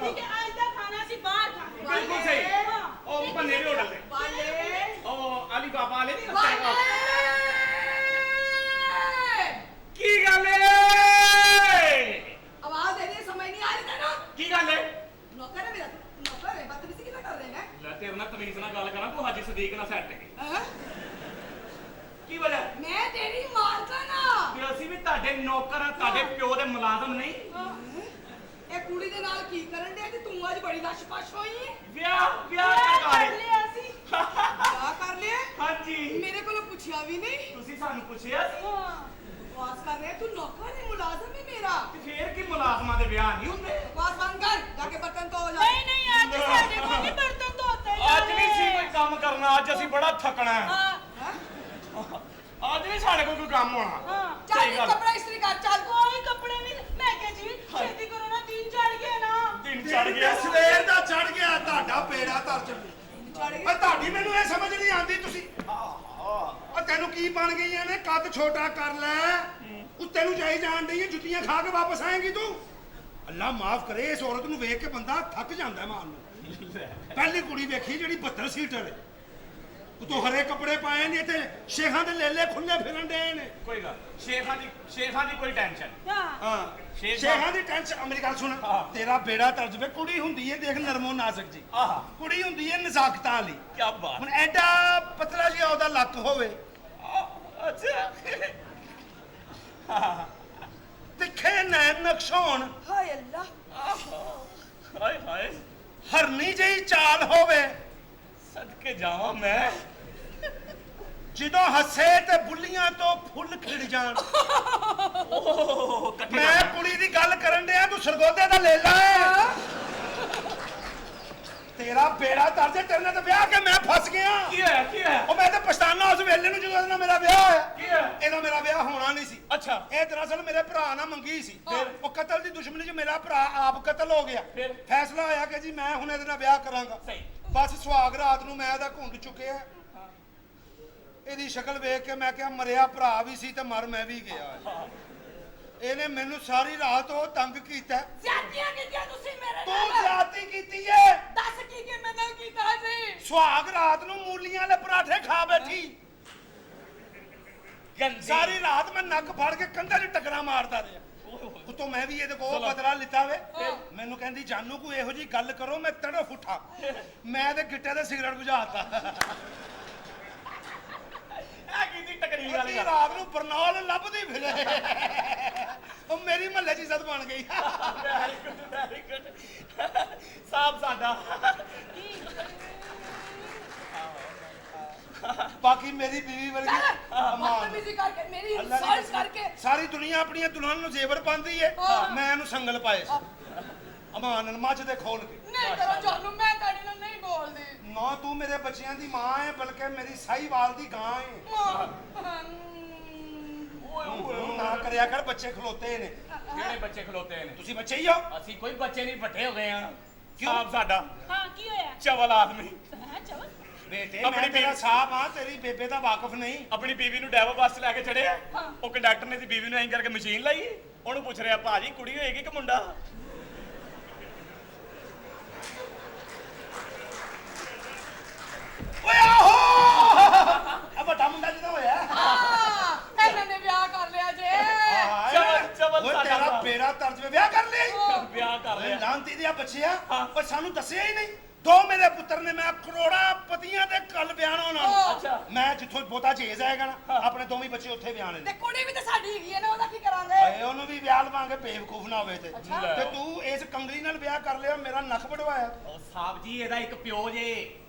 ठीक है आज का खाना सी बाहर खाते बिल्कुल सही ओ बन्ने भी होटल बाले ओ अली बाबा वाले नहीं बाले की गल है आवाज दे रही समझ नहीं आ रही तेरे की गल है नौकर है मेरा नौकर है बदतमीजी कितना कर रहे हैं ले तेरे ना तमीज ना गल करा तू हाजी सदीक ना सेट के हैं की वजह मैं तेरी मालका ना ਤੇ ਅਸੀਂ ਵੀ ਤੁਹਾਡੇ ਨੌਕਰ ਆ ਤੁਹਾਡੇ ਪਿਓ ਦੇ ਮੁਲਾਜ਼ਮ ਨਹੀਂ ਇਹ ਕੁੜੀ ਦੇ ਨਾਲ ਕੀ ਕਰਨ ਦੇ ਤੇ ਤੂੰ ਅੱਜ ਬੜੀ ਲਸ਼ਪਸ਼ ਹੋਈ ਹੈ ਵਿਆਹ ਕਰ ਲਿਆ ਸੀ ਕਰਵਾਏ ਕਰ ਲਿਆ ਹਾਂਜੀ ਮੇਰੇ ਕੋਲੋਂ ਪੁੱਛਿਆ ਵੀ ਨਹੀਂ ਤੁਸੀਂ ਸਾਨੂੰ ਪੁੱਛਿਆ ਸੀ ਵਾਸ ਕਰ ਰਿਹਾ ਤੂੰ ਨੌਕਰ ਹੈ ਮੁਲਾਜ਼ਮ ਹੈ ਮੇਰਾ ਤੇ ਫੇਰ ਕੀ ਮੁਲਾਜ਼ਮਾਂ ਦੇ ਵਿਆਹ ਨਹੀਂ ਹੁੰਦੇ ਵਾਸ ਬੰਦ ਕਰ ਜਾ ਕੇ ਬਰਤਨ ਧੋ ਜਾ नहीं नहीं आज साडे को नहीं बर्तन धोते ਅੱਜ ਵੀ ਸੀ ਕੋਈ ਕੰਮ ਕਰਨਾ ਅੱਜ ਅਸੀਂ ਬੜਾ ਥੱਕਣਾ ਹੈ हां ਅੱਜ ਵੀ ਸਾਡੇ ਕੋਲ ਕੋਈ ਕੰਮ ਹੋਣਾ हां ਚੱਲ ਇਹ ਕੱਪੜਾ ਇਸਤਰੀ ਕਰ ਚੱਲ कोई कपड़े नहीं मैं कह जी खेती करो ना दिन चढ़ गया ना ਦਿਨ ਚੜ ਗਿਆ ਸਵੇਰ ਦਾ ਚੜ ਗਿਆ ਤੁਹਾਡਾ ਬੇੜਾ ਧਰ ਚੱਲੇ ਚੜ ਓਏ ਤੁਹਾਡੀ ਮੈਨੂੰ ਇਹ ਸਮਝ ਨਹੀਂ ਆਉਂਦੀ ਤੁਸੀਂ ਓ ਤੈਨੂੰ ਕੀ ਬਣ ਗਈਆਂ ਨੇ ਕੱਦ ਛੋਟਾ ਕਰ ਲੈ ਉੱਤੇ ਨੂੰ ਜਾਈ ਜਾਣ ਡਈ ਜੁੱਤੀਆਂ ਖਾ ਕੇ ਵਾਪਸ ਆਏਂਗੀ ਤੂੰ ਅੱਲਾ ਮਾਫ ਕਰੇ ਇਸ ਔਰਤ ਨੂੰ ਵੇਖ ਕੇ ਬੰਦਾ ਥੱਕ ਜਾਂਦਾ ਮਾਨ ਨੂੰ ਪਹਿਲੀ ਕੁੜੀ ਵੇਖੀ ਜਿਹੜੀ 72 ਸੀਟਰ ਹੈ ਤੂੰ ਹਰੇ ਕੱਪੜੇ ਪਾਏ ਨੇ ਤੇ ਸ਼ੇਖਾਂ ਦੇ ਲੇਲੇ ਖੁੱਲੇ ਫਿਰਨ ਦੇ ਨੇ ਕੋਈ ਗੱਲ ਸ਼ੇਖਾਂ ਦੀ ਕੋਈ ਟੈਨਸ਼ਨ हां ਹਾਂ ਸ਼ੇਖਾਂ ਦੀ ਟੈਨਸ਼ਨ ਮੇਰੀ ਗੱਲ ਸੁਣ ਤੇਰਾ ਬੇੜਾ ਤਰਜ ਵੇ ਕੁੜੀ ਹੁੰਦੀ ਹੈ ਦੇਖ ਨਰਮੋ ਨਾਜ਼ਕ ਜੀ ਆਹਾ ਕੁੜੀ ਹੁੰਦੀ ਹੈ ਨਜ਼ਾਕਤਾਂ ਵਾਲੀ ਕੀ ਬਾਤ ਹੁਣ ਐਡਾ ਪਤਲਾ ਜਿਹਾ ਉਹਦਾ ਲੱਕ ਹੋਵੇ ਅੱਛਾ ਤਿੱਖੇ ਨੈਣ ਨਕਸ਼ੋਣ ਹਾਏ ਅੱਲਾ ਹਾਏ ਹਾਏ ਹਰਨੀ ਜਿਹੀ ਚਾਲ ਹੋਵੇ ਸਦਕੇ ਜਾਵਾਂ ਮੈਂ ਜਦੋਂ ਹੱਸੇ ਤੇ ਬੁੱਲੀਆਂ ਤੋਂ ਫੁੱਲ ਖਿੜ ਜਾਣ ਓਹ ਕੱਟੇ ਮੈਂ ਕੁੜੀ ਦੀ ਗੱਲ ਕਰਨ ਡਿਆ ਤੂੰ ਸਰਗੋਦੇ ਦਾ ਲੈ ਲੈ ਤੇਰਾ ਬੇੜਾ ਤਰਜੇ ਤੇਰੇ ਨਾਲ ਤਾਂ ਵਿਆਹ ਕੇ ਮੈਂ ਫਸ ਗਿਆ ਕੀ ਹੋਇਆ ਉਹ ਮੈਂ ਤਾਂ ਪਛਤਾਨਾ ਉਸ ਵੇਲੇ ਨੂੰ ਜਦੋਂ ਇਹਦੇ ਨਾਲ ਮੇਰਾ ਵਿਆਹ ਹੋਇਆ ਕੀ ਹੋਇਆ ਇਹਦਾ ਮੇਰਾ ਵਿਆਹ ਹੋਣਾ ਨਹੀਂ ਸੀ ਅੱਛਾ ਇਹ ਦਰਅਸਲ ਮੇਰੇ ਭਰਾ ਨਾਲ ਮੰਗੀ ਸੀ ਫਿਰ ਉਹ ਕਤਲ ਦੀ ਦੁਸ਼ਮਣੀ 'ਚ ਮੇਰਾ ਭਰਾ ਆਪ ਕਤਲ ਹੋ ਗਿਆ ਫਿਰ? ਫੈਸਲਾ ਹੋਇਆ ਕਿ ਜੀ ਮੈਂ ਹੁਣ ਇਹਦੇ ਨਾਲ ਵਿਆਹ ਕਰਾਂਗਾ ਸਹੀ ਬਸ ਸੁਹਾਗ ਰਾਤ ਨੂੰ ਮੈਂ ਇਹਦਾ ਘੁੰਡ ਚੁੱਕਿਆ ਇਹਦੀ ਸ਼ਕਲ ਵੇਖ ਕੇ ਮੈਂ ਕਿਹਾ ਮਰਿਆ ਭਰਾ ਵੀ ਸੀ ਤੇ ਮਰ ਮੈਂ ਵੀ ਗਿਆ ਇਹਨੇ ਮੈਨੂੰ ਸਾਰੀ ਰਾਤ ਉਹ ਤੰਗ ਕੀਤਾ ਜ਼ਿਆਦਤੀਆਂ ਕੀਤੀਆਂ ਤੁਸੀਂ ਮੇਰੇ ਤੂੰ ਨਾਲ ਜ਼ਿਆਦਤੀ ਕੀਤੀ ਏ ਦੱਸ ਕੀ ਮੈਂ ਨਾਲ ਕੀਤਾ ਸੀ ਸੁਹਾਗ ਰਾਤ ਨੂੰ ਮੂਲੀਆਂ ਵਾਲੇ ਪਰਾਠੇ ਖਾ ਬੈਠੀ ਗੰਦੀ ਸਾਰੀ ਰਾਤ ਮੈਂ ਨੱਕ ਫੜ ਕੇ ਕੰਧਾਂ 'ਚ ਟਕਰਾ ਮਾਰਦਾ ਰਿਹਾ ਉਤੋਂ ਮੈਂ ਵੀ ਇਹਦੇ ਕੋਲ ਬਦਲਾ ਲਿੱਤਾ ਵੇ ਮੈਨੂੰ ਕਹਿੰਦੀ ਜਾਨੂ ਕੋਈ ਇਹੋ ਜੀ ਗੱਲ ਕਰੋ ਮੈਂ ਤੜਫ ਉੱਠਾ ਮੈਂ ਤੇ ਗਿੱਟੇ ਤੇ ਸਿਗਰਟ ਬੁਝਾਤਾ ਆ ਕੀਤੀ ਟਕਰੀ ਵਾਲੀ ਅੱਧੀ ਗੱਲ ਰਾਤ ਨੂੰ ਬਰਨੌਲ ਲੱਭਦੀ ਫਿਰੇ ਉਹ ਮੇਰੀ ਮਹੱਲੇ 'ਚ ਇੱਜ਼ਤ ਬਣ ਗਈ ਵੈਰੀ ਗੁੱਡ ਸਾਬ ਸਾਡਾ ਬਾਕੀ ਮੇਰੀ ਬੀਵੀ ਵਰਗੀ ਅਮਾਨ ਬਦਤਮੀਜ਼ੀ ਕਰਕੇ ਮੇਰੀ ਇਨਸਲਟ ਕਰਕੇ ਸਾਰੀ ਦੁਨੀਆ ਆਪਣੀਆਂ ਦੁਲਹਨ ਨੂੰ ਜ਼ੇਵਰ ਪਾਉਂਦੀ ਏ ਮੈਂ ਇਹਨੂੰ ਸੰਗਲ ਪਾਏ ਸੀ ਅਮਾਨ ਮੱਝ ਦੇ ਖੋਲ ਕੇ ਨਹੀਂ ਕਰੋ ਜਾਨੂ ਮੈਂ ਤੁਹਾਡੇ ਨਾਲ ਨਹੀਂ ਬੋਲਦੀ ਨਾ ਤੂੰ ਮੇਰੇ ਬੱਚਿਆਂ ਦੀ ਮਾਂ ਹੈ ਬਲਕਿ ਮੇਰੀ ਸਾਹੀਵਾਲ ਦੀ ਗਾਂ ਹੈ ਨਾ ਕਰਿਆ ਕਰ ਬੱਚੇ ਖਲੋਤੇ ਨੇ ਕਿਹੜੇ ਬੱਚੇ ਖਲੋਤੇ ਨੇ ਤੁਸੀਂ ਬੱਚੇ ਹੀ ਹੋ ਅਸੀਂ ਕੋਈ ਬੱਚੇ ਨਹੀਂ ਵੱਡੇ ਹੋ ਗਏ ਆ ਸਾਬ ਸਾਡਾ हां की होया ਚਵਲ ਆਦਮੀ हां चल ਬੇਟੇ ਆਪਣੀ ਮੈਂ ਤੇਰਾ ਬੀਵੀ- ਸਾਹਬ ਆ ਤੇਰੀ ਬੇਬੇ ਦਾ ਵਾਕਫ ਨਹੀਂ ਆਪਣੀ ਬੀਵੀ ਨੂੰ ਡੈਵੋ ਬੱਸ 'ਚ ਲੈ ਕੇ ਚੜਿਆ ਉਹ ਕੰਡਕਟਰ ਨੇ ਦੀ ਬੀਵੀ ਨੂੰ ਐਂ ਕਰਕੇ ਮਸ਼ੀਨ ਲਾਈ ਉਹਨੂੰ ਪੁੱਛ ਰਿਹਾ ਭਾਜੀ ਕੁੜੀ ਹੋਏਗੀ ਕਿ ਮੁੰਡਾ ਓਏ ਆਹੋ ਆ ਵੱਡਾ ਮੁੰਡਾ ਜਿਹਦਾ ਹੋਇਆ ਇਹਨਾਂ ਨੇ ਵਿਆਹ ਕਰ ਲਿਆ ਜੇ ਚਵਲ ਓਏ ਸਾਡਾ ਤੇਰਾ ਭਰਾ। ਬੇੜਾ ਤਰਜ ਵਿੱਚ ਵਿਆਹ ਕਰ ਲਈ ਵਿਆਹ ਕਰ ਓਏ ਲਿਆ ਲਾਂਤੀ ਦੀਆਂ ਬੱਚਿਆ ਹਾਂ। ਓਏ ਸਾਨੂੰ ਦੱਸਿਆ ਹੀ ਨਹੀਂ ਦੋ ਮੇਰੇ ਪੁੱਤਰ ਨੇ ਮੈਂ ਕਰੋੜਾਂ ਪਤੀਆਂ ਦੇ ਕੱਲ ਬਿਆਨ ਉਹਨਾਂ ਨੂੰ ਅੱਛਾ ਮੈਂ ਜਿੱਥੋਂ ਬਹੁਤਾ ਝੇਜ ਆਏਗਾ ਨਾ ਆਪਣੇ ਦੋਵੇਂ ਬੱਚੇ ਉੱਥੇ ਵਿਆਹਣੇ ਤੇ ਨੇ ਕੁੜੀ ਵੀ ਤਾਂ ਸਾਡੀ ਹੈਗੀ ਹੈ ਨਾ ਉਹਦਾ ਕੀ ਕਰਾਂਗੇ ਓਏ ਉਹਨੂੰ ਵੀ ਵਿਆਹ ਲਵਾਂਗੇ ਬੇਵਕੂਫ ਨਾ ਹੋਵੇ ਤੇ ਲੈ। ਤੇ ਤੂੰ ਇਸ ਕੰਗਲੀ ਨਾਲ ਵਿਆਹ ਕਰ ਲਿਆ ਮੇਰਾ ਨੱਕ ਵਡਵਾਇਆ ਉਹ ਸਾਹਿਬ ਜੀ ਇਹਦਾ ਇੱਕ ਪਿਓ ਜੇ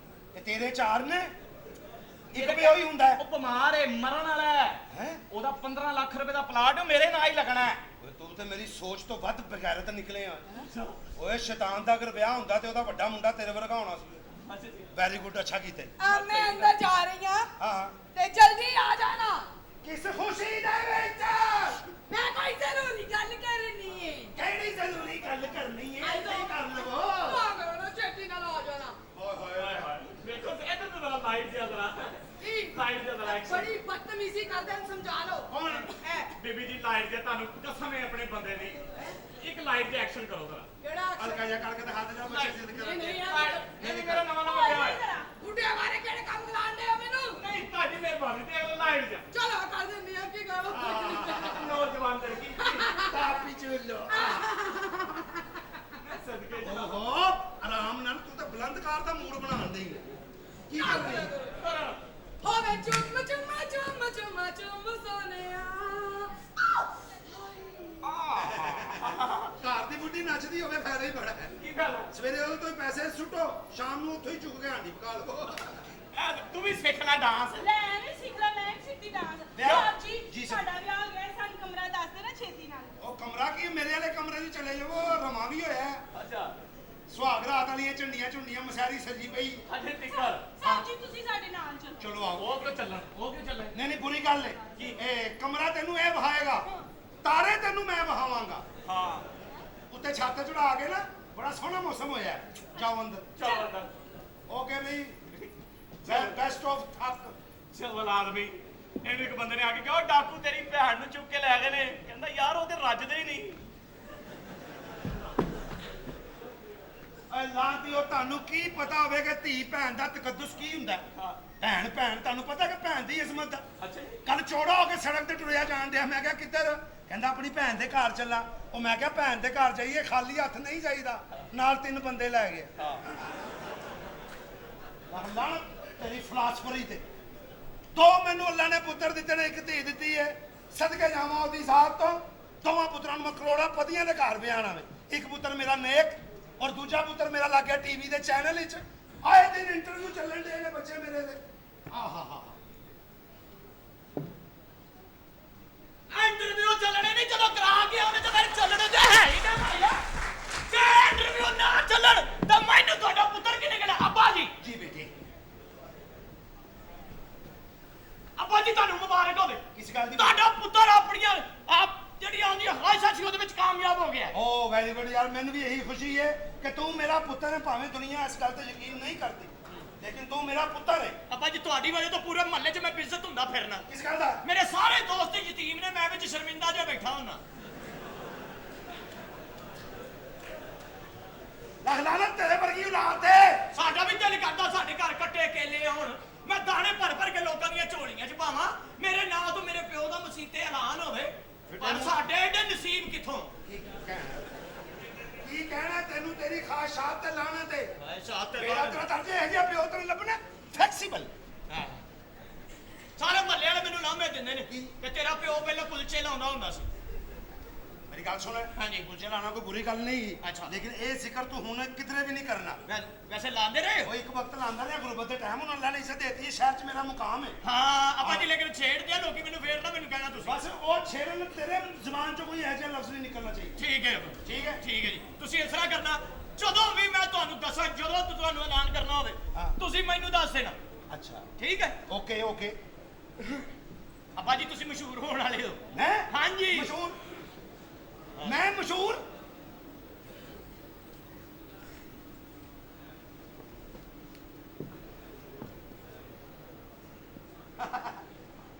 ਤੇ ਤੇਰੇ ਚਾਰ ਨੇ ਇੱਕ ਪਿਓ ਹੀ ਹੁੰਦਾ ਉਹ ਬਿਮਾਰ ਹੈ ਮਰਨ ਵਾਲਾ ਹੈ ਹੈ ਉਹਦਾ 15 ਲੱਖ ਰੁਪਏ ਦਾ ਪਲਾਟ ਮੇਰੇ ਨਾਲ ਹੀ ਲੱਗਣਾ ਹੈ ਓਏ ਤੂੰ ਤੇ ਮੇਰੀ ਸੋਚ ਤੋਂ ਵੱਧ ਬਗੈਰਤ ਨਿਕਲੇ ਆ ਓਏ ਸ਼ੈਤਾਨ ਦਾ ਅਗਰ ਵਿਆਹ ਹੁੰਦਾ ਤੇ ਉਹਦਾ ਵੱਡਾ ਮੁੰਡਾ ਤੇਰੇ ਵਰਗਾ ਹੋਣਾ ਸੀ ਅੱਛਾ ਜੀ ਵੈਰੀ ਗੁੱਡ ਅੱਛਾ ਕੀਤਾ ਈ। ਮੈਂ ਅੰਦਰ ਜਾ ਰਹੀ ਹਾਂ ਹਾਂ ਤੇ ਜਲਦੀ ਆ ਜਾਣਾ ਕਿਸ ਖੁਸ਼ੀ ਦੇ ਵਿੱਚ ਮੈਂ ਕੋਈ ਜ਼ਰੂਰੀ ਗੱਲ ਕਰਨੀ ਹੈ ਕਿਹੜੀ ਜ਼ਰੂਰੀ ਗੱਲ ਕਰਨੀ ਹੈ ਇੱਥੇ ਹੀ ਕਰ ਲਵੋ ਭਾਗੋ ਨਾ ਛੇਤੀ ਨਾਲ ਆ ਜਾਣਾ ਓਏ ਹਾਏ ਹਾਏ ਵੇਖੋ ਇੱਧਰ ਤੋਂ ਜ਼ਰਾ ਲਾਈਟ ਜਿਹਾ ਜ਼ਰਾ ਕੀ ਲਾਈਟ ਜਿਹਾ ਜ਼ਰਾ ਐਕਸ਼ਨ ਬੜੀ ਬਦਤਮੀਜ਼ੀ ਕਰਦੇ ਹਨ ਸਮਝਾ ਲਓ ਕੌਣ ਐ ਬੀਬੀ ਜੀ ਲਾਈਟ ਜਿਹਾ ਤੁਹਾਨੂੰ ਕਸਮ ਹੈ ਆਪਣੇ ਬੰਦੇ ਦੀ ਇੱਕ ਲਾਈਟ ਜਿਹਾ ਐਕਸ਼ਨ ਕਰੋ ਜ਼ਰਾ ਕਿਹੜਾ ਹਲਕਾ ਜਿਹਾ ਕਰਕੇ ਦਿਖਾ ਦੇ ਜਾ ਬੱਚੇ ਜਿੱਦ ਨਹੀਂ ਨਹੀਂ ਇਹ ਵੀ ਮੇਰਾ ਨਵਾਂ ਨਵਾਂ ਵਿਆਹ ਹੈ ਬੁੱਢੇ ਮਾਰੇ ਕਿਹੜੇ ਕੰਮ ਕਰਾਉਂਦੇ ਆ ਮੈਨੂੰ ਨਹੀਂ ਤੁਹਾਡੀ ਮਿਹਰਬਾਨੀ ਤੇ ਲਾਈਟ ਜਾ ਚਲੋ ਕਰ ਦਿੰਦੀ ਆ ਕੀ ਗੱਲ ਨੌਜਵਾਨ ਲੜਕੀ ਕਾਪੀ ਚੁੱਲੋ ਸਦਕੇ ਓਹੋ ਆਰਾਮ ਨਾਲ ਤੂੰ ਤਾਂ ਬੁਲੰਦਕਾਰ ਦਾ ਮੂਡ ਬਣਾਉਣ ਦੇ ਕੀ ਕਰ ਰਹੀ ਹੈ? ਹੋਵੇ ਚੁੰਮ ਚੁੰਮ ਚੁੰਮ ਚੁੰਮ ਚੁੰਮ ਸੋਨਿਆ ਘਰ ਦੀ ਬੁੱਢੀ ਨੱਚਦੀ ਹੋਵੇ ਫਾਇਦਾ ਹੀ ਬੜਾ ਹੈ ਕੀ ਗੱਲ ਸਵੇਰੇ ਉਹਦੇ ਤੋਂ ਹੀ ਪੈਸੇ ਸੁੱਟੋ ਸ਼ਾਮ ਨੂੰ ਉੱਥੋਂ ਹੀ ਚੁੱਕ ਕੇ ਆਂਡੀ ਪਕਾ ਲਓ ਤੂੰ ਵੀ ਸਿੱਖ ਲੈ ਡਾਂਸ ਲੈ ਨਹੀਂ ਸਿੱਖ ਲੈ ਮੈਂ ਸਿੱਧੀ ਡਾਂਸ ਵਿਆਹ? ਸਾਹਿਬ ਜੀ ਜੀ ਸਰ। ਸਾਡਾ ਵਿਆਹ ਹੋ ਗਿਆ ਹੈ, ਸਾਨੂੰ ਕਮਰਾ ਦੱਸ ਦੇਣਾ ਛੇਤੀ ਨਾਲ ਉਹ ਕਮਰਾ ਕੀ ਮੇਰੇ ਵਾਲੇ ਕਮਰੇ 'ਚ ਚਲੇ ਜਾਵੋ ਰਮਾ ਵੀ ਹੋਇਆ ਹੈ। ਅੱਛਾ ਸੁਹਾਗ ਰਾਤ ਵਾਲੀਆਂ ਝੰਡੀਆਂ ਝੁੰਡੀਆਂ ਮਸਾਰੀ ਸਜੀ ਪਈ ਅਜੇ ਤਿੱਕਰ ਸਾਹਿਬ ਜੀ ਤੁਸੀਂ ਸਾਡੇ ਨਾਲ ਚਲੋ ਚਲੋ ਆਓ ਉਹ ਕਿਉਂ ਚੱਲਣ ਉਹ ਕਿਉਂ ਚੱਲਣ ਨਹੀਂ ਨਹੀਂ ਬੁਰੀ ਗੱਲ ਹੈ ਕੀ? ਇਹ ਕਮਰਾ ਤੈਨੂੰ ਇਹ ਵਹਾਏਗਾ ਤਾਰੇ ਤੈਨੂੰ ਮੈਂ ਵਹਾਵਾਂਗਾ ਹਾਂ ਉੱਤੇ ਛੱਤ ਚੜਾ ਕੇ ਨਾ ਬੜਾ ਸੋਹਣਾ ਮੌਸਮ ਹੋਇਆ ਹੈ। ਜਾਓ ਅੰਦਰ ਚੱਲ ਅੰਦਰ ਓਕੇ ਬਈ ਬੈਸਟ ਆਫ ਥੱਕ ਚਲ ਆਦਮੀ ਇਹਨੂੰ ਇੱਕ ਬੰਦੇ ਨੇ ਆ ਕੇ ਕਿਹਾ ਉਹ ਡਾਕੂ ਤੇਰੀ ਭੈਣ ਨੂੰ ਚੁੱਕ ਕੇ ਲੈ ਗਏ ਨੇ ਕਹਿੰਦਾ ਯਾਰ ਉਹ ਤੇ ਰੱਜਦੇ ਹੀ ਨਹੀਂ ਲਾਤੀ ਉਹ ਤੁਹਾਨੂੰ ਕੀ ਪਤਾ ਹੋਵੇ ਕਿ ਧੀ ਭੈਣ ਦਾ ਤਕੱਦੁਸ ਕੀ ਹੁੰਦਾ ਹੈ? ਹਾਂ ਭੈਣ ਭੈਣ ਤੁਹਾਨੂੰ ਪਤਾ ਕਿ ਭੈਣ ਦੀ ਇਸਮਤ ਦਾ ਅੱਛਾ ਜੀ ਕੱਲ ਚੌੜਾ ਹੋ ਕੇ ਸੜਕ ਤੇ ਟੁਰਿਆ ਜਾਣ ਡਿਆ ਮੈਂ ਕਿਹਾ ਕਿੱਧਰ ਕਹਿੰਦਾ ਆਪਣੀ ਭੈਣ ਦੇ ਘਰ ਚੱਲਾਂ ਉਹ ਮੈਂ ਕਿਹਾ ਭੈਣ ਦੇ ਘਰ ਜਾਈਏ ਖਾਲੀ ਹੱਥ ਨਹੀਂ ਜਾਈਦਾ ਨਾਲ 3 ਬੰਦੇ ਲੈ ਗਏ ਹਾਂ ਅੱਲਾ ਤੇਰੀ ਫਲਾਸਫਰੀ ਤੇ 2 ਮੈਨੂੰ ਅੱਲਾ ਨੇ ਪੁੱਤਰ ਦਿੱਤੇ ਨੇ ਇੱਕ ਧੀ ਦਿੱਤੀ ਹੈ ਸਦਕੇ ਜਾਵਾਂ ਉਹਦੀ ਜ਼ਾਤ ਤੋਂ ਦੋਵਾਂ ਪੁੱਤਰਾਂ ਨੂੰ ਮੈਂ ਕਰੋੜਾਂ ਪਤੀਆਂ ਦੇ ਘਰ ਵਿਆਹਣ ਆਵੇ ਇੱਕ ਪੁੱਤਰ ਮੇਰਾ ਨੇਕ ਔਰ ਦੂਜਾ ਪੁੱਤਰ ਮੇਰਾ ਲੱਗ ਗਿਆ ਟੀਵੀ ਦੇ ਚੈਨਲ ਵਿੱਚ ਆਏ ਦਿਨ ਇੰਟਰਵਿਊ ਚੱਲਣ ਦੇ ਨੇ ਬੱਚੇ ਮੇਰੇ ਦੇ ਆਹਾ ਹਾ ਇੰਟਰਵਿਊ ਚੱਲਣੇ ਨਹੀਂ ਜਦੋਂ ਕਰਾ ਕੇ ਉਹਨੇ ਤਾਂ ਫਿਰ ਚੱਲਣੇ ਤੇ ਹੈ ਹੀ ਨਾ ਭਾਈਆ ਜੇ ਇੰਟਰਵਿਊ ਨਾ ਚੱਲਣ ਤਾਂ ਮੈਨੂੰ ਤੁਹਾਡਾ ਪੁੱਤਰ ਕਿਨੇ ਕਹਿੰਦਾ ਅੱਬਾ ਜੀ ਜੀ ਬੇਟੇ ਅੱਬਾ ਜੀ ਤੁਹਾਨੂੰ ਮੁਬਾਰਕ ਹੋਵੇ ਕਿਸ ਗੱਲ ਦੀ ਤੁਹਾਡਾ ਪੁੱਤਰ ਆਪਣੀਆਂ ਆਪ ਜਿਹੜੀ ਆਉਂਦੀ ਹਾਇਸ਼ਾ ਸੀ ਉਹਦੇ ਵਿੱਚ ਕਾਮਯਾਬ ਹੋ ਗਿਆ ਓ ਵੈਰੀ ਗੁੱਡ ਯਾਰ ਮੈਨੂੰ ਵੀ ਇਹੀ ਖੁਸ਼ੀ ਹੈ ਕਿ ਤੂੰ ਮੇਰਾ ਪੁੱਤਰ ਹੈ ਭਾਵੇਂ ਦੁਨੀਆ ਇਸ ਗੱਲ ਤੇ ਯਕੀਨ ਨਹੀਂ ਕਰਦੀ ਲੇਕਿਨ ਤੂੰ ਮੇਰਾ ਪੁੱਤਰ ਹੈ ਅੱਬਾ ਜੀ ਤੁਹਾਡੀ ਵਜ੍ਹਾ ਤੋਂ ਪੂਰੇ ਮਹੱਲੇ 'ਚ ਮੈਂ ਬਿਜ਼ਤ ਹੁੰਦਾ ਫਿਰਨਾ ਕਿਸ ਗੱਲ ਦਾ ਮੇਰੇ ਸਾਰੇ ਦੋਸਤ ਯਤੀਮ ਨੇ ਮੈਂ ਵਿੱਚ ਸ਼ਰਮਿੰਦਾ ਜਿਹਾ ਬੈਠਾ ਹੁੰਨਾ ਲਾਹਲਾਨਾ ਤੇਰੇ ਵਰਗੀ ਔਲਾਦ ਤੇ ਸਾਡਾ ਵੀ ਦਿਲ ਕਰਦਾ ਸਾਡੇ ਘਰ ਕੱਟੇ ਕੇਲੇ ਆਉਣ ਮੈਂ ਦਾਣੇ ਭਰ ਭਰ ਕੇ ਲੋਕਾਂ ਦੀਆਂ ਝੋਲੀਆਂ 'ਚ ਪਾਵਾਂ ਮੇਰੇ ਨਾਂ ਤੋਂ ਮੇਰੇ ਪਿਓ ਦਾ ਮਸੀਤੇ ਐਲਾਨ ਹੋਵੇ ਪਰ ਸਾਡੇ ਏਡੇ ਨਸੀਬ ਕਿੱਥੋਂ ਕੀ ਕਹਿਣਾ ਤੈਨੂੰ ਤੇਰੀ ਖਾਸ਼ਾਤ ਤੇ ਲਾਣਾ ਤੇ ਹਾਇਸ਼ਾ ਤੇ ਮੇਰਾ ਤੇਰਾ ਦਰਜੇ ਇਹ ਜਿਹਾ ਪਿਓ ਤੈਨੂੰ ਲੱਭਣਾ ਫਲੈਕਸੀਬਲ ਸਾਰੇ ਮਹੱਲੇ ਵਾਲੇ ਮੈਨੂੰ ਲਾਂਭੇ ਦਿੰਦੇ ਨੇ ਕਿ ਤੇਰਾ ਪਿਓ ਪਹਿਲਾਂ ਕੁਲਚੇ ਲਾਉਂਦਾ ਹੁੰਦਾ ਸੀ ਮੇਰੀ ਗੱਲ ਸੁਣ ਹਾਂਜੀ। ਕੁਲਚੇ ਲਾਣਾ ਕੋਈ ਬੁਰੀ ਗੱਲ ਨਹੀਂ ਅੱਛਾ। ਲੇਕਿਨ ਇਹ ਜ਼ਿਕਰ ਤੂੰ ਹੁਣ ਕਿਧਰੇ ਵੀ ਨਹੀਂ ਕਰਨਾ ਵੈਸੇ ਲਾਉਂਦੇ ਰਹੇ ਉਹ ਇੱਕ ਵਕਤ ਲਾਂਦਾ ਰਿਹਾ ਗੁਰਬਤ ਦੇ ਟਾਈਮ ਉਹਨਾਂ ਅੱਲਾ ਨੇ ਇੱਜ਼ਤ ਦੇਤੀ ਹੈ ਸ਼ਹਿਰ 'ਚ ਮੇਰਾ ਮੁਕਾਮ ਹੈ ਹਾਂ ਆਪਾਂ ਜੀ ਲੇਕਿਨ ਛੇੜਦੇ ਆ ਲੋਕੀ ਮੈਨੂੰ ਫੇਰ ਨਾ ਮੈਨੂੰ ਕਹਿਣਾ ਤੁਸੀਂ ਬਸ ਉਹ ਛੇੜਨ ਤੇਰੇ ਜ਼ੁਬਾਨ 'ਚੋਂ ਕੋਈ ਇਹੋ ਜਿਹਾ ਲਫ਼ਜ਼ ਨਹੀਂ ਨਿਕਲਣਾ ਚਾਹੀਦਾ ਠੀਕ ਹੈ ਠੀਕ ਹੈ ਠੀਕ ਹੈ ਜੀ ਤੁਸੀਂ ਇਸ ਤਰ੍ਹਾਂ ਕਰਨਾ ਜਦੋਂ ਵੀ ਮੈਂ ਤੁਹਾਨੂੰ ਦੱਸਾਂ ਜਦੋਂ ਤੁਹਾਨੂੰ ਐਲਾਨ ਕਰਨਾ ਹੋਵੇ ਹਾਂ। ਤੁਸੀਂ ਮੈਨੂੰ ਦੱਸ ਦੇਣਾ ਅੱਛਾ ਠੀਕ ਹੈ ਓਕੇ ਓਕੇ ਅੱਬਾ ਜੀ ਤੁਸੀਂ ਮਸ਼ਹੂਰ ਹੋਣ ਵਾਲੇ ਹੋ ਮੈਂ ਹਾਂਜੀ। ਮਸ਼ਹੂਰ ਮੈਂ ਮਸ਼ਹੂਰ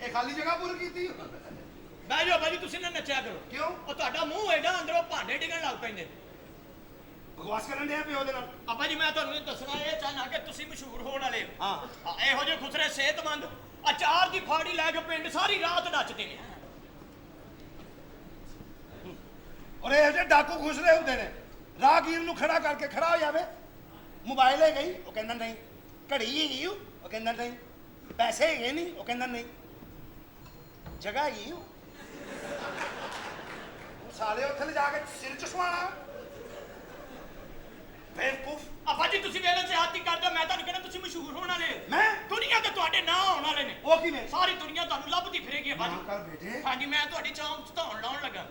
ਇਹ ਖਾਲੀ ਜਗ੍ਹਾ ਪੂਰ ਕੀਤੀ ਬਹਿ ਜਾਓ ਬਾਜੀ ਤੁਸੀਂ ਨਾ ਨੱਚਿਆ ਕਰੋ ਕਿਉਂ ਉਹ ਤੁਹਾਡਾ ਮੂੰਹ ਐਡਾ ਅੰਦਰੋਂ ਭਾਂਡੇ ਡਿੱਗਣ ਲੱਗ ਪੈਂਦੇ ਬਕਵਾਸ ਕਰਨ ਡਿਆ ਪਿਓ ਦੇ ਨਾਲ ਅੱਬਾ ਜੀ ਮੈਂ ਤੁਹਾਨੂੰ ਇਹ ਦੱਸਣਾ ਇਹ ਚਾਹਨਾ ਕਿ ਤੁਸੀਂ ਮਸ਼ਹੂਰ ਹੋਣ ਵਾਲੇ ਹੋ ਹਾਂ ਇਹੋ ਜਿਹੇ ਖੁਸਰੇ ਸਿਹਤਮੰਦ ਅਚਾਰ ਦੀ ਫਾੜੀ ਲੈ ਕੇ ਪਿੰਡ ਸਾਰੀ ਰਾਤ ਨੱਚਦੇ ਨੇ ਔਰ ਇਹ ਜਿਹੇ ਡਾਕੂ ਖੁਸਰੇ ਹੁੰਦੇ ਨੇ ਰਾਹਗੀਰ ਨੂੰ ਖੜਾ ਕਰਕੇ ਖੜਾ ਹੋ ਜਾਵੇ ਮੋਬਾਈਲ ਹੈ ਗਈ ਉਹ ਕਹਿੰਦਾ ਨਹੀਂ ਘੜੀ ਹੈਗੀ ਉਹ ਕਹਿੰਦਾ ਨਹੀਂ ਪੈਸੇ ਹੈਗੇ ਨਹੀਂ ਉਹ ਕਹਿੰਦਾ ਨਹੀਂ ਜਗ੍ਹਾ ਹੈਗੀ ਉਹ ਸਾਲੇ ਉੱਥੇ ਲਿਜਾ ਕੇ ਸਿਰ ਚੁਸਵਾਣਾ ਬੇਵਕੂਫ ਅੱਬਾ ਜੀ ਤੁਸੀਂ ਵੇਲੇ ਸਿਆਸਤੀ ਕਰਦੇ ਹੋ ਮੈਂ ਤੁਹਾਨੂੰ ਕਹਿੰਦਾ ਤੁਸੀਂ ਮਸ਼ਹੂਰ ਹੋਣ ਵਾਲੇ ਹੋ ਮੈਂ ਦੁਨੀਆ ਤੇ ਤੁਹਾਡੇ ਨਾਂ ਆਉਣ ਵਾਲੇ ਨੇ ਉਹ ਕਿਵੇਂ ਸਾਰੀ ਦੁਨੀਆ ਤੁਹਾਨੂੰ ਲੱਭਦੀ ਫਿਰੇਗੀ ਅੱਬਾ ਨਾ ਜੀ ਕਰ ਬੇਟੇ ਹਾਂਜੀ ਮੈਂ ਤੁਹਾਡੀ ਚੌਂਕ ਧੌਣ ਲਾਉਣ ਲੱਗਾ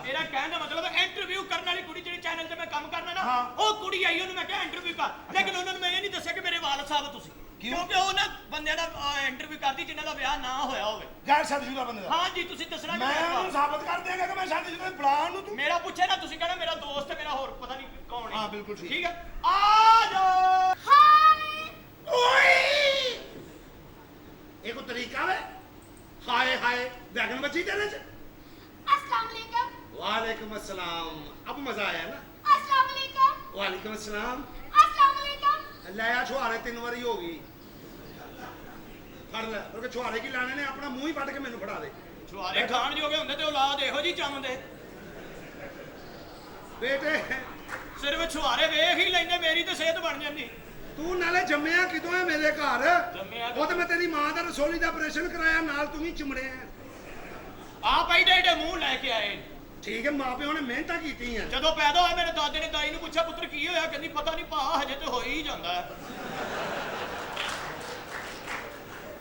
ਮੇਰਾ ਕਹਿਣ ਦਾ ਮਤਲਬ ਇੰਟਰਵਿਊ ਕਰਨ ਵਾਲੀ ਕੁੜੀ ਜਿਹੜੀ ਚੈਨਲ ਤੇ ਮੈਂ ਕੰਮ ਕਰਨਾ ਨਾ ਹਾਂ। ਉਹ ਕੁੜੀ ਆਈ ਉਹਨੂੰ ਮੈਂ ਕਿਹਾ ਇੰਟਰਵਿਊ ਕਰ ਲੇਕਿਨ ਉਹਨਾਂ ਨੂੰ ਮੈਂ ਇਹ ਨਹੀਂ ਦੱਸਿਆ ਕਿ ਮੇਰੇ ਵਾਲਦ ਸਾਹਿਬ ਤੁਸੀਂ ਕਿਉਂ? ਕਿਉਂਕਿ ਉਹ ਨਾ ਬੰਦਿਆਂ ਦਾ ਇੰਟਰਵਿਊ ਕਰਦੀ ਜਿਨ੍ਹਾਂ ਦਾ ਵਿਆਹ ਨਾ ਹੋਇਆ ਹੋਵੇ ਗੈਰ ਸ਼ਾਦੀशुदा ਬੰਦੇ ਦਾ ਹਾਂਜੀ ਤੁਸੀਂ ਦੱਸਣਾ ਕਿ ਮੈਂ ਮੇਰਾ ਉਹਨੂੰ ਵਾਲਦ- ਸਾਬਤ ਕਰ ਦਿਆਂਗਾ ਕਿ ਮੈਂ ਸ਼ਾਦੀशुदा ਬੁਲਾ ਨੂੰ ਤੂੰ ਮੇਰਾ ਪੁੱਛੇ ਨਾ ਤੁਸੀਂ ਕਹਿਣਾ ਮੇਰਾ ਦੋਸਤ ਹੈ ਮੇਰਾ ਹੋਰ ਪਤਾ ਨਹੀਂ ਕੌਣ ਹੈ ਹਾਂ, ਬਿਲਕੁਲ ਠੀਕ। ਠੀਕ ਹੈ ਆ ਜਾ ਓਏ ਇਹ ਕੋ ਤਰੀਕਾ ਹੈ ਹਾਏ ਹਾਏ बैगन बची तेरे च अस्सलाम वालेकुम वालेकुम अस्सलाम अब मजा आया ना ਵਾਲੇਕੁਮ ਅਸਲਾਮ। अस्सलाम वालेकुम। ਲੈ ਆ ਛੁਹਾਰੇ 3 ਵਾਰੀ ਹੋ ਗਈ। ਫੜ ਲੈ ਕਿਉਂਕਿ ਛੁਹਾਰੇ ਕੀ ਲਾਣੇ ਨੇ, ਆਪਣਾ ਮੂੰਹ ਹੀ ਵੱਢ ਕੇ ਮੈਨੂੰ ਫੜਾ ਦੇ। ਛੁਹਾਰੇ ਖਾਣ ਜੋਗੇ ਹੁੰਦੇ ਤੇ ਔਲਾਦ ਇਹੋ ਜੀ ਜੰਮਦੇ। ਬੇਟੇ ਸਿਰਫ ਛੁਹਾਰੇ ਵੇਖ ਹੀ ਲੈਂਦੇ, ਮੇਰੀ ਤੇ ਸਿਹਤ ਬਣ ਜਾਂਦੀ। ਤੂੰ ਨਾਲੇ ਜੰਮਿਆ ਕਿਦੋਂ ਹੈ ਮੇਰੇ ਘਰ? ਜੰਮਿਆ ਉਹ ਤੇ ਮੈਂ ਤੇਰੀ ਮਾਂ ਦਾ ਰਸੋਲੀ ਦਾ ਆਪਰੇਸ਼ਨ ਕਰਾਇਆ, ਨਾਲ ਤੂੰ ਵੀ ਚਿਮੜਿਆ। ਆਪ ਐਡੇ ਐਡੇ ਮੂੰਹ ਲੈ ਕੇ ਆਏ। ਠੀਕ ਹੈ, ਮਾਂ ਪਿਓ ਨੇ ਮਿਹਨਤਾਂ ਕੀਤੀਆਂ। ਜਦੋਂ ਪੈਦਾ ਹੋਇਆ ਮੇਰੇ ਦਾਦੇ ਨੇ ਦਾਈ ਨੂੰ ਪੁੱਛਿਆ ਪੁੱਤਰ ਕੀ ਹੋਇਆ, ਕਹਿੰਦੀ ਪਤਾ ਨਹੀਂ ਭਾ, ਹਜੇ ਤੇ ਹੋ ਹੀ ਜਾਂਦਾ ਹੈ।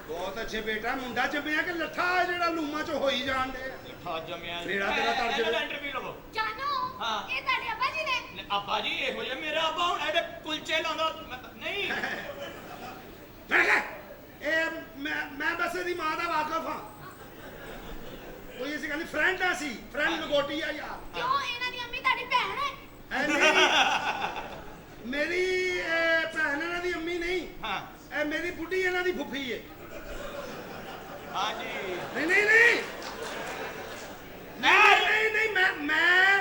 ਬਹੁਤ ਅੱਛੇ ਬੇਟਾ, ਮੁੰਡਾ ਜੰਮਿਆ ਕਿ ਲੱਠਾ ਜਿਹੜਾ ਲੂਮਾ ਚ ਹੋਈ ਜਾਂਦੇ। ਠਾ ਜੰਮਿਆ ਮੇਰਾ ਤੇਰਾ ਤਰ ਜਾਵੇ। ਇਹਦਾ ਇੰਟਰਵਿਊ ਲਵੋ। जानो हाँ। ये ਤੁਹਾਡੇ ਅੱਬਾ ਜੀ ਨੇ। ਅੱਬਾ ਜੀ ਇਹੋ ਜਿਹਾ ਮੇਰਾ ਅੱਬਾ ਹੁਣ ਐਡੇ ਕੁਲਚੇ ਲਾਉਂਦਾ ਨਹੀਂ। ਇਹ ਮੈਂ ਬਸ ਇਹਦੀ ਮਾਂ ਦਾ ਵਾਕਫ ਹਾਂ। ਕੋਈ ਇਸੇ ਕਹਿੰਦੀ ਫਰੈਂਡ ਆ ਸੀ, ਫਰੈਂਡ ਲਗੋਟੀ ਆ ਯਾਰ। ਕਿਉਂ ਇਹਨਾਂ ਦੀ ਅੰਮੀ ਤੁਹਾਡੀ ਭੈਣ ਹੈ? ਐ ਨਹੀਂ, ਮੇਰੀ ਭੈਣ ਇਹਨਾਂ ਦੀ ਅੰਮੀ ਨਹੀਂ, ਹਾਂ ਇਹ ਮੇਰੀ ਬੁੱਢੀ ਇਹਨਾਂ ਦੀ ਫੁੱਫੀ ਹੈ। ਹਾਂਜੀ ਨਹੀਂ ਨਹੀਂ ਨਹੀਂ ਨਹੀਂ ਨਹੀਂ ਮੈਂ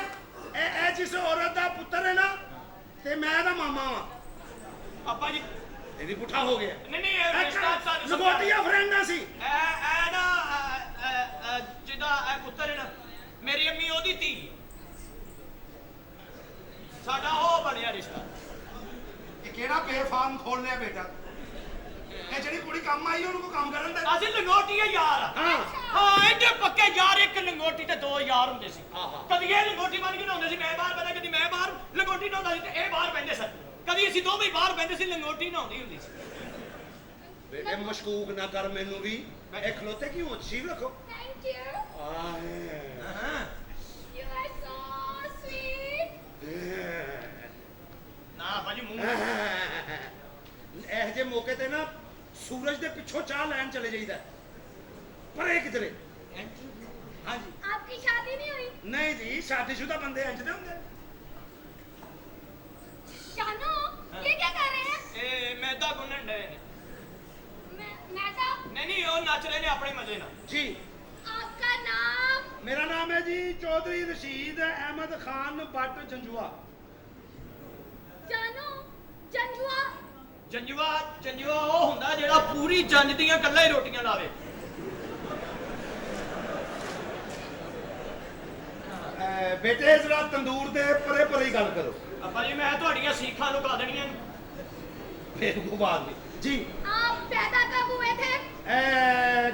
ਇਹ ਜਿਸ ਔਰਤ ਦਾ ਪੁੱਤਰ ਹੈ ਨਾ, ਤੇ ਮੈਂ ਇਹਦਾ ਮਾਮਾ ਵਾਂ। ਅੱਬਾ ਜੀ ਇਹਦੀ ਪੁੱਠਾ ਹੋ ਗਿਆ। ਨਹੀਂ ਨਹੀਂ ਇਹ ਰਿਸ਼ਤਾ ਸਾਨੂੰ ਲਗੋਟੀਆ ਫਰੈਂਡਾਂ ਸੀ। ਇਹ ਨਾ ਜਿਹਦਾ ਇਹ ਪੁੱਤਰ ਹੈ ਨਾ, ਮੇਰੀ ਅੰਮੀ ਉਹਦੀ ਧੀ। ਸਾਡਾ ਉਹ ਬਣਿਆ ਰਿਸ਼ਤਾ। ਇਹ ਕਿਹੜਾ ਬੇਫਾਮ ਖੋਲ ਲਿਆ ਬੇਟਾ? ਇਹ ਜਿਹੜੀ ਕੁੜੀ ਕੰਮ ਆਈ ਉਹਨੂੰ ਕੋ ਕੰਮ ਕਰਨ ਦੇ। ਅਸੀਂ ਲੰਗੋਟੀ ਆ ਯਾਰ। ਹਾਂ ਹਾਂ ਐਡੇ ਪੱਕੇ ਯਾਰ, ਇੱਕ ਲੰਗੋਟੀ ਤੇ ਦੋ ਯਾਰ ਹੁੰਦੇ ਸੀ। ਆਹਾ। ਕਦੀ ਇਹ ਲੰਗੋਟੀ ਬਣ ਕੇ ਨਹਾਉਂਦੇ ਸੀ, ਮੈਂ ਬਾਹਰ ਬੈਠਾ, ਕਦੀ ਮੈਂ ਬਾਹਰ ਲੰਗੋਟੀ ਨਹਾਉਂਦਾ ਸੀ ਤੇ ਇਹ ਬਾਹਰ ਬੈਠਦੇ ਸਨ। ਕਦੀ ਅਸੀਂ ਦੋਵੇਂ ਬਾਹਰ ਬੈਠਦੇ ਸੀ, ਲੰਗੋਟੀ ਨਹਾਉਂਦੀ ਹੁੰਦੀ ਸੀ। ਬੇਟੇ ਮਸ਼ਕੂਕ ਨਾ ਕਰ ਮੈਨੂੰ ਵੀ। ਇਹ ਖਲੋਤੇ ਕਿਉਂ? ਅੱਛੀ ਰੱਖੋ। Thank you. ਆਏ You are so sweet. ਨਾ ਭਾਜੀ ਮੂੰਹ ਇਹ ਜੇ ਮੌਕੇ ਤੇ ਨਾ ਸੂਰਜ ਦੇ ਪਿੱਛੋਂ ਚਾਹ ਲੈਣ ਚਲੇ ਜਾਈਦਾ। ਪਰ ਇਹ ਕਿਧਰੇ? ਹਾਂਜੀ आपकी शादी नहीं हुई? ਨਹੀਂ ਜੀ, ਸ਼ਾਦੀशुदा ਬੰਦੇ ਇੰਜ ਦੇ ਹੁੰਦੇ। जानो ये क्या कर रहे हैं? ਇਹ ਮੈਦਾ ਗੁੰਨਣ ਡਏ ਨੇ। मैं तो ਨਹੀਂ ਨਹੀਂ ਉਹ ਨੱਚ ਰਹੇ ਨੇ ਆਪਣੇ ਮਜ਼ੇ ਨਾਲ। ਜੀ आपका नाम? ਮੇਰਾ ਨਾਮ ਹੈ ਜੀ ਚੌਧਰੀ ਰਸ਼ੀਦ ਅਹਿਮਦ ਖਾਨ ਬੱਟ ਜੰਜੂਆ। जानो जंजुआ। ਜੰਜੂਆ ਉਹ ਹੁੰਦਾ ਜਿਹੜਾ ਪੂਰੀ ਜੰਜ ਦੀਆਂ ਕੱਲਾ ਹੀ ਰੋਟੀਆਂ ਲਾਵੇ। ਬੇਟੇ ਜ਼ਰਾ ਤੰਦੂਰ ਦੇ ਪਰੇ ਪਰੇ ਹੀ ਗੱਲ ਕਰੋ। ਅੱਬਾ ਜੀ ਮੈਂ ਤੁਹਾਡੀਆਂ ਸੀਖਾਂ ਲੁਕਾ ਦੇਣੀਆਂ। ਬੇਵਕੂਫ ਆਦਮੀ जी। आप पैदा कब हुए थे?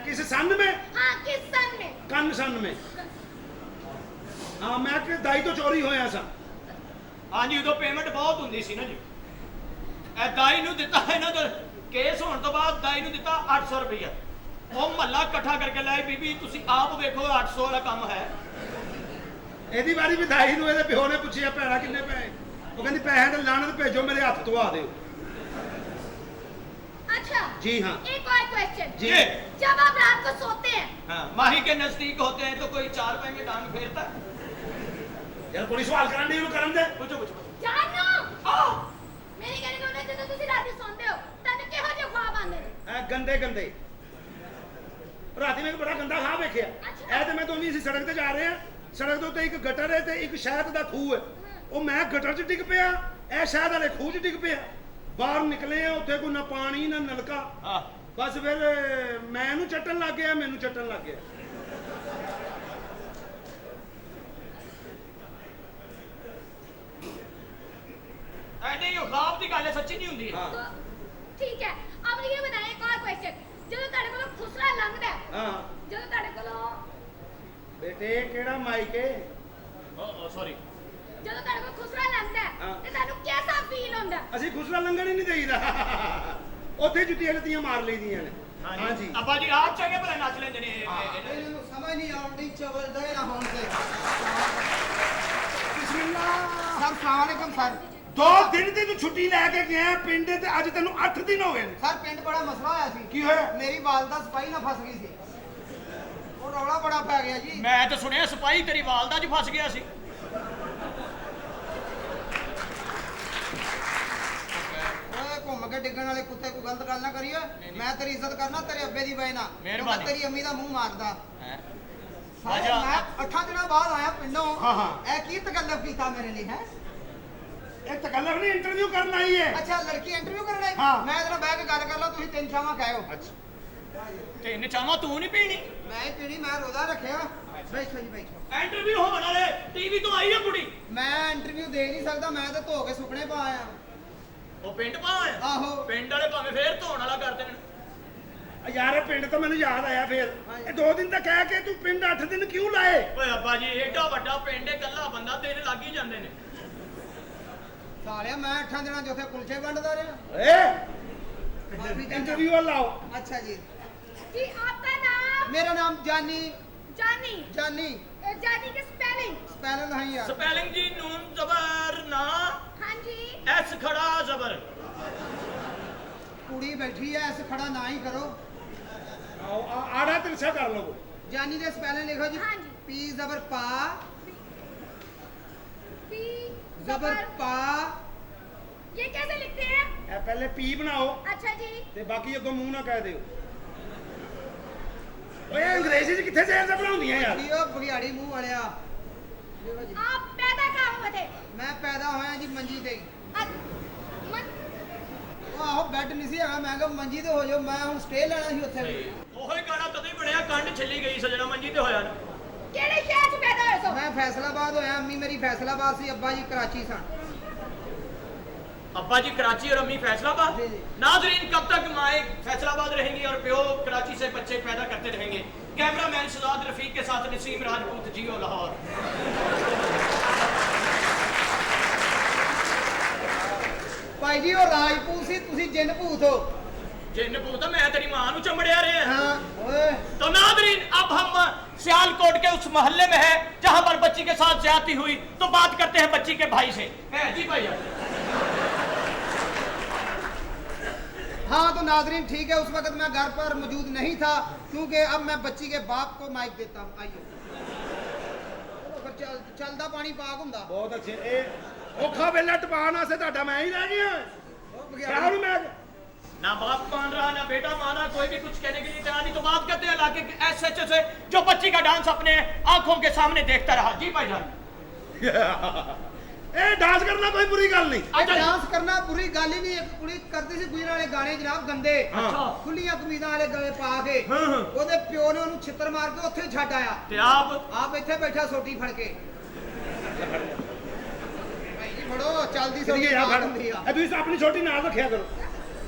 किस सन में? हाँ किस सन में? कन सन में। हाँ मैं कि दाई तो चोरी होया सा। ਹਾਂਜੀ ਉਦੋਂ ਪੇਮੈਂਟ ਬਹੁਤ ਹੁੰਦੀ ਸੀ ਨਾ ਜੀ। ਇਹ ਦਾਈ ਨੂੰ ਦਿੱਤਾ ਇਹਨਾਂ ਦਾ ਕੇਸ ਹੋਣ ਤੋਂ ਬਾਅਦ ਦਾਈ ਨੂੰ ਦਿੱਤਾ 800 ਰੁਪਇਆ। ਉਹ ਮਹੱਲਾ ਇਕੱਠਾ ਕਰਕੇ ਲਾਏ, ਬੀਬੀ ਤੁਸੀਂ ਆਪ ਵੇਖੋ 800 ਵਾਲਾ ਕੰਮ ਹੈ। ਇਹਦੀ ਵਾਰੀ ਵੀ ਦਾਈ ਨੂੰ ਇਹਦੇ ਪਿਓ ਨੇ ਪੁੱਛਿਆ ਭੈਣਾ ਕਿੰਨੇ ਪੈਸੇ? ਉਹ ਕਹਿੰਦੀ ਪੈਸੇ ਤੇ ਲਾਣਤ ਭੇਜੋ, ਮੇਰੇ ਹੱਥ ਧਵਾ ਦਿਓ। अच्छा जी हाँ। एक और क्वेश्चन। जी। जब आप रात को सोते हैं हाँ माही के नजदीक होते हैं तो कोई 4 पैसे में टांग फेरता है। यार कोई सवाल करन दी ਉਹਨੂੰ ਕਰਨ ਦੇ। पूछो पूछो जानो मेरी कहने का मतलब ਜਦੋਂ ਤੁਸੀਂ ਰਾਤ ਨੂੰ ਸੌਂਦੇ ਹੋ ਤੁਹਾਨੂੰ ਕਿਹੋ ਜਿਹੇ ख्वाब ਆਉਂਦੇ ਨੇ? ਗੰਦੇ ਗੰਦੇ। ਰਾਤੀ ਮੈਂ ਬੜਾ ਗੰਦਾ ਖਾ ਵੇਖਿਆ। ਇਹ ਤੇ ਮੈਂ ਦੋਨੀ ਸੀ ਸੜਕ ਤੇ ਜਾ ਰਹੇ ਆ, ਸੜਕ ਦੇ ਉੱਤੇ ਇੱਕ ਗਟਰ ਹੈ ਤੇ ਇੱਕ ਸ਼ਹਿਦ ਦਾ ਖੂਹ ਹੈ। ਉਹ ਮੈਂ ਗਟਰ 'ਚ ਡਿੱਗ ਪਿਆ, ਇਹ ਸ਼ਹਿਦ ਵਾਲੇ ਖੂਹ 'ਚ ਡਿੱਗ ਪਿਆ। ਬਾਹਰ ਨਿਕਲੇ ਆ, ਉੱਥੇ ਕੋਈ ਨਾ ਪਾਣੀ ਨਾ ਨਲਕਾ। हाँ ਬਸ ਫਿਰ ਮੈਂ ਇਹਨੂੰ ਚੱਟਣ ਲੱਗ ਗਿਆ, ਮੈਨੂੰ ਚੱਟਣ ਲੱਗ ਗਿਆ। नहीं ख्वाब की गल सच्ची नहीं होंगी। हाँ तो ठीक है अब मुझे ये बताएं एक और क्वेश्चन। ਜਦੋਂ ਤੁਹਾਡੇ ਕੋਲੋਂ ਖੁਸਰਾ ਲੰਘਦਾ ਹੈ, ਹਾਂ ਜਦੋਂ ਤੁਹਾਡੇ ਕੋਲੋਂ ਬੇਟੇ ਕਿਹੜਾ ਮਾਈਕ ਹੈ? सॉरी ਜਦੋਂ ਤੁਹਾਡੇ ਕੋਲ ਖੁਸਰਾ ਲੰਘਦਾ ਹੈ ਹਾਂ। ਤੇ ਤੁਹਾਨੂੰ ਕਿਹਦਾ ਫੀਲ ਹੁੰਦਾ ਹੈ? ਅਸੀਂ ਖੁਸਰਾ ਲੰਘਣ ਹੀ ਨਹੀਂ ਦੇਈਦਾ। ਉੱਥੇ ਜੁੱਤੀਆਂ ਲੱਤੀਆਂ ਮਾਰ ਲਈਦੀਆਂ ਨੇ। ਹਾਂਜੀ अब्बा जी आप चंगे भले नच लेंदे ने। ਇਹਨੂੰ ਸਮਝ ਨਹੀਂ ਆਉਂਦੀ ਚਵਲ ਦੇ ਨਾ ਹੋਣ ਤੇ। ਬਿਸਮਿਲ੍ਲਾ। ਸਰ ਸਲਾਮ ਅਲੈਕੁਮ ਸਰ। 2 ਦਿਨ ਦੀ ਤੂੰ ਛੁੱਟੀ ਲੈ ਕੇ ਗਿਆ ਪਿੰਡ ਤੇ ਅੱਜ ਤੈਨੂੰ 8 ਦਿਨ ਹੋ ਗਏ ਨੇ। ਸਰ ਪਿੰਡ ਬੜਾ ਮਸਲਾ ਹੋਇਆ ਸੀ। ਕੀ ਹੋਇਆ? ਮੇਰੀ ਵਾਲਦਾ ਸਪਾਈ ਨਾਲ ਫਸ ਗਈ ਸੀ। ਉਹ ਰੌਲਾ ਬੜਾ ਪੈ ਗਿਆ ਜੀ। मैं तो सुनिया सिपाही तेरी वालदा च फस गया सी। ਓਏ ਘੁੰਮ ਕੇ ਡਿੱਗਣ ਵਾਲੇ ਕੁੱਤੇ ਕੋਈ ਗਲਤ ਗੱਲ ਨਾ ਕਰੀਏ। ਮੈਂ ਤੇਰੀ ਇੱਜ਼ਤ ਕਰਨਾ ਤੇਰੇ ਅੱਬੇ ਦੀ ਵਜ੍ਹਾ ਨਾਲ। ਮਿਹਰਬਾਨੀ। ਤੇਰੀ ਅੰਮੀ ਦਾ ਮੂੰਹ ਮਾਰਦਾ। हैं? ਸਰ ਆਜਾ। ਮੈਂ 8 ਦਿਨਾਂ ਬਾਅਦ ਆਇਆ ਪਿੰਡੋਂ। ਹਾਂ, ਹਾਂ। ਇਹ ਕੀ ਤਕੱਲਫ ਕੀਤਾ ਮੇਰੇ ਲਈ ਹੈ? ਇਹ ਤਕੱਲਫ ਨਹੀਂ ਇੰਟਰਵਿਊ ਕਰਨ ਆਈ ਹੈ। ਅੱਛਾ ਲੜਕੀ ਇੰਟਰਵਿਊ ਕਰਨ ਆਈ ਹਾਂ। ਮੈਂ ਇਹਦੇ ਨਾਲ ਬਹਿ ਕੇ ਗੱਲ ਕਰ ਲਾਂ ਤੁਸੀਂ ਤਿੰਨ ਚਾਵਾਂ ਖਾਇਓ ਅੱਛਾ ਤਿੰਨ ਚਾਵਾਂ ਤੂੰ ਨਹੀਂ ਪੀਣੀ ਮੈਂ ਹੀ ਪੀਣੀ ਮੈਂ ਰੋਜ਼ਾ ਰੱਖਿਆ ਬੈਠੋ ਜੀ ਬੈਠੋ ਇੰਟਰਵਿਊ ਹੋਣ ਵਾਲੇ ਟੀਵੀ ਤੋਂ ਆਈ ਹੈ ਕੁੜੀ ਮੈਂ ਇੰਟਰਵਿਊ ਦੇ ਨਹੀਂ ਸਕਦਾ ਮੈਂ ਤਾਂ ਧੋ ਕੇ ਸੁਪਨੇ ਪਾ ਆਇਆ ਉਹ ਪਿੰਡ ਪਾਇਆ ਆਹੋ ਪਿੰਡ ਵਾਲੇ ਭਾਵੇਂ ਫੇਰ ਧੋਣ ਵਾਲਾ ਕਰ ਦੇਣ ਯਾਰ ਇਹ ਪਿੰਡ ਤੋਂ ਮੈਨੂੰ ਯਾਦ ਆਇਆ ਫੇਰ ਇਹ 2 ਦਿਨ ਤਾਂ ਕਹਿ ਕੇ ਤੂੰ ਪਿੰਡ 8 ਦਿਨ ਕਿਉਂ ਲਾਏ? ਓਏ ਅੱਬਾ ਜੀ ਏਡਾ ਵੱਡਾ ਪਿੰਡ ਹੈ ਇਕੱਲਾ ਬੰਦਾ ਦਿਨ ਲੱਗ ਹੀ ਜਾਂਦੇ ਨੇ ਸਾਲਿਆ ਮੈਂ 8 ਦਿਨਾਂ 'ਚ ਉੱਥੇ ਕੁਲਚੇ ਵੰਡਦਾ ਰਿਹਾ ਏ ਮਾਫੀ ਚਾਹੁੰਦਾ। ਇੰਟਰਵਿਊ ਲਾਓ। अच्छा जी जी आपका नाम मेरा नाम जानी जानी जानी जानी की स्पेलिंग स्पेलिंग है यार ਸਪੈਲਿੰਗ ਜੀ ਨੂਨ ਜ਼ਬਰ ਨਾ हाँ जी ਐਸ ਖੜਾ ਜ਼ਬਰ कुड़ी बैठी है ऐसे खड़ा ना ही करो ਆਓ ਆੜਾ ਤਿਰਛਾ ਕਰ ਲਓ। जानी दे स्पेलिंग लिखो जी हाँ जी। पी जबर पा पी जबर पा ये कैसे लिखते हैं ਇਹ ਪਹਿਲੇ ਪੀ ਬਣਾਓ अच्छा जी ਤੇ ਬਾਕੀ ਅੱਗੋਂ ਮੂੰਹ ਨਾ ਕਹਿ ਦਿਓ। ਓਏ ਅੰਗਰੇਜ਼ੀ ਚ ਕਿੱਥੇ ਜ਼ਹਿਰ ਬਣਾਉਂਦੀਆਂ ਯਾਰ? लियो बगियाड़ी मुंह वालिया देखो जी आप पैदा कहाँ हुए थे मैं पैदा होया जी मंजी ते मन ਉਹ ਆਹੋ ਬੈੱਡ ਨਹੀਂ ਸੀ ਹੈਗਾ ਮੈਂ ਕਿਹਾ ਮੰਜੀ ਤੇ ਹੋ ਜਾਓ ਮੈਂ ਹੁਣ ਸਟੇ ਲੈਣਾ ਸੀ ਉੱਥੇ ਵੀ ਉਹੀ ਗਾਣਾ ਤਦੋਂ ਹੀ ਬਣਿਆ ਕੰਡ ਛਿੱਲੀ ਗਈ ਸਜਣਾ ਮੰਜੀ ਤੇ ਹੋਇਆ ਨਾ केड़े शहर से पैदा हुए सो ਮੈਂ ਫੈਸਲਾਬਾਦ ਹੋਇਆ ਅੰਮੀ ਮੇਰੀ ਫੈਸਲਾਬਾਦ ਸੀ ਅੱਬਾ ਜੀ ਕਰਾਚੀ ਸਨ अब्बा जी कराची और अम्मी फैसलाबाद जी, जी। नाजरीन कब तक माए फैसलाबाद रहेंगी और प्यो कराची से बच्चे पैदा करते रहेंगे कैमरामैन शहजाद रफीक के साथ नसीम राजपूत जियो लाहौर ਭਾਈ ਜੀ ਉਹ ਰਾਜਪੂਤ ਸੀ ਤੁਸੀਂ ਜਿੰਨ ਭੂਤ ਹੋ जिन भूत मैं तेरी मां नु चमड़िया रहे हैं ਹਾਂ ਓਏ तो नाजरीन अब हम सियालकोट के उस मोहल्ले में है जहां पर बच्ची के साथ ज्यादती हुई तो बात करते हैं बच्ची के भाई से जी भैया हाँ तो नाजरीन ठीक है उस वक्त मैं घर पर मौजूद नहीं था क्योंकि अब मैं बच्ची के बाप को माइक देता हूँ आइए चलो फिर चलता पानी पाक हुंदा ਬਹੁਤ ਅੱਛੇ ਇਹ ਔਖਾ ਵੇਲਾ ਟਪਾਉਣ ਵਾਸਤੇ ਤੁਹਾਡਾ ਮੈਂ ਹੀ ਰਹਿ ਗਿਆ। ਉਹ ਕਿਆ ਬਗਿਆੜੀ ਨੂੰ ਮੈਂ ना बाप मान रहा ना बेटा माना कोई भी कुछ कहने के लिए तैयार नहीं तो बात करते हैं इलाके के SHO से जो बच्ची का डांस अपने आंखों के सामने देखता रहा जी भाईजान ਇਹ ਡਾਂਸ ਕਰਨਾ ਕੋਈ ਬੁਰੀ ਗੱਲ ਨਹੀਂ। अच्छा डांस करना बुरी गल ही नहीं एक कुड़ी करती सी गुजर वाले गाने जनाब गंदे अच्छा खुलियां कमीਜ਼ਾਂ वाले गले पा के हाँ, हाँ। ਉਹਦੇ ਪਿਓ ਨੇ ਉਹਨੂੰ ਛਿੱਤਰ ਮਾਰ ਕੇ ਉੱਥੇ ਹੀ ਛੱਡ ਆਇਆ ते आप ਆਪ ਇੱਥੇ ਬੈਠਾ ਸੋਟੀ ਫੜ ਕੇ ਭਾਈ ਜੀ ਫੜੋ ਚੱਲਦੀ ਚਲੀਏ ਸੋਟੀ ਯਾਰ ਬਾਹਰ ਫੜ ਹੁੰਦੀ ਆ ਇਹ ਤੁਸੀਂ ਆਪਣੀ ਛੋਟੀ ਨਾਲ ਰੱਖਿਆ ਕਰੋ।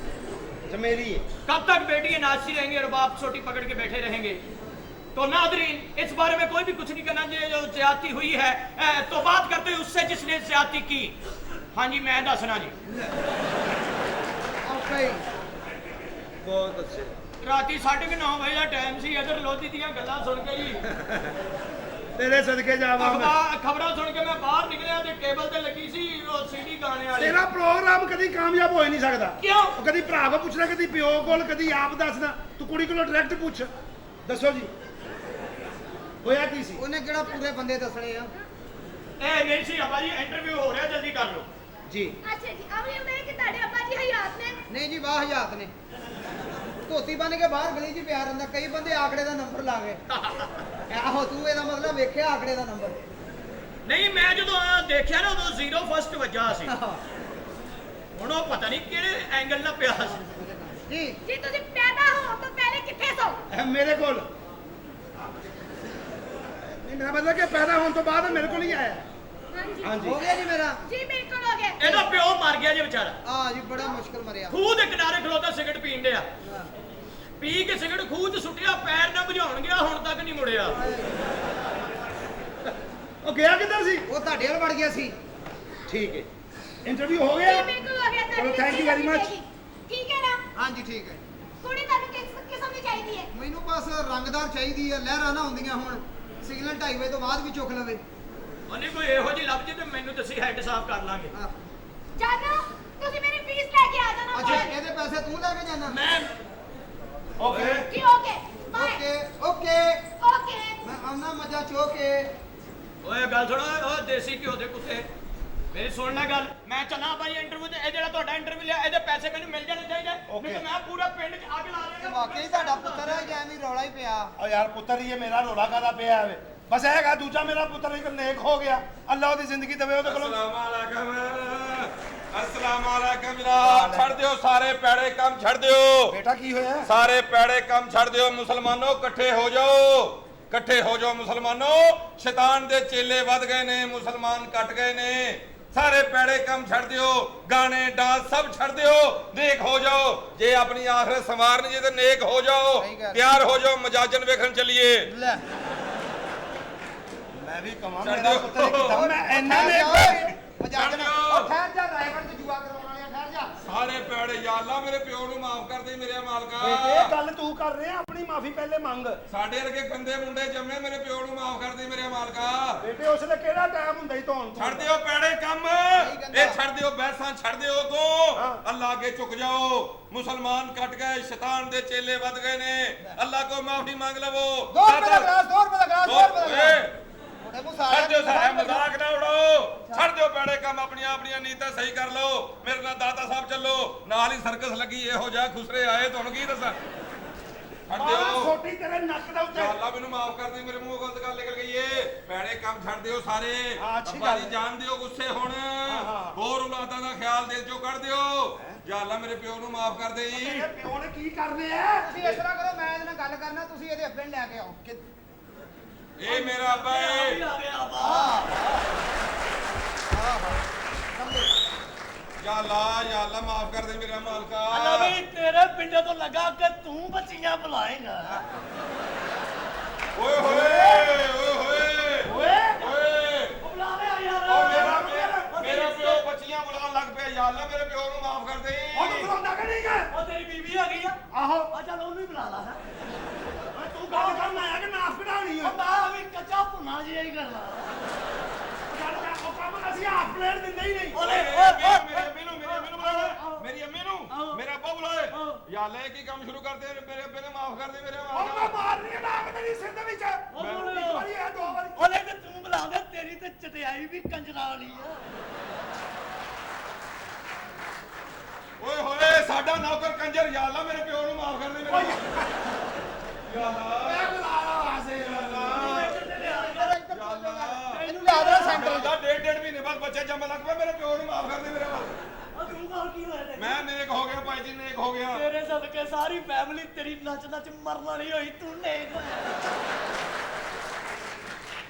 ਅੱਛਾ ਮੇਰੀ ਹੈ। कब तक बेटी नाचती रहेंगी और बाप छोटी पकड़ के बैठे रहेंगे तो नादरीन इस बारे में कोई भी कुछ नहीं करना चाहिए जो ज्यादती हुई है तो बात करते हैं उससे जिसने ज्यादती की हाँ जी मैं दसना जी ਓਕੇ ਬਹੁਤ ਅੱਛੇ। राती 9:30 बजे का टाइम सी इधर लोधी दियां गल्लां सुन के जी ਤੇਰੇ ਸਦਕੇ ਜਾਵਾਂ ਮੈਂ। खबरां सुन के मैं बाहर निकलिया ते केबल ते लगी सी वो सीडी गाने वाली ਤੇਰਾ ਪ੍ਰੋਗਰਾਮ ਕਦੀ ਕਾਮਯਾਬ ਹੋ ਹੀ ਨਹੀਂ ਸਕਦਾ। क्यों ਉਹ ਕਦੀ ਭਰਾ ਕੋ ਪੁੱਛਣਾ ਕਦੀ ਪਿਓ ਕੋਲ ਕਦੀ ਆਪ ਦੱਸਦਾ ਤੂੰ ਕੁੜੀ ਕੋਲੋਂ ਡਾਇਰੈਕਟ ਪੁੱਛ। ਦੱਸੋ ਜੀ ਹੋਇਆ ਕੀ ਸੀ? ਉਹਨੇ ਕਿਹੜਾ ਪੂਰੇ ਬੰਦੇ ਦੱਸਣੇ ਆ ए नहीं सी अब्बा जी इंटरव्यू हो रहा जल्दी कर लो ਜੀ अच्छा जी अब ये बताइए कि ताड़े अब्बा जी हयात ने ਨਹੀਂ ਜੀ ਵਾਹ ਹਯਾਤ ਨੇ ਧੋਤੀ ਬੰਨ ਕੇ ਬਾਹਰ ਗਲੀ 'ਚ ਪਿਆ ਰਹਿੰਦਾ ਕਈ ਬੰਦੇ ਆਕੜੇ ਦਾ ਨੰਬਰ ਲਾ ਗਏ ਆਹੋ ਤੂੰ ਇਹਦਾ ਮਤਲਬ ਵੇਖਿਆ ਆਕੜੇ ਦਾ ਨੰਬਰ नहीं मैं जो देखा ना उदो 0 फर्स्ट वजा सी ਹੁਣ ਉਹ ਪਤਾ ਨਹੀਂ ਕਿਹੜੇ ਐਂਗਲ ਨਾਲ ਪਿਆ ਸੀ ਜੀ जी तुझे पैदा हो तो पहले किथे सो ਇਹ ਮੇਰੇ ਕੋਲ ਨਹੀਂ ਮੇਰਾ ਮਤਲਬ ਕਿ ਪੈਦਾ ਹੋਣ ਤੋਂ ਬਾਅਦ ਮੇਰੇ ਕੋਲ ਹੀ ਆਇਆ। हाँ जी ਹਾਂਜੀ ਹੋ ਗਿਆ ਜੀ ਮੇਰਾ जी बिल्कुल हो गया ਇਹਦਾ ਪਿਓ ਮਰ ਗਿਆ ਜੀ ਵਿਚਾਰਾ ਆ ਜੀ ਬੜਾ ਮੁਸ਼ਕਲ ਮਰਿਆ ਖੂਹ ਦੇ ਕਿਨਾਰੇ ਖਲੋਤਾ ਸਿਗਰਟ ਪੀਣ ਡਿਆ ਹਾਂ। ਪੀ ਕੇ ਸਿਗਰਟ ਖੂਹ 'ਚ ਸੁੱਟਿਆ ਪੈਰ ਨਾ ਬੁਝਾਉਣ ਗਿਆ ਹੁਣ ਤੱਕ ਨਹੀਂ ਮੁੜਿਆ ਉਹ ਗਿਆ ਕਿੱਧਰ ਸੀ? ਉਹ ਤੁਹਾਡੇ ਵੱਲ ਵੜ ਗਿਆ ਸੀ ਠੀਕ ਹੈ ਇੰਟਰਵਿਊ ਹੋ जी ਗਿਆ। बिल्कुल हो गया चलो, thank you very much. ठीक है ना ਹਾਂਜੀ ਠੀਕ ਹੈ कुड़ी तानू किस किस्म दी चाहिदी है ਮੈਨੂੰ ਬਸ ਰੰਗਦਾਰ ਚਾਹੀਦੀ ਆ ਲਹਿਰਾਂ ਨਾ ਹੁੰਦੀਆਂ ਹੁਣ ਸਿਗਨਲ 2:30 ਵਜੇ ਤੋਂ ਬਾਅਦ ਵੀ ਚੁੱਕ ਲਵੇ ਉਹਨੇ ਕੋਈ ਇਹੋ ਜਿਹੀ ਲੱਭ ਜੇ ਤੇ ਮੈਨੂੰ ਤੁਸੀਂ ਹੈਡ ਸਾਫ਼ ਕਰ ਲਾਂਗੇ ਹਾਂ। जानो तुझे मेरी फीस लेके आ जाना ਅੱਛਾ बाय ਇਹਦੇ ਪੈਸੇ ਤੂੰ ਲੈ ਕੇ ਜਾਣਾ ਮੈਂ ਓਕੇ जी okay bye okay okay okay ਮੈਂ ਆਉਣਾ ਮਜ਼ਾ ਚੋ ਕੇ ਓਏ ਗੱਲ ਸੁਣੋ ਓਏ ਦੇਸੀ ਘਿਓ ਦੇ ਕੁੱਤੇ ਮੇਰੀ ਸੁਣ ਲੈ ਗੱਲ ਮੈਂ ਚੱਲਾਂ ਭਾਈ ਇੰਟਰਵਿਊ ਤੇ ਇਹ ਜਿਹੜਾ ਤੁਹਾਡਾ ਇੰਟਰਵਿਊ ਲਿਆ ਇਹਦੇ ਪੈਸੇ ਮੈਨੂੰ ਮਿਲ ਜਾਣੇ ਚਾਹੀਦੇ Okay. ਨਹੀਂ ਤਾਂ ਮੈਂ ਪੂਰਾ ਪਿੰਡ 'ਚ ਅੱਗ ਲਾ ਇਹ ਦੇਣਾ ਵਾਕਈ ਤੁਹਾਡਾ ਪੁੱਤਰ ਹੈ ਜਾਂ ਐਵੇਂ ਰੌਲਾ ਹੀ ਪਿਆ ਓ ਯਾਰ ਪੁੱਤਰ ਹੀ ਇਹ ਮੇਰਾ ਰੋਲਾ ਕਾਦਾ ਪਿਆ ਹੈ ਬਸ ਇਹ ਹੈਗਾ ਦੂਜਾ ਮੇਰਾ ਪੁੱਤਰ ਇੱਕ ਨੇਕ ਹੋ ਗਿਆ ਅੱਲਾ ਉਹਦੀ ਜ਼ਿੰਦਗੀ ਦੇਵੇ ਉਹਦੇ ਕੋਲੋਂ। अस्सलाम वालेकुम अस्सलाम वालेकुम जनाब छड़ दियो सारे पैड़े काम छड़ दियो बेटा की होया सारे पैड़े काम छड़ दियो मुसलमानों इकट्ठे हो जाओ मुसलमानों शैतान दे चेले वध गए ने मुसलमान कट गए ने सारे पैड़े काम छड़ दियो गाने डांस सब छड़ दियो नेक हो जाओ जे अपनी आखिरत संवारनी जे ते नेक हो जाओ तैयार हो जाओ मजाजन वेखन चलिए मैं भी कमां छड़ मेरा दियो। पुत्र एकदम मैं इन्ना ने मजाक ना और ठहर जा ड्राइवर ते जुआ करवाउण वाले ठहर जा सारे पैड़े या अल्लाह मेरे प्यो ਨੂੰ माफ कर दे मेरे मालका ਇਹ ਗੱਲ ਤੂੰ ਕਰ ਰਿਹਾ ਆਪਣੀ ਮਾਫੀ ਪਹਿਲੇ ਮੰਗ ਸਾਡੇ ਵਰਗੇ ਗੰਦੇ ਮੁੰਡੇ ਜੰਮੇ ਮੇਰੇ ਪਿਓ ਨੂੰ ਮਾਫ ਕਰ ਦੇ ਮੇਰੇ ਮਾਲਕਾ ਬੇਟੇ ਉਸਲੇ ਕਿਹੜਾ ਟਾਈਮ ਹੁੰਦਾ ਸੀ ਧੋਣ ਤੋਂ ਛੱਡ ਦਿਓ ਪੈੜੇ ਕੰਮ ਇਹ ਛੱਡ ਦਿਓ ਬਹਿਸਾਂ ਛੱਡ ਦਿਓ ਦੋ ਅੱਲਾ ਅੱਗੇ ਝੁਕ ਜਾਓ ਮੁਸਲਮਾਨ ਕੱਟ ਗਏ ਸ਼ੈਤਾਨ ਦੇ ਚੇਲੇ ਵੱਧ ਗਏ ਨੇ ਅੱਲਾ ਕੋ ਮਾਫੀ ਮੰਗ ਲਵੋ 2 ਰੁਪਏ ਦਾ ਗਲਾਸ 2 ਰੁਪਏ ਦਾ ਗਲਾਸ 2 ਰੁਪਏ ਦਾ ਉਹਦੇ ਮੂੰਹ ਛੱਡ ਦਿਓ ਸਾਰਾ ਸਾਰਾ ਮਜ਼ਾਕ ਨਾ ਉਡਾਓ ਛੱਡ ਦਿਓ ਪੈੜੇ ਕੰਮ ਆਪਣੀਆਂ ਨੀਤਾਂ ਸਹੀ ਕਰ ਲਓ ਮੇਰੇ ਨਾਲ ਦਾਤਾ ਸਾਹਿਬ ਚੱਲੋ ਨਾਲ ਹੀ ਸਰਕਸ ਲੱਗੀ ਇਹੋ ਜਿਹਾ ਖੁਸਰੇ ਆਏ ਤੁਹਾਨੂੰ ਕੀ ਦੱਸਾਂ ਛੱਡ ਮਾਂ ਦਿਓ ਛੋਟੀ ਤੇਰੇ ਨੱਕ ਦੇ ਉੱਤੇ या अल्लाह मैनू माफ कर दे मेरे मुंह गलत गल निकल गई है पैड़े काम छड़ दियो सारे हाँ, अच्छी अब्बा गल जी है। जान दियो गुस्से हुण हाँ। होर औलादां दा ख्याल दिल चों कढ दियो या अल्लाह मेरे प्यो नू माफ कर दे ਤੇਰੇ ਪਿਓ ਨੇ ਕੀ ਕਰਨੇ ਆ ਤੁਸੀਂ ਇਸ ਤਰ੍ਹਾਂ ਕਰੋ ਮੈਂ ਇਹਦੇ ਨਾਲ ਗੱਲ ਕਰਨਾ ਤੁਸੀਂ ਇਹਦੇ ਹਸਬੰਡ ਲੈ ਕੇ ਆਓ ए मेरा अब्बा ए ਆ ਗਿਆ ਬਾ या अल्लाह माफ कर दे मेरा मालका ਅੱਲਾ ਵੀ ਤੇਰੇ ਪਿੰਡੇ ਤੋਂ ਲੱਗਾ ਕਿ ਤੂੰ ਬੱਚੀਆਂ ਬੁਲਾਏਗਾ ओए होए ओए होए ਓਏ ओए ਉਹ ਬੁਲਾਵੇ ਆ ਯਾਰ ओ मेरा प्यो बच्चियां बुलान लग पे या अल्लाह मेरे प्यो नू माफ कर दे ਉਹਨੂੰ ਬੁਲਾਉਂਦਾ ਕਿ ਨਹੀਂ ਗਾ ਉਹ ਤੇਰੀ ਬੀਬੀ ਆ ਗਈ ਆ ਆਹੋ ਆ ਚੱਲ ਉਹਨੂੰ ਹੀ ਬੁਲਾ ਲਾ ਹੈ ਤੂੰ ਗੱਲ ਕਰਨ ਆਇਆ ਕਿ ਨਾਫ ਕਢਾਉਣੀ ਆ ਉਹ ਮੈਂ ਵੀ ਕੱਚਾ ਭੁੰਨਾ ਜਿਹਾ ਹੀ ਕਰਨਾ ਗੱਲ ਕਰ ਉਹ ਕੰਮ ਅਸੀਂ ਹਾਫ ਪਲੇਟ ਦਿੰਦੇ ਹੀ ਨਹੀਂ ਓਏ मेरी अम्मी नू बुला मेरी अम्मी नू मेरा अब्बा बुलाए या अल्लाह की काम शुरू कर दे मेरे अब्बे ने माफ कर दे मेरे ਉਹ मालका ਮੈਂ ਮਾਰਨੀ ਆ ਨਾਕ ਤੇਰੀ ਸਿਰ ਦੇ ਵਿੱਚ ਉਹ ਬੋਲ। ਇੱਕ ਵਾਰੀ ਇਹ ਦੋ ਵਾਰੀ ਉਹਨੇ ਤੇ ਤੂੰ ਬੁਲਾ ਦੇ ਤੇਰੀ ਤੇ ਚਟਿਆਈ ਵੀ ਕੰਜਰਾਂ ਵਾਲੀ ਆ ओए होए साडा नौकर कंजर या अल्लाह मेरे प्यो नू माफ कर दे मेरे या अल्लाह ਮੈਂ ਬੁਲਾ ਲਾ ਵਾਸੇ या ਇਹਨੂੰ ਲਿਆ ਦੇ ਸੈਂਟਰ अल्लाह डेढ़ महीने बाद बच्चे जम लग पे मेरे प्यो नू माफ कर दे मेरे मालका ਉਹ ਤੂੰ ਕੌਣ ਕੀ ਹੋਇਆ ਤੇ मैं नेक हो गया भाई जी नेक हो गया ਤੇਰੇ ਸਦਕੇ ਸਾਰੀ ਫੈਮਿਲੀ ਤੇਰੀ ਨੱਚ ਨੱਚ ਮਰਨ ਵਾਲੀ ਹੋਈ ਤੂੰ ਨੇਕ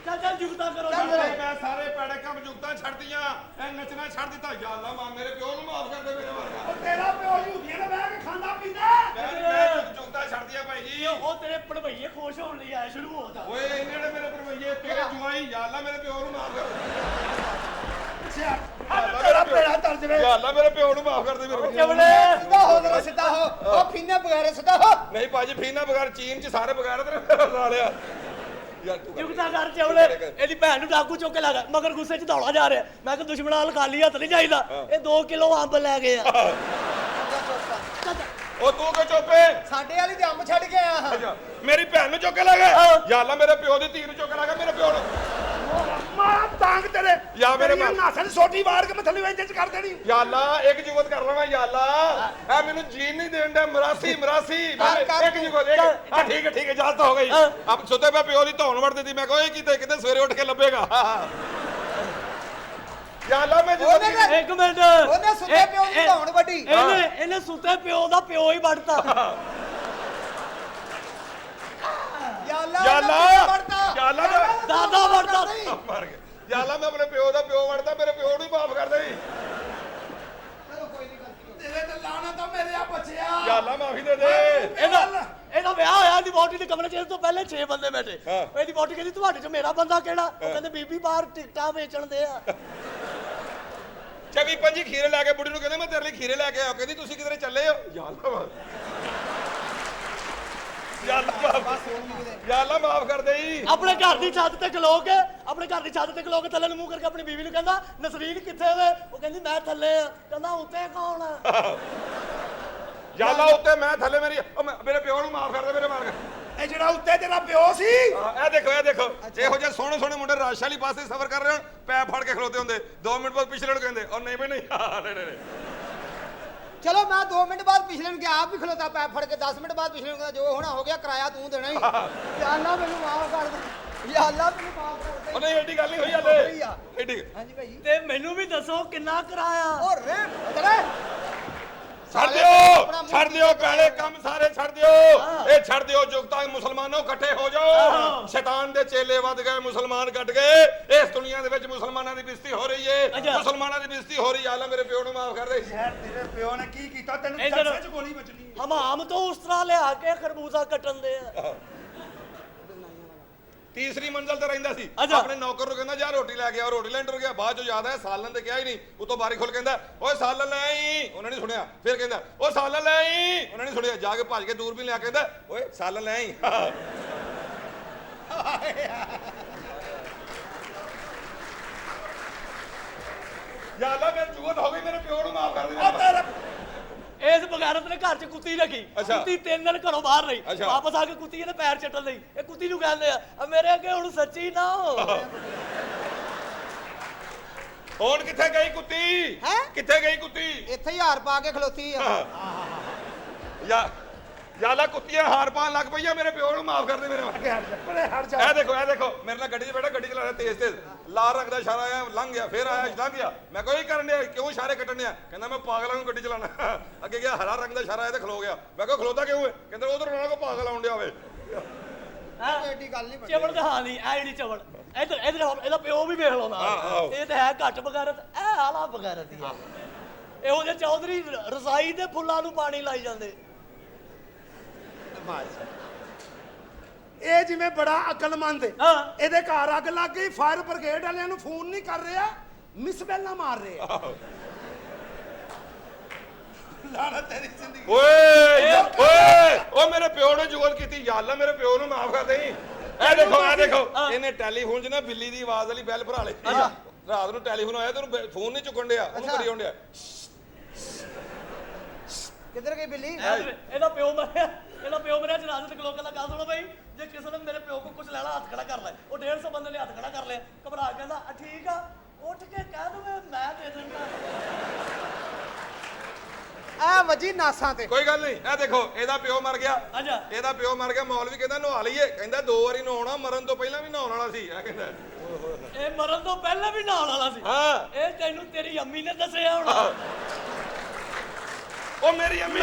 ਚੱਲ ਚੱਲ ਜੁਗਤਾ ਕਰੋ ਚੱਲ ਚੱਲ। मैं सारे पैड़े काम जुगता छड़ दिया ए नचना छड़ दिता या अल्लाह मां मेरे प्यो नू माफ कर दे मेरे मालका ਉਹ ਤੇਰਾ ਪਿਓ ਝੂਠੀਆਂ ਨਾਲ ਬਹਿ ਕੇ ਖਾਂਦਾ ਪੀਂਦਾ मैं जुगता छड़ दिया भाई जी ਉਹ ਤੇਰੇ ਪੜਵਈਏ ਖੁਸ਼ ਹੋਣ ਲਈ ਆਏ ਸ਼ੁਰੂ ਹੋ ਜਾ ओए इन्हें मेरे परवैये तेरे जुआई या अल्लाह मेरे प्यो नू माफ कर ਅੱਛਾ ਤੇਰਾ ਪੇੜਾ ਤਰ ਜਵੇ या अल्लाह मेरे प्यो नू माफ कर दे मेरे ਚਵਲੇ ਸਿੱਧਾ ਹੋ ਜਰਾ ਸਿੱਧਾ ਹੋ ਉਹ ਫੀਨੇ ਬਗੈਰ ਸਿੱਧਾ ਹੋ नहीं भाजी फीना बगैर चीन च सारे बगैर तेरे ला लिया यार तू ਜੁਗਤਾ ਕਰ ਚਵਲੇ ਇਹਦੀ ਭੈਣ ਨੂੰ ਡਾਕੂ ਚੁੱਕ ਕੇ ਲੱਗਾ ਮਗਰ ਗੁੱਸੇ 'ਚ ਦੌੜਾ ਜਾ ਰਿਹਾ ਮੈਂ ਕਿ ਦੁਸ਼ਮਣਾਂ ਨਾਲ ਖਾਲੀ ਹੱਥ ਨਹੀਂ ਜਾਈਦਾ ਇਹ 2 ਕਿਲੋ ਅੰਬ ਲੈ ਗਏ ਆ ओ तू के चुपे ਸਾਡੇ ਵਾਲੀ ਤੇ ਅੰਬ ਛੱਡ ਕੇ ਆਇਆ ਹਾਂ मेरी भैन नु चुक के लगे या अल्लाह मेरे प्यो दी तीर चुक के लगे मेरे प्यो नु ਮਾਰਾ ਤਾਂਗ ਤੇਰੇ या मेरे ਤੇਰੀਆਂ ਨਾਸਾਂ 'ਚ ਸੋਟੀ ਵਾਰ ਕੇ ਮੈਂ ਥੱਲੇ ਵੇਚ ਕਰ ਦੇਣੀ या अल्लाह एक जुगत कर रहा मैं या अल्लाह ए मेनू जीन नहीं देन दे मरासी एक जुगत एक हां ठीक है इजाजत हो गई अब सुते पे प्यो दी धौन वड़ दी मैं कहो ये कीते किते सवेरे उठ के लभेगा या अल्लाह मैं ਉਹਨੇ जुगत ਤਾਂ- ਇੱਕ ਮਿੰਟ ਉਹਨੇ ਸੁੱਤੇ ਪਿਓ ਦੀ ਧੌਣ ਵੱਢੀ ਇਹਨੇ ਸੁੱਤੇ ਪਿਓ ਦਾ ਪਿਓ ਹੀ ਵੱਢਤਾ ਯਾ ਅੱਲਾ या ਉਹਨੇ अल्लाह ਵੱਢਤਾ। या अल्लाह ਦਾਦਾ ਵੱਢਤਾ ਨਹੀਂ। मर गया या अल्लाह मैं अपने प्यो दा प्यो वड़दा मेरे प्यो नु माफ कर दे ਚਲੋ ਕੋਈ ਨਹੀਂ ਗਲਤੀ ਤੇਰੇ ਤੇ ਲਾਣਾ ਤਾਂ ਮੇਰੇ ਆ ਬੱਚਿਆ या अल्लाह माफी दे दे ਇਹਦਾ ਵਿਆਹ ਹੋਇਆ ਦੀ ਬੋਟੀ ਦੇ ਕਮਰੇ 'ਚ ਇਸ ਤੋਂ ਪਹਿਲੇ 6 ਬੰਦੇ ਬੈਠੇ ਹਾਂ। ਇਹਦੀ ਬੋਟੀ ਕਹਿੰਦੀ ਤੁਹਾਡੇ 'ਚ ਮੇਰਾ ਬੰਦਾ ਕਿਹੜਾ ਉਹ ਕਹਿੰਦੇ ਬੀਬੀ ਬਾਹਰ ਟਿਕਟਾਂ ਵੇਚਣ ਦੇ ਆ ਚਵੀ ਪੰਜੀ ਖੀਰੇ ਲੈ ਕੇ ਬੁੜੀ ਨੂੰ ਕਹਿੰਦੇ ਮੈਂ ਤੇਰੇ ਲਈ ਖੀਰੇ ਲੈ ਕੇ ਆਇਆ ਕਹਿੰਦੀ ਤੁਸੀਂ ਕਿਧਰੇ ਚੱਲੇ ਹੋ ਯਾ ਅੱਲਾਹ ਯਾ ਅੱਲਾਹ ਮਾਫ ਕਰ ਦੇਈ ਆਪਣੇ ਘਰ ਦੀ ਛੱਤ ਤੇ ਖਲੋ ਕੇ ਆਪਣੇ ਘਰ ਦੀ ਛੱਤ ਤੇ ਖਲੋ ਕੇ ਥੱਲੇ ਨੂੰ ਮੂੰਹ ਕਰਕੇ ਆਪਣੀ ਬੀਵੀ ਨੂੰ ਕਹਿੰਦਾ ਨਸਰੀਨ ਕਿੱਥੇ ਵੇ ਉਹ ਕਹਿੰਦੀ ਮੈਂ ਥੱਲੇ ਆ ਕਹਿੰਦਾ ਉੱਤੇ ਕੌਣ ਆ ਯਾ ਅੱਲਾਹ ਉੱਤੇ ਮੈਂ ਥੱਲੇ ਮੇਰੇ ਪਿਓ ਨੂੰ ਮਾਫ ਕਰ ਦੇ ਮੇਰੇ ਮਾਰ ਇਹ ਜਿਹੜਾ ਉੱਤੇ ਤੇਰਾ ਪਿਓ ਸੀ ਇਹ ਦੇਖੋ ਇਹੋ ਜਿਹੇ ਸੋਹਣੇ ਸੋਹਣੇ ਮੁੰਡੇ ਰਾਸ਼ ਵਾਲੀ ਪਾਸੇ ਸਫ਼ਰ ਕਰ ਰਹੇ ਹੋਣ ਪੈ ਫੜ ਕੇ ਖਲੋਤੇ ਹੁੰਦੇ 2 ਮਿੰਟ ਬਾਅਦ ਪਿਛਲੇ ਨੂੰ ਕਹਿੰਦੇ ਔਰ ਨਹੀਂ ਬਈ ਨਹੀਂ ਨਹੀਂ ਚਲੋ ਮੈਂ 2 ਮਿੰਟ ਬਾਅਦ ਪਿਛਲੇ ਨੂੰ ਗਿਆ ਆਪ ਵੀ ਖਲੋਤਾ ਪੈ ਫੜ ਕੇ 10 ਮਿੰਟ ਬਾਅਦ ਪਿਛਲੇ ਨੂੰ ਕਹਿੰਦਾ ਜੋ ਹੋਣਾ ਹੋ ਗਿਆ ਕਿਰਾਇਆ ਤੂੰ ਦੇਣਾ ਹੀ ਯਾ ਅੱਲਾ ਮੈਨੂੰ ਮਾਫ ਕਰ ਦੇ ਯਾ ਅੱਲਾ ਮੈਨੂੰ ਮਾਫ ਕਰ ਦੇ। ਉਹ ਨਹੀਂ ਐਡੀ ਗੱਲ ਨਹੀਂ ਹੋਈ ਹਾਲੇ ਐਡੀ ਹਾਂਜੀ ਭਾਈ ਤੇ ਮੈਨੂੰ ਵੀ ਦੱਸੋ ਕਿੰਨਾ ਕਿਰਾਇਆ? ਓ ਰੇ ਚਲੇ ਛੱਡ ਦਿਓ ਪਹਿਲੇ ਕੰਮ ਸਾਰੇ ਛੱਡ ਦਿਓ ਇਹ ਛੱਡ ਦਿਓ ਜੁਗਤਾ ਮੁਸਲਮਾਨੋ ਇਕੱਠੇ ਹੋ ਜਾਓ ਸ਼ੈਤਾਨ ਦੇ ਚੇਲੇ ਵੱਧ ਗਏ ਮੁਸਲਮਾਨ ਘਟ ਗਏ ਇਸ ਦੁਨੀਆ ਦੇ ਵਿੱਚ ਮੁਸਲਮਾਨਾਂ ਦੀ ਬੇਇੱਜ਼ਤੀ ਹੋ ਰਹੀ ਏ ਮੁਸਲਮਾਨਾਂ ਦੀ ਬੇਇੱਜ਼ਤੀ ਹੋ ਰਹੀ ਆਲਾ ਮੇਰੇ ਪਿਓ ਨੂੰ ਮਾਫ ਕਰ ਦੇ ਯਾਰ ਤੇਰੇ ਪਿਓ ਨੇ ਕੀ ਕੀਤਾ ਤੈਨੂੰ ਇੱਧਰ। ਜੱਸੇ 'ਚ ਗੋਲੀ ਵੱਜਣੀ ਹੈ ਹਮਾਮ ਤੋਂ ਉਸ ਤਰ੍ਹਾਂ ਲਿਆ ਕੇ ਖਰਬੂਜ਼ਾ ਕੱਟਣ ਦੇ ਆ ਤੀਸਰੀ ਮੰਜ਼ਲ ਤੇ ਰਹਿੰਦਾ ਸੀ ਅੱਛਾ। ਆਪਣੇ ਨੌਕਰ ਨੂੰ ਕਹਿੰਦਾ ਜਾ ਰੋਟੀ ਲੈ ਕੇ ਆ ਰੋਟੀ ਲੈਣ ਟੁਰ ਗਿਆ ਬਾਅਦ ਚੋਂ ਯਾਦ ਆਇਆ ਸਾਲਨ ਤੇ ਕਿਹਾ ਹੀ ਨਹੀਂ ਉਤੋਂ ਬਾਰੀ ਖੁੱਲ ਕਹਿੰਦਾ ਓਏ ਸਾਲਨ ਲੈ ਆਈ ਉਹਨਾਂ ਨੇ ਸੁਣਿਆ ਫਿਰ ਕਹਿੰਦਾ ਓ ਸਾਲਨ ਲੈ ਆਈ ਉਹਨਾਂ ਨੇ ਸੁਣਿਆ ਜਾ ਕੇ ਭੱਜ ਕੇ ਦੂਰਬੀਨ ਲਿਆ ਕਹਿੰਦਾ ਓਏ ਸਾਲਨ ਲੈ ਆਈ ਯਾ ਅੱਲਾ ਮੇਰੇ ਜੂਤ ਹੋ ਗਈ ਮੇਰੇ ਪਿਓ ਨੂੰ ਮਾਫ ਕਰ ਦੇ ਇਸ ਬਗਾਰਤ ਨੇ ਘਰ 'ਚ ਕੁੱਤੀ ਰੱਖੀ ਅੱਛਾ। ਕੁੱਤੀ 3 ਦਿਨ ਘਰੋਂ ਬਾਹਰ ਰਹੀ ਅੱਛਾ। ਵਾਪਸ ਆ ਕੇ ਕੁੱਤੀ ਇਹਨੇ ਪੈਰ ਚੱਟਣ ਲਈ ਇਹ ਕੁੱਤੀ ਨੂੰ ਕਹਿੰਦੇ ਆ ਮੇਰੇ ਅੱਗੇ ਹੁਣ ਸੱਚੀ ਨਾ ਹੋ ਹੁਣ ਕਿੱਥੇ ਗਈ ਕੁੱਤੀ ਹੈਂ? ਕਿੱਥੇ ਗਈ ਕੁੱਤੀ ਇੱਥੇ ਹੀ ਹਾਰ ਪਾ ਕੇ ਖਲੋਤੀ ਆ ਯਾ ਯਾਲਾ ਕੁੱਤੀਆਂ ਹਾਰ ਪਾਣ ਲੱਗ ਪਈਆਂ ਮੇਰੇ ਪਿਓ ਨੂੰ ਮਾਫ ਕਰ ਦੇ ਮੇਰੇ ਅੱਗੇ ਹਟ ਜਾ ਪਰੇ ਹਟ ਜਾ ਇਹ ਦੇਖੋ ਮੇਰੇ ਨਾਲ ਗੱਡੀ 'ਚ ਬੈਠਾ ਗੱਡੀ ਚਲਾ ਰਿਹਾ ਤੇਜ਼ ਲਾਲ ਰੰਗ ਦਾ ਇਸ਼ਾਰਾ ਆਇਆ ਲੰਘ ਗਿਆ ਫਿਰ ਆਇਆ ਲੰਘ ਗਿਆ ਮੈਂ ਕੋਈ ਕਰਨ ਡਿਆ ਕਿਉਂ ਇਸ਼ਾਰੇ ਕੱਟਣ ਡਿਆ ਕਹਿੰਦਾ ਮੈਂ ਪਾਗਲਾਂ ਨੂੰ ਗੱਡੀ ਚਲਾਣਾ ਅੱਗੇ ਗਿਆ ਹਰਾ ਰੰਗ ਦਾ ਇਸ਼ਾਰਾ ਆਇਆ ਤੇ ਖਲੋ ਗਿਆ ਮੈਂ ਕਿਹਾ ਖਲੋਤਾ ਕਿਉਂ ਹੈ ਕਹਿੰਦਾ ਉਧਰ ਉਹਨਾਂ ਕੋ ਪਾਗਲ ਆਉਣ ਡਿਆ ਹੋਵੇ ਐਡੀ ਗੱਲ ਨਹੀਂ ਚਵਲ ਤੇ ਹਾਂ ਨਹੀਂ ਐ ਨਹੀਂ ਚਵਲ ਇਧਰ ਇਹਦਾ ਪਿਓ ਵੀ ਵੇਖ ਲਓ ਨਾਲ ਇਹ ਤਾਂ ਹੈ ਘੱਟ ਬਗਾਰਤ ਇਹ ਆਲਾ ਬਗਾਰਤ ਹੀ ਆ ਇਹੋ ਜਿਹੇ ਚੌਧਰੀ ਰਸਾਈ ਦੇ ਫੁੱਲਾਂ ਨੂੰ ਪਾਣੀ ਲਾਈ ਜਾਂਦੇ ਇਹ ਜਿਵੇਂ ਬੜਾ ਅਕਲਮੰਦ ਹੈ ਹਾਂ। ਇਹਦੇ ਘਰ ਅੱਗ ਲੱਗ ਗਈ ਫਾਇਰ ਬ੍ਰਿਗੇਡ ਵਾਲਿਆਂ ਨੂੰ ਫੋਨ ਨਹੀਂ ਕਰ ਰਿਹਾ ਮਿਸ ਬੈਲਾਂ ਮਾਰ ਰਹੇ ਆ ਲਾਣਾ ਤੇਰੀ ਜ਼ਿੰਦਗੀ ਓਏ ਓ ਮੇਰੇ ਪਿਓ ਨੇ ਜੁਗਤ ਕੀਤੀ ਯਾ ਅੱਲਾ ਮੇਰੇ ਪਿਓ ਨੂੰ ਮਾਫ ਕਰ ਦੇਈ ਇਹ ਦੇਖੋ ਇਹਨੇ ਟੈਲੀਫੋਨ 'ਚ ਨਾ ਬਿੱਲੀ ਦੀ ਆਵਾਜ਼ ਵਾਲੀ ਬੈਲ ਭਰਾ ਲਈ ਰਾਤ ਨੂੰ ਟੈਲੀਫੋਨ ਆਇਆ ਤੇ ਉਹਨੂੰ ਫੋਨ ਨਹੀਂ ਚੁੱਕਣ ਡਿਆ ਉਹਨੂੰ ਕਰੀ ਆਉਣ ਡਿਆ ਕਿੱਧਰ ਗਈ ਬਿੱਲੀ ਇਹਦਾ ਪਿਓ ਮੇਰੇ ਜਨਾਜ਼ੇ ਤੇ ਲੋਕਾਂ ਦਾ ਗੱਲ ਸੁਣੋ ਬਈ ਜੇ ਕਿਸੇ ਨੇ ਮੇਰੇ ਪਿਓ ਕੋ ਕੁਝ ਲੈਣਾ ਹੱਥ ਖੜਾ ਕਰ ਲੈ ਉਹ 150 ਬੰਦੇ ਨੇ ਹੱਥ ਖੜਾ ਕਰ ਲਿਆ ਘਬਰਾ ਕਹਿੰਦਾ ਠੀਕ ਆ ਉੱਠ ਕੇ ਕਹਿ ਦੂੰਗਾ ਮੈਂ ਦੇ ਦਿੰਦਾ ਆ ਵਜੀ ਨਾਸਾਂ ਤੇ ਕੋਈ ਗੱਲ ਨਹੀਂ ਇਹ ਦੇਖੋ ਇਹਦਾ ਪਿਓ ਮਰ ਗਿਆ ਅੱਛਾ ਇਹਦਾ ਪਿਓ ਮਰ ਗਿਆ ਮੌਲਵੀ ਕਹਿੰਦਾ ਨਹਾ ਲਈਏ ਕਹਿੰਦਾ 2 ਵਾਰੀ ਨਹਾਉਣਾ ਮਰਨ ਤੋਂ ਪਹਿਲਾਂ ਵੀ ਨਹਾਉਣ ਵਾਲਾ ਸੀ ਇਹ ਕਹਿੰਦਾ ਇਹ ਮਰਨ ਤੋਂ ਪਹਿਲਾਂ ਵੀ ਨਹਾਉਣ ਵਾਲਾ ਸੀ ਹਾਂ ਇਹ ਤੈਨੂੰ ਤੇਰੀ ਅੰਮੀ ਨੇ ਦੱਸਿਆ ਹੋਣਾ ਉਹ ਮੇਰੀ ਅੰਮੀ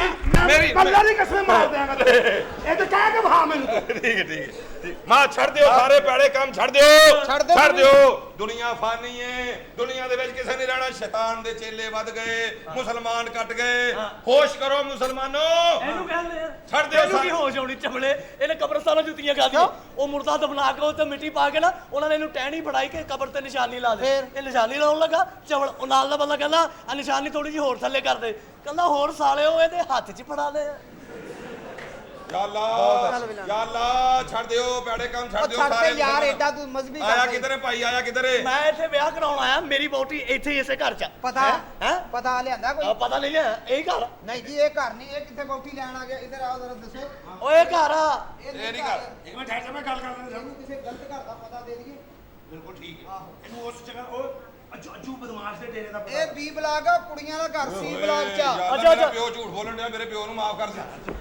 ਮੇਰੀ ਬੱਲਾ ਦੀ ਕਸਮ ਮਾਰ ਦਿਆਂਗਾ ਇਹ ਤਾਂ ਕਹਿ ਕੇ ਵਹਾ ਮੈਨੂੰ ਠੀਕ ਮਾਂ ਛੱਡ ਦਿਓ ਸਾਰੇ ਪੈੜੇ ਕੰਮ ਛੱਡ ਦਿਓ ਛੱਡ ਦਿਓ। ਦੁਨੀਆ ਫਾਨੀ ਏ ਦੁਨੀਆ ਦੇ ਵਿੱਚ ਕਿਸੇ ਨੇ ਰਹਿਣਾ ਸ਼ੈਤਾਨ ਦੇ ਚੇਲੇ ਵੱਧ ਗਏ ਮੁਸਲਮਾਨ ਕੱਟ ਗਏ ਹੋਸ਼ ਕਰੋ ਮੁਸਲਮਾਨੋ ਇਹਨੂੰ ਕਹਿੰਦੇ ਆ ਛੱਡ ਦਿਓ ਇਹਨੂੰ ਕੀ ਹੋਸ਼ ਆਉਣੀ ਚਮੜੇ ਇਹਨੇ ਕਬਰਸਤਾਨਾਂ ਜੁੱਤੀਆਂ ਖਾਧੀਆਂ ਉਹ ਮੁਰਦਾ ਦਬਲਾ ਕੇ ਉੱਤੇ ਮਿੱਟੀ ਪਾ ਕੇ ਨਾ ਉਹਨਾਂ ਨੇ ਇਹਨੂੰ ਟਹਿਣੀ ਫੜਾਈ ਕੇ ਕਬਰ ਤੇ ਨਿਸ਼ਾਨੀ ਲਾ ਦੇ ਇਹ ਨਿਸ਼ਾਨੀ ਲਾਉਣ ਲੱਗਾ ਚਵਲ ਉਹ ਨਾਲ ਦਾ ਬੰਦਾ ਕਹਿੰਦਾ ਆ ਨਿਸ਼ਾਨੀ ਥੋੜੀ ਜਿਹੀ ਹੋਰ ਥੱਲੇ ਕਰ ਦੇ ਕਹਿੰਦਾ ਹੋਰ ਸਾਲਿਓ ਇਹਦੇ ਹੱਥ 'ਚ ਫੜਾ ਦੇ ਯਾ ਅੱਲਾ ਛੱਡ ਦਿਓ ਪੈੜੇ ਕੰਮ ਛੱਡ ਦਿਓ ਛੱਡ ਸਾਰੇ ਤੇ ਯਾਰ ਐਡਾ ਤੂੰ ਮਜ਼ਬੀ ਆਇਆ ਕਿਧਰੇ ਭਾਈ ਆਇਆ ਕਿਧਰੇ ਮੈਂ ਇੱਥੇ ਵਿਆਹ ਕਰਾਉਣ ਆਇਆ ਮੇਰੀ ਵਹੁਟੀ ਇੱਥੇ ਹੀ ਇਸੇ ਘਰ 'ਚ ਪਤਾ ਹੈ ਪਤਾ ਲਿਆਂਦਾ ਕੋਈ ਪਤਾ ਨਹੀਂ ਹੈ ਇਹ ਘਰ ਨਹੀਂ ਜੀ ਇਹ ਘਰ ਨਹੀਂ ਇਹ ਕਿੱਥੇ ਬੌਟੀ ਲੈਣ ਆ ਗਿਆ ਇਧਰ ਆਓ ਜ਼ਰਾ ਦੱਸੋ ਓਏ ਘਰ ਆ ਇਹ ਨਹੀਂ ਘਰ ਇੱਕ ਮਿੰਟ ਠਹਿਰ ਜਾ ਮੈਂ ਗੱਲ ਕਰ ਲੈਂਦਾ ਇਹਨੂੰ ਕਿਸੇ ਗਲਤ ਘਰ ਦਾ ਪਤਾ ਦੇ ਦਈਏ ਬਿਲਕੁਲ ਠੀਕ ਹੈ ਇਹਨੂੰ ਉਸ ਜਗ੍ਹਾ ਉਹ ਅੱਜੂ ਬਦਮਾਸ਼ ਦੇ ਡੇਰੇ ਦਾ ਪਤਾ ਇਹ ਬੀ ਬਲਾਕ ਆ ਕੁੜੀਆਂ ਦਾ ਘਰ ਸੀ ਬਲਾਕ ਚ ਆ। ਅੱਛਾ ਮੇਰਾ ਪਿਓ ਝੂਠ ਬੋਲਣ ਡਿਆ ਮੇਰੇ ਪਿਓ ਨੂੰ ਮਾਫ ਕਰ ਦੇ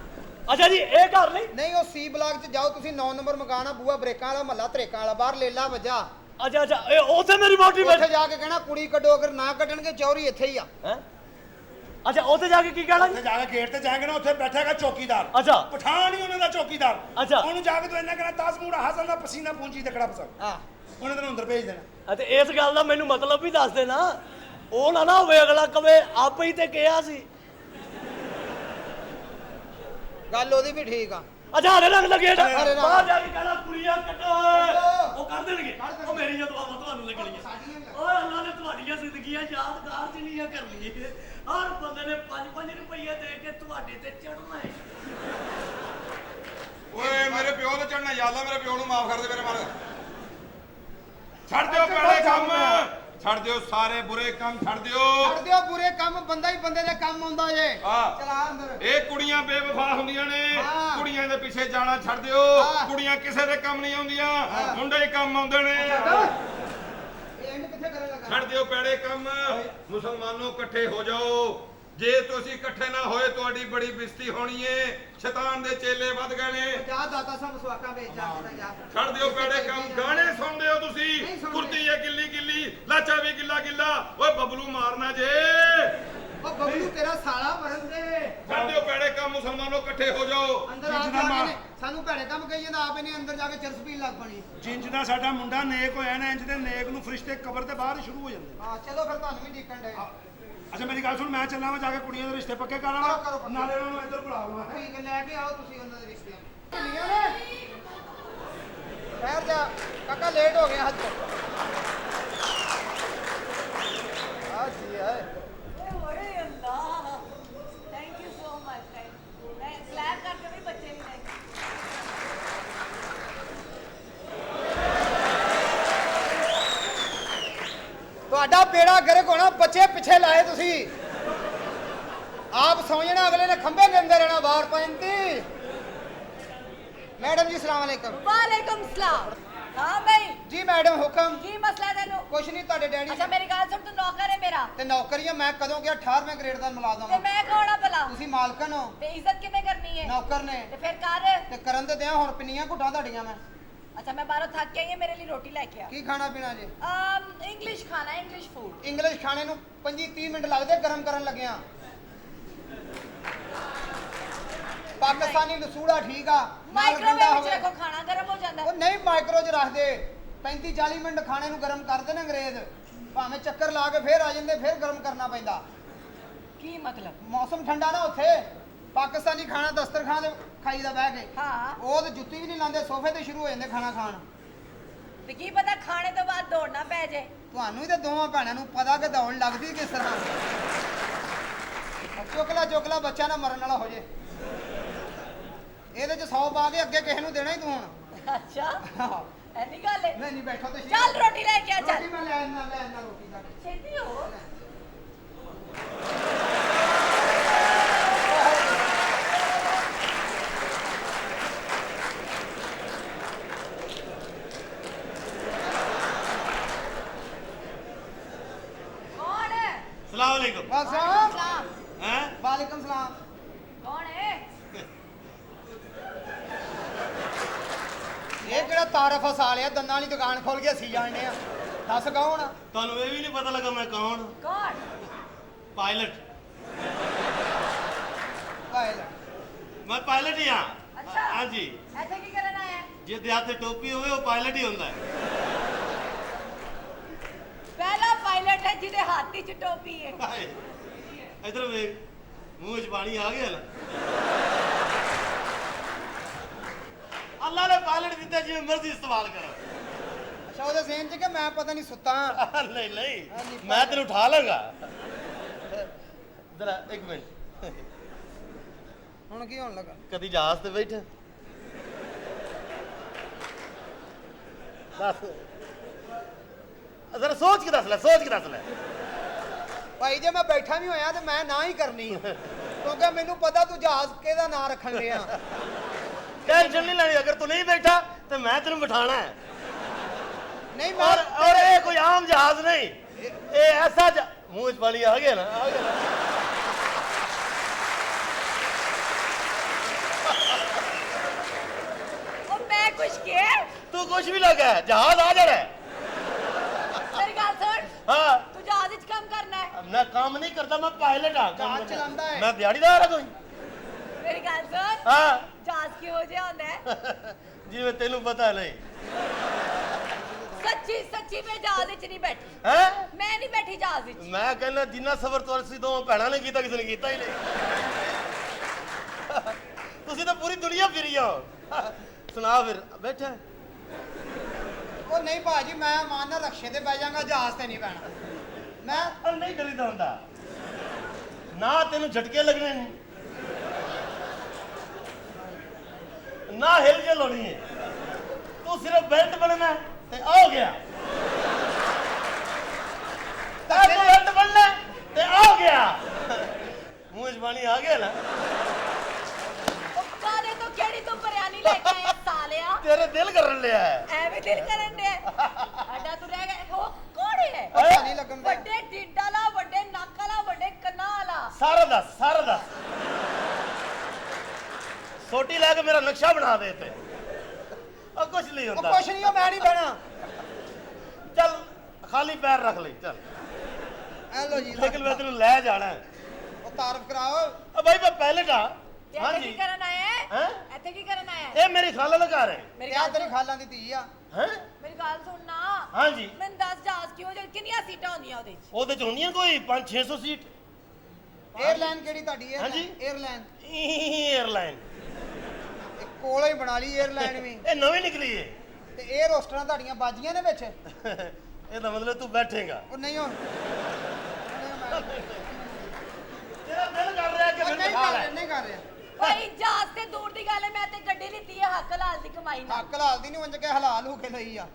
ਅੱਛਾ ਜੀ ਇਹ ਘਰ ਨਹੀਂ ਨਹੀਂ ਉਹ ਸੀ ਬਲਾਕ ਚ ਜਾਓ ਤੁਸੀਂ 9 ਨੰਬਰ ਮਕਾਨ ਆ ਬੂਆ ਬ੍ਰੇਕਾਂ ਵਾਲਾ ਮਹੱਲਾ ਤਰੇਕਾਂ ਵਾਲਾ ਬਾਹਰ ਲੇਲਾ ਵਜਾ ਅੱਛਾ ਇਹ ਉੱਥੇ ਮੇਰੀ ਵਹੁਟੀ ਉੱਥੇ ਬੈਠੀ ਜਾ ਕੇ ਕਹਿਣਾ ਕੁੜੀ ਕੱਢੋ ਅਗਰ ਨਾ ਕੱਢਣਗੇ ਚੌਰੀ ਇੱਥੇ ਹੀ ਆ ਹੈ ਅੱਛਾ ਉੱਥੇ ਜਾ ਕੇ ਕੀ ਕਹਿਣਾ ਉੱਥੇ ਜਾ ਕੇ ਗੇਟ ਤੇ ਜਾਏਗਾ ਨਾ ਉੱਥੇ ਬੈਠੇਗਾ ਚੌਕੀਦਾਰ ਅੱਛਾ ਪਠਾਨ ਹੀ ਉਹਨਾਂ ਦਾ ਚੌਕੀਦਾਰ ਅੱਛਾ। ਉਹਨੂੰ ਜਾ ਕੇ ਤੂੰ ਇੰਨਾ ਕਹਿਣਾ 10 ਮੂੜਾ ਹਸਨ ਦਾ ਪਸੀਨਾ ਪੂੰਜੀ ਤਕੜਾ ਪਸੰਦ ਹਾਂ ਉਹਨੇ ਤੈਨੂੰ ਅੰਦਰ ਭੇਜ ਦੇਣਾ ਅਤੇ ਇਸ ਗੱਲ ਦਾ ਮੈਨੂੰ ਮਤਲਬ ਵੀ ਦੱਸ ਦੇ ਨਾ ਉਹ ਨਾ ਹੋਵੇ ਅਗਲਾ ਕਵੇ ਆਪੇ ਹੀ ਤੇ ਕਿਹਾ ਸੀ ਗੱਲ ਉਹਦੀ ਵੀ ਠੀਕ ਆ ਅੱਛਾ ਹਰੇ ਰੰਗ ਲੱਗੇ ਹਰੇ ਰੰਗ। ਬਾਹਰ ਜਾ ਕੇ ਕਹਿਣਾ ਕੁੜੀਆਂ ਕੱਟੋ ਉਹ ਕਰ ਦੇਣਗੇ ਉਹ ਮੇਰੀਆਂ ਦੁਆਵਾਂ ਤੁਹਾਨੂੰ ਲੱਗਣਗੀਆਂ ਓਏ ਅੱਲਾ ਨੇ ਤੁਹਾਡੀਆਂ ਜ਼ਿੰਦਗੀਆਂ ਯਾਦਗਾਰ ਜਿਹੀਆਂ ਕਰਨੀਆਂ ਹਰ ਬੰਦੇ ਨੇ 5-5 ਰੁਪਏ ਦੇ ਕੇ ਤੁਹਾਡੇ ਤੇ ਚੜਨਾ ਹੈ ਓਏ ਮੇਰੇ ਪਿਓ ਤੇ ਚੜਨਾ ਯਾ ਅੱਲਾ ਮੇਰੇ ਪਿਓ ਨੂੰ ਮਾਫ ਕਰ ਦੇ ਮੇਰੇ ਮਾਰ ਛੱਡ ਦਿਓ ਪੈੜੇ ਕੰਮ ਛੱਡ ਦਿਓ ਸਾਰੇ ਬੁਰੇ ਕੰਮ ਛੱਡ ਦਿਓ ਛੱਡ ਦਿਓ ਬੁਰੇ ਕੰਮ ਬੰਦਾ ਹੀ ਬੰਦੇ ਦੇ ਕੰਮ ਆਉਂਦਾ ਜੇ ਹਾਂ। ਚਲਾ ਅੰਦਰ ਇਹ ਕੁੜੀਆਂ ਬੇਵਫਾ ਹੁੰਦੀਆਂ ਨੇ ਹਾਂ। ਕੁੜੀਆਂ ਦੇ ਪਿੱਛੇ ਜਾਣਾ ਛੱਡ ਦਿਓ ਹਾਂ। ਕੁੜੀਆਂ ਕਿਸੇ ਦੇ ਕੰਮ ਨਹੀਂ ਆਉਂਦੀਆਂ ਮੁੰਡੇ ਹੀ ਕੰਮ ਆਉਂਦੇ ਨੇ ਇਹ ਐਂਡ ਕਿੱਥੇ ਕਰਨ ਲੱਗਾ ਛੱਡ ਦਿਓ ਪੈੜੇ ਕੰਮ ਮੁਸਲਮਾਨੋ ਇਕੱਠੇ ਹੋ ਜਾਓ ਜੇ ਤੁਸੀਂ ਇਕੱਠੇ ਨਾ ਹੋਏ ਤੁਹਾਡੀ ਬੜੀ ਬਿਸਤੀ ਹੋਣੀ ਏ ਸ਼ੈਤਾਨ ਦੇ ਚੇਲੇ ਵੱਧ ਗਏ ਨੇ ਜਾ ਦਾਤਾ ਸਾਹਿਬ ਸਵਾਕਾਂ ਵੇਚ ਜਾ ਜਾ ਛੱਡ ਦਿਓ ਪੈੜੇ ਕੰਮ ਗਾਣੇ ਸੁਣਦੇ ਹੋ ਤੁਸੀਂ ਨਹੀਂ ਸੁਣਦੇ। ਕੁਰਤੀ ਏ ਗਿੱਲੀ ਗਿੱਲੀ ਲਾਚਾ ਵੀ ਗਿੱਲਾ ਗਿੱਲਾ ਓਏ ਬਬਲੂ ਮਾਰਨਾ ਜੇ ਉਹ ਬਬਲੂ ਤੇਰਾ ਸਾਲਾ ਮਰਨ ਦੇ ਛੱਡ ਦਿਓ ਪੈੜੇ ਕੰਮ ਮੁਸਲਮਾਨੋ ਇਕੱਠੇ ਹੋ ਜਾਓ ਅੰਦਰ ਆ ਜਾ ਕੇ ਸਾਨੂੰ ਭੈੜੇ ਕੰਮ ਕਹੀ ਜਾਂਦਾ ਆਪ ਇਹਨੇ ਅੰਦਰ ਜਾ ਕੇ ਚਰਸ ਪੀਣ ਲੱਗ ਪਣੀ ਜਿੰਜ ਦਾ ਸਾਡਾ ਮੁੰਡਾ ਨੇਕ ਹੋਇਆ ਨਾ ਇੰਜ ਦੇ ਨੇਕ ਨੂੰ ਫਰਿਸ਼ਤੇ ਕਬਰ ਤੇ ਬਾਹਰ ਹੀ ਸ਼ੁਰੂ ਹੋ ਜਾਂਦੇ। ਹਾਂ ਚਲੋ ਫਿਰ ਤੁਹਾਨੂੰ ਵੀ ਦੇਖਣ ਦੇ ਅੱਛਾ ਮੇਰੀ ਗੱਲ ਸੁਣ, ਮੈਂ ਚੱਲਾਂ ਵਾ ਜਾ ਕੇ ਕੁੜੀਆਂ ਦੇ ਰਿਸ਼ਤੇ ਪੱਕੇ ਕਰ ਕਰੋ, ਆਵਾਂ ਕਰੋ। ਨਾਲੇ ਉਹਨਾਂ ਨੂੰ ਇੱਧਰ ਬੁਲਾ ਲਵਾਂ। ਠੀਕ ਹੈ ਲੈ ਕੇ ਆਓ ਤੁਸੀਂ ਉਹਨਾਂ ਦੇ ਰਿਸ਼ਤਿਆਂ ਢਿੱਲੀਆਂ ਨੇ ਠਹਿਰ ਜਾ ਕਾਕਾ ਲੇਟ ਹੋ ਗਿਆ ਹੱਥ ਆ ਜੀ ਹੈ ਓਏ ਅੱਲਾ ਥੈਂਕ ਯੂ ਸੋ ਮਚ ਮੈਂ ਸਲੈਬ ਕਰਕੇ ਵੀ ਬੱਚੇ ਨਹੀਂ ਲੈ ਤੁਹਾਡਾ ਬੇੜਾ ਗਰਕ ਹੋਣਾ ਬੱਚੇ ਪਿੱਛੇ ਲਾਏ ਤੁਸੀਂ ਆਪ ਸੌ ਜਾਣਾ ਅਗਲੇ ਨੇ ਖੰਭੇ ਦੇ ਅੰਦਰ ਰਹਿਣਾ ਬਾਹਰ ਪੈਂਤੀ ਮੈਡਮ ਜੀ ਸਲਾਮ ਅਲੈਕਮ ਵਾਲੇਕੁਮ ਸਲਾਮ ਹਾਂ ਭਾਈ ਜੀ ਮੈਡਮ ਹੁਕਮ ਕੀ ਮਸਲਾ ਤੈਨੂੰ ਕੁਛ ਨਹੀਂ ਤੁਹਾਡੇ ਡੈਡੀ ਅੱਛਾ ਮੇਰੀ ਗੱਲ ਸੁਣ ਤੂੰ ਨੌਕਰ ਹੈ ਮੇਰਾ ਤੇ ਨੌਕਰੀਆਂ ਮੈਂ ਕਦੋਂ ਗਿਆ 18ਵੇਂ ਗ੍ਰੇਡ ਦਾ ਮੁਲਾਜ਼ਮ ਤੇ ਹਾਂ ਮੈਂ ਕੌਣ ਆ ਭਲਾ ਤੁਸੀਂ ਮਾਲਕਨ ਹੋ ਤੇ ਇੱਜ਼ਤ ਕਿਵੇਂ ਕਰਨੀ ਹੈ ਨੌਕਰ ਨੇ ਤੇ ਫਿਰ ਕਰ ਤੇ ਕਰਨ ਤੇ ਦਿਆਂ ਹੁਣ ਪਿੰਨੀਆਂ ਘੁੱਟਾਂ ਤੁਹਾਡੀਆਂ ਮੈਂ ਅੱਛਾ ਮੈਂ ਬਾਹਰੋਂ ਥੱਕ ਕੇ ਆਈ ਹਾਂ ਮੇਰੇ ਲਈ ਰੋਟੀ ਲੈ ਕੇ ਆ ਕੀ ਖਾਣਾ ਪੀਣਾ ਜੀ ਇੰਗਲਿਸ਼ ਖਾਣਾ ਇੰਗਲਿਸ਼ ਫੂਡ ਇੰਗਲਿਸ਼ ਖਾਣੇ ਨੂੰ 25-30 ਮਿੰਟ ਲੱਗਦੇ ਗਰਮ ਕਰਨ ਲੱਗਿਆ ਪਾਕਿਸਤਾਨੀ ਲਸੂੜਾ ਠੀਕ ਆ ਨਾਲ ਗੰਢਾ ਮਾਈਕ੍ਰੋਵੇਵ ਵਿੱਚ ਹੋਵੇ। ਰੱਖੋ ਖਾਣਾ ਗਰਮ ਹੋ ਜਾਂਦਾ ਉਹ ਨਹੀਂ ਮਾਈਕਰੋ 'ਚ ਰੱਖ ਦੇ 35-40 ਮਿੰਟ ਖਾਣੇ ਨੂੰ ਗਰਮ ਕਰਦੇ ਨੇ ਅੰਗਰੇਜ਼ ਭਾਵੇਂ ਚੱਕਰ ਲਾ ਕੇ ਫੇਰ ਆ ਜਾਂਦੇ ਫੇਰ ਗਰਮ ਕਰਨਾ ਪੈਂਦਾ ਕੀ ਮਤਲਬ ਮੌਸਮ ਠੰਡਾ ਨਾ ਉੱਥੇ ਪਾਕਿਸਤਾਨੀ ਖਾਣਾ ਦਸਤਰਖਾਨ ਤੇ ਖਾਈਦਾ ਬਹਿ ਕੇ ਹਾਂ ਉਹ ਤੇ ਜੁੱਤੀ ਵੀ ਨਹੀਂ ਲਾਉਂਦੇ ਸੋਫੇ ਤੇ ਸ਼ੁਰੂ ਹੋ ਜਾਂਦੇ ਖਾਣਾ ਖਾਣ ਤੇ ਕੀ ਪਤਾ ਖਾਣੇ ਤੋਂ ਬਾਅਦ ਦੌੜਨਾ ਪੈ ਜੇ ਤੁਹਾਨੂੰ ਹੀ ਤੇ ਦੋਵਾਂ ਭੈਣਾਂ ਨੂੰ ਪਤਾ ਕਿ ਦੌੜ ਲੱਗਦੀ ਕਿਸ ਤਰ੍ਹਾਂ ਚੁਕਲਾ ਬੱਚਾ ਨਾ ਮਰਨ ਵਾਲਾ ਹੋ ਜੇ ਇਹਦੇ ਚ 100 ਪਾ ਕੇ ਅੱਗੇ ਕਿਸੇ ਨੂੰ ਦੇਣਾ ਹੀ ਤੂੰ ਹੁਣ ਅੱਛਾ ਐਨੀ ਗੱਲ ਹੈ ਨਹੀਂ ਬੈਠੋ ਤੇ ਚੱਲ ਰੋਟੀ ਲੈ ਕੇ ਆ ਚੱਲ ਰੋਟੀ ਮੈਂ ਲੈ ਆਉਣਾ ਰੋਟੀ ਦਾ ਛੇਤੀ ਹੋ ਕੌਣ ਹੈ ਸਲਾਮ ਅਲੈਕੁਮ ਵਾਸਲਾਮ ਸਲਾਮ ਹੈ ਵਾਲੇਕਮ ਸਲਾਮ ਕੌਣ ਹੈ ਇਹ ਕਿਹੜਾ ਤਾਰਫ ਹਸਾ ਲਿਆ ਦੰਦਾਂ ਵਾਲੀ ਦੁਕਾਨ ਖੋਲ ਕੇ ਅਸੀਂ ਜਾਣਦੇ ਆ ਦੱਸ ਕੌਣ ਤੁਹਾਨੂੰ ਇਹ ਵੀ ਨਹੀਂ ਪਤਾ ਲੱਗਾ ਮੈਂ ਕੌਣ ਕੌਣ ਪਾਇਲਟ ਕਾਇਲ ਮੈਂ ਪਾਇਲਟ ਹੀ ਹਾਂ ਅੱਛਾ ਹਾਂਜੀ ਇੱਥੇ ਕੀ ਕਰਨ ਆਇਆ ਹੈ? ਜਿਹਦੇ ਹੱਥ ਤੇ ਟੋਪੀ ਹੋਵੇ ਉਹ ਪਾਇਲਟ ਹੀ ਹੁੰਦਾ ਹੈ ਪਹਿਲਾ ਪਾਇਲਟ ਹੈ ਜਿਹਦੇ ਹੱਥ 'ਚ ਟੋਪੀ ਹੈ ਹਾਏ, ਇੱਧਰ ਵੇਖ ਮੂੰਹ 'ਚ ਪਾਣੀ ਆ ਗਿਆ ਨਾ ਅੱਲਾ ਨੇ ਪਾਇਲਟ ਦਿੱਤਾ ਜਿਵੇਂ ਮਰਜ਼ੀ ਇਸਤੇਮਾਲ ਕਰੋ ਅੱਛਾ ਉਹਦੇ ਜ਼ੇਨ ਚ ਕਿ ਮੈਂ ਪਤਾ ਨਹੀਂ ਸੁੱਤਾ ਨਹੀਂ ਨਹੀਂ ਮੈਂ ਤੈਨੂੰ ਉਠਾ ਲਾਂਗਾ ਜਰਾ ਇੱਕ ਮਿੰਟ ਹੁਣ ਕੀ ਹੋਣ ਲੱਗਾ ਕਦੀ ਜਹਾਜ਼ ਤੇ ਬੈਠਾ ਦੱਸ ਜ਼ਰਾ ਸੋਚ ਕੇ ਦੱਸ ਲੈ ਭਾਈ ਜੇ ਮੈਂ ਬੈਠਾ ਵੀ ਹੋਇਆ ਤੇ ਮੈਂ ਨਾ ਹੀ ਕਰਨੀ ਆ ਕਿਉਂਕਿ ਮੈਨੂੰ ਪਤਾ ਤੂੰ ਜਹਾਜ਼ ਕਿਹਦਾ ਨਾਂ ਰੱਖਣ ਲਿਆ ਟੈਨਸ਼ਨ ਨਹੀਂ ਲੈਣੀ ਅਗਰ ਤੂੰ ਨਹੀਂ ਬੈਠਾ ਤੇ ਮੈਂ ਤੈਨੂੰ ਬਿਠਾਣਾ ਹੈ ਨਹੀਂ और ये कोई आम जहाज नहीं ये ऐसा मुंह च पानी आ गया ना और मैं कुछ किया तू कुछ भी लगा है जहाज आ जाना है मेरी बात सुन हाँ तू जहाज च काम करना है मैं काम नहीं करता मैं पायलट हाँ जहाज चलांदा है। मैं दिहाड़ीदार है कोई मेरी गल सुन हाँ जहाज किहो जिहा होंदा है जी मैं तेनू पता नहीं सच्ची मैं जहाज विच नहीं बैठी है मैं नहीं बैठी जहाज विच मैं कहना जिन्ना सफर तो ਅਸੀਂ ਦੋਵਾਂ ਭੈਣਾਂ ਨੇ ਕੀਤਾ ਕਿਸੇ ਨੇ ਕੀਤਾ ਹੀ ਨਹੀਂ ਤੁਸੀਂ ਤਾਂ ਪੂਰੀ ਦੁਨੀਆ ਫਿਰੀ ਹੋ ਸੁਣਾ ਫਿਰ ਬੈਠਾ ਉਹ ਨਹੀਂ ਭਾਜੀ ਮੈਂ ਮਾਨ ਨਾਲ ਰਕਸ਼ੇ ਤੇ ਬਹਿ ਜਾਗਾ ਜਹਾਜ਼ ਤੇ ਨਹੀਂ ਬਹਿਣਾ ਮੈਂ ਉਹ ਨਹੀਂ ਡਰੀਦਾ ਹੁੰਦਾ ਨਾ ਤੈਨੂੰ ਝਟਕੇ ਲੱਗਣੇ ਨੇ ਨਾ ਹਿਲ ਕੇ ਲੋਣੀ ਹੈ ਤੂੰ ਸਿਰਫ ਬੈਲਟ ਬਣਨਾ ਤੇ ਆ ਗਿਆ ਤਾਂ ਬੈਲਟ ਬਣਨਾ ਤੇ ਆ ਗਿਆ ਮੂੰਹ 'ਚ ਪਾਣੀ ਆ ਗਿਆ ਨਾ ਕਾਲੇ ਤੋਂ ਕਿਹੜੀ ਤੋਂ ਬਿਰਿਆਨੀ ਲੈ ਕੇ ਆਇਆ ਸਾਲਿਆ ਤੇਰੇ ਦਿਲ ਕਰਨ ਲਿਆ ਹੈ ਐਵੇਂ ਦਿਲ ਕਰਨ ਦੇ ਅੱਡਾ ਤੂੰ ਰਹਿ ਗਿਆ ਉਹ ਕੌਣ ਹੈ ਪਤਾ ਨਹੀਂ ਲੱਗਣ ਦਾ ਵੱਡੇ ਢਿੱਡ ਵਾਲਾ ਵੱਡੇ ਨੱਕ ਵਾਲਾ ਵੱਡੇ ਕੰਨਾਂ ਵਾਲਾ ਸਾਰਾ ਦਾ ਕਿ ਮੇਰਾ ਨਕਸ਼ਾ ਬਣਾ ਦੇ ਤੇ ਉਹ ਕੁਝ ਨਹੀਂ ਉਹ ਹੁੰਦਾ ਕੁਛ ਨਹੀਂ, ਉਹ ਮੈਂ ਨਹੀਂ ਬਹਿਣਾ। ਚੱਲ ਖਾਲੀ ਪੈਰ ਰੱਖ ਲਈ ਚੱਲ ਐ ਲੋ ਜੀ, ਲੇਕਿਨ ਮੈਂ ਤੈਨੂੰ ਲੈ ਜਾਣਾ ਹੈ। ਉਹ ਤਾਰਫ ਕਰਾਓ। ਆ ਭਾਈ ਮੈਂ ਪਾਇਲਟ ਹਾਂ ਇੱਥੇ ਹਾਂਜੀ ਕੀ ਕਰਨ ਆਇਆ ਹੈ? ਹੈਂ? ਇੱਥੇ ਕੀ ਕਰਨ ਆਇਆ ਹੈ? ਇਹ ਮੇਰੀ ਖਾਲਾ ਦਾ ਘਰ ਹੈ ਮੇਰੀ ਕਿਆ ਗੱਲ ਤੇਰੀ ਸੁਣ। ਖਾਲਾਂ ਦੀ ਧੀ ਆ? ਹੈ ਮੇਰੀ ਗੱਲ ਸੁਣਨਾ। ਹਾਂਜੀ ਮੈਨੂੰ ਦੱਸ ਜਹਾਜ਼ ਕਿਉਂ ਜੋ ਕਿੰਨੀਆਂ ਸੀਟਾਂ ਹੁੰਦੀਆਂ ਉਹਦੇ 'ਚ? ਉਹਦੇ ਚ ਹੁੰਦੀਆਂ ਕੋਈ 500-600 ਸੀਟ 에ਅਰਲਾਈਨ ਕਿਹੜੀ ਤੁਹਾਡੀ ਹੈ? ਹਾਂਜੀ। 에ਅਰਲਾਈਨ 에ਅਰਲਾਈਨ ਕੋਲੋਂ ਹੀ ਬਣਾ ਲਈ 에ਅਰਲਾਈਨ ਵੀ। ਇਹ ਨਵੀਂ ਨਿਕਲੀ ਹੈ ਤੇ 에ਅਰ ਹੋਸਟਰਾਂ ਤੁਹਾਡੀਆਂ ਬਾਜੀਆਂ ਨੇ ਵਿੱਚ? ਇਹਦਾ ਮਤਲਬ ਤੂੰ ਬੈਠੇਗਾ ਉਹ ਨਹੀਂ ਹੁਣ ਤੇਰਾ ਦਿਲ ਕਰ ਰਿਹਾ ਕਿ ਮੈਨੂੰ ਨਹੀਂ ਖਾ ਕਰ ਲੈ ਰਿਹਾ, ਨਹੀਂ ਕਰ ਰਿਹਾ। ਭਾਈ ਜਹਾਜ਼ ਤੇ ਦੂਰ ਦੀ ਗੱਲ ਹੈ, ਮੈਂ ਤੇ ਗੱਡੀ ਲਿੱਤੀ ਹੈ ਹੱਕ ਲਾਲ ਦੀ ਕਮਾਈ ਨਾਲ। ਹੱਕ ਲਾਲ ਦੀ ਨਹੀਂ ਉਂਝ ਕੇ ਹਲਾਲ ਹੋ ਕੇ ਲਈ ਆ।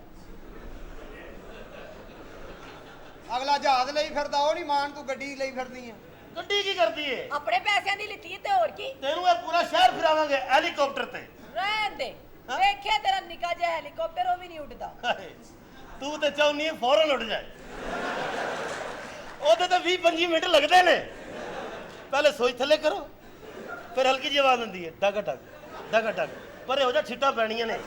ਅਗਲਾ ਜਹਾਜ਼ ਲਈ ਫਿਰਦਾ, ਉਹ ਨਹੀਂ ਮਾਨ ਤੂੰ ਗੱਡੀ ਲਈ ਫਿਰਦੀ ਆ। ਗੱਡੀ ਕੀ ਕਰਦੀ ਏ ਆਪਣੇ ਪੈਸਿਆਂ ਦੀ ਲਿੱਤੀ ਹੈ ਤੇ ਹੋਰ ਕੀ। ਤੈਨੂੰ ਇਹ ਪੂਰਾ ਸ਼ਹਿਰ ਫਿਰਾਵਾਂਗੇ ਹੈਲੀਕਾਪਟਰ ਤੇ ਰਹਿਣ ਦੇ। ਹਾਂ? ਵੇਖਿਆ ਤੇਰਾ ਨਿੱਕਾ ਜਿਹਾ ਹੈਲੀਕਾਪਟਰ, ਉਹ ਵੀ ਨਹੀਂ ਉੱਡਦਾ। ਹਾਏ, ਤੂੰ ਤੇ ਚਾਹੁੰਦੀ ਫੌਰਨ ਉੱਡ ਜਾਏ ਉਹਦੇ ਤਾਂ 20-25 ਮਿੰਟ ਲੱਗਦੇ ਨੇ ਪਹਿਲੇ ਸੋਚ ਥੱਲੇ ਕਰੋ ਫਿਰ ਹਲਕੀ ਜਿਹੀ ਆਵਾਜ਼ ਆਉਂਦੀ ਹੈ ਡਗ ਡਗ ਡਗ ਡਗ ਪਰ ਇਹੋ ਜਿਹਾ ਛਿੱਟਾਂ ਪੈਣੀਆਂ ਨੇ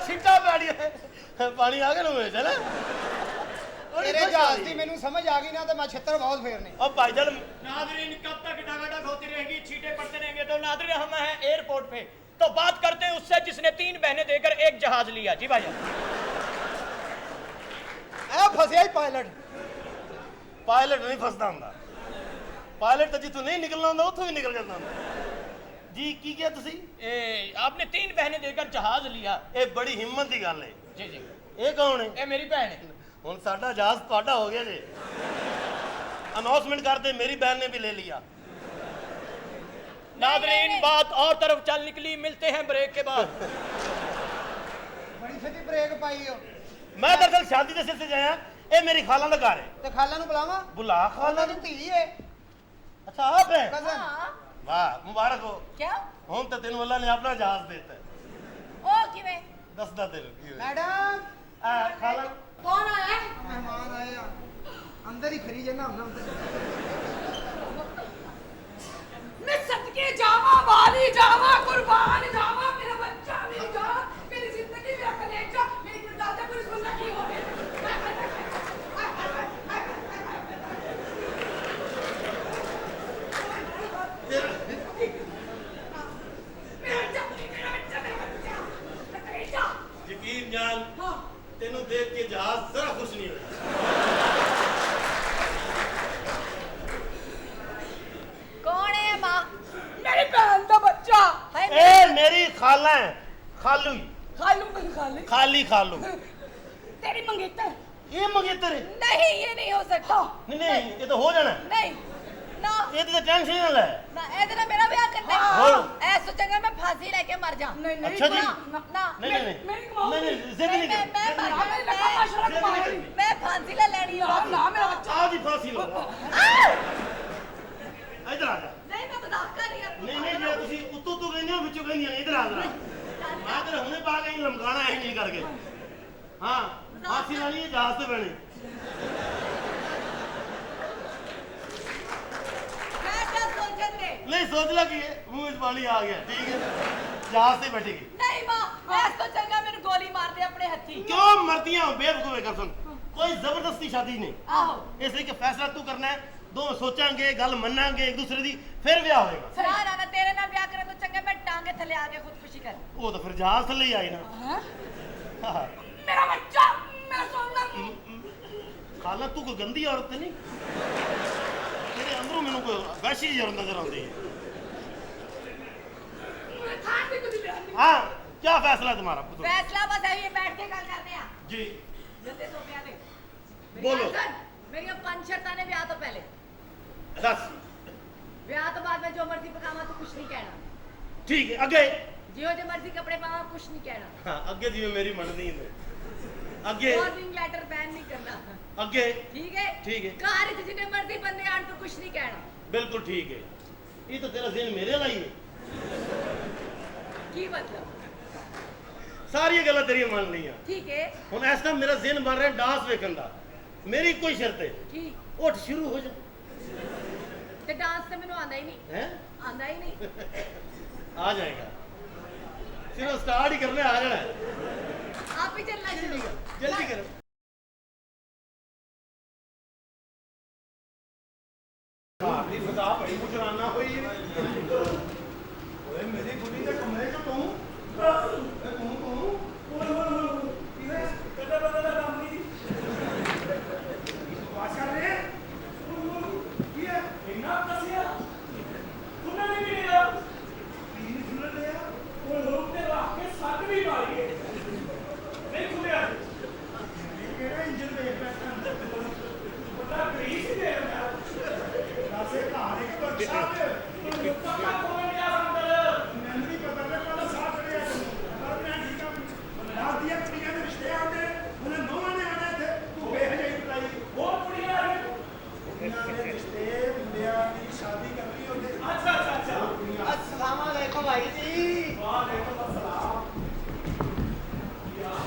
ਛਿੱਟਾਂ ਪੈਣੀਆਂ ਪਾਣੀ ਆ ਗਿਆ ਨੂੰ ਵਿੱਚ ਹੈ ਨਾ ਤੇਰੇ ਜਹਾਜ਼ ਦੀ ਮੈਨੂੰ ਸਮਝ ਆ ਗਈ ਨਾ, ਤੇ ਮੈਂ ਛਿੱਤਰ ਬਹੁਤ ਫੇਰਨੇ। ਉਹ भाईजान नादरीन कब तक डागाडग होती रहेगी, छींटे पड़ते रहेंगे? तो नादरीन हम हैं एयरपोर्ट पे, तो बात करते हैं उससे जिसने 3 बहनें देकर एक जहाज लिया। जी भाईजान। ਐ ਫਸਿਆ ਹੀ ਪਾਇਲਟ। ਪਾਇਲਟ ਨਹੀਂ ਫਸਦਾ ਹੁੰਦਾ ਪਾਇਲਟ ਤਾਂ ਜਿੱਥੋਂ ਨਹੀਂ ਨਿਕਲਣਾ ਹੁੰਦਾ ਉੱਥੋਂ ਹੀ ਨਿਕਲ ਜਾਂਦਾ ਹੁੰਦਾ ਜੀ ਕੀ ਕਿਹਾ ਤੁਸੀਂ आपने 3 बहनें देकर जहाज लिया। ਇਹ ਬੜੀ ਹਿੰਮਤ ਦੀ ਗੱਲ ਹੈ जी जी, ਇਹ ਕੌਣ ਹੈ ये मेरी बहन है। ਹੁਣ ਸਾਡਾ ਜਹਾਜ਼ ਤੁਹਾਡਾ ਹੋ ਗਿਆ ਜੀ ਅਨਾਉਂਸਮੈਂਟ ਕਰਦੇ ਮੇਰੀ ਬहन ने भी ले लिया नादरीन बात और तरफ चल निकली, मिलते हैं ब्रेक के बाद। ਬੜੀ ਛੇਤੀ ਬ੍ਰੇਕ ਪਾਈ ਓ। ਮੈਂ ਦਰਅਸਲ ਸ਼ਾਦੀ ਦੇ ਸਿਲਸਿਲੇ 'ਚ ਆਇਆ ਇਹ ਮੇਰੀ ਖਾਲਾ ਦਾ ਘਰ ਹੈ ਤੇ ਖਾਲਾਂ ਨੂੰ ਬੁਲਾਵਾਂ? ਬੁਲਾ ਖਾਲਾ ਖਾਲਾਂ ਦੀ ਨੂੰ ਧੀ ਏ, ਅੱਛਾ ਆਪ ਹੈ ਕਜ਼ਨ। ਹਾਂ ਵਾਹ ਮੁਬਾਰਕ ਹੋ ਕਿਆ? ਹੁਣ ਤਾਂ ਤੈਨੂੰ ਅੱਲਾ ਨੇ ਆਪਣਾ ਜਹਾਜ਼ ਦਿੱਤਾ ਉਹ ਕਿਵੇਂ? ਦੱਸਦਾ ਤੈਨੂੰ ਕੀ ਹੋਇਆ ਮੈਡਮ ਖਾਲਾ ਕੌਣ ਆਇਆ? ਮਹਿਮਾਨ ਆਏ ਆ, ਅੰਦਰ ਹੀ ਖਰੀ ਜਨਾ ਹੁੰਦਾ ਅੰਦਰ। मैं सदके जावा, वाली जावा, कुर्बान जावा, मेरा बच्चा, मेरी जान, मेरी जिंदगी, मेरा कलेजा, मेरी कोई दादा पुलिस बंदा की हो गए। ਯਕੀਨ ਜਾਨ ਤੈਨੂੰ ਦੇਖ ਕੇ ਜਹਾਜ਼ ਜ਼ਰਾ ਖੁਸ਼ ਨਹੀਂ ਹੋਇਆ ਕੌਣ ਹੈ ਮਾਂ? मेरी बहन का बच्चा, ਹਾਏ ਇਹ ਮੇਰੀ ਖਾਲਾ ਹੈ ਖਾਲੂ खालू बन खाली, ਖਾਲੀ ਖਾਲੂ तेरी मंगेतर। ਇਹ ਮੰਗੇਤਰ ਹੈ ਨਹੀਂ ਇਹ ਨਹੀਂ ਹੋ ਸਕਦਾ। ਨਹੀਂ ਨਹੀਂ ਇਹ ਤਾਂ ਹੋ ਜਾਣਾ ਹੈ। ਨਹੀਂ ਨਾ ਇਹਦੀ ਤਾਂ ਟੈਨਸ਼ਨ ਨਾ ਲੈ ਨਾ ਇਹਦੇ ਨਾਲ ਮੇਰਾ ਵਿਆਹ ਕਰਨਾ ਹੋਰ। ਐ ਸੋਚਾਂਗਾ ਮੈਂ ਫਾਂਸੀ ਲੈ ਕੇ ਮਰ ਜਾ। नहीं नहीं, अच्छा जी। ਨਾ ਨਾ ਨਹੀਂ ਨਹੀਂ ਨਹੀਂ मेरी माँ, ਨਹੀਂ ਨਹੀਂ ਜ਼ਿੱਦ ਨਹੀਂ ਮੈਂ ਕਰ ਮਰ मेरी लगा माशरा जा। कुमारी। ਮੈਂ ਫਾਂਸੀ ਲੈ ਲੈਣੀ ना ਆ। ना, मेरा बच्चा। ਆ ਦੀ ਫਾਂਸੀ ਲਓ ਇੱਧਰ ਆ ਜਾ ਨਹੀਂ ਮੈਂ ਮਜ਼ਾਕ ਕਰ ਰਹੀ ਹਾਂ। ਨਹੀਂ ਨਹੀਂ ਜੇ ਤੁਸੀਂ ਉੱਤੋਂ ਤੋਂ ਕਹਿੰਦੇ ਹੋ ਵਿੱਚੋਂ ਕਹਿੰਦੀਆਂ ਨੇ ਇੱਧਰ ਆ ਜਰਾ ਮੈਂ ਤੇਰੇ ਹੁਣੇ ਪਾ ਕੇ ਲਮਕਾਣਾ ਇਹ ਨਹੀਂ ਕਰਕੇ ਹਾਂ ਫਾਂਸੀ ਵਾਲੀ ਇਹ ਜਹਾਜ਼ ਤੇ ਬਣੇ ਮੈਂ ਕਿਆ ਸੋਚਣ ਦੇ? ਨਹੀਂ ਸੋਚ ਲਾ ਕੀ ਹੈ ਮੂੰਹ ਵਿੱਚ ਪਾਣੀ ਆ ਗਿਆ ਠੀਕ ਹੈ ਜਹਾਜ਼ ਤੇ ਬੈਠੇਗੀ ਨਹੀਂ ਮਾਂ ਐਸ ਤੋਂ ਚੰਗਾ ਮੈਨੂੰ ਗੋਲੀ ਮਾਰ ਦੇ ਆਪਣੇ ਹੱਥੀ। क्यों मरती हैं बेवकूफ कर सुन कोई जबरदस्ती शादी नहीं ਆਹੋ इसलिए कि फैसला तू करना है दो सोचांगे गल मनांगे एक दूसरे दी फिर ब्याह होएगा ਨਾ ਨਾ ਨਾ ਤੇਰੇ ਨਾਲ ਵਿਆਹ ਕਰਨ ਤੋਂ ਚੰਗਾ ਮੈਂ ਟਾਂਗੇ ਥੱਲੇ ਆ ਕੇ ਖੁਦਕੁਸ਼ੀ ਕਰ। वो तो फिर जहाज थले ही आई ना हाँ? हाँ। मेरा बच्चा, मेरा सोना। खाला तू कोई गंदी औरत तो नहीं तेरे अंदरों मैनू कोई वैसी ही औरत नजर आती है मैं खान भी कुछ ले आनी। हाँ क्या फैसला है तुम्हारा पुत्र? ਫੈਸਲਾ ਬਸ ਐਵੇਂ ਬੈਠ ਕੇ ਗੱਲ ਕਰਦੇ ਆ। जी ਜੱਦੇ ਤੋਂ ਪਿਆ ਦੇ। ਬੋਲੋ। ਮੇਰੀਆਂ 5 ਸ਼ਰਤਾਂ ਨੇ ਵਿਆਹ ਤੋਂ ਪਹਿਲੇ। दस ਵਿਆਹ ਤੋਂ ਬਾਅਦ ਮੈਂ ਜੋ ਮਰਜ਼ੀ ਪਕਾਵਾਂ ਤੂੰ ਕੁਛ ਨਹੀਂ ਕਹਿਣਾ। ठीक है अगे ਜਿਹੋ ਜਿਹੇ ਮਰਜ਼ੀ ਕੱਪੜੇ ਪਾਵਾਂ ਕੁਛ ਨਹੀਂ ਕਹਿਣਾ। हाँ अगे जी मेरी मननी है अगे ਵਾਰਨਿੰਗ ਲੈਟਰ ਬੈਨ ਨਹੀਂ ਕਰਨਾ। अगे ਠੀਕ ਹੈ? ठीक है ਘਰ ਵਿੱਚ ਜਿੰਨੇ ਮਰਜ਼ੀ ਬੰਦੇ ਆਣ ਤੂੰ ਕੁਛ ਨਹੀਂ ਕਹਿਣਾ। बिल्कुल ठीक है ये तो तेरा ज़हन मेरे वाला ही है ਕੀ ਮਤਲਬ? सारी गल्लां तेरियां मान लियां ਠੀਕ ਹੈ? ਹੁਣ ਇਸ ਟਾਈਮ ਮੇਰਾ ਜ਼ਿਹਨ ਬਣ ਰਿਹਾ ਡਾਂਸ ਵੇਖਣ ਦਾ ਮੇਰੀ ਕੋਈ ਸ਼ਰਤ ਹੈ ਕੀ? ਉੱਠ ਸ਼ੁਰੂ ਹੋ ਜਾ ਤੇ ਡਾਂਸ ਤੇ ਮੈਨੂੰ ਆਉਂਦਾ ਹੀ ਨਹੀਂ ਹੈ ਆਉਂਦਾ ਹੀ ਨਹੀਂ ਆ ਜਾਏਗਾ ਸਿਰਫ ਸਟਾਰਟ ਹੀ ਕਰਨੇ ਆ ਜਾਣਾ ਆਪ ਹੀ ਚੱਲਣਾ ਸ਼ੁਰੂ ਕਰ ਜਲਦੀ ਕਰੋ ਘਰ ਦੀ ਫਜ਼ਾ ਬੜੀ ਮੁਜਰਾਨਾ ਹੋਈ ਹੈ ਓਏ ਮੇਰੀ ਗੁੱਡੀ ਦੇ ਕਮਰੇ 'ਚ ਤੂੰ ਕਿਹਦੇ ਬੰਦੇ ਦਾ ਕੰਮ ਨਹੀਂ ਬਾਤ ਕਰ ਰਹੇ ਕੀ ਹੈ ਇੰਨਾ ਕਸਿਆ ਸੁਣਨਾ ਨਹੀਂ ਮਿਲਿਆ ਕੀ ਸੁਣ ਲਿਆ ਉਹ ਲੋਕ ਤੇ ਰੱਖ ਕੇ ਸੱਟ ਵੀ ਮਾਰੀਏ ਨਹੀਂ ਖੁੱਲਿਆ ਕਿਹੜਾ ਇੰਜਨ ਦੇਖ ਬੈਠਾ ਪਤਾ ਗਰੀਸ ਹੀ ਦੇ ਰਿਹਾ ਨਾਸੇ ਘਰ ਇੱਕ ਵਰਕਸ਼ਾਪ ਲੋਕਾਂ ਦਾ ਕੋਈ ਨਹੀਂ ਆ ਅੰਦਰ ਮੈਨੂੰ ਨਹੀਂ ਪਤਾ ਮੈਂ ਕੱਲ ਸਾਥ ਰਿਹਾ ਪਰ ਮੈਂ ਠੀਕ ਆ ਰਾਤ ਦੀਆਂ ਕੁੜੀਆਂ ਦੇ ਰਿਸ਼ਤੇ ਆਉਂਦੇ ਉਹਨੇ ਨੌਵਾਂ ਨੇ ਆਣਾ ਇੱਥੇ ਤੂੰ ਬੇਹਜਾਈ ਬੁਲਾਈ ਹੋਰ ਕੁੜੀਆਂ ਆ ਉਹਨਾਂ ਦੇ ਰਿਸ਼ਤੇ ਮੁੰਡਿਆਂ ਦੀ ਸ਼ਾਦੀ ਕਰਨੀ ਹੁੰਦੀ ਅੱਛਾ अस्सलाम वालेकुम भाई जी ਵਾਲੇਕੁਮ अस्सलाम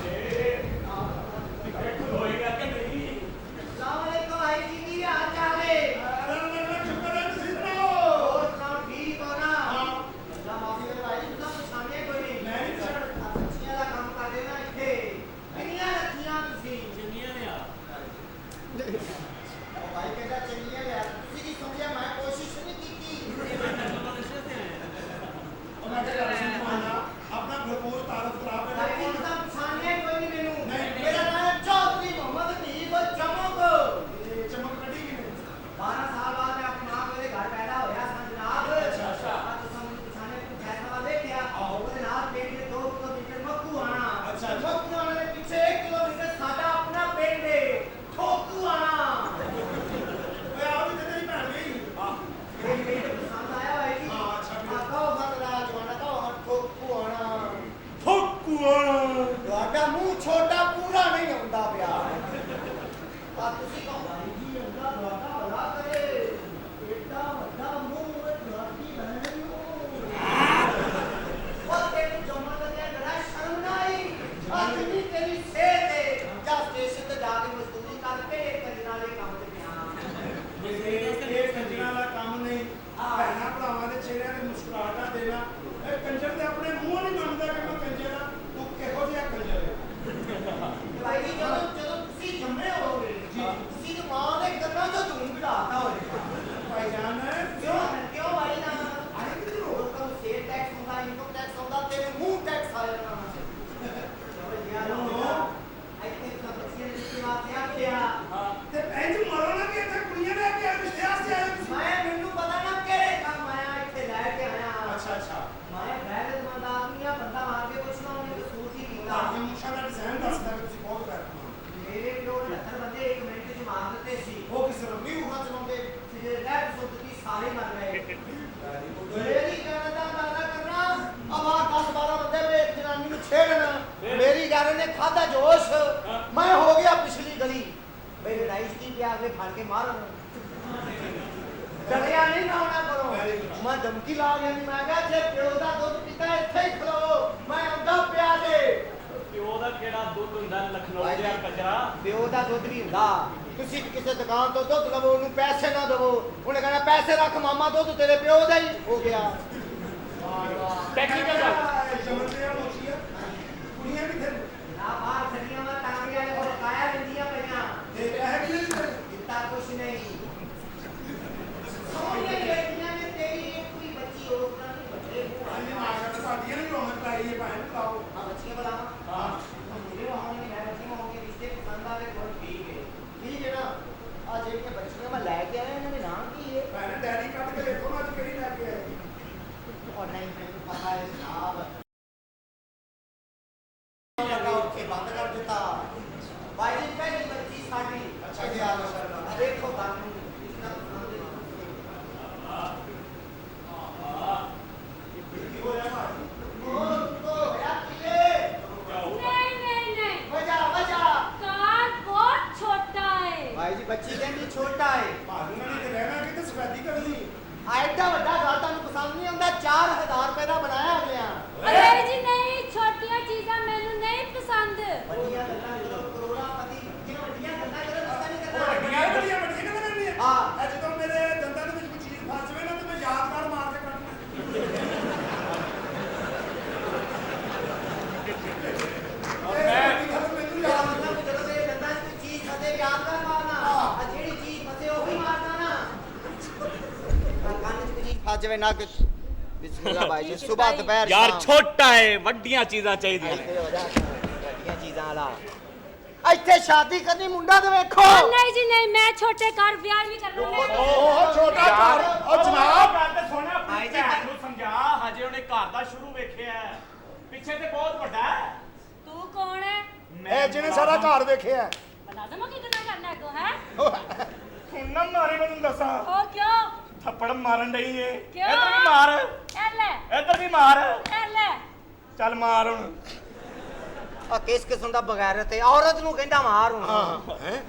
ਹੋਏਗਾ ਕਿ ਨਹੀਂ अस्सलाम वालेकुम भाई जी की हाल चाल है शुक्र है ਤੁਸੀਂ ਸੁਣਾਓ और सुनाओ ठीक हो ना अल्लाह माफी करे भाई तुम पछाणिया कोई नहीं ਮੈਂ ਨਹੀਂ ਪਛਾਣਦਾ सब्जियां का काम कर देना इथे कितनियां रखियां तुसी ਚੰਗੀਆਂ ਨੇ ਆ ओ भाई कहता चंगियां ले तुसी की समझिया मैं कोशिश नहीं की ਉਹਨਾਂ ਦੇ ਘਰ ਸੁਣਾਉਣਾ ਆਪਣਾ ਭਰਪੂਰ ਤਾਰਫ ਕਰਾ ਕੇ भाई ਰੱਖੋ तुम पछाणिया कोई नहीं मेनू नहीं। मेरा नाम है चौधरी मोहम्मद हनीफ चमक ਇਹ ਚਮਕ ਕੱਢੀ ਕਿਨੇ 12 साल बाद मैं अपनी मां के घर पैदा होया सन जनाब अच्छा। तो समझ पछाने को फैसला देखिया ਉਹਦੇ ਨਾਲ ਪਿੰਡ ਦੇ 2 ਕਿਲੋਮੀਟਰ ਮੱਕੂ ਆਣਾ अच्छा। ਮੱਕੂ ਆਣੇ ਦੇ ਪਿੱਛੇ 1 ਕਿਲੋਮੀਟਰ ਸਾਡਾ ਆਪਣਾ ਪਿੰਡ ਹੈ ਠੋਕੂ ਆਣਾ ਓਏ ਆ ਵੀ ਤੇ ਤੇਰੀ ਭੈਣ ਗਈ ਇਹ ਪਿੰਡ ਪਸੰਦ ਆਇਆ ਹੋਇਆ ਜੀ हाँ, अच्छा। ਮੈਂ ਕਹੋ ਮਤਲਾ ਜਵਾਨਾ ਕਹੋ ਠੋਕੂ ਆਣਾ ਫੁੱਕੂਆ ਤੁਹਾਡਾ ਮੂੰਹ ਛੋਟਾ ਪੂਰਾ ਨਹੀਂ ਹੁੰਦਾ ਪਿਆ ਆ ਤੁਸੀਂ ਕਹੋ ਭਾਈ ਜੀ ਅੱਲਾ ਤੁਹਾਡਾ ਭਲਾ ਕਰੇ ਏਡਾ ਵੱਡਾ ਮੂੰਹ ਤੁਹਾਡੀ ਬਹਿਣ ਨੂੰ ਉਹ ਤੈਨੂੰ ਜਮਾ ਲੱਗਿਆ ਜਰਾ ਸ਼ਰਮ ਨਾ ਆਈ ਅੱਜ ਵੀ ਤੇਰੀ ਸਿਹਤ ਹੈ ਜਾਂ ਸਟੇਸ਼ਨ ਤੇ ਜਾ ਕੇ ਮਜ਼ਦੂਰੀ ਕਰਕੇ ਇੱਕ ਨਾਲੇ ਕੰਮ ਤੇ ਗਿਆ ਇਹ ਕੰਜਰਾਂ ਦਾ ਕੰਮ ਨਹੀਂ ਭੈਣਾਂ ਭਰਾਵਾਂ ਦੇ ਚਿਹਰਿਆਂ ਤੇ ਮੁਸਕਰਾਹਟਾਂ ਦੇਣਾ ਇਹ ਕੰਜਰ ਤੇ ਆਪਣੇ ਮੂੰਹ ਨਹੀਂ ਮੰਨਦਾ ਕਿ ਮੈਂ ਕੰਜਰ ਆ ਤੂੰ ਕਿਹੋ ਜਿਹਾ ਕੰਜਰ ਹੈ ਭਾਈ ਜੀ ਜਦੋਂ ਤੁਸੀਂ ਜੰਮੇ ਹੋਗੇ ਜੀ ਤੁਸੀਂ ਦੀ ਮਾਂ ਦੇ ਕੰਨਾਂ 'ਚੋਂ ਧੂਮ ਘੜਾਤਾ ਹੋਵੇਗਾ ਭਾਈ ਜਾਨ ਕਿਉਂ ਭਾਈ ਨਾ ਅਰੇ ਕਿਤੇ ਲੋਕਾਂ ਨੂੰ ਸੇਲ ਟੈਕਸ ਹੁੰਦਾ ਇਨਕਮ ਟੈਕਸ ਹੁੰਦਾ ਤੇਰੇ ਮੂੰਹ ਟੈਕਸ ਆ ਜਾਣਾ ਤੇ ਇੰਜ ਮਰੋ ਨਾ ਕਿ ਇੱਥੇ ਕੁੜੀਆਂ ਲੈ ਕੇ ਆ ਰਿਸ਼ਤੇ ਵਾਸਤੇ ਆਏ ਤੁਸੀਂ ਮੈਂ ਮੈਨੂੰ ਪਤਾ ਨਾ ਕਿਹੜੇ ਕੰਮ ਆਇਆ ਇੱਥੇ ਲੈ ਕੇ ਆਇਆ ਅੱਛਾ ਅੱਛਾ ਮੈਂ ਗੈਰਤਮੰਦ ਆਦਮੀ ਆ ਬੰਦਾ ਮਾਰ ਕੇ ਪੁੱਛਣਾ ਉਹਨੇ ਕਸੂਰ ਕੀ ਕੀਤਾ ਤੁਹਾਡੀ ਮੁੱਛਾਂ ਦਾ ਡਿਜ਼ਾਈਨ ਦੱਸਦਾ ਕਿ ਤੁਸੀਂ ਬਹੁਤ ਕਰ ਮੇਰੇ ਪਿਓ ਨੇ 70 ਬੰਦੇ 1 ਮਿੰਟ 'ਚ ਮਾਰ ਦਿੱਤੇ ਸੀ ਉਹ ਕਿਸ ਤਰ੍ਹਾਂ ਵੀ ਉਹ ਚਲਾਉਂਦੇ ਸੀ ਲੈਫਟ ਸੁੱਤ ਦੀ ਸਾਰੇ ਮਰ ਗਏ ਮੇਰੀ ਗੱਲ ਦਾ ਮਾਰਾ ਕਰਨਾ ਅਵਾ 10 12 ਬੰਦੇ ਵੇ ਇੱਕ ਜਨਾਨੀ ਨੂੰ ਛੇੜਨਾ ਮੇਰੀ ਗੱਲ ਨੇ ਖਾਦਾ ਜੋਸ਼ ਮੈਂ ਹੋ ਗਿਆ ਪਿਛਲੀ ਗਲੀ ਬਈ ਲੜਾਈ ਦੀ ਪਿਆ ਅਗਲੇ ਫੜ ਕੇ ਮਾਰਨ ਡਰਿਆ ਨਹੀਂ ਨਾ ਹੋਣਾ ਕਰੋ ਮੈਂ ਧਮਕੀ ਲਾ ਗਿਆ ਨਹੀਂ ਮੈਂ ਕਿਹਾ ਜੇ ਪਿਓ ਦਾ ਦੁੱਧ ਪੀਤਾ ਇੱਥੇ ਹੀ ਖਲੋ ਮੈਂ ਆਉਂਦਾ ਪਿਆ ਜੇ ਪਿਓ ਦਾ ਕਿਹੜਾ ਦੁੱਧ ਹੁੰਦਾ ਲਖਨਊ ਦੇ ਕਜਰਾ ਪਿਓ ਦਾ ਦੁੱਧ ਵੀ ਹੁੰਦਾ ਤੁਸੀਂ ਕਿਸੇ ਦੁਕਾਨ ਤੋਂ ਦੁੱਧ ਲਵੋ ਉਹਨੂੰ ਪੈਸੇ ਨਾ ਦੇਵੋ ਉਹਨੇ ਕਹਿੰਦਾ ਪੈਸੇ ਰੱਖ ਮਾਮਾ ਦੁੱਧ ਤੇਰੇ ਪਿਓ ਦਾ ਹੀ ਹੋ ਗਿਆ ਟੈਕਨੀਕਲ ਗੱਲ ਜਮਨਦੇ ਆ ਮੋਚੀਆ ਕੁੜੀਆਂ ਕਿੱਥੇ ਨੇ? ਨਾ ਬਾਹਰ ਛੱਡੀਆਂ ਮੈਂ ਟਾਂਗੀਆਂ ਨੇ ਕੋਲ ਕਾਇਆ ਲੈਂਦੀਆਂ ਪਈਆਂ ਤੇ ਪੈਸੇ ਕਿੰਨੇ ਦਿੱਤੇ ਦਿੱਤਾ ਕੁਛ ਨਹੀਂ ਸੋਹਣੀਆਂ ਬੇਟੀਆਂ ਨੇ ਤੇਰੀ ਇੱਕ ਕੋਈ ਬੱਚੀ ਹੋਰ ਤਰ੍ਹਾਂ ਨਹੀਂ ਬੱਚੇ ਹਾਂਜੀ ਮਾਂ ਦਾ ਤੁਹਾਡੀਆਂ ਨੂੰ ਰੌਣਕ ਲਾਈ ਹੈ ਭੈਣ ਬੁਲਾਓ ਆ ਬੱਚੀਆਂ ਬੁਲਾਵਾਂ ਹਾਂ ਮੇਰੇ ਹੋਣਗੇ ਮੈਂ ਬੱਚੀਆਂ ਹੋਣਗੇ ਰਿਸ਼ਤੇ ਪਸੰਦ ਆਵੇ ਕੋਲ ਠੀਕ ਹੈ ਨਾ ਆ ਜਿਹੜੀਆਂ ਬੱਚੀਆਂ ਮੈਂ ਲੈ ਕੇ ਆਇਆ ਇਹਨਾਂ ਦੇ ਨਾਮ ਕੀ ਹੈ ਭੈਣ ਡੈਡੀ ਕੱਢ ਕੇ ਦੇਖੋ ਨਾ ਅੱਜ ਕਿਹੜੀ ਲੈ ਕੇ ਆਏ और नहीं ਮੈਨੂੰ ਪਤਾ ਹੈ ਜਨਾਬ ਲਗਾ ਉੱਥੇ ਬੰਦ ਕਰ ਦਿੱਤਾ ਭਾਈ ਜੀ ਪਹਿਲੀ ਬੱਚੀ ਸਾਡੀ ਅੱਛਾ ਜੀ ਆ ਮਾਸ਼ਾਅੱਲਾ ਦੇਖੋ ਤੁਹਾਨੂੰ ਇਸ ਦਾ ਕੀ ਹੋਇਆ ਭਾਜੀ ਉਹ ਹੋਇਆ ਕਿਲੇ नहीं नहीं नहीं ਵਜਾ कार बहुत छोटा है ਭਾਈ ਜੀ ਬੱਚੀ ਕਹਿੰਦੀ ਛੋਟਾ ਹੈ ਭਾਜੀ ਨੇ ਤੇ ਰਹਿਣਾ ਕਿਤੇ ਸਫੈਦੀ ਕਰਨੀ ਐਡਾ ਵੱਡਾ ਘਰ ਤੁਹਾਨੂੰ ਪਸੰਦ ਨਹੀਂ ਆਉਂਦਾ 4000 ਰੁਪਏ ਦਾ ਬਣਾਇਆ ਅਗਲਿਆਂ अरे जी नहीं छोटिया चीजा मैनू नहीं पसंद ਵੱਡੀਆਂ ਗੱਲਾਂ ਜਦੋਂ ਕਰੋੜਾਪਤੀ ਜਿਹੜੀਆਂ ਵੱਡੀਆਂ ਗੱਲਾਂ ਜਦੋਂ ਪਤਾ ਨਹੀਂ ਉਹ ਕਰਨਾ ਵੱਡੀਆਂ ਗੱਲਾਂ ਕਰਨੀਆਂ ਹਾਂ। ਇਹ ਜਦੋਂ ਮੇਰੇ ਦੰਦਾਂ ਦੇ ਵਿੱਚ ਕੋਈ ਚੀਜ਼ ਫਸ ਜਾਵੇ ਨਾ ਕਿ ਬਿਸਮਿਲ੍ਲਾ ਭਾਈ ਜੀ ਸਵੇਰ ਦੁਪਹਿਰ ਯਾਰ ਸ਼ਾਮ। ਛੋਟਾ ਹੈ, ਵੱਡੀਆਂ ਚੀਜ਼ਾਂ ਚਾਹੀਦੀਆਂ ਨੇ। ਇੱਥੇ ਹੋ ਜਾ ਵੱਡੀਆਂ ਚੀਜ਼ਾਂ ਵਾਲਾ ਇੱਥੇ ਸ਼ਾਦੀ ਕਰਨੀ ਮੁੰਡਾ ਤੇ ਵੇਖੋ ਨਹੀਂ ਜੀ ਨਹੀਂ, ਮੈਂ ਛੋਟੇ ਘਰ ਵਿਆਹ ਵੀ ਕਰਨਾ। ਉਹ ਛੋਟਾ ਘਰ ਉਹ ਜਨਾਬ ਗੱਲ ਤੇ ਸੁਣ ਆਪਣੀ ਭੈਣ ਨੂੰ ਸਮਝਾ, ਹਜੇ ਉਹਨੇ ਘਰ ਦਾ ਸ਼ੁਰੂ ਵੇਖਿਆ ਹੈ, ਪਿੱਛੇ ਤੇ ਬਹੁਤ ਵੱਡਾ ਹੈ। ਤੂੰ ਕੌਣ ਹੈ? ਇਹ ਜਿਹਨੇ ਸਾਰਾ ਘਰ ਵੇਖਿਆ ਹੈ। ਮੁਲਾਜ਼ਮ ਕੀ ਕਰਨਾ ਅੱਗੋਂ ਹੈ? ਹੁਣ ਨਾ ਮਾਰੇ ਮੈਨੂੰ ਦੱਸਾਂ, ਉਹ ਕਿਉਂ? ਥੱਪੜ ਮਾਰਨ ਡਈ ਏ। ਕਿਉਂ? ਇੱਧਰ ਵੀ ਮਾਰ, ਇਹ ਲੈ ਇੱਧਰ ਵੀ ਮਾਰ, ਇਹ ਲੈ। ਚੱਲ ਮਾਰ ਹੁਣ। ਆ ਕਿਸ ਕਿਸਮ ਦਾ ਬਗੈਰਤ ਹੈ ਔਰਤ ਨੂੰ ਕਹਿੰਦਾ ਮਾਰ ਹੁਣ ਹੈ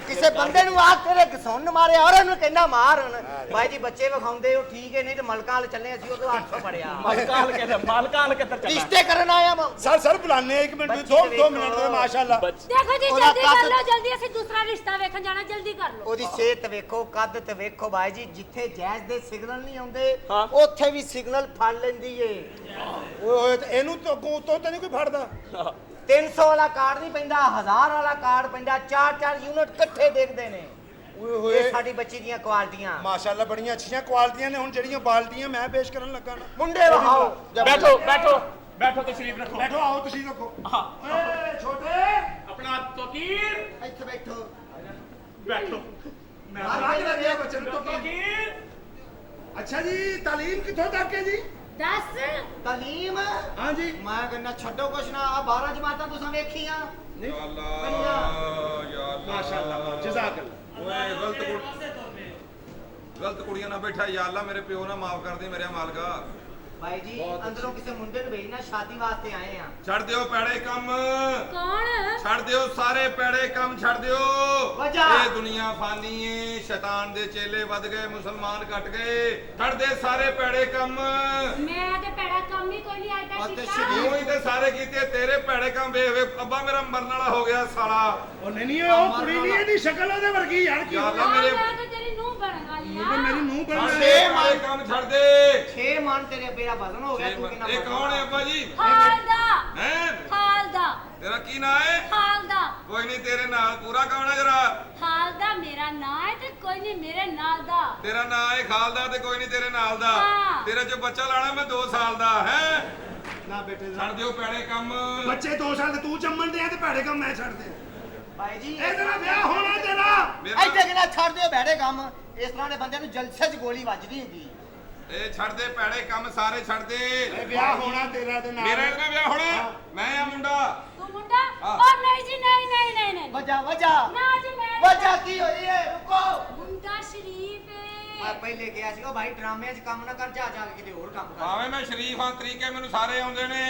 ਕਿਸੇ ਬੰਦੇ ਨੂੰ ਆਖ ਤੇਰੇ ਘਸੁੰਨ ਮਾਰੇ ਔਰਤ ਨੂੰ ਕਹਿੰਦਾ ਮਾਰ ਹੁਣ ਭਾਈ ਜੀ ਬੱਚੇ ਵਿਖਾਉਂਦੇ ਹੋ ਠੀਕ ਹੈ ਨਹੀਂ ਤੇ ਮਲਕਾਂ ਵਾਲ ਚੱਲੇ ਅਸੀਂ ਉਹ ਤੋਂ 800 ਪੜਿਆ ਮਾਲਕਾਂ ਕਿੱਧਰ ਚੱਲਾ? ਰਿਸ਼ਤੇ ਕਰਨ ਆਇਆ ਮੈਂ ਸਰ ਬੁਲਾਣੇ 1 ਮਿੰਟ ਬੱਚੀ 2 ਵੇਖੋ। ਮਿੰਟ ਦੇ ਮਾਸ਼ਾਅੱਲਾ ਦੇਖੋ ਜੀ ਉਹਦਾ ਜਲਦੀ ਕਰ ਕੱਦ- ਲਓ, ਜਲਦੀ ਅਸੀਂ ਦੂਸਰਾ ਰਿਸ਼ਤਾ ਵੇਖਣ ਜਾਣਾ, ਜਲਦੀ ਕਰ ਲਓ। ਉਹਦੀ ਸਿਹਤ ਵੇਖੋ ਕੱਦ ਤੇ ਵੇਖੋ ਭਾਈ ਜੀ ਜਿੱਥੇ ਜੈਜ਼ ਦੇ ਸਿਗਨਲ ਨਹੀਂ ਆਉਂਦੇ ਹਾਂ। ਉੱਥੇ ਵੀ ਸਿਗਨਲ ਫੜ ਲੈਂਦੀ ਏ ਓਏ ਓਏ ਤੇ ਇਹਨੂੰ ਤੋਂ ਤੋਂ ਤੇ ਨਹੀਂ ਕੋਈ ਫੜਦਾ 300 ਵਾਲਾ ਕਾਰਡ ਨਹੀਂ ਪੈਂਦਾ 1000 ਵਾਲਾ ਕਾਰਡ ਪੈਂਦਾ 4-4 ਯੂਨਿਟ ਇਕੱਠੇ ਦੇਖਦੇ ਨੇ ਓਏ ਇਹ ਸਾਡੀ ਬੱਚੀ ਦੀਆਂ ਕੁਆਲਟੀਆਂ ਮਾਸ਼ਾਅੱਲਾ ਬੜੀਆਂ ਅੱਛੀਆਂ ਕੁਆਲਿਟੀਆਂ ਨੇ ਹੁਣ ਜਿਹੜੀਆਂ ਬਾਲਟੀਆਂ ਮੈਂ ਪੇਸ਼ ਕਰਨ ਲੱਗਾ ਨਾ ਮੁੰਡੇ ਵਿਖਾਓ ਬੈਠੋ ਬੈਠੋ ਬੈਠੋ, ਤਸ਼ਰੀਫ ਰੱਖੋ। ਬੈਠੋ ਆਓ ਤੁਸੀਂ ਰੱਖੋ ਹਾਂ। ਓਏ ਛੋਟੇ ਆਪਣਾ ਤੌਕੀਰ ਇੱਥੇ ਬੈਠੋ ਬੈਠੋ। ਮੈਂ ਰਾਜ ਲੱਗਿਆ ਬੱਚੇ ਨੂੰ ਤੋਂ ਤੌਕੀਰ ਅੱਛਾ ਜੀ ਤਾਲੀਮ ਕਿੱਥੋਂ ਤੱਕ ਹੈ ਜੀ ਦੱਸ। ਤਾਲੀਮ ਹਾਂ ਜੀ ਮੈਂ ਕਹਿੰਦਾ ਛੱਡੋ ਕੁਛ ਨਾ ਆ 12 ਜਮਾਤਾਂ ਤੁਸੀਂ ਵੇਖੀਆਂ ਯਾ ਅੱਲਾ ਯਾ ਅੱਲਾ ਮਾਸ਼ਾਅੱਲਾ ਜਜ਼ਾਕ ਅੱਲਾ ਓਏ ਗਲਤ ਕੁੜੀਆਂ ਨਾਲ ਬੈਠਾ ਯਾ ਅੱਲਾ ਮੇਰੇ ਪਿਓ ਨਾਲ ਮਾਫ ਕਰ ਦੇ ਮੇਰੇ ਮਾਲਕਾ। ਭਾਈ ਜੀ ਅੰਦਰੋਂ ਕਿਸੇ ਮੁੰਡੇ ਨੂੰ ਭੇਜਣਾ ਸ਼ਾਦੀ ਵਾਸਤੇ ਆਏ ਆ ਛੱਡ ਦਿਓ ਪੈੜੇ ਕੰਮ, ਕੌਣ? ਛੱਡ ਦਿਓ ਸਾਰੇ ਪੈੜੇ ਕੰਮ ਛੱਡ ਦਿਓ। ਵਜਾ। ਇਹ ਦੁਨੀਆ ਫਾਨੀ ਏ, ਸ਼ੈਤਾਨ ਦੇ ਚੇਲੇ ਵੱਧ ਗਏ, ਮੁਸਲਮਾਨ ਘਟ ਗਏ। ਛੱਡ ਦੇ ਸਾਰੇ ਪੈੜੇ ਕੰਮ। ਮੈਂ ਤੇ ਪੈੜਾ ਕੰਮ ਹੀ ਕੋਈ ਨਹੀਂ ਅੱਜ ਤੱਕ ਅਤੇ ਕੀਤਾ। ਤੂੰ ਹੀ ਤੇ ਸਾਰੇ ਕੀਤੇ, ਤੇਰੇ ਪੈੜੇ ਕੰਮ ਵੇਖ ਵੇਖ ਅੱਬਾ ਮੇਰਾ ਮਰਨ ਵਾਲਾ ਹੋ ਗਿਆ ਸਾਲਾ। ਉਹ ਨਹੀਂ ਉਹ ਕੁੜੀ ਨਹੀਂ ਇਹਦੀ ਸ਼ਕਲ ਉਹਦੇ ਵਰਗੀ ਯਾਰ ਕੀ ਯਾ ਹੋ ਅੱਲਾ ਗਿਆ ਮੇਰੇ ਮੈਂ ਤਾਂ ਤੇਰੀ ਨੂੰਹ ਬਣਨ ਵਾਲੀ ਮੈਨੂੰ ਆ। ਮੇਰੀ ਨੂੰਹ ਛੱਡ ਬਣ ਦੇ ਪੈੜੇ ਕੰਮ ਛੱਡ ਦੇ। 6 ਮਨ ਤੇਰੇ ਬੇੜਾ ਵਜ਼ਨ ਹੋ ਗਿਆ ਤੂੰ ਕਿੰਨਾ ਇਹ ਕੌਣ ਹੈ ਅੱਬਾ ਜੀ? ਹਾਲ ਦਾ ਹੈ ਹਾਲ ਦਾ ਤੇਰਾ ਕੀ ਨਾਂ ਹੈ? ਹਾਲ ਦਾ ਕੋਈ ਨਹੀਂ ਤੇਰੇ ਨਾਲ ਪੂਰਾ ਕੌਣ ਹੈ ਜਰਾ? ਹਾਲ ਦਾ ਮੇਰਾ ਨਾਂ ਹੈ ਤੇ ਕੋਈ ਨਹੀਂ ਮੇਰੇ ਨਾਲ ਦਾ। ਤੇਰਾ ਨਾਂ ਹੈ ਖਾਲਦਾ ਤੇ ਕੋਈ ਨਹੀਂ ਤੇਰੇ ਨਾਲ ਦਾ। ਹਾਂ। ਤੇਰੇ ਚ ਬੱਚਾ ਲਾਣਾ ਮੈਂ 2 ਸਾਲ ਦਾ ਹੈ। ਨਾ ਬੇਟੇ ਛੱਡ ਦਿਓ ਪੈੜੇ ਕੰਮ। ਬੱਚੇ 2 ਸਾਲ ਦੇ ਤੂੰ ਜੰਮਣ ਦੇ ਆ ਤੇ ਭੈੜੇ ਕੰਮ ਮੈਂ ਛੱਡ ਦੇ ਭਾਈ ਜੀ ਇਹ ਤੇਰਾ ਵਿਆਹ ਹੋਣਾ ਤੇਰਾ ਮੇਰਾ ਇੱਥੇ ਕਿਹਨਾਂ ਛੱਡ ਦਿਓ ਬੈਠੇ ਕੰਮ ਇਸ ਤਰ੍ਹਾਂ ਦੇ ਬੰਦੇ ਨੂੰ ਜਲਸੇ 'ਚ ਗੋਲੀ ਵੱਜਦੀ ਹੁੰਦੀ ਇਹ ਛੱਡ ਦੇ ਪੈੜੇ ਕੰਮ ਸਾਰੇ ਛੱਡ ਦੇ। ਇਹ ਵਿਆਹ ਹੋਣਾ ਤੇਰਾ ਤੇ ਨਾਲ ਮੇਰਾ ਇਹਦਾ ਵਿਆਹ ਹੋਣਾ। ਮੈਂ ਆ ਮੁੰਡਾ। ਤੂੰ ਮੁੰਡਾ? ਹਾਂ। ਉਹ ਨਹੀਂ ਜੀ ਨਹੀਂ ਨਹੀਂ ਨਹੀਂ ਨਹੀਂ। ਵਜਾ ਵਜਾ ਨਾ ਜੀ ਮੈਂ ਵਜਾ ਕੀ ਹੋਈ ਏ ਰੁਕੋ ਮੁੰਡਾ ਸ਼ਰੀਫ ਮੈਂ ਹੈ। ਪਹਿਲੇ ਕਿਹਾ ਸੀ ਉਹ ਭਾਈ ਡਰਾਮੇ 'ਚ ਕੰਮ ਨਾ ਕਰ ਜਾ ਜਾ ਕੇ ਕਿਤੇ ਹੋਰ ਕੰਮ ਕਰ ਭਾਵੇਂ ਮੈਂ ਸ਼ਰੀਫ ਹਾਂ, ਤਰੀਕੇ ਮੈਨੂੰ ਸਾਰੇ ਆਉਂਦੇ ਨੇ।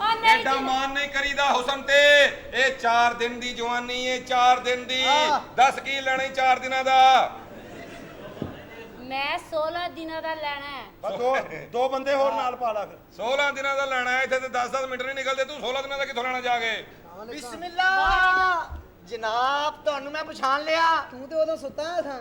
ਉਹ ਨਹੀਂ ਐਡਾ ਜੀ। ਮਾਨ ਨਹੀਂ ਕਰੀਦਾ ਹੁਸਨ ਤੇ। ਇਹ 4 ਦਿਨ ਦੀ ਜਵਾਨੀ ਏ, 4 ਦਿਨ ਦੀ। ਆਹ। 10 ਕੀ ਲੈਣੀ 4 ਦਿਨਾਂ ਦਾ? ਮੈਂ 16 ਦਿਨਾਂ ਦਾ ਲੈਣਾ ਹੈ। ਬਸ ਦੋ ਬੰਦੇ ਹੋਰ ਨਾਲ ਪਾ ਲਾ ਫਿਰ 16 ਦਿਨਾਂ ਦਾ ਲੈਣਾ ਹੈ। ਇੱਥੇ ਤੇ 10-10 ਮਿੰਟ ਨਹੀਂ ਨਿਕਲਦੇ, ਤੂੰ 16 ਦਿਨਾਂ ਦਾ ਕਿੱਥੋਂ ਲੈਣਾ ਜਾ ਕੇ? ਬਿਸਮਿਲ੍ਲਾ ਜਨਾਬ ਤੁਹਾਨੂੰ ਮੈਂ ਪਛਾਣ ਲਿਆ ਤੂੰ ਤੇ ਉਦੋਂ ਸੁੱਤਾ ਸਾਂ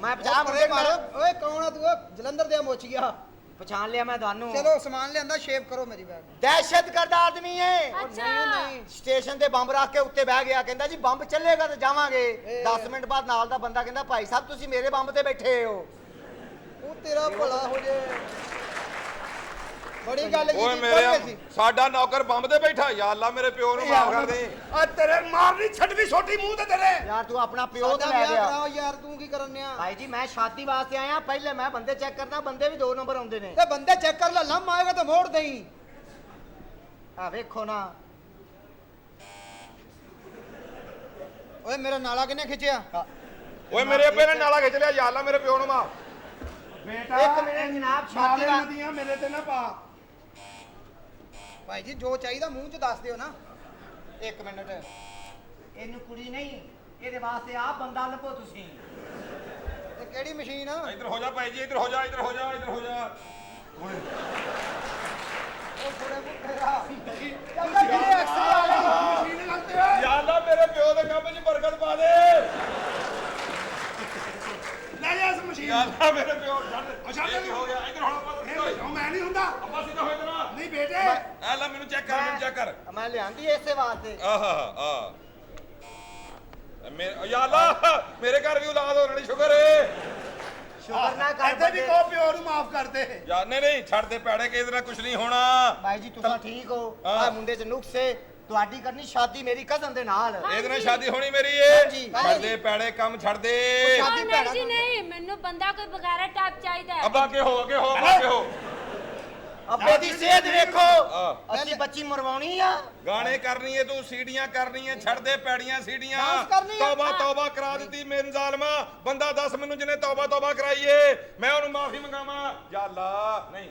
ਮੈਂ ਪਛਾਣ ਪਰੇ ਮਾਰ ਓਏ ਕੌਣ ਆ ਤੂੰ ਓਏ ਜਲੰਧਰ ਦੇ ਮੋਚ ਗਿਆ ਪਛਾਣ ਲਿਆ ਮੈਂ ਤੁਹਾਨੂੰ ਚਲੋ ਸਮਾਨ ਲਿਆਂਦਾ ਸ਼ੇਵ ਕਰੋ ਮੇਰੀ ਬੈਗ ਦਹਿਸ਼ਤਗਰਦ ਆਦਮੀ ਹੈ ਅੱਛਾ ਨਹੀਂ ਸਟੇਸ਼ਨ ਤੇ ਬੰਬ ਰੱਖ ਕੇ ਉੱਤੇ ਬਹਿ ਗਿਆ ਕਹਿੰਦਾ ਜੀ ਬੰਬ ਚੱਲੇਗਾ ਤਾਂ ਜਾਵਾਂਗੇ ਇਹ 10 ਮਿੰਟ ਬਾਅਦ ਨਾਲ ਦਾ ਬੰਦਾ ਕਹਿੰਦਾ ਭਾਈ ਸਾਹਿਬ ਤੁਸੀਂ ਮੇਰੇ ਬੰਬ ਤੇ ਬੈਠੇ ਹੋ ਉਹ ਤੇਰਾ ਭਲਾ ਹੋ ਜੇ ਬੜੀ ਗੱਲ ਕੀਤੀ ਓਏ ਕੋਈ ਮੇਰੇ ਸੀ ਸਾਡਾ ਨੌਕਰ ਬੰਬ ਤੇ ਬੈਠਾ। ਯਾ ਅੱਲਾ ਮੇਰੇ ਪਿਓ ਨੂੰ ਮਾਫ ਕਰ ਦੇ। ਆ ਤੇਰੇ ਮਾਰਨੀ ਛੱਡਵੀਂ ਛੋਟੀ ਮੂੰਹ ਤੇ ਤੇਰੇ ਯਾਰ ਤੂੰ ਆਪਣਾ ਪਿਓ ਤੇ ਸਾਡਾ ਲੈ ਵਿਆਹ ਗਿਆ ਕਰਾਓ ਯਾਰ ਤੂੰ ਕੀ ਕਰਨ ਆ ਭਾਈ ਜੀ ਮੈਂ ਸ਼ਾਦੀ ਵਾਸਤੇ ਆਇਆ ਪਹਿਲੇ ਮੈਂ ਬੰਦੇ ਚੈੱਕ ਕਰਦਾ ਬੰਦੇ ਵੀ 2 ਨੰਬਰ ਆਉਂਦੇ ਨੇ ਤੇ ਬੰਦੇ ਚੈੱਕ ਕਰ ਲੈ ਲੰਮ ਆਏਗਾ ਤਾਂ ਮੋੜ ਦੇਈ ਆ ਵੇਖੋ ਨਾ ਓਏ ਮੇਰਾ ਨਾਲਾ ਕਿਨੇ ਖਿੱਚਿਆ ਓਏ ਮੇਰੇ ਅੱਬੇ ਨੇ ਨਾਲਾ ਖਿੱਚ ਲਿਆ। ਯਾ ਅੱਲਾ ਮੇਰੇ ਪਿਓ ਨੂੰ ਮਾਫ। ਬੇਟਾ ਇੱਕ ਮਿੰਟ ਜਨਾਬ, ਛਾਤੀ ਨਾਲੇ ਦਾ- ਨਦੀਆਂ ਮੇਰੇ ਤੇ ਨਾ ਪਾ ਭਾਈ ਜੀ ਜੋ ਚਾਹੀਦਾ ਮੂੰਹ 'ਚ ਦੱਸ ਦਿਓ ਨਾ 1 ਮਿੰਟ ਇਹਨੂੰ ਕੁੜੀ ਨਹੀਂ ਇਹਦੇ ਵਾਸਤੇ ਆਪ ਬੰਦਾ ਲੱਭੋ ਤੁਸੀਂ ਤੇ ਕਿਹੜੀ ਮਸ਼ੀਨ ਆ ਇੱਧਰ ਹੋ ਜਾ ਭਾਈ ਜੀ, ਇੱਧਰ ਹੋ ਜਾ, ਇੱਧਰ ਹੋ ਜਾ, ਇੱਧਰ ਹੋ ਜਾ। ਉਹ ਥੋੜੇ ਮੁੱਠੇ ਦਾ ਚੱਲਦਾ ਕਿਹੜੇ ਐਕਸਰੇ ਵਾਲੀ ਮਸ਼ੀਨ ਲੱਗਦੇ ਓਏ ਯਾ ਅੱਲਾ ਮੇਰੇ ਪਿਓ ਦੇ ਕੰਮ 'ਚ ਬਰਕਤ ਪਾ ਦੇ। ਲੈ ਜਾ ਇਸ ਮਸ਼ੀਨ ਯਾ ਅੱਲਾ ਮੇਰੇ ਪਿਓ ਛੱਡ। ਛੱਡ ਇਹ ਕੀ ਹੋ ਗਿਆ? ਇੱਧਰ ਹੋਣਾ ਇਹ ਪਾ। ਉਹ ਮੈਂ ਨਹੀਂ ਹੁੰਦਾ ਅੱਬਾ ਸਿੱਧਾ ਹੋ ਇਧਰ। ਨਹੀਂ ਬੇਟੇ ਐ ਲੈ ਮੈਨੂੰ ਚੈੱਕ ਕਰ, ਮੈਨੂੰ ਚੈੱਕ ਕਰ। ਮੈਂ ਲਿਆਂਦੀ ਇਸੇ ਵਾਸਤੇ ਆਹਾ ਆ ਯਾ ਅੱਲਾ ਮੇਰੇ ਘਰ ਵੀ ਔਲਾਦ ਹੋ ਰਣੀ ਸ਼ੁਕਰ ਏ ਸ਼ੁਕਰ ਨਾ ਕਰ ਇੱਥੇ ਵੀ ਕਹੋ ਪਿਓ ਨੂੰ ਮਾਫ ਕਰ ਦੇ ਯਾਰ ਨਹੀਂ ਛੱਡ ਦੇ ਪੈੜੇ ਕਿ ਇਹਦੇ ਨਾਲ ਕੁਝ ਨਹੀਂ ਹੋਣਾ ਭਾਈ ਜੀ ਤੁਸੀਂ ਠੀਕ ਹੋ ਹਾਂ। ਆ ਮੁੰਡੇ 'ਚ ਨੁਕਸ ਏ ਤੁਹਾਡੀ ਕਰਨੀ ਸ਼ਾਦੀ ਮੇਰੀ ਕਜ਼ਨ ਦੇ ਨਾਲ ਇਹਦੇ ਨਾਲ ਸ਼ਾਦੀ ਹੋਣੀ ਮੇਰੀ ਏ ਹਾਂਜੀ। ਛੱਡ ਦੇ ਪੈੜੇ ਕੰਮ ਛੱਡ ਦੇ ਸ਼ਾਦੀ ਨਹੀਂ ਭੈਣਾ ਜੀ ਨਹੀਂ ਮੈਨੂੰ ਬੰਦਾ ਕੋਈ ਬਗੈਰਾ ਟਾਪ ਚਾਹੀਦਾ ਹੈ ਅੱਬਾ ਕੇ ਹੋ ਅੱਗੇ ਹੋ ਅੱਬਾ ਕੇ ਹੋ ਅੱਬੇ ਦੀ ਸਿਹਤ ਵੇਖੋ ਹਾਂ। ਅਸੀਂ ਬੱਚੀ ਮਰਵਾਉਣੀ ਆ ਗਾਣੇ ਕਰਨੀ ਏ ਤੂੰ ਸੀੜੀਆਂ ਕਰਨੀਆਂ ਛੱਡ ਦੇ ਪੈੜੀਆਂ ਸੀੜੀਆਂ ਡਾਂਸ ਕਰਨੀ ਏ। ਤੌਬਾ ਤੌਬਾ ਕਰਾ ਦਿੱਤੀ ਮੇਰੇ ਜ਼ਾਲਮਾ ਬੰਦਾ ਦੱਸ ਮੈਨੂੰ ਜਿਹਨੇ ਤੌਬਾ ਤੌਬਾ ਕਰਾਈ ਏ ਮੈਂ ਉਹਨੂੰ ਮਾਫੀ ਮੰਗਾਵਾਂ ਯਾ ਅੱਲਾ ਨਹੀਂ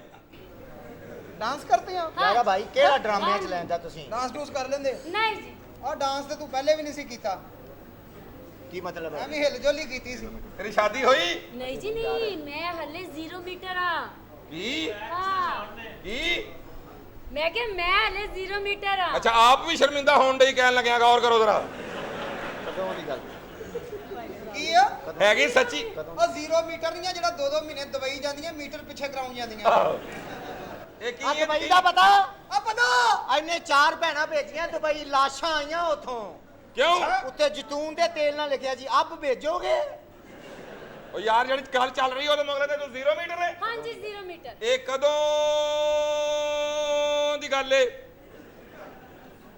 ਡਾਂਸ ਕਰਦੇ ਆ ਯਾਰਾ ਭਾਈ ਕਿਹੜਾ ਡਰਾਮੇ 'ਚ ਲੈਂਦਾ ਤੁਸੀਂ ਡਾਂਸ ਡੂਸ ਕਰ ਲੈਂਦੇ ਨਹੀਂ ਜੀ ਆ ਡਾਂਸ ਤੇ ਤੂੰ ਪਹਿਲੇ ਵੀ ਨਹੀਂ ਸੀ ਕੀਤਾ ਕੀ ਮਤਲਬ ਹੈ ਐਵੇਂ ਹਿਲ ਜੁਲ ਹੀ ਕੀਤੀ ਸੀ ਤੇਰੀ ਸ਼ਾਦੀ ਹੋਈ ਨਹੀਂ ਜੀ ਨਹੀਂ ਮੈਂ ਹਲੇ 0 ਮੀਟਰ ਆ ਕੀ ਹਾਂ ਕੀ ਮੈਂ ਕਿ ਮੈਂ ਹਲੇ 0 ਮੀਟਰ ਆ ਅੱਛਾ ਆਪ ਵੀ ਸ਼ਰਮਿੰਦਾ ਹੋਣ ਡਈ ਕਹਿਣ ਲੱਗਿਆ ਗੌਰ ਕਰੋ ਜ਼ਰਾ ਕਦੋਂ ਦੀ ਗੱਲ ਕੀ ਆ ਹੈਗੀ ਸੱਚੀ ਉਹ 0 ਮੀਟਰ ਨਹੀਂ ਆ ਜਿਹੜਾ 2-2 ਮਹੀਨੇ ਦਵਾਈ ਜਾਂਦੀਆਂ ਮੀਟਰ ਪਿੱਛੇ ਕਰਾਉਣ ਜਾਂਦੀਆਂ ਇਹ ਕੀ ਆ ਹੈ ਦੁਬਈ ਦਾ ਪਤਾ ਆ ਪਤਾ ਇਹਨੇ 4 ਭੈਣਾਂ ਭੇਜੀਆਂ ਦੁਬਈ ਲਾਸ਼ਾਂ ਆਈਆਂ ਉਥੋਂ ਕਿਉਂ ਉੱਤੇ ਜੈਤੂਨ ਦੇ ਤੇਲ ਨਾਲ ਲਿਖਿਆ ਜੀ ਅਬ ਭੇਜੋਗੇ ਉਹ ਯਾਰ ਜਿਹੜੀ ਗੱਲ ਚੱਲ ਰਹੀ ਉਹਦੇ ਮਗਰ ਤੇ ਤੂੰ 0 ਮੀਟਰ ਹੈ ਹਾਂ ਜੀ 0 ਮੀਟਰ ਇਹ ਕਦੋਂ ਦੀ ਗੱਲ ਏ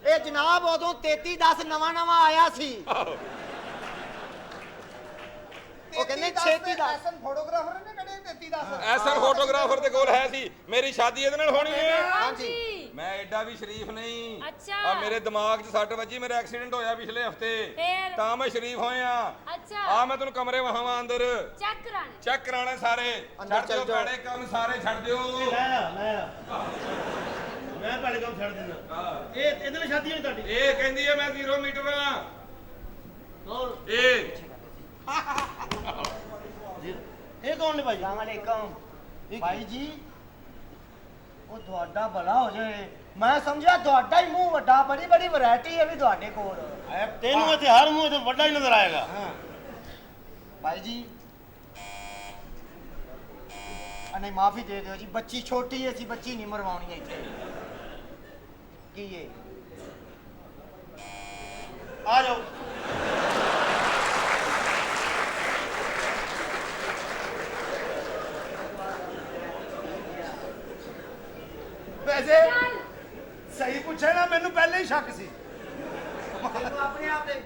ਇਹ ਜਨਾਬ ਉਦੋਂ 3310 ਨਵਾਂ ਆਇਆ ਸੀ ਉਹ ਕਹਿੰਦੇ 3610 ਐਸਨ ਫੋਟੋਗ੍ਰਾਫਰ ਨੇ ਕੜੇ 3310 ਐਸਾ ਫੋਟੋਗ੍ਰਾਫਰ ਦੇ ਕੋਲ ਹੈ ਸੀ ਮੇਰੀ ਸ਼ਾਦੀ ਇਹਦੇ ਨਾਲ ਹੋਣੀ ਏ ਹਾਂਜੀ ਮੈਂ ਐਡਾ ਵੀ ਸ਼ਰੀਫ ਨਹੀਂ ਅੱਛਾ। ਆ ਮੇਰੇ ਦਿਮਾਗ 'ਚ ਸੱਟ ਵੱਜੀ ਮੇਰਾ ਐਕਸੀਡੈਂਟ ਹੋਇਆ ਪਿਛਲੇ ਹਫਤੇ ਫੇਰ? ਤਾਂ ਮੈਂ ਸ਼ਰੀਫ ਹੋਇਆ ਅੱਛਾ ਆ ਮੈਂ ਤੈਨੂੰ ਕਮਰੇ ਵਹਾਵਾਂ ਅੰਦਰ ਚੈੱਕ ਕਰਾਣੇ ਚੈੱਕ ਕਰਾਣੇ ਸਾਰੇ ਅੰਦਰ ਛੱਡ ਦਿਓ ਚੱਲ ਜਾਓ। ਪੈੜੇ ਕੰਮ ਸਾਰੇ ਛੱਡ ਦਿਓ ਲੈ ਮੈਂ ਪਹਿਲੇ ਕੰਮ ਛੱਡ ਦਿੰਦਾ ਇਹ ਇਹਦੇ ਨਾਲ ਸ਼ਾਦੀ ਹੋਣੀ ਤੁਹਾਡੀ ਇਹ ਕਹਿੰਦੀ ਹੈ ਮੈਂ 0 ਮੀਟਰ ਆ ਹੋਰ ਇਹ ਇਹ ਕੌਣ ਨੇ ਭਾਈ ਸਲਾਮ ਅਲੈਕਮ ਭਾਈ ਜੀ ਉਹ ਤੁਹਾਡਾ ਭਲਾ ਹੋ ਜਾਏ ਮੈਂ ਸਮਝਿਆ ਤੁਹਾਡਾ ਹੀ ਮੂੰਹ ਵੱਡਾ ਬੜੀ ਬੜੀ ਵੈਰਾਈਟੀ ਹੈ ਵੀ ਤੁਹਾਡੇ ਕੋਲ ਤੈਨੂੰ ਇੱਥੇ ਹਰ ਮੂੰਹ ਤੇ ਵੱਡਾ ਹੀ ਨਜ਼ਰ ਆਏਗਾ ਭਾਈ ਜੀ ਨਹੀਂ ਮਾਫੀ ਦੇ ਦਿਓ ਜੀ ਬੱਚੀ ਛੋਟੀ ਹੈ ਸੀ ਬੱਚੀ ਨਹੀਂ ਮਰਵਾਉਣੀ ਇੱਥੇ ਕੀ ਇਹ ਆ ਜਾਓ ਵੈਸੇ ਸਹੀ ਪੁੱਛੇ ਨਾ ਮੈਨੂੰ ਪਹਿਲੇ ਹੀ ਸ਼ੱਕ ਸੀ ਤੈਨੂੰ ਆਪਣੇ ਆਪ ਦੇ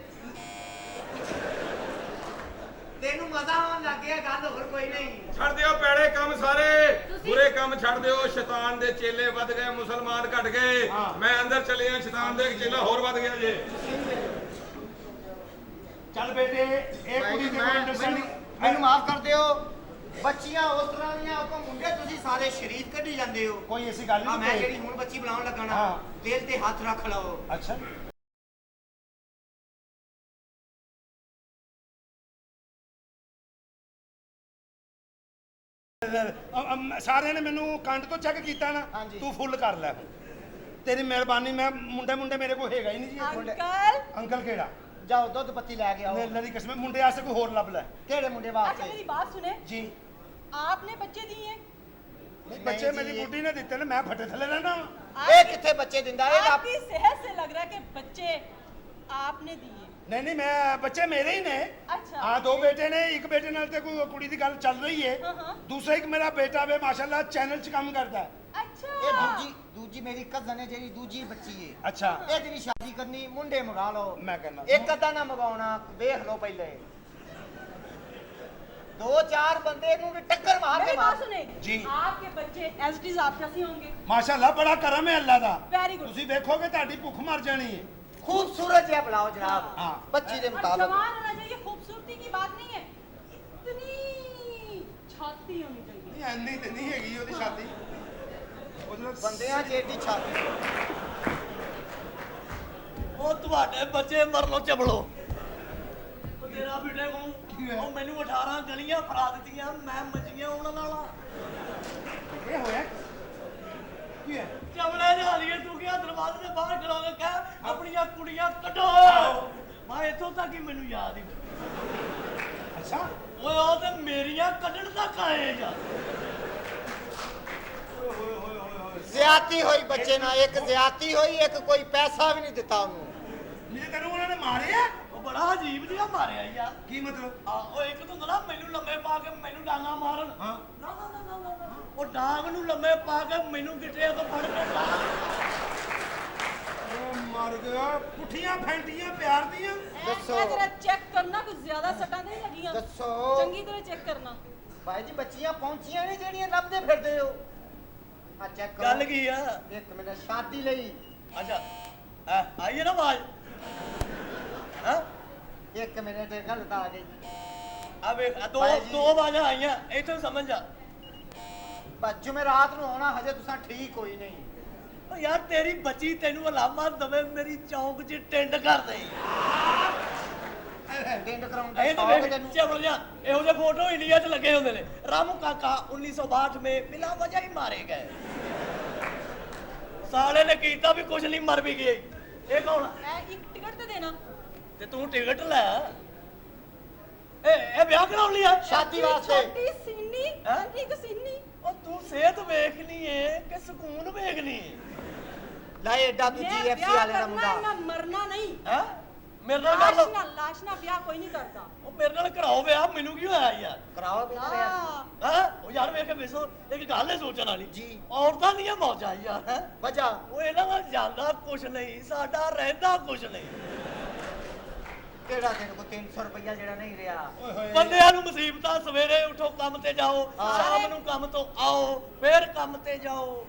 ਤੈਨੂੰ ਮਜ਼ਾ ਆਉਣ ਲੱਗ ਗਿਆ ਗੱਲ ਹੋਰ ਕੋਈ ਨਹੀਂ ਛੱਡ ਦਿਓ ਪੈੜੇ ਕੰਮ ਸਾਰੇ ਬੁਰੇ ਕੰਮ ਛੱਡ ਦਿਓ ਸ਼ੈਤਾਨ ਦੇ ਚੇਲੇ ਵੱਧ ਗਏ ਮੁਸਲਮਾਨ ਘਟ ਗਏ ਮੈਂ ਅੰਦਰ ਚੱਲਿਆ ਸ਼ੈਤਾਨ ਦੇ ਚੇਲਾ ਹੋਰ ਵੱਧ ਗਿਆ ਜੇ ਚੱਲ ਬੇਟੇ ਇਹ ਕੁੜੀ ਦੇ ਕੋਲ ਅੰਡਰਸਟੈਂਡਿੰਗ ਮੈਨੂੰ ਮਾਫ ਕਰ ਦਿਓ ਬੱਚੀਆਂ ਉਸ ਤਰ੍ਹਾਂ ਦੀਆਂ ਆਪਾਂ ਮੁੰਡੇ ਤੁਸੀਂ ਸਾਰੇ ਸ਼ਰੀਫ ਕੱਢੀ ਜਾਂਦੇ ਹੋ ਕੋਈ ਐਸੀ ਗੱਲ ਆ ਨਹੀਂ ਮੈਂ ਜਿਹੜੀ ਹੁਣ ਬੱਚੀ ਬੁਲਾਉਣ ਲੱਗਾ ਨਾ ਹਾਂ। ਦਿਲ ਤੇ ਹੱਥ ਰੱਖ ਲਓ ਅੱਛਾ ਸਾਰਿਆਂ ਨੇ ਮੈਨੂੰ ਕੰਡ ਤੋਂ ਚੈੱਕ ਕੀਤਾ ਨਾ ਹਾਂਜੀ। ਤੂੰ ਫੁੱਲ ਕਰ ਲੈ ਤੇਰੀ ਮਿਹਰਬਾਨੀ ਮੈਂ ਮੁੰਡੇ ਮੇਰੇ ਕੋਲ ਹੈਗਾ ਹੀ ਨਹੀਂ ਜੀ ਇਹ ਮੁੰਡੇ ਅੰਕਲ ਅੰਕਲ ਕਿਹੜਾ ਜਾਓ ਦੁੱਧ ਪੱਤੀ ਲੈ ਕੇ ਆਓ ਅੱਲਾ ਦੀ ਕਸਮ ਮੁੰਡੇ ਆਸੇ ਕੋਈ ਹੋਰ ਲੱਭ ਲੈ ਕਿਹੜੇ ਮੁੰਡੇ अच्छा ਵਾਸਤੇ मेरी बात सुने ਜੀ आपने बच्चे दिए हैं ਬੱਚੇ ਜੀ, ਮੇਰੀ ਇਹ- ਬੁੱਢੀ ਨੇ ਦਿੱਤੇ ਨੇ ਮੈਂ ਫੱਟੇ ਥੱਲੇ ਰਹਿਣਾ ਇਹ ਕਿੱਥੇ ਬੱਚੇ ਦਿੰਦਾ ਇਹ ਰੱਬ आपकी सेहत से लग रहा है कि बच्चे आपने दिए ਨਹੀਂ ਨਹੀਂ ਮੈਂ ਬੱਚੇ ਮੇਰੇ ਹੀ ਨੇ अच्छा ਹਾਂ ਦੋ ਬੇਟੇ ਨੇ ਇੱਕ ਬੇਟੇ ਨਾਲ ਤੇ ਕੋਈ ਕੁੜੀ ਦੀ ਗੱਲ ਚੱਲ ਰਹੀ ਹੈ ਹਾਂ। ਦੂਸਰਾ ਇੱਕ ਮੇਰਾ ਬੇਟਾ ਵੇ ਮਾਸ਼ਾਅੱਲਾ ਚੈਨਲ 'ਚ ਕੰਮ ਕਰਦਾ ਹੈ अच्छा ਇਹ ਦੂਜੀ ਮੇਰੀ ਕਜ਼ਨ ਹੈ ਜਿਹੜੀ ਦੂਜੀ ਬੱਚੀ ਹੈ ਅੱਛਾ ਇਹਦੀ ਵੀ ਸ਼ਾਦੀ ਕਰਨੀ ਮੁੰਡੇ ਮੰਗਾ ਲਓ ਮੈਂ ਕਹਿੰਦਾ ਇੱਕ ਅੱਧਾ ਨਾ ਮੰਗਾਉਣਾ ਵੇਖ ਲਓ ਪਹਿਲੇ 2-4 ਬੰਦੇ ਨੂੰ ਵੀ ਟੱਕਰ ਮਾਰ ਕੇ मेरी बात सुने जी। आपके बच्चे एज इट इज आप जैसे होंगे ਮਾਸ਼ਾਅੱਲਾ ਬੜਾ ਕਰਮ ਹੈ ਅੱਲਾ ਦਾ वेरी गुड ਤੁਸੀਂ ਵੇਖੋਗੇ ਤੁਹਾਡੀ ਭੁੱਖ ਮਰ ਜਾਣੀ ਹੈ खूबसूरत जिहा बुलाओ जनाब हाँ। बच्ची के और मुताबिक जवान होना चाहिए खूबसूरती की बात नहीं है इतनी छाती होनी चाहिए ਨਹੀਂ ਐਨੀ ਤੇ ਨਹੀਂ ਹੈਗੀ ਉਹਦੀ ਸ਼ਾਦੀ ਉਹਦੇ बंदियां जेडी छाती ਉਹ ਤੁਹਾਡੇ ਬੱਚੇ ਮਰਲੋ ਚਬਲੋ ਉਹ ਤੇਰਾ ਬੇਟੇ ਕੋਲ ਉਹ ਮੈਨੂੰ 18 ਗਲੀਆਂ ਫੜਾ ਦਿੱਤੀਆਂ ਮੈਂ ਮੱਜੀਆਂ ਉਹਨਾਂ ਨਾਲ ਇਹ ਹੋਇਆ ਕੀ ਹੈ ਚਬਲੇ ਜਾਲੀਏ ਤੂੰ ਕਿਹਾ ਦਰਵਾਜ਼ੇ ਦੇ ਬਾਹਰ ਖੜੋ ਕੇ ਕਹਿ ਆਪਣੀਆਂ ਕੁੜੀਆਂ ਕੱਢੋ ਮੈਂ ਇੱਥੋਂ ਤੱਕ ਹੀ ਮੈਨੂੰ ਯਾਦ ਹੀ ਅੱਛਾ ਓਏ ਉਹ ਤੇ ਮੇਰੀਆਂ ਕੱਢਣ ਤੱਕ ਆਏ ਯਾਰ ज्यादती हुई बच्चे ना एक ज्यादती हुई एक कोई पैसा भी नहीं दिता उन्होंने ਨਹੀਂ ਤੈਨੂੰ ਉਹਨਾਂ ਨੇ ਮਾਰਿਆ ਉਹ ਬੜਾ ਅਜੀਬ ਜਿਹਾ ਮਾਰਿਆ ਯਾਰ। ਕੀ ਮਤਲਬ? ਉਹ ਇੱਕ ਤਾਂ ਹੁੰਦਾ ਨਾ ਮੈਨੂੰ ਲੰਮੇ ਪਾ ਕੇ ਮੈਨੂੰ ਡਾਂਗਾ ਮਾਰਨ। ਹਾਂ। ਨਾ ਨਾ ਨਾ ਨਾ ਨਾ ਉਹ ਡਾਂਗ ਨੂੰ ਲੰਮੇ ਪਾ ਕੇ ਮੈਨੂੰ ਗਿੱਟਿਆਂ ਤੋਂ ਫੜ ਕੇ ਉਹ ਮਰ ਗਿਆ, ਪੁੱਠੀਆਂ ਫੈਂਟੀਆਂ ਪਿਆਰ ਦੀਆਂ। ਦੱਸੋ ਜਰਾ ਚੈੱਕ ਕਰਨਾ ਕੁਝ ਜ਼ਿਆਦਾ ਸੱਟਾਂ ਨਹੀਂ ਲੱਗੀਆਂ। ਦੱਸੋ ਚੰਗੀ ਤਰ੍ਹਾਂ ਚੈੱਕ ਕਰਨਾ। ਭਾਈ ਜੀ ਬੱਚੀਆਂ ਪਹੁੰਚੀਆਂ ਨੇ ਜਿਹੜੀਆਂ ਲੱਭਦੇ ਫਿਰਦੇ ਹੋ। ਆ ਚੈੱਕ ਕਰੋ। ਗੱਲ ਕੀ ਆ? ਇੱਕ ਮਿੰਟ ਸ਼ਾਦੀ ਲਈ। ਅੱਛਾ ਆਈਏ ਨਾ ਆਵਾਜ਼। ਹਾਂ ਇੱਕ ਮਿੰਟ ਗੱਲ ਤਾਂ ਆ ਗਈ। ਆ ਵੇਖ ਦੋ ਭਾਈ ਜੀ। ਦੋ ਆਵਾਜ਼ਾਂ ਆਈਆਂ ਇੱਥੋਂ ਸਮਝ ਜਾ। ਬੱਜੂ ਮੈਂ ਰਾਤ ਨੂੰ ਆਉਣਾ ਹਜੇ ਤੁਸੀਂ ਠੀਕ ਹੋਈ ਨਹੀਂ। ਓ ਯਾਰ ਤੇਰੀ ਬੱਚੀ ਤੈਨੂੰ ਅਲਾਮਾ ਦਵੇ ਮੇਰੀ ਚੌਂਕ 'ਚ ਟਿੰਡ ਕਰ ਦੇ। ਟਿੰਡ ਕਰਾਉਣ ਦਾ ਇਹ ਤਾਂ ਸ਼ੌਕ ਵੇਖ ਤੈਨੂੰ। ਚਵਲ ਜਾ ਇਹੋ ਜਿਹੇ ਫੋਟੋ ਇੰਡੀਆ 'ਚ ਲੱਗੇ ਹੁੰਦੇ ਨੇ। ਰਾਮੂ ਕਾਕਾ 1962 में बिना वजह ही मारे गए। साले ने कीता भी कुछ नहीं मर भी गए। ये कौन है? ਇੱਕ ਟਿਕਟ ਤੇ ਦੇਣਾ। ते तू टिकट ले ए ब्याह कराउन लिया शादी वास्ते। ਛੋਟੀ ਸੀਨੀ ਹੈਂ? ਇੱਕ ਸੀਨੀ। ओ तू सेहत देखनी है कि सुकून देखनी है? ਲੈ ਏਡਾ ਤੂੰ ਮੈਂ GFC ਵਿਆਹ ਵਾਲੇ ਦਾ ਕਰਨਾ, ਮੁੰਡਾ। ਮੈਂ ਮਰਨਾ ਨਹੀਂ। हैं मेरे नाल कर लो। ਲਾਸ਼ ਨਾਲ ਵਿਆਹ ਕੋਈ ਨਹੀਂ ਕਰਦਾ। ओ मेरे नाल कराओ ब्याह मेनू की होया यार? ਕਰਾਓ ਵੀ ਤੇਰੇ। ਹਾਂ हैं ओ यार वेख के बेसो एक गल है सोचण वाली जी। औरतां दी मौजा यार हैं ਵਜਾ ਉਹ ਇਹਨਾਂ ਨਾਲ ਜਾਂਦਾ ਕੁਛ ਨਹੀਂ ਸਾਡਾ ਰਹਿੰਦਾ ਕੁਛ ਨਹੀਂ। ਕਿਹੜਾ ਤੇਰੇ ਕੋਲ 300 ਰੁਪਇਆ ਜਿਹੜਾ ਨਹੀਂ ਰਿਹਾ। ਓਏ ਹੋਏ। ਬੰਦਿਆਂ ਨੂੰ ਮੁਸੀਬਤਾਂ ਸਵੇਰੇ ਉਠੋ ਕੰਮ ਤੇ ਜਾਓ ਹਾਂ। ਸ਼ਾਮ ਨੂੰ ਕੰਮ ਤੋਂ ਆਓ ਫੇਰ ਕੰਮ ਤੇ ਜਾਓ।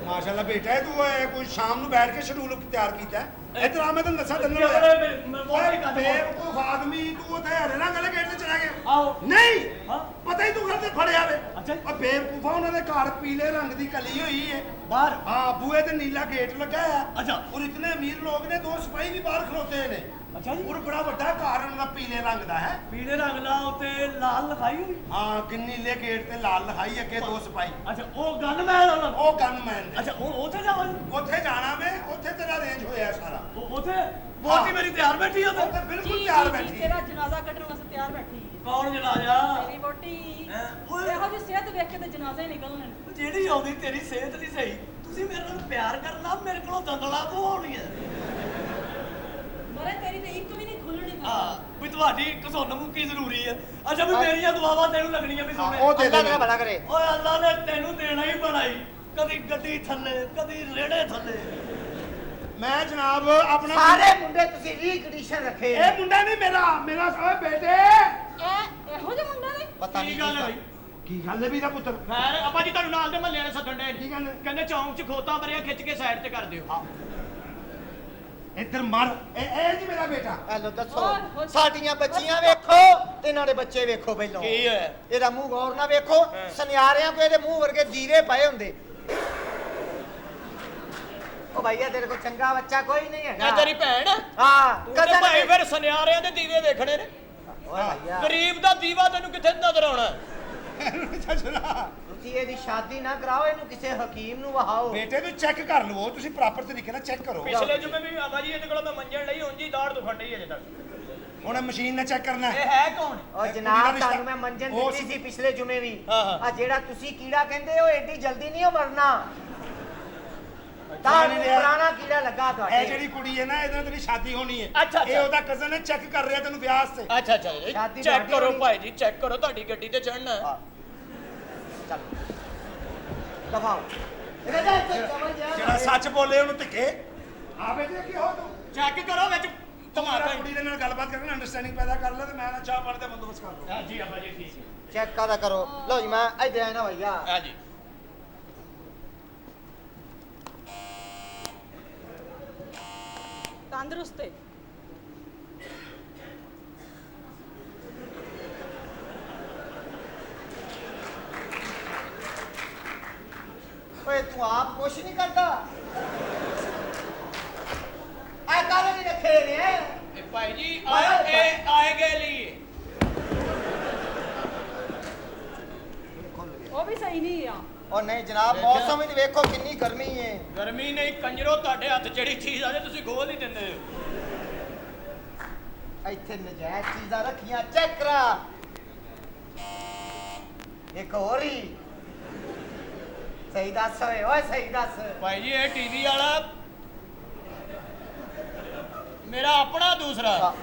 ਮਾਸ਼ਾਅੱਲਾ ਬੇਟਾ ਇਹ ਤੂੰ ਕੋਈ ਸ਼ਾਮ ਨੂੰ ਬੈਠ ਕੇ ਸ਼ਡਿਊਲ ਤਿਆਰ ਕੀਤਾ ਹੈ। ਇੱਧਰ ਆ ਮੈਂ ਤੈਨੂੰ ਦੱਸਾਂ ਤੈਨੂੰ ਮੋੜੀ ਕਰ ਦੇ। ਬੇਵਕੂਫ ਆਦਮੀ ਤੂੰ ਉੱਥੇ ਹਰਿਆਣਾ ਵਾਲੇ ਗੇਟ ਤੇ ਚਲਾ ਗਿਆ। ਆਓ ਨਹੀਂ ਹਾਂ ਪਤਾ ਹੀ ਤੂੰ ਘਰ ਤੇ ਫੜਿਆ ਵੇ। ਅੱਛਾ ਜੀ। ਉਹ ਬੇਵਕੂਫਾ ਉਹਨਾਂ ਦੇ ਘਰ ਪੀਲੇ ਰੰਗ ਦੀ ਕਲੀ ਹੋਈ ਹੈ। ਬਾਹਰ ਹਾਂ ਬੂਏ ਤੇ ਨੀਲਾ ਗੇਟ ਲੱਗਾ ਹੈ। ਅੱਛਾ। ਔਰ ਇਤਨੇ ਅਮੀਰ ਲੋਕ ਨੇ ਦੋ ਸਿਪਾਹੀ ਵੀ ਬਾਹਰ ਖਲੋਤੇ ਨੇ। ਅੱਛਾ ਜੀ। ਔਰ ਬੜਾ ਵੱਡਾ ਘਰ ਉਹਨਾਂ ਦਾ ਪੀਲੇ ਰੰਗ ਦਾ ਹੈ। ਪੀਲੇ ਰੰਗ ਦਾ ਉੱਤੇ ਲਾਲ ਲਿਖਾਈ ਹੋਈ। ਹਾਂ ਕਿ ਨੀਲੇ ਗੇਟ ਤੇ ਲਾਲ ਲਿਖਾਈ ਅੱਗੇ ਦੋ ਸਿਪਾਹੀ। ਅੱਛਾ ਉਹ ਗਨਮੈਨ ਉਹਨਾਂ ਉਹ ਗਨਮੈਨ ਨੇ। ਅੱਛਾ ਉਹ ਉੱਥੇ ਜਾਵਾਂਗੇ। ਉੱਥੇ ਜਾਣਾ ਵੇ, ਉੱਥੇ ਤੇਰਾ ਅਰੇਂਜ ਹੋਇਆ ਸਾਰਾ। ਉੱਥੇ ਬੋਟੀ ਮੇਰੀ ਤਿਆਰ ਬੈਠੀ ਉੱਥੇ। ਉੱਥੇ ਬਿਲਕੁਲ ਤਿਆਰ ਬੈਠੀ ਹੈ। ਤੇਰਾ ਜਨਾਜ਼ਾ ਕੱਢਣ ਵਾਸਤੇ ਤਿਆਰ ਬੈਠੀ ਹੈ। ਕੌਣ ਜਨਾਜ਼ਾ? ਮੇਰੀ ਵੋਟੀ। ਹੈਂ? ਓਏ। ਇਹੋ ਜਿਹੀ ਸਿਹਤ ਵੇਖ ਕੇ ਤੇ ਜਨਾਜ਼ੇ ਨਿਕਲਣੇ ਨੇ। ਉਹ ਜਿਹੜੀ ਆਉਂਦੀ ਤੇਰੀ ਸਿਹਤ ਨਹੀਂ ਸਹੀ ਤੁਸੀਂ ਮੇਰੇ ਨਾਲ ਪਿਆਰ ਕਰਨਾ ਮੇਰੇ ਕੋਲੋਂ ਦੰਦਲਾ ਤੋਂ ਹੋਣੀਆਂ। ਮਰੇ ਤੇਰੀ ਤੇ ਇੱਕ ਵੀ ਨਹੀਂ ਖੁੱਲਣੀ। ਹਾਂ ਵੀ ਤੁਹਾਡੀ ਕਸੁੰਨ ਮੁੱਕੀ ਜ਼ਰੂਰੀ ਹੈ। ਅੱਛਾ ਵੀ ਮੇਰੀਆਂ ਦੁਆਵਾਂ ਤੈਨੂੰ ਲੱਗਣੀਆਂ ਵੀ ਸੋਹਣੇ। ਉਹ ਦੇ ਦੇ ਅੱਲਾ ਤੇਰਾ ਭਲਾ ਕਰੇ। ਓਏ ਅੱਲਾ ਨੇ ਤੈਨੂੰ ਦੇਣਾ ਹੀ ਬਣਾਈ ਕਦੀ ਗੱਡੀ ਥੱਲੇ ਕਦੀ ਰੇੜੇ ਥੱਲੇ। ਮੈਂ ਜਨਾਬ ਆਪਣਾ ਸਾਰੇ ਮੁੰਡੇ ਤੁਸੀਂ ਰੀਕੰਡੀਸ਼ਨ ਰੱਖੇ। ਇਹ ਮੁੰਡਾ ਨਹੀਂ ਮੇਰਾ ਓਏ ਬੇਟੇ। ਇਹ ਇਹੋ ਜਿਹੇ ਮੁੰਡੇ ਨੇ। ਪਤਾ ਕੀ ਨਹੀਂ ਗੱਲ ਹੈ ਬਈ? ਕੀ ਗੱਲ ਹੈ ਵੀ ਦਾ ਪੁੱਤਰ? ਖੈਰ ਆਪਾਂ ਜੀ ਤੁਹਾਨੂੰ ਨਾਲ ਦੇ ਮਹੱਲੇ ਵਾਲੇ ਸੱਦਣ ਡਏ ਨੇ। ਕੀ ਕਹਿੰਦੇ? ਕਹਿੰਦੇ ਚੌਂਕ 'ਚ ਖੋਤਾ ਭਰਿਆ ਖਿੱਚ ਕੇ ਸਾਈਡ ਤੇ ਕਰ ਦਿਓ। ਇੱਧਰ ਮਰ। ਇਹ ਜੀ ਮੇਰਾ ਬੇਟਾ। ਹੈਲੋ ਦੱਸੋ ਹੋਰ। ਸਾਡੀਆਂ ਬੱਚੀਆਂ ਵੇਖੋ ਤੇ ਇਹਨਾਂ ਦੇ ਬੱਚੇ ਵੇਖੋ ਪਹਿਲਾਂ। ਕੀ ਹੋਇਆ? ਇਹਦਾ ਮੂੰਹ ਗੌਰ ਨਾਲ ਵੇਖੋ। ਸੁਨਿਆਰਿਆਂ ਕੋ ਇਹਦੇ ਮੂੰਹ ਵਰਗੇ ਜੀਰੇ ਪਏ ਹੁੰਦੇ। ਉਹ ਭਈਆ ਤੇਰੇ ਕੋ ਚੰਗਾ ਬੱਚਾ ਕੋਈ ਨਹੀਂ ਹੈਗਾ। ਇਹ ਤੇਰੀ ਭੈਣ ਆ? ਹਾਂ ਤੂੰ ਤੇ ਭਾਈ ਫਿਰ ਸੁਨਿਆਰਿਆਂ ਦੇ ਦੀਵੇ ਵੇਖਣੇ ਨੇ। ਓਏ ਭਈਆ ਗਰੀਬ ਦਾ ਦੀਵਾ ਤੈਨੂੰ ਕਿੱਥੇ ਨਜ਼ਰ ਆਉਣਾ? ਤੁਸੀਂ ਇਹਦੀ ਸ਼ਾਦੀ ਨਾ ਕਰਾਓ ਇਹਨੂੰ ਕਿਸੇ ਹਕੀਮ ਨੂੰ ਵਹਾਓ। ਬੇਟੇ ਨੂੰ ਚੈੱਕ ਕਰ ਲਵੋ ਤੁਸੀਂ ਪ੍ਰੋਪਰ ਤਰੀਕੇ ਨਾਲ ਚੈੱਕ ਕਰੋ। ਪਿਛਲੇ ਜੁਮੇ ਵੀ ਆਵਾ ਜੀ ਇਹਦੇ ਕੋਲੋਂ ਮੈਂ ਮੰਜਣ ਲਈ ਉਂਝ ਹੀ ਦਾੜ ਦੁਖਣ ਡਈ ਅਜੇ ਤੱਕ। ਹੁਣ ਮਸ਼ੀਨ ਨਾਲ ਚੈੱਕ ਕਰਨਾ ਹੈ। ਇਹ ਹੈ ਕੌਣ? ਔਰ ਇਹ ਜਨਾਬ ਕੁੜੀ ਦਾ ਤੁਹਾਨੂੰ ਰਿਸ਼ਤਾ- ਮੈਂ ਮੰਜਨ ਉਹ ਦਿੱਤੀ ਸੀ ਪਿਛਲੇ ਜੁਮੇ ਵੀ। ਹਾਂ, ਹਾਂ। ਆ ਜਿਹੜਾ ਤੁਸੀਂ ਕੀੜਾ ਕਹਿੰਦੇ ਹੋ ਏਡੀ ਜਲਦੀ ਨਹੀਂ ਉਹ ਮਰਨਾ। ਤਾਂ ਨਹੀਂ ਲਿਆ। ਪੁਰਾਣਾ ਕੀੜਾ ਲੱਗਾ ਇਹ ਤੁਹਾਡੇ। ਜਿਹੜੀ ਕੁੜੀ ਹੈ ਨਾ ਇਹਦੇ ਨਾਲ ਤੇਰੀ ਸ਼ਾਦੀ ਹੋਣੀ ਹੈ। ਅੱਛਾ, ਇਹ ਅੱਛਾ। ਉਹਦਾ ਕਜ਼ਨ ਹੈ ਚੈੱਕ ਕਰ ਰਿਹਾ ਤੈਨੂੰ ਵਿਆਹ ਵਾਸਤੇ। ਅੱਛਾ ਅੱਛਾ ਸ਼ਾਦੀ ਚੈੱਕ ਤੁਹਾਡੀ ਕਰੋ ਹੋਣੀ। ਭਾਈ ਜੀ ਚੈੱਕ ਕਰੋ ਤੁਹਾਡੀ ਗੱਡੀ ਤੇ ਚੜਨਾ। ਹਾਂ। ਚੱਲ ਦਫਾਓ ਇਹਦਾ ਜਾ ਚਵਲ ਜਿਹੜਾ ਸੱਚ ਬੋਲੇ ਉਹਨੂੰ ਧਿੱਕੇ। ਆ ਬੇਟੇ ਕੀ ਹੋ ਤੂੰ? ਚੈੱਕ ਕਰੋ ਵਿੱਚ ਤੁਹਾਡਾ ਧਮਾਕਾ। ਕੁੜੀ ਦੇ ਨਾਲ ਗੱਲਬਾਤ ਕਰਕੇ ਅੰਡਰਸਟੈਂਡਿੰਗ ਪੈਦਾ ਕਰ ਲੈ ਤੇ ਮੈਂ ਨਾ ਚਾਹ ਪਾਣੀ ਦਾ ਬੰਦੋਬਸਤ ਕਰ ਲਵਾਂ। ਹਾਂ ਜੀ ਆਬਾ ਜੀ ਠੀਕ ਹੈ। ਚੈੱਕ ਕਾਦਾ ਕਰੋ। ਲਓ ਜੀ ਮੈਂ ਇੱਧਰ ਆਇਆ ਨਾ ਭਈਆ। ਹਾਂ ਜੀ ਤੰਦਰੁਸਤ ਹੈ। ਓਏ ਤੂੰ ਆਪ ਕੁਛ ਨਹੀਂ ਕਰਦਾ। ਆ ਕਾਲੇ ਨਹੀਂ ਰੱਖੇ ਨੇ। ਇਹ ਭਾਈ ਜੀ ਆਏਗੇ ਲਈ ਉਹ ਵੀ ਸਹੀ ਨਹੀਂ ਆ। ਉਹ ਨਹੀਂ ਜਨਾਬ ਮੌਸਮ ਵਿੱਚ ਵੇਖੋ ਕਿੰਨੀ ਗਰਮੀ ਹੈ। ਗਰਮੀ ਨਹੀਂ ਕੰਜਰੋ ਤੁਹਾਡੇ ਹੱਥ ਜਿਹੜੀ ਚੀਜ਼ ਆ ਜੇ ਤੁਸੀਂ ਖੋਲ ਨਹੀਂ ਦਿੰਦੇ। ਇੱਥੇ ਨਜਾਇਜ਼ ਚੀਜ਼ਾਂ ਰੱਖੀਆਂ ਚੈੱਕ ਕਰਾ। ਇੱਕ ਹੋਰ ਹੀ ਸਹੀ ਦੱਸ ਓਏ ਓਏ ਸਹੀ ਦੱਸ। ਭਾਈ ਜੀ ਇਹ ਟੀਵੀ ਵਾਲਾ ਮੇਰਾ ਆਪਣਾ ਦੂਸਰਾ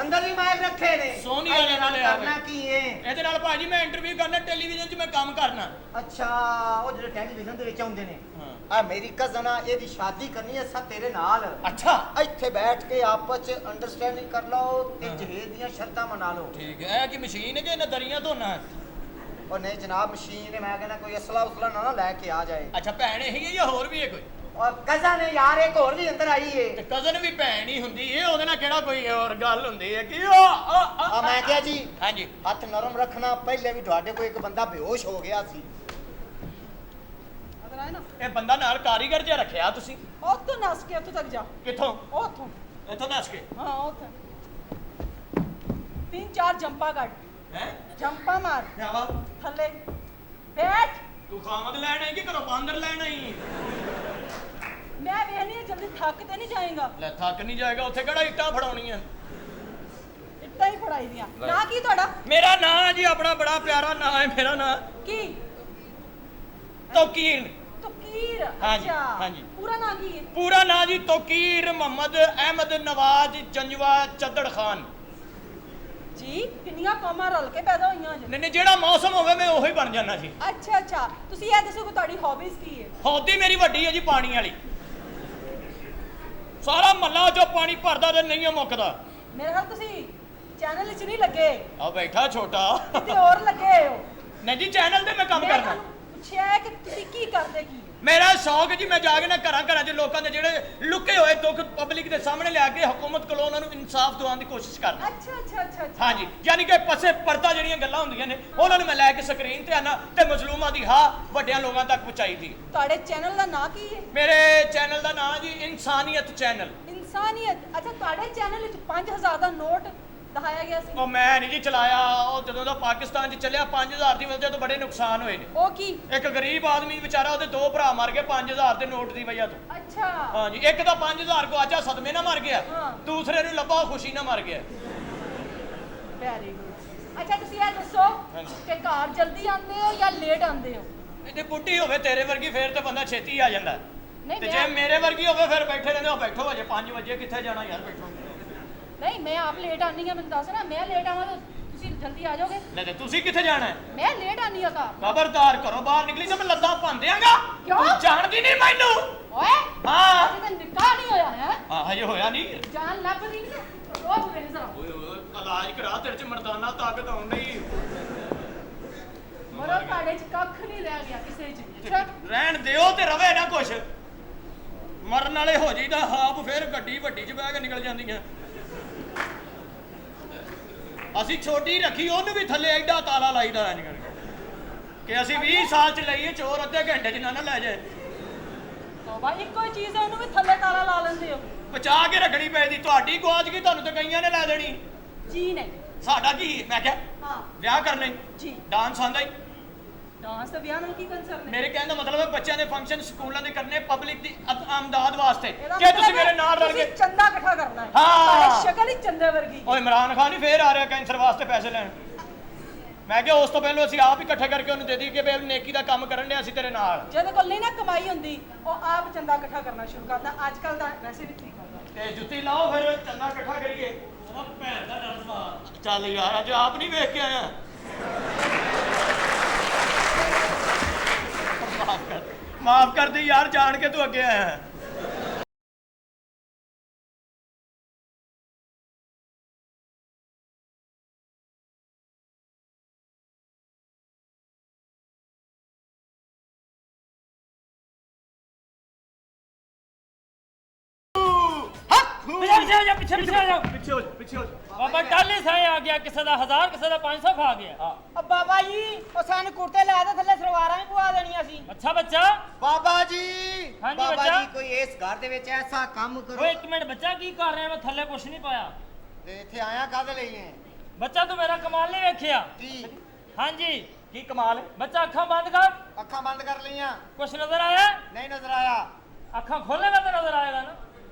ਅੰਦਰ ਵੀ ਮਾਇਕ ਰੱਖੇ ਨੇ ਸੋਨੀ ਵਾਲੇ ਇਹਦੇ ਨਾਲ ਕਰਨਾ ਕੀ ਏ ਇਹਦੇ ਨਾਲ ਭਾਜੀ ਮੈਂ ਇੰਟਰਵਿਊ ਕਰਨਾ ਟੈਲੀਵਿਜ਼ਨ 'ਚ ਮੈਂ ਕੰਮ ਕਰਨਾ ਅੱਛਾ ਉਹ ਜਿਹੜੇ ਟੈਲੀਵਿਜ਼ਨ ਦੇ ਵਿੱਚ ਆਉਂਦੇ ਨੇ ਹਾਂ। ਆ ਮੇਰੀ ਕਜ਼ਨ ਆ ਇਹਦੀ ਸ਼ਾਦੀ ਕਰਨੀ ਹੈ ਸਭ ਤੇਰੇ ਨਾਲ ਅੱਛਾ ਇੱਥੇ ਬੈਠ ਕੇ ਆਪਸ ਚ ਅੰਡਰਸਟੈਂਡਿੰਗ ਕਰ ਲਓ ਤੇ ਜਹੇਜ਼ ਦੀਆਂ ਸ਼ਰਤਾਂ ਮਨਾ ਲਓ ਠੀਕ ਹੈ ਇਹ ਕੀ ਮਸ਼ੀਨ ਹੈ ਕਿ ਇਹਨਾਂ ਦਰੀਆਂ ਧੋਣਾ ਹੈ? ਉਹ ਨਹੀਂ ਜਨਾਬ ਮਸ਼ੀਨ ਹੈ ਮੈਂ ਕਹਿੰਦਾ ਕੋਈ ਅਸਲਾ ਉਸਲਾ ਨਾ ਲੈ ਕੇ ਆ ਜਾਏ ਅੱਛਾ ਭੈਣ ਇਹੀ ਹੈ ਜਾਂ ਹੋਰ ਵੀ ਹੈ ਕੋਈ ਔਰ ਕਜ਼ਨ ਹੈ ਯਾਰ ਇੱਕ ਹੋਰ ਵੀ ਅੰਦਰ ਆਈ ਏ ਤੇ ਕਜ਼ਨ ਵੀ ਭੈਣ ਹੀ ਹੁੰਦੀ ਏ ਉਹਦੇ ਨਾਲ ਕਿਹੜਾ ਕੋਈ ਹੋਰ ਗੱਲ ਹੁੰਦੀ ਹੈ ਕਿ ਆ ਮੈਂ ਕਿਹਾ ਜੀ ਹਾਂਜੀ ਹੱਥ ਨਰਮ ਰੱਖਣਾ ਪਹਿਲੇ ਵੀ ਤੁਹਾਡੇ ਕੋਲ ਇੱਕ ਬੰਦਾ ਬੇਹੋਸ਼ ਹੋ ਗਿਆ ਸੀ ਅਦਰ ਆਏ ਨਾ ਇਹ ਬੰਦਾ ਨਾਲ ਕਾਰੀਗਰ ਜਿਹਾ ਰੱਖਿਆ ਤੁਸੀਂ ਉੱਥੋਂ ਨਸ ਕੇ ਉੱਥੋਂ ਤੱਕ ਜਾ ਕਿੱਥੋਂ ਉੱਥੋਂ ਇੱਥੋਂ ਦੱਸ ਕੇ ਹਾਂ ਉੱਥੇ 3-4 ਜੰਪਾਂ ਕੱਢ ਹੈ ਜੰਪਾਂ ਮਾਰ ਕਿਆ ਵਾ ਥੱਲੇ ਬੈਠ ਤੂੰ ਖਾਮਦ ਲੈਣ ਆਈ ਕਿ ਘਰੋਂ ਬਾਂਦਰ ਲੈਣ ਆਈ ਮੈਂ ਵੇਖਣੀ ਹੈ ਜਲਦੀ ਥੱਕ ਤੇ ਨਹੀਂ ਜਾਏਗਾ ਲੈ ਥੱਕ ਨਹੀਂ ਜਾਏਗਾ ਉੱਥੇ ਕਿਹੜਾ ਇੱਟਾਂ ਫੜਾਉਣੀਆਂ ਇੱਟਾਂ ਹੀ ਫੜਾਈ ਦੀਆਂ ਨਾ ਕੀ ਤੁਹਾਡਾ ਮੇਰਾ ਨਾਂ ਜੀ ਆਪਣਾ ਬੜਾ ਪਿਆਰਾ ਨਾਂ ਹੈ ਮੇਰਾ ਨਾਂ ਕੀ ਤੋਕੀਰ ਤੁਕੀਰ ਹਾਂਜੀ, ਅੱਛਾ ਹਾਂਜੀ। ਪੂਰਾ ਨਾਂ ਕੀ ਹੈ ਪੂਰਾ ਨਾਂ ਜੀ ਤੋਕੀਰ ਮੁਹੰਮਦ ਅਹਿਮਦ ਨਵਾਜ਼ ਜੰਜਵਾ ਚੱਦੜ ਖਾਨ ਜੀ ਕਿੰਨੀਆਂ ਕੌਮਾਂ ਰਲ ਕੇ ਪੈਦਾ ਹੋਈਆਂ ਅੱਜ ਨਹੀਂ ਜਿਹੜਾ ਮੌਸਮ ਹੋਵੇ ਮੈਂ ਉਹੀ ਬਣ ਜਾਣਾ ਜੀ ਅੱਛਾ ਅੱਛਾ ਤੁਸੀਂ ਇਹ ਦੱਸੋ ਕਿ ਤੁਹਾਡੀ ਹੌਬੀਜ਼ ਕੀ ਹੈ ਹੌਦੀ ਮੇਰੀ ਵੱਡੀ ਹੈ ਜੀ ਪਾਣੀ ਵਾਲੀ ਸਾਰਾ ਮੱਲਾ ਜੋ ਪਾਣੀ ਭਰਦਾ ਤੇ ਨਹੀਂ ਮੁੱਕਦਾ ਮੇਰੇ ਖਿਆਲ ਤੁਸੀਂ ਚੈਨਲ 'ਚ ਨਹੀਂ ਲੱਗੇ ਆ ਬੈਠਾ ਛੋਟਾ ਕਿਤੇ ਹੋਰ ਲੱਗੇ ਹੋ ਨਹੀਂ ਜੀ ਚੈਨਲ ਤੇ ਮੈਂ ਕੰਮ ਮੈਂ ਕਰਦਾ ਤੁਹਾਨੂੰ ਪੁੱਛਿਆ ਹੈ ਕਿ ਤੁਸੀਂ ਕੀ ਕਰਦੇ ਕੀ ਹੋ? ਮੇਰਾ ਸ਼ੌਕ ਜੀ ਮੈਂ ਜਾ ਕੇ ਨਾ ਘਰਾਂ 'ਚ ਲੋਕਾਂ ਦੇ ਜਿਹੜੇ ਲੁਕੇ ਹੋਏ ਦੁੱਖ ਪਬਲਿਕ ਦੇ ਸਾਹਮਣੇ ਲਿਆ ਕੇ ਹਕੂਮਤ ਕੋਲੋਂ ਉਹਨਾਂ ਨੂੰ ਇਨਸਾਫ ਦਿਵਾਉਣ ਦੀ ਕੋਸ਼ਿਸ਼ ਕਰਦਾ ਅੱਛਾ ਅੱਛਾ ਅੱਛਾ ਅੱਛਾ ਹਾਂਜੀ ਯਾਨੀ ਕਿ ਪਸੇ ਪਰਦਾ ਜਿਹੜੀਆਂ ਗੱਲਾਂ ਹੁੰਦੀਆਂ ਨੇ ਉਹਨਾਂ ਨੂੰ ਮੈਂ ਲੈ ਕੇ ਸਕਰੀਨ ਤੇ ਆਣਾ ਤੇ ਮਜ਼ਲੂਮਾਂ ਦੀ ਹਾਂ ਵੱਡਿਆਂ ਲੋਕਾਂ ਤੱਕ ਪਹੁੰਚਾਈ ਦੀ ਤੁਹਾਡੇ ਚੈਨਲ ਦਾ ਨਾਂ ਕੀ ਹੈ ਮੇਰੇ ਚੈਨਲ ਦਾ ਨਾਮ ਜੀ ਇਨਸਾਨੀਅਤ ਚੈਨਲ ਇਨਸਾਨੀਅਤ ਅੱਛਾ ਤੁਹਾਡੇ ਚੈਨਲ ਵਿੱਚ 5000 ਦਾ ਨੋਟ ਦਿਖਾਇਆ ਗਿਆ ਸੀ ਉਹ ਮੈਂ ਨਹੀਂ ਜੀ ਚਲਾਇਆ ਉਹ ਜਦੋਂ ਦਾ ਪਾਕਿਸਤਾਨ 'ਚ ਚੱਲਿਆ 5000 ਦੀ ਵਜ੍ਹਾ ਤੋਂ ਬੜੇ ਨੁਕਸਾਨ ਹੋਏ ਨੇ ਉਹ ਕੀ ਇੱਕ ਗਰੀਬ ਆਦਮੀ ਵਿਚਾਰਾ ਉਹਦੇ ਦੋ ਭਰਾ ਮਰ ਗਏ 5000 ਦੇ ਨੋਟ ਦੀ ਵਜ੍ਹਾ ਤੋਂ ਅੱਛਾ ਹਾਂਜੀ ਇੱਕ ਤਾਂ 5000 ਗਵਾਚਾ ਸਦਮੇ ਨਾਲ ਮਰ ਗਿਆ ਹਾਂ। ਦੂਸਰੇ ਨੂੰ ਲੱਭਾ ਖੁਸ਼ੀ ਨਾਲ ਮਰ ਗਿਆ ਵੈਰੀ ਗੁੱਡ ਅੱਛਾ ਤੁਸੀਂ ਇਹ ਦੱਸੋ ਹਾਂਜੀ। ਕਿ ਘਰ ਜਲਦੀ ਆਉਂਦੇ ਹੋ ਜਾਂ ਲੇਟ ਆਉਂਦੇ ਹੋ ਜੇ ਬੁੱਢੀ ਹੋਵੇ ਤੇਰੇ ਵਰਗੀ ਫੇਰ ਤੇ ਬੰਦਾ ਛੇਤੀ ਆ ਜਾਂਦਾ ਨਹੀਂ, ਤੇ ਮੈਂ- ਜੇ ਮੇਰੇ ਵਰਗੀ ਹੋਵੇ ਫਿਰ ਬੈਠੇ ਰਹਿੰਦੇ ਹੋ ਬੈਠੋ ਅਜੇ 5 ਵਜੇ ਕਿੱਥੇ ਜਾਣਾ ਯਾਰ ਬੈਠੋ ਨਹੀਂ ਮੈਂ ਆਪ ਲੇਟ ਆਨੀ ਹਾਂ ਮੈਨੂੰ ਦੱਸ ਨਾ ਮੈਂ ਲੇਟ ਆਵਾਂ ਤਾਂ ਤੁਸੀਂ ਜਲਦੀ ਆ ਜਾਓਗੇ ਲੈ ਤੇ ਤੁਸੀਂ ਕਿੱਥੇ ਜਾਣਾ ਹੈ ਮੈਂ ਲੇਟ ਆਨੀ ਆ ਘਰ ਖਬਰਦਾਰ ਕਰੋ ਬਾਹਰ ਨਿਕਲੀ ਤਾਂ ਮੈਂ ਲੱਤਾਂ ਭੰਨ ਦਿਆਂਗਾ ਕਿਉਂ? ਤੂੰ ਜਾਣਦੀ ਨਹੀਂ ਮੈਨੂੰ ਓਏ ਹਾਂ ਅਜੇ ਤਾਂ ਨਿਕਾਹ ਨਹੀਂ ਹੋਇਆ ਹੈ ਹਾਂ ਹਜੇ ਹੋਇਆ ਨਹੀਂ ਜਾਨ ਲੱਭ ਰਹੀ ਨਾ ਉਹ ਤੂੰ ਵੇਖ ਜ਼ਰਾ ਓਏ ਓਏ ਇਲਾਜ ਕਰਾ ਤੇਰੇ ਚ ਮਰਦਾਨਾ ਤਾਕਤ ਆਉਣ ਨਹੀਂ ਮਰੋ ਤੁਹਾਡੇ ਚ ਕੱਖ ਨਹੀਂ ਰਹਿ ਗਿਆ ਕਿਸੇ ਚ ਅੱਛਾ ਰਹਿਣ ਦਿਓ ਤੇ ਰਵੇ ਨਾ ਕੁਛ ਮਰਨ ਵਾਲੇ ਹੋ ਜਾਈਦਾ ਹਾਪ ਫੇਰ ਗੱਡੀ ਵੱਡੀ ਚ ਬਹਿ ਕੇ ਨਿਕਲ ਜਾਂਦੀਆਂ ਅਸੀਂ ਛੋਟੀ ਰੱਖੀ ਉਹਨੂੰ ਵੀ ਥੱਲੇ ਐਡਾ ਤਾਲਾ ਲਾਈਦਾ ਐ ਕਿ ਅਸੀਂ 20 ਸਾਲ ਚ ਲਈਏ ਚੋਰ ਅੱਧੇ ਘੰਟੇ ਚ ਨਾ ਲੈ ਜਾਏ ਤੋਬਾ ਇੱਕੋ ਹੀ ਚੀਜ਼ ਹੈ ਉਹਨੂੰ ਵੀ ਥੱਲੇ ਤਾਲਾ ਲਾ ਲੈਂਦੇ ਹੋ ਬਚਾ ਕੇ ਰੱਖਣੀ ਪੈਂਦੀ ਤੁਹਾਡੀ ਗਵਾਚ ਗਈ ਤੁਹਾਨੂੰ ਤਾਂ ਕਈਆਂ ਨੇ ਲੈ ਦੇਣੀ ਜੀ ਨਹੀਂ ਸਾਡਾ ਕੀ ਮੈਂ ਕਿਹਾ ਹਾਂ ਵਿਆਹ ਕਰਨੇ ਜੀ ਡਾਂਸ ਆਂਦਾ ਹੀ ਡਾਂਸ ਤੇ ਵਿਆਹ ਨਾਲ ਕੀ ਕੰਸਰਨ ਹੈ ਮੇਰੇ ਕਹਿਣ ਦਾ ਮਤਲਬ ਹੈ ਬੱਚਿਆਂ ਦੇ ਫੰਕਸ਼ਨ ਸਕੂਲਾਂ ਦੇ ਕਰਨੇ ਪਬਲਿਕ ਦੀ ਆਮਦਾਦ ਵਾਸਤੇ ਇਹਦਾ ਕਿ ਤੁਸੀਂ ਮਤਲਬ ਮੇਰੇ ਨਾਲ ਰਲ ਤੁਸੀਂ ਕੇ ਚੰਦਾ ਇਕੱਠਾ ਕਰਨਾ ਹੈ ਹਾਂ। ਤੁਹਾਡੀ ਸ਼ਕਲ ਹੀ ਚੰਦੇ ਵਰਗੀ ਓਏ ਇਮਰਾਨ ਖਾਨ ਹੀ ਫੇਰ ਆ ਰਿਹਾ ਕੈਂਸਰ ਵਾਸਤੇ ਪੈਸੇ ਲੈਣ ਮੈਂ ਕਿਹਾ ਉਸ ਤੋਂ ਪਹਿਲਾਂ ਅਸੀਂ ਆਪ ਹੀ ਇਕੱਠੇ ਕਰਕੇ ਉਹਨੂੰ ਦੇ ਦਈਏ ਕਿ ਬਈ ਨੇਕੀ ਦਾ ਕੰਮ ਕਰਨ ਦੇ ਅਸੀਂ ਤੇਰੇ ਨਾਲ ਜਿਹਦੇ ਕੋਲ ਨਹੀਂ ਨਾ ਕਮਾਈ ਹੁੰਦੀ ਉਹ ਆਪ ਚੰਦਾ ਇਕੱਠਾ ਕਰਨਾ ਸ਼ੁਰੂ ਕਰਦਾ ਅੱਜ ਕੱਲ ਦਾ ਵੈਸੇ ਵੀ ਠੀਕ ਕਰਦਾ ਤੇ ਜੁੱਤੀ ਲਾਓ ਫਿਰ ਚੰਦਾ ਇਕੱਠਾ ਕਰੀਏ ਉਹ ਭੈਣ ਦਾ ਡਰ ਮਾਰ ਚੱਲ ਯਾਰ ਅੱਜ ਆਪ ਨਹੀਂ ਵੇਖ ਕੇ ਆਇਆ ਮਾਫ ਕਰ ਦੇ ਯਾਰ ਜਾਣ ਕੇ ਤੂੰ ਅੱਗੇ ਆਇਆ ਪਿੱਛੇ ਹੋ ਜਾ ਬਾਬਾ ਟਾਲੀ ਸਾਏ ਆ ਗਿਆ ਕਿਸੇ ਦਾ 1000 ਕਿਸੇ ਦਾ 500 ਖਾ ਗਿਆ ਬਾਬਾ ਜੀ ਉਹ ਸਾਨੂੰ ਕੁੜਤੇ ਲੈ ਦੇ ਥੱਲੇ ਸਲਵਾਰਾਂ ਵੀ ਪਵਾ ਦੇਣੀਆਂ ਸੀ ਅੱਛਾ ਬੱਚਾ ਬਾਬਾ ਜੀ ਹਾਂਜੀ ਬਾਬਾ ਬੱਚਾ। ਜੀ ਕੋਈ ਇਸ ਘਰ ਦੇ ਵਿੱਚ ਐਸਾ ਕੰਮ ਕਰੋ ਓਏ ਇੱਕ ਮਿੰਟ ਬੱਚਾ ਕੀ ਕਰ ਰਿਹਾ ਮੈਂ ਥੱਲੇ ਕੁਛ ਨਹੀਂ ਪਾਇਆ ਤੇ ਇੱਥੇ ਆਇਆ ਕਾਹਦੇ ਲਈ ਹੈ ਬੱਚਾ ਤੂੰ ਮੇਰਾ ਕਮਾਲ ਨਹੀਂ ਵੇਖਿਆ ਕੀ ਹਾਂਜੀ ਕੀ ਕਮਾਲ ਹੈ ਬੱਚਾ ਅੱਖਾਂ ਬੰਦ ਕਰ ਅੱਖਾਂ ਬੰਦ ਕਰ ਲਈਆਂ ਕੁਛ ਨਜ਼ਰ ਆਇਆ ਨਹੀਂ ਨਜ਼ਰ ਆਇਆ ਅੱਖਾਂ ਖੋਲੇਗਾ ਤਾਂ ਨਜ਼ਰ ਆਏਗਾ ਨਾ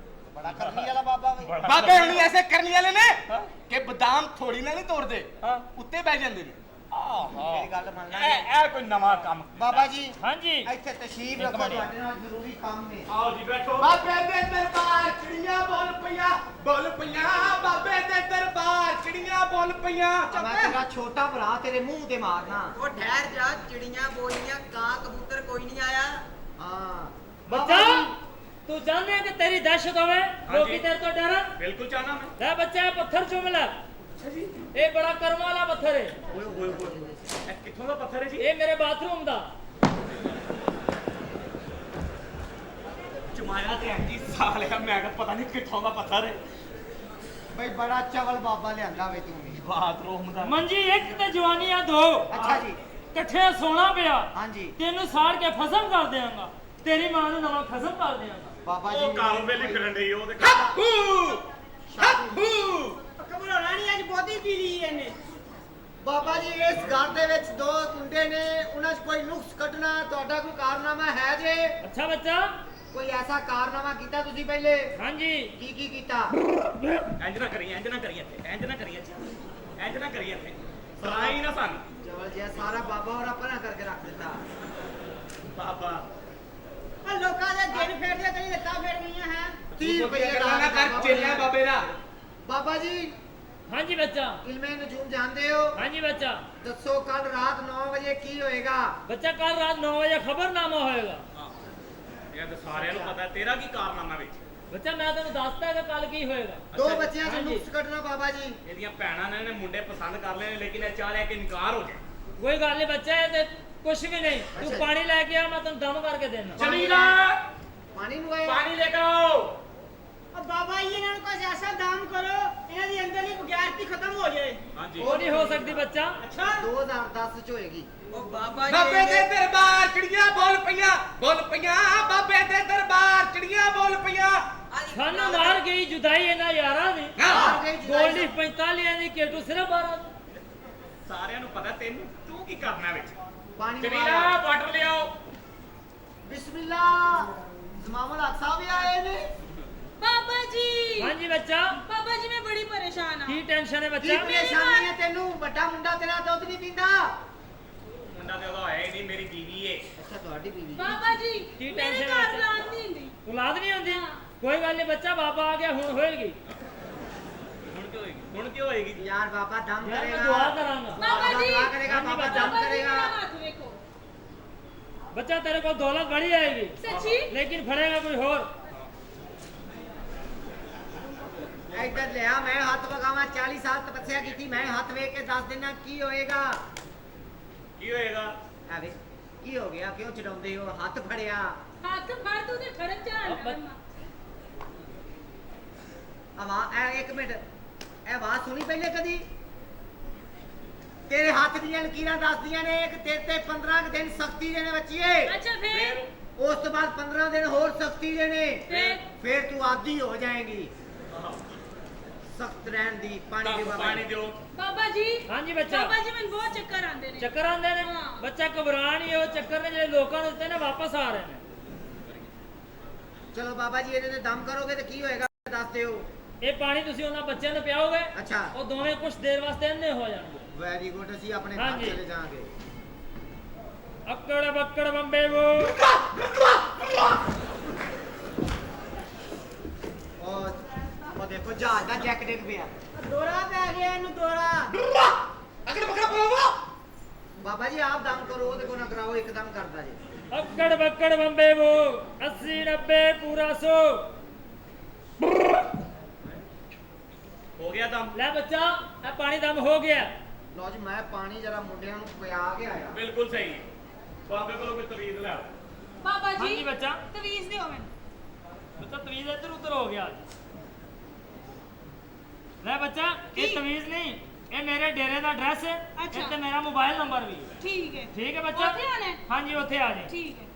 ਬੜਾ ਕਰਨੀ ਵਾਲਾ ਬਾਬਾ ਵੀ ਬਾਬੇ ਹੁਣੀ ਐਸੇ ਕਰਨੀ ਵਾਲੇ ਨੇ ਕਿ ਬਦਾਮ ਥੋੜੀ ਨਾਲ ਨਹੀਂ ਤੋੜਦੇ ਹਾਂ ਉੱਤੇ ਬਹਿ ਜਾਂਦੇ ਨੇ ਮੇਰੀ ਗੱਲ ਮੰਨ ਲੈ ਇਹ ਹੈ ਕੋਈ ਨਵਾਂ ਕੰਮ ਬਾਬਾ ਜੀ ਹਾਂਜੀ ਇੱਥੇ ਤਸ਼ਰੀਫ ਇੱਕ ਰੱਖੋ ਮਿੰਟ। ਤੁਹਾਡੇ ਨਾਲ ਜ਼ਰੂਰੀ ਕੰਮ ਨੇ ਆਓ ਜੀ ਬੈਠੋ ਬਾਬੇ ਦੇ ਦਰਬਾਰ ਚਿੜੀਆਂ ਬੋਲ ਪਈਆਂ ਬਾਬੇ ਦੇ ਦਰਬਾਰ ਚਿੜੀਆਂ ਬੋਲ ਪਈਆਂ ਮੈਂ ਤੇਰਾ ਛੋਟਾ ਭਰਾ ਤੇਰੇ ਮੂੰਹ ਤੇ ਮਾਰਨਾ ਉਹ ਠਹਿਰ ਜਾ, ਚਿੜੀਆਂ ਬੋਲੀਆਂ, ਕਾਂ ਕਬੂਤਰ ਕੋਈ ਨਹੀਂ ਆਇਆ। ਹਾਂ ਬੱਚਾ ਤੂੰ ਜਾਣਦੇ ਕਿ ਤੇਰੀ ਦਹਿਸ਼ਤ ਹੋਵੇ ਲੋਕੀ ਤੇਰੇ ਤੋਂ ਡਰਨ ਬਿਲਕੁਲ ਚਾਹਨਾ ਮੈਂ ਲੈ ਬੱਚਾ ਇਹ ਪੱਥਰ ਚੁੰਮ ਲੈ ਇਹ ਬੜਾ ਕਰਮ ਵਾਲਾ ਪੱਥਰ ਹੈ ਓਏ ਓਏ ਓਏ ਇਹ ਕਿੱਥੋਂ ਦਾ ਪੱਥਰ ਹੈ ਜੀ ਇਹ ਮੇਰੇ ਬਾਥਰੂਮ ਦਾ ਜਮਾਇਆ ਤੇ ਐਂਜੀ ਸਾਲਿਆ ਮੈਂ ਕਿਹਾ ਪਤਾ ਨਹੀਂ ਕਿੱਥੋਂ ਦਾ ਪੱਥਰ ਹੈ ਬਈ ਬੜਾ ਚਵਲ ਬਾਬਾ ਲਿਆਂਦਾ ਵੇ ਤੂੰ ਵੀ ਬਾਥਰੂਮ ਦਾ ਮੰਜੀ ਇੱਕ ਤੇ ਜਵਾਨੀ ਆ ਦੋ ਅੱਛਾ ਜੀ ਇਕੱਠੇ ਸੋਣਾ ਪਿਆ ਹਾਂਜੀ ਤੈਨੂੰ ਸਾੜ ਕੇ ਖਸਮ ਕਰ ਦਿਆਂਗਾ ਤੇਰੀ ਮਾਂ ਨੂੰ ਨਵਾਂ ਖਸਮ ਕਰ ਦਿਆਂਗਾ ਬਾਬਾ ਜੀ ਉਹ ਕੰਮ ਵੇਲੇ ਫਿਰਨ ਡਈ ਉਹ ਤੇ ਘਬਰਾਉਣਾ ਨਹੀਂ, ਅੱਜ ਬਹੁਤੀ ਪੀ ਲਈ ਇਹਨੇ। ਬਾਬਾ ਜੀ ਇਸ ਘਰ ਦੇ ਵਿੱਚ ਦੋ ਕੁੰਡੇ ਨੇ ਉਹਨਾਂ 'ਚ ਕੋਈ ਨੁਕਸ ਕੱਢਣਾ ਤੁਹਾਡਾ ਕੋਈ ਕਾਰਨਾਮਾ ਹੈ ਜੇ ਅੱਛਾ ਬੱਚਾ ਕੋਈ ਐਸਾ ਕਾਰਨਾਮਾ ਕੀਤਾ ਤੁਸੀਂ ਪਹਿਲੇ ਹਾਂਜੀ ਕੀ ਕੀਤਾ ਇੰਜ ਨਾ ਕਰੀ ਇੱਥੇ ਇੰਜ ਨਾ ਕਰੀ ਇੱਥੇ ਸਰਾਈ ਨਾ ਸਾਨੂੰ ਚਵਲ ਜੀ ਸਾਰਾ ਬਾਬਾ ਹੋਰ ਆਪਣਾ ਕਰਕੇ ਰੱਖ ਦਿੱਤਾ ਬਾਬਾ ਆ ਲੋਕਾਂ ਦੇ ਦਿਨ ਫੇਰਦੇ ਤੇਰੀ ਲੱਤਾਂ ਫੇਰ ਗਈਆਂ ਹੈ। 30 ਰੁਪਏ ਗੱਲਾਂ ਨਾ ਕਰ ਚੇਲਿਆ ਬਾਬੇ ਦਾ ਬਾਬਾ ਜੀ ਹਾਂਜੀ ਬੱਚਾ ਇਲਮੇ ਨਜੂਮ ਜਾਣਦੇ ਹੋ ਹਾਂਜੀ ਬੱਚਾ ਦੱਸੋ ਕੱਲ ਰਾਤ 9 ਵਜੇ ਕੀ ਹੋਏਗਾ ਬੱਚਾ ਕੱਲ ਰਾਤ 9 ਵਜੇ ਖਬਰਨਾਮਾ ਹੋਏਗਾ ਇਹ ਤਾਂ ਸਾਰਿਆਂ ਨੂੰ ਪਤਾ ਤੇਰਾ ਕੀ ਕਾਰਨਾਮਾ ਵਿੱਚ ਬੱਚਾ ਮੈਂ ਤੈਨੂੰ ਦੱਸਦਾ ਕਿ ਕੱਲ ਕੀ ਹੋਏਗਾ ਦੋ ਬੱਚਿਆਂ 'ਚ ਹਾਂਜੀ। ਨੁਕਸ ਕੱਢਣਾ ਬਾਬਾ ਜੀ ਇਹਦੀਆਂ ਭੈਣਾਂ ਨੇ ਮੁੰਡੇ ਪਸੰਦ ਕਰ ਲਏ ਨੇ ਲੇਕਿਨ ਇਹ ਚਾਹ ਰਿਹਾ ਕਿ ਇਨਕਾਰ ਹੋ ਜਾਏ ਕੋਈ ਗੱਲ ਨਹੀਂ ਬੱਚਾ ਇਹ ਤੇ ਕੁਛ ਵੀ ਨਹੀਂ ਤੂੰ ਅੱਛਾ। ਪਾਣੀ ਲੈ ਕੇ ਆ ਮੈਂ ਤੈਨੂੰ ਦਮ ਕਰਕੇ ਦੇਣਾ ਜਮੀਲਾ ਪਾਣੀ ਮੰਗਾਇਆ ਪਾਣੀ ਲੈ ਕੇ ਆਓ ਉਹ ਬਾਬਾ ਜੀ ਇਹਨਾਂ ਨੂੰ ਕੁਝ ਐਸਾ ਦਾਮ ਕਰੋ ਇਹਨਾਂ ਦੀ ਅੰਦਰਲੀ ਬਗੈਰਤੀ ਖਤਮ ਹੋ ਜਾਏ। ਹਾਂਜੀ ਉਹ ਨਹੀਂ ਹੋ ਸਕਦੀ ਬੱਚਾ ਅੱਛਾ 2010 'ਚ ਹੋਏਗੀ ਉਹ ਬਾਬਾ ਬਾਬੇ ਦੇ ਦਰਬਾਰ ਚਿੜੀਆਂ ਬੋਲ ਪਈਆਂ ਬਾਬੇ ਦੇ ਦਰਬਾਰ ਚਿੜੀਆਂ ਬੋਲ ਪਈਆਂ ਸਾਨੂੰ ਮਾਰ ਗਈ ਜੁਦਾਈ ਇਹਨਾਂ ਯਾਰਾਂ ਦੀ ਮਾਰ ਗਈ ਜੁਦਾਈ ਗੋਲਡੀ 45 ਦੀ ਕੇਟੂ ਸਿਰਫ 12 ਸਾਰਿਆਂ ਨੂੰ ਪਤਾ ਤੈਨੂੰ ਤੂੰ ਕੀ ਕਰਨਾ ਵਿੱਚ ਪਾਣੀ ਜਮੀਲਾ ਮੰਗਾਇਆ ਵਾਟਰ ਲਿਆਓ ਬਿਸਮਿਲ੍ਲਾ ਜ਼ਮਾਮੁਲ ਹਕ ਸਾਹਿਬ ਵੀ ਆਏ ਨੇ ਬਾਬਾ ਜੀ ਹਾਂਜੀ ਬੱਚਾ ਬਾਬਾ ਜੀ ਮੈਂ ਬੜੀ ਪਰੇਸ਼ਾਨ ਹਾਂ ਕੀ ਟੈਨਸ਼ਨ ਹੈ ਕੀ ਬੱਚਾ ਪਰੇਸ਼ਾਨੀ ਹੈ ਤੈਨੂੰ ਵੱਡਾ ਮੁੰਡਾ ਤੇਰਾ ਦੁੱਧ ਨਹੀਂ ਪੀਂਦਾ ਮੁੰਡਾ ਤੇ ਉਹਦਾ ਹੋਇਆ ਹੀ ਨਹੀਂ ਮੇਰੀ ਬੀਵੀ ਏ ਅੱਛਾ ਤੁਹਾਡੀ ਬੀਵੀ ਬਾਬਾ ਜੀ ਕੀ ਮੇਰੇ ਟੈਨਸ਼ਨ ਘਰ ਹੈ? ਲਾਦ ਨਹੀਂ ਹੁੰਦੀ ਔਲਾਦ ਨਹੀਂ ਹੁੰਦੀ ਕੋਈ ਗੱਲ ਨਹੀਂ ਬੱਚਾ ਬਾਬਾ ਆ ਗਿਆ ਹੁਣ ਹੋਏਗੀ ਹੁਣ ਕੀ ਹੋਏਗੀ ਯਾਰ ਬਾਬਾ ਦਮ ਯਾਰ ਕਰੇਗਾ ਮੈਂ ਦੁਆ ਕਰਾਂਗਾ ਬਾਬਾ ਜੀ ਦੁਆ ਕਰੇਗਾ ਹਾਂਜੀ ਬਾਬਾ ਬੱਚਾ। ਦਮ ਬਾਬਾ ਜੀ ਕਰੇਗਾ ਮੇਰਾ ਹੱਥ ਵੇਖੋ ਬੱਚਾ तेरे को दौलत बड़ी आएगी सच्ची लेकिन फड़ेगा कोई और ਇੱਧਰ ਲਿਆ ਮੈਂ ਹੱਥ ਵਗਾਵਾਂ 40 ਸਾਲ ਤਪੱਸਿਆ ਕੀਤੀ ਮੈਂ ਹੱਥ ਵੇਖ ਕੇ ਦੱਸ ਦੇਣਾ ਕੀ ਹੋਏਗਾ ਕੀ ਹੋਏਗਾ ਆਵੇ ਕੀ ਹੋ ਗਿਆ ਕਿਉਂ ਚੜਾਉਂਦੇ ਹੋ ਹੱਥ ਫੜਿਆ ਹੱਥ ਫੜ ਤੂੰ ਤੇ ਖੜਕ ਅੱਬਾ। ਝਾੜ ਆਵਾਜ਼ ਇੱਕ ਮਿੰਟ ਇਹ ਆਵਾਜ਼ ਸੁਣੀ ਪਹਿਲੇ ਕਦੀ ਤੇਰੇ ਹੱਥ ਦੀਆਂ ਲਕੀਰਾਂ ਦੱਸਦੀਆਂ ਨੇ ਇੱਕ ਤੇਰੇ ਤੇ 15 ਕੁ ਦਿਨ ਸਖਤੀ ਦੇ ਨੇ ਬੱਚੀਏ ਅੱਛਾ ਫਿਰ ਉਸ ਤੋਂ ਬਾਅਦ 15 ਦਿਨ ਹੋਰ ਸਖਤੀ ਦੇ ਨੇ ਫਿਰ ਤੂੰ ਆਦੀ ਹੋ ਜਾਏਗੀ ਸਖਤ ਰਹਿਣ ਦੀ ਪਾਣੀ ਦੇ ਬਾਬਾ ਪਾਣੀ ਦਿਓ ਬਾਬਾ ਜੀ ਹਾਂਜੀ ਬੱਚਾ ਬਾਬਾ ਜੀ ਮੈਨੂੰ ਬਹੁਤ ਚੱਕਰ ਆਉਂਦੇ ਨੇ ਚੱਕਰ ਆਉਂਦੇ ਨੇ ਹਾਂ। ਬੱਚਾ ਘਬਰਾ ਨਹੀਂ ਉਹ ਚੱਕਰ ਨੇ ਜਿਹੜੇ ਲੋਕਾਂ ਨੂੰ ਦਿੱਤੇ ਨੇ ਵਾਪਸ ਆ ਰਹੇ ਨੇ ਚਲੋ ਬਾਬਾ ਜੀ ਇਹਦੇ ਤੇ ਦਮ ਕਰੋਗੇ ਤੇ ਕੀ ਹੋਏਗਾ ਦੱਸ ਦਿਓ ਇਹ ਪਾਣੀ ਤੁਸੀਂ ਉਹਨਾਂ ਬੱਚਿਆਂ ਨੂੰ ਪਿਆਓਗੇ ਅੱਛਾ ਉਹ ਦੋਵੇਂ ਕੁਝ ਦੇਰ ਵਾਸਤੇ ਅੰਨੇ ਹੋ ਜਾਣਗੇ ਵੈਰੀ ਗੁੱਡ ਅਸੀਂ ਆਪਣੇ ਘਰ ਹਾਂਜੀ। ਚਲੇ ਜਾਾਂਗੇ ਅੱਕੜ ਬੱਕੜ ਬੰਬੇ ਵੋ ਉਹ ਦੇਖੋ ਜਹਾਜ਼ ਦਾ ਜੈਕ ਡਿੱਗ ਪਿਆ ਦੋਰਾ ਪੈ ਗਿਆ ਇਹਨੂੰ ਦੋਰਾ ਅਗੜ ਬਕੜਾ ਬੋਲਵਾ ਬਾਬਾ ਜੀ ਆਪ ਦਮ ਕਰੋ ਉਹਦੇ ਕੋਲ ਨਾ ਕਰਾਓ ਇੱਕਦਮ ਕਰਦਾ ਜੀ ਅੱਕੜ ਬੱਕੜ ਬੰਬੇ ਵੋ 80 90 ਪੂਰਾ 100 ਹੋ ਗਿਆ ਦਮ ਲੈ ਬੱਚਾ ਇਹ ਪਾਣੀ ਦਮ ਹੋ ਗਿਆ ਲਓ ਜੀ ਮੈਂ ਪਾਣੀ ਜਰਾ ਮੁੰਡਿਆਂ ਨੂੰ ਪਿਆ ਕੇ ਆਇਆ ਬਿਲਕੁਲ ਸਹੀ ਬਾਬੇ ਕੋਲੋਂ ਕੋਈ ਤਵੀਜ਼ ਲੈ ਆਓ ਬਾਬਾ ਹਾਂਜੀ ਜੀ ਬੱਚਾ ਤਵੀਜ਼ ਦਿਓ ਮੈਨੂੰ ਬੱਚਾ ਤਵੀਜ਼ ਇੱਧਰ ਉੱਧਰ ਹੋ ਗਿਆ ਲੈ ਬੱਚਾ ਇਹ ਤਵੀਜ਼ ਨਹੀਂ ਇਹ ਮੇਰੇ ਡੇਰੇ ਦਾ ਐਡਰੈਸ ਹੈ ਅੱਛਾ। ਤੇ ਮੇਰਾ ਮੋਬਾਈਲ ਨੰਬਰ ਵੀ ਹੈ ਠੀਕ ਹੈ ਠੀਕ ਹੈ ਬੱਚਾ ਉੱਥੇ ਆਉਣਾ ਹੈ? ਹਾਂਜੀ ਉੱਥੇ ਆ ਜਾਏ ਠੀਕ ਹੈ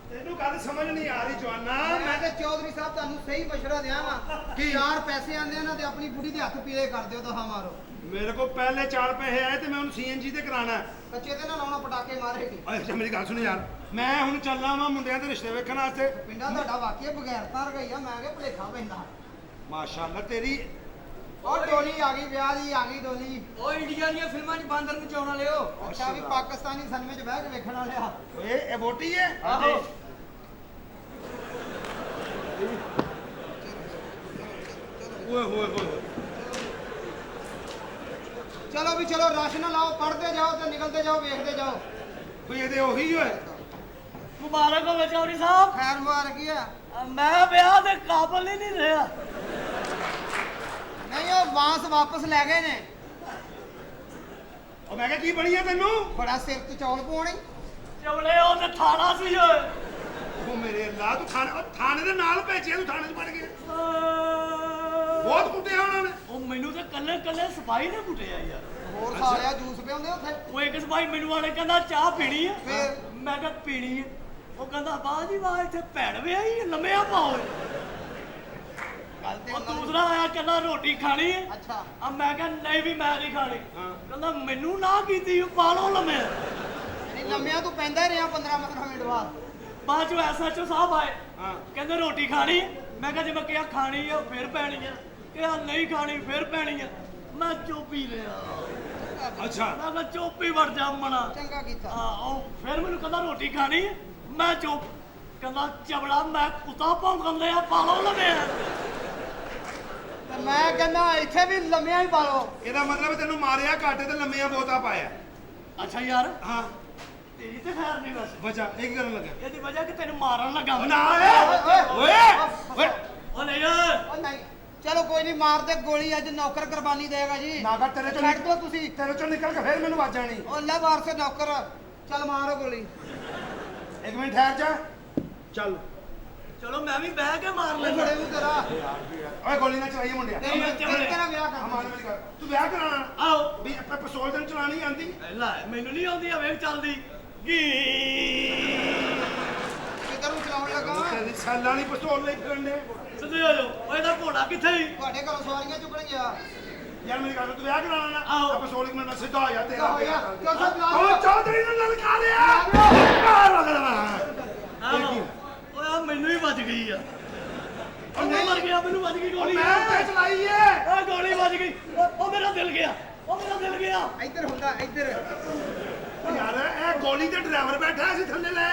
ਤੈਨੂੰ ਗੱਲ ਸਮਝ ਨਹੀਂ ਆ ਰਹੀ ਜਵਾਨਾ ਮੈਂ ਕਿਹਾ ਚੌਧਰੀ ਸਾਹਿਬ ਤੁਹਾਨੂੰ ਸਹੀ ਮਸ਼ਵਰਾ ਦਿਆਂਗਾ ਕਿ ਯਾਰ ਪੈਸੇ ਆਂਦੇ ਨਾ ਤੇ ਆਪਣੀ ਬੁੜੀ ਦੇ ਹੱਥ ਪੀਲੇ ਕਰ ਦਿਓ ਦਹਾ ਮਾਰੋ ਮੇਰੇ ਕੋਲ ਪਹਿਲੇ 4 ਪੈਸੇ ਆਏ ਤੇ ਮੈਂ ਉਹਨੂੰ ਸੀਐਨਜੀ ਤੇ ਕਰਾਣਾ ਕੱਚੇ ਤੇ ਨਾ ਲਾਉਣਾ ਪਟਾਕੇ ਮਾਰੇਗੀ ਅੱਛਾ ਮੇਰੀ ਗੱਲ ਸੁਣ ਯਾਰ ਮੈਂ ਹੁਣ ਚੱਲਣਾ ਵਾਂ ਮੁੰਡਿਆਂ ਦੇ ਰਿਸ਼ਤੇ ਵੇਖਣ ਵਾਸਤੇ ਪਿੰਡਾਂ ਤੁਹਾਡਾ ਵਾਕਿਆ ਬਗੈਰ ਤਾਰ ਗਈ ਆ ਮੈਂ ਕਿਹਾ ਭੁਲੇਖਾ ਪੈਂਦਾ ਮਾਸ਼ਾਅੱਲਾ ਤੇਰੀ ਉਹ ਡੋਲੀ ਆ ਗਈ ਵਿਆਹ ਦੀ, ਆ ਗਈ ਡੋਲੀ। ਉਹ ਇੰਡੀਆ ਦੀਆਂ ਫਿਲਮਾਂ 'ਚ ਬਾਂਦਰ ਨਚਾਉਣ ਵਾਲੇ ਹੋ। ਅੱਛਾ ਵੀ ਪਾਕਿਸਤਾਨੀ ਸਿਨੇਮੇ 'ਚ ਬਹਿ ਕੇ ਵੇਖਣ ਵਾਲਿਆ। ਓਏ ਇਹ ਵੋਟੀ ਹੈ ਆਹੋ ਓਏ ਹੋਏ ਹੋਏ ਚਲੋ ਵੀ ਚਲੋ, ਰਸ਼ ਨਾ ਲਾਓ, ਪੜ੍ਹਦੇ ਜਾਓ ਤੇ ਨਿਕਲਦੇ ਜਾਓ, ਵੇਖਦੇ ਜਾਓ। ਕੋਈ ਇਹਦੇ ਉਹੀ ਹੋਏ ਮੁਬਾਰਕ ਹੋਵੇ ਚੌਧਰੀ ਸਾਹਿਬ। ਖੈਰ ਮੁਬਾਰਕ ਹੀ ਆ। ਮੈਂ ਵਿਆਹ ਦੇ ਕਾਬਲ ਹੀ ਨਹੀਂ ਰਿਹਾ। ਨਹੀਂ ਉਹ ਬਾਂਸ ਵਾਪਸ ਲੈ ਗਏ ਨੇ। ਉਹ ਮੈਂ ਕਿਹਾ ਕੀ ਬਣੀ ਆ ਤੈਨੂੰ ਬੜਾ ਸਿਰ ਤੇ ਚੌਲ ਪਾਉਣੇ। ਚਵਲੇ ਉਹ ਤੇ ਥਾਣਾ ਸੀ ਓਏ। ਉਹ ਮੇਰੇ ਅੱਲਾ ਤੂੰ ਥਾਣੇ ਦੇ ਨਾਲ ਭੇਜਿਆ ਤੂੰ ਥਾਣੇ 'ਚ ਵੜ ਗਿਆ ਬਹੁਤ ਕੁੱਟਿਆ ਉਹਨਾਂ ਨੇ ਉਹ ਮੈਨੂੰ ਤਾਂ ਕੱਲੇ ਕੱਲੇ ਸਿਪਾਹੀ ਨੇ ਕੁੱਟਿਆ ਯਾਰ। ਹੋਰ ਸਾਲਿਆ ਜੂਸ ਪਿਆਉਂਦੇ ਉੱਥੇ। ਉਹ ਇੱਕ ਸਿਪਾਹੀ ਮੈਨੂੰ ਆਲੇ ਕਹਿੰਦਾ ਚਾਹ ਪੀਣੀ ਹੈ। ਫੇਰ? ਮੈਂ ਕਿਹਾ ਪੀਣੀ ਹੈ। ਉਹ ਕਹਿੰਦਾ ਬਾਹ ਜੀ ਵਾਹ ਇੱਥੇ ਭੈਣ ਵਿਆਹੀ ਲੰਮਿਆ ਪਾਓ। ਗੱਲ ਤੇ ਉਹ ਉਹਨਾਂ ਦੀ- ਦੂਸਰਾ ਆਇਆ ਕਹਿੰਦਾ ਰੋਟੀ ਖਾਣੀ ਹੈ। ਅੱਛਾ ਆ ਮੈਂ ਕਿਹਾ ਨਹੀਂ ਵੀ ਮੈਂ ਨਹੀਂ ਖਾਣੀ। ਕਹਿੰਦਾ ਮੈਨੂੰ ਨਾ ਕੀਤੀ ਪਾ ਲਓ ਲੰਮੇ। ਨਹੀਂ ਲੰਮਿਆਂ ਤੂੰ ਪੈਂਦਾ ਹੀ ਰਿਹਾ 15 ਮਿੰਟ ਬਾਅਦ। ਬਾਅਦ ਚੋਂ ਐਸਐਚਓ ਸਾਹਿਬ ਆਏ। ਹਾਂ ਕਹਿੰਦੇ ਰੋਟੀ ਖਾਣੀ ਹੈ। ਮੈਂ ਕਿਹਾ ਜੇ ਮੈਂ ਕਿਹਾ ਖਾਣੀ ਹੈ ਫਿਰ ਪੈਣੀ ਹੈ, ਕਿਹਾ ਨਹੀਂ ਖਾਣੀ ਫਿਰ ਪੈਣੀ ਹੈ। ਮੈਂ ਚੁੱਪ ਹੀ ਰਿਹਾ। ਅੱਛਾ ਮੈਂ ਕਿਹਾ ਚੁੱਪ ਹੀ ਵੜ ਜਾ ਮਣਾ। ਚੰਗਾ ਕੀਤਾ। ਉਹ ਫਿਰ ਮੈਨੂੰ ਕਹਿੰਦਾ ਰੋਟੀ ਖਾਣੀ ਹੈ। ਮੈਂ ਚੁੱਪ। ਕਹਿੰਦਾ ਚਬੜਾ ਮੈਂ ਕੁੱਤਾ ਭੌਂਕਣ ਲਿਆ ਪਾ ਲਓ ਲਵੇ। ਤੇ ਮੈਂ ਕਹਿੰਦਾ ਇੱਥੇ ਵੀ ਲੰਮਿਆਂ ਹੀ ਪਾ ਲਓ। ਇਹਦਾ ਮਤਲਬ ਤੈਨੂੰ ਮਾਰਿਆ ਘਾਟੇ ਤੇ ਲੰਮੀਆਂ ਬਹੁਤਾ ਪਾਇਆ ਅੱਛਾ ਯਾਰ ਹਾਂ ਤੇਰੀ ਤੇ ਖੈਰ ਨਹੀਂ ਬਸ। ਵਜਾ ਇਹ ਕਰਨ ਲੱਗਾ ਇਹਦੀ ਵਜ੍ਹਾ ਕਿ ਤੈਨੂੰ ਮਾਰਨ ਲੱਗਾ ਮੈਂ। ਨਾ ਓਏ ਓਏ ਉਹ ਨਹੀਂ ਓਏ। ਉਹ ਨਹੀਂ ਚਲੋ ਕੋਈ ਨਹੀਂ, ਮਾਰਦੇ ਗੋਲੀ। ਅੱਜ ਨੌਕਰ ਕੁਰਬਾਨੀ ਦੇਗਾ ਜੀ। ਨਾਗਾ ਤੇਰੇ ਚੋਂ ਛੱਡ ਦਿਓ ਤੁਸੀਂ। ਤੇਰੇ ਚੋਂ ਨਿਕਲ ਕੇ ਫੇਰ ਮੈਨੂੰ ਵਾਜਾਂ ਨਹੀਂ ਉਹ ਲੈ ਵਾਰਸੇ ਨੌਕਰ। ਚੱਲ ਮਾਰੋ ਗੋਲੀ। ਇੱਕ ਮਿੰਟ ਠਹਿਰ ਜਾ ਚੱਲ ਚਲੋ ਮੈਂ ਵੀ ਬਹਿ ਕੇ ਮਾਰ ਲੈ ਲੈਂਦਾ। ਫੜੇ ਨੂੰ ਤੇਰਾ। ਓਏ ਗੋਲੀ ਨਾ ਚਲਾਈਏ ਮੁੰਡਿਆ ਤੇਰਾ ਵਿਆਹ ਕਰ। ਹਮਾਰੇ ਮੇਰੀ ਗੱਲ ਤੂੰ ਵਿਆਹ ਕਰਾਣਾ ਆਓ ਵੀ ਆਪਾਂ ਪਿਸਤੌਲ ਤੈਨੂੰ ਚਲਾਣੀ ਆਂਦੀ ਲੈ ਮੈਨੂੰ ਨਹੀਂ ਆਉਂਦੀ ਆ ਵੇਖ ਚੱਲਦੀ ਗੀ। ਕਿੱਧਰ ਨੂੰ ਚਲਾਉਣ ਲੱਗਾ? ਤੇਰੀ ਸੈਲਾਂ ਵਾਲੀ ਪਿਸਤੌਲ ਲਈ ਫਿਰਨ ਦੇ ਸਿੱਧੇ ਹੋ ਜਾਓ। ਓਏ ਇਹਦਾ ਘੋੜਾ ਕਿੱਥੇ ਹੀ? ਤੁਹਾਡੇ ਘਰੋਂ ਸਵਾਰੀਆਂ ਚੁੱਕਣ ਗਿਆ। ਯਾਰ ਮੇਰੀ ਗੱਲ ਤੂੰ ਵਿਆਹ ਕਰਾਣਾ ਨਾ ਆਹੋ। ਆਪਾਂ ਪਿਸਤੌਲ ਇੱਕ ਮਿੰਟ ਨਾਲ ਸਿੱਧਾ ਹੋ ਜਾ ਤੇਰਾ ਹੋ ਜਾ। ਵਿਆਹ ਕਿਉਂ ਸਭ ਲਾ ਉਹ ਚੌਧਰੀ ਨੇ ਲਲਕਾ ਲਿਆ ਆਹੋ। ਓਏ ਆ ਮੈਨੂੰ ਹੀ ਵੱਜ ਗਈ ਆ। ਉਹ ਨਹੀਂ ਮਰ ਗਿਆ, ਮੈਨੂੰ ਵੱਜ ਗਈ ਗੋਲੀ। ਮੈਂ ਉੱਤੇ ਚਲਾਈ ਏ ਓਏ ਗੋਲੀ ਵੱਜ ਗਈ। ਉਹ ਮੇਰਾ ਦਿਲ ਗਿਆ। ਉਹ ਮੇਰਾ ਦਿਲ ਗਿਆ। ਇੱਧਰ ਹੁੰਦਾ ਇੱਧਰ। ਯਾਰ ਇਹ ਗੋਲੀ ਤੇ ਡਰਾਈਵਰ ਬੈਠਾ ਸੀ ਥੱਲੇ ਲੈ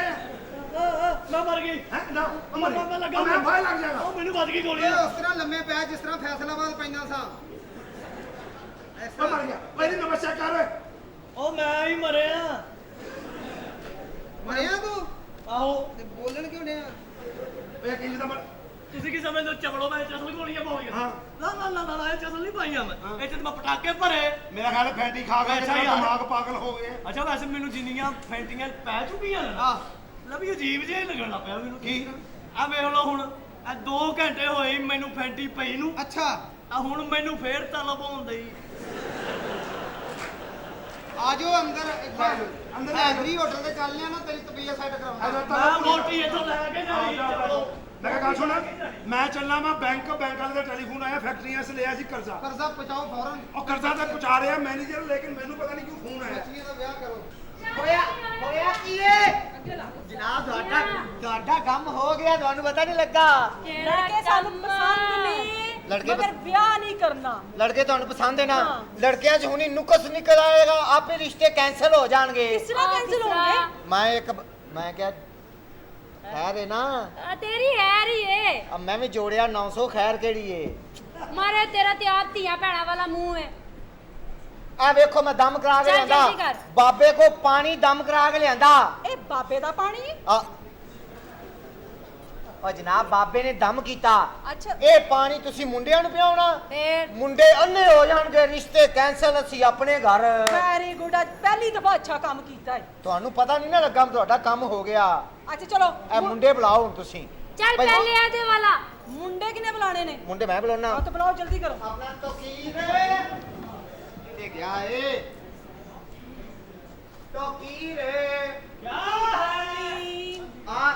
ਮੈਂ ਮਰ ਗਈ। ਹੈ ਨਾ ਮੈਂ ਲੱਗਾ। ਮੈਂ ਫਾਇਰ ਲੱਗ ਜਾਗਾ ਉਹ ਮੈਨੂੰ ਵੱਜ ਗਈ ਗੋਲੀ। ਇਹ ਉਸ ਤਰ੍ਹਾਂ ਲੰਮੇ ਪਿਆ ਜਿਸ ਤਰ੍ਹਾਂ ਫੈਸਲਾਬਾਦ ਪੈਂਦਾ ਸਾਂ। ਮੈਂ ਮਰ ਗਿਆ ਪਹਿਲੀ ਨਮਸਕਾਰ ਕਰ ਓਏ ਉਹ ਮੈਂ ਹੀ ਮਰਿਆ। ਮਰਿਆ ਤੂੰ? ਆਹੋ ਤੇ ਬੋਲਣ ਕਿਉਂ ਡਿਆ? ਇਹ ਕੀ ਜਿਹਦਾ ਤੁਸੀਂ ਕੀ ਸਮਝਦੇ ਹੋ? ਚਵੜੋ ਮੈਂ ਚਸਲ ਗੋਲੀਆਂ ਪਾਉਣੀਆਂ। ਹਾਂ। ਨਾ ਨਾ ਨਾ ਨਾ ਇਹ ਚਸਲ ਨਹੀਂ ਪਾਈਆਂ ਮੈਂ। ਇਹ ਚ ਮੈਂ ਪਟਾਕੇ ਭਰੇ। ਮੇਰਾ ਖਿਆਲ ਹੈ ਫੈਂਟੀ ਖਾ ਕੇ ਅੱਛਾ ਤੇਰਾ ਯਾਰ। ਦਿਮਾਗ ਪਾਗਲ ਹੋ ਗਏ ਅੱਛਾ ਵੈਸੇ ਮੈਨੂੰ ਜਿੰਨੀਆਂ ਫੈਂਟੀਆਂ ਪੈ ਚੁੱਕੀਆਂ ਨੇ ਆਹ ਲੈ ਵੀ ਅਜੀਬ ਜਿਹਾ ਹੀ ਲੱਗਣ ਲੱਗ ਪਿਆ ਮੈਨੂੰ। ਕੀ? ਆ ਵੇਖ ਲਓ ਹੁਣ ਇਹ 2 ਘੰਟੇ ਹੋਏ ਮੈਨੂੰ ਫੈਂਟੀ ਪਈ ਨੂੰ। ਅੱਛਾ ਆ ਹੁਣ ਮੈਨੂੰ ਫੇਰ ਤਲਬ ਹੁੰਦੀ। ਆ ਜਾਓ ਅੰਦਰ। ਅੰਦਰ ਅੰਦਰ ਆ ਜਾਓ। ਐਵਰੀ ਹੋਟਲ ਤੇ ਚੱਲਨੇ ਆ ਨਾ, ਤੇਰੀ ਤਬੀਅਤ ਸੈੱਟ ਕਰਾਉਣਾ। ਮੈਂ ਮੋਟੀ ਇੱਥੋਂ ਲੈ ਕੇ ਜਾਣੀ। ਚਲੋ ਮੈਂ ਕਿਹਾ ਗੱਲ ਸੁਣ ਮੈਂ ਚੱਲਣਾ ਮੈਂ ਬੈਂਕ ਵਾਲੇ ਦਾ ਟੈਲੀਫੋਨ ਆਇਆ ਫੈਕਟਰੀਆਂ ਸੇ ਲਿਆ ਸੀ ਕਰਜ਼ਾ ਕਰਜ਼ਾ ਪਹੁੰਚਾਓ ਫੌਰਨ। ਉਹ ਕਰਜ਼ਾ ਤਾਂ ਪਹੁੰਚਾ ਰਿਹਾ ਮੈਨੇਜਰ ਲੇਕਿਨ ਮੈਨੂੰ ਪਤਾ ਨਹੀਂ ਕਿਉਂ ਫੋਨ ਆਇਆ ਬੱਚੀਆਂ ਦਾ ਵਿਆਹ ਕਰੋ। ਹੋਇਆ ਕੀ ਏ? ਜਨਾਬ ਤੁਹਾਡਾ ਕੰਮ ਹੋ ਗਿਆ, ਤੁਹਾਨੂੰ ਪਤਾ ਨਹੀਂ ਲੱਗਾ। ਲੜਕੇ ਸਾਨੂੰ ਪਸੰਦ ਨਹੀਂ, ਲੜਕੇ ਮਗਰ ਵਿਆਹ ਨਹੀਂ ਕਰਨਾ। ਲੜਕੇ ਤੁਹਾਨੂੰ ਪਸੰਦ ਹੈ ਨਾ? ਹਾਂ। ਲੜਕਿਆਂ 'ਚ ਹੁਣੀ ਨੁਕਸ ਨਿਕਲ ਆਏਗਾ, ਆਪੇ ਰਿਸ਼ਤੇ ਕੈਂਸਲ ਹੋ ਜਾਣਗੇ। ਕਿਸ ਤਰ੍ਹਾਂ ਕੈਂਸਲ ਹੋਣਗੇ? ਮੈਂ ਕਿਹਾ ਖੈਰ ਹੈ ਨਾ। ਤੇਰੀ ਹੈਰ ਹੀ ਏ। अब मैं भी जोड़िया 900 खैर केड़ी है। ਮਾਰੇ ਤੇਰਾ ਤੇ ਆਪ ਧੀਆਂ ਭੈਣਾਂ ਵਾਲਾ ਮੂੰਹ ਹੈ। आ देखो मैं दम करा के चल लियांदा, जल्दी कर। बाबे को पानी दम करा के लियांदा। ਇਹ ਬਾਬੇ ਦਾ ਪਾਣੀ। और जनाब बाबे ने दम कीता। ਅੱਛਾ ਇਹ ਪਾਣੀ ਤੁਸੀਂ ਮੁੰਡਿਆਂ ਨੂੰ ਪਿਆਉਣਾ? ਫੇਰ ਮੁੰਡੇ ਅੰਨੇ ਹੋ ਜਾਣਗੇ, ਰਿਸ਼ਤੇ ਕੈਂਸਲ, ਅਸੀਂ ਆਪਣੇ ਘਰ। Very good. ਅੱਜ ਪਹਿਲੀ ਦਫਾ ਅੱਛਾ ਕੰਮ ਕੀਤਾ ਹੈ। ਤੁਹਾਨੂੰ ਪਤਾ ਨਹੀਂ ਨਾ ਲੱਗਾ ਤੁਹਾਡਾ ਕੰਮ ਹੋ ਗਿਆ। ਅੱਛਾ ਚਲੋ ਇਹ ਮੁੰਡੇ ਬੁਲਾਓ ਹੁਣ ਤੁਸੀਂ। ਚੱਲ ਭਾਈ, ਪਹਿਲੇ ਆ ਦੇ ਵਾਲਾ। ਮੁੰਡੇ ਕਿਨੇ ਬੁਲਾਣੇ ਨੇ? ਮੁੰਡੇ ਮੈਂ ਬੁਲਾਉਣਾ। ਆਹ ਤਾਂ ਬੁਲਾਓ ਜਲਦੀ ਕਰੋ। ਆਪਣਾ ਤੌਕੀਰ ਕਿਤੇ ਗਿਆ ਏ? ਤੌਕੀਰ क्या है? ਆ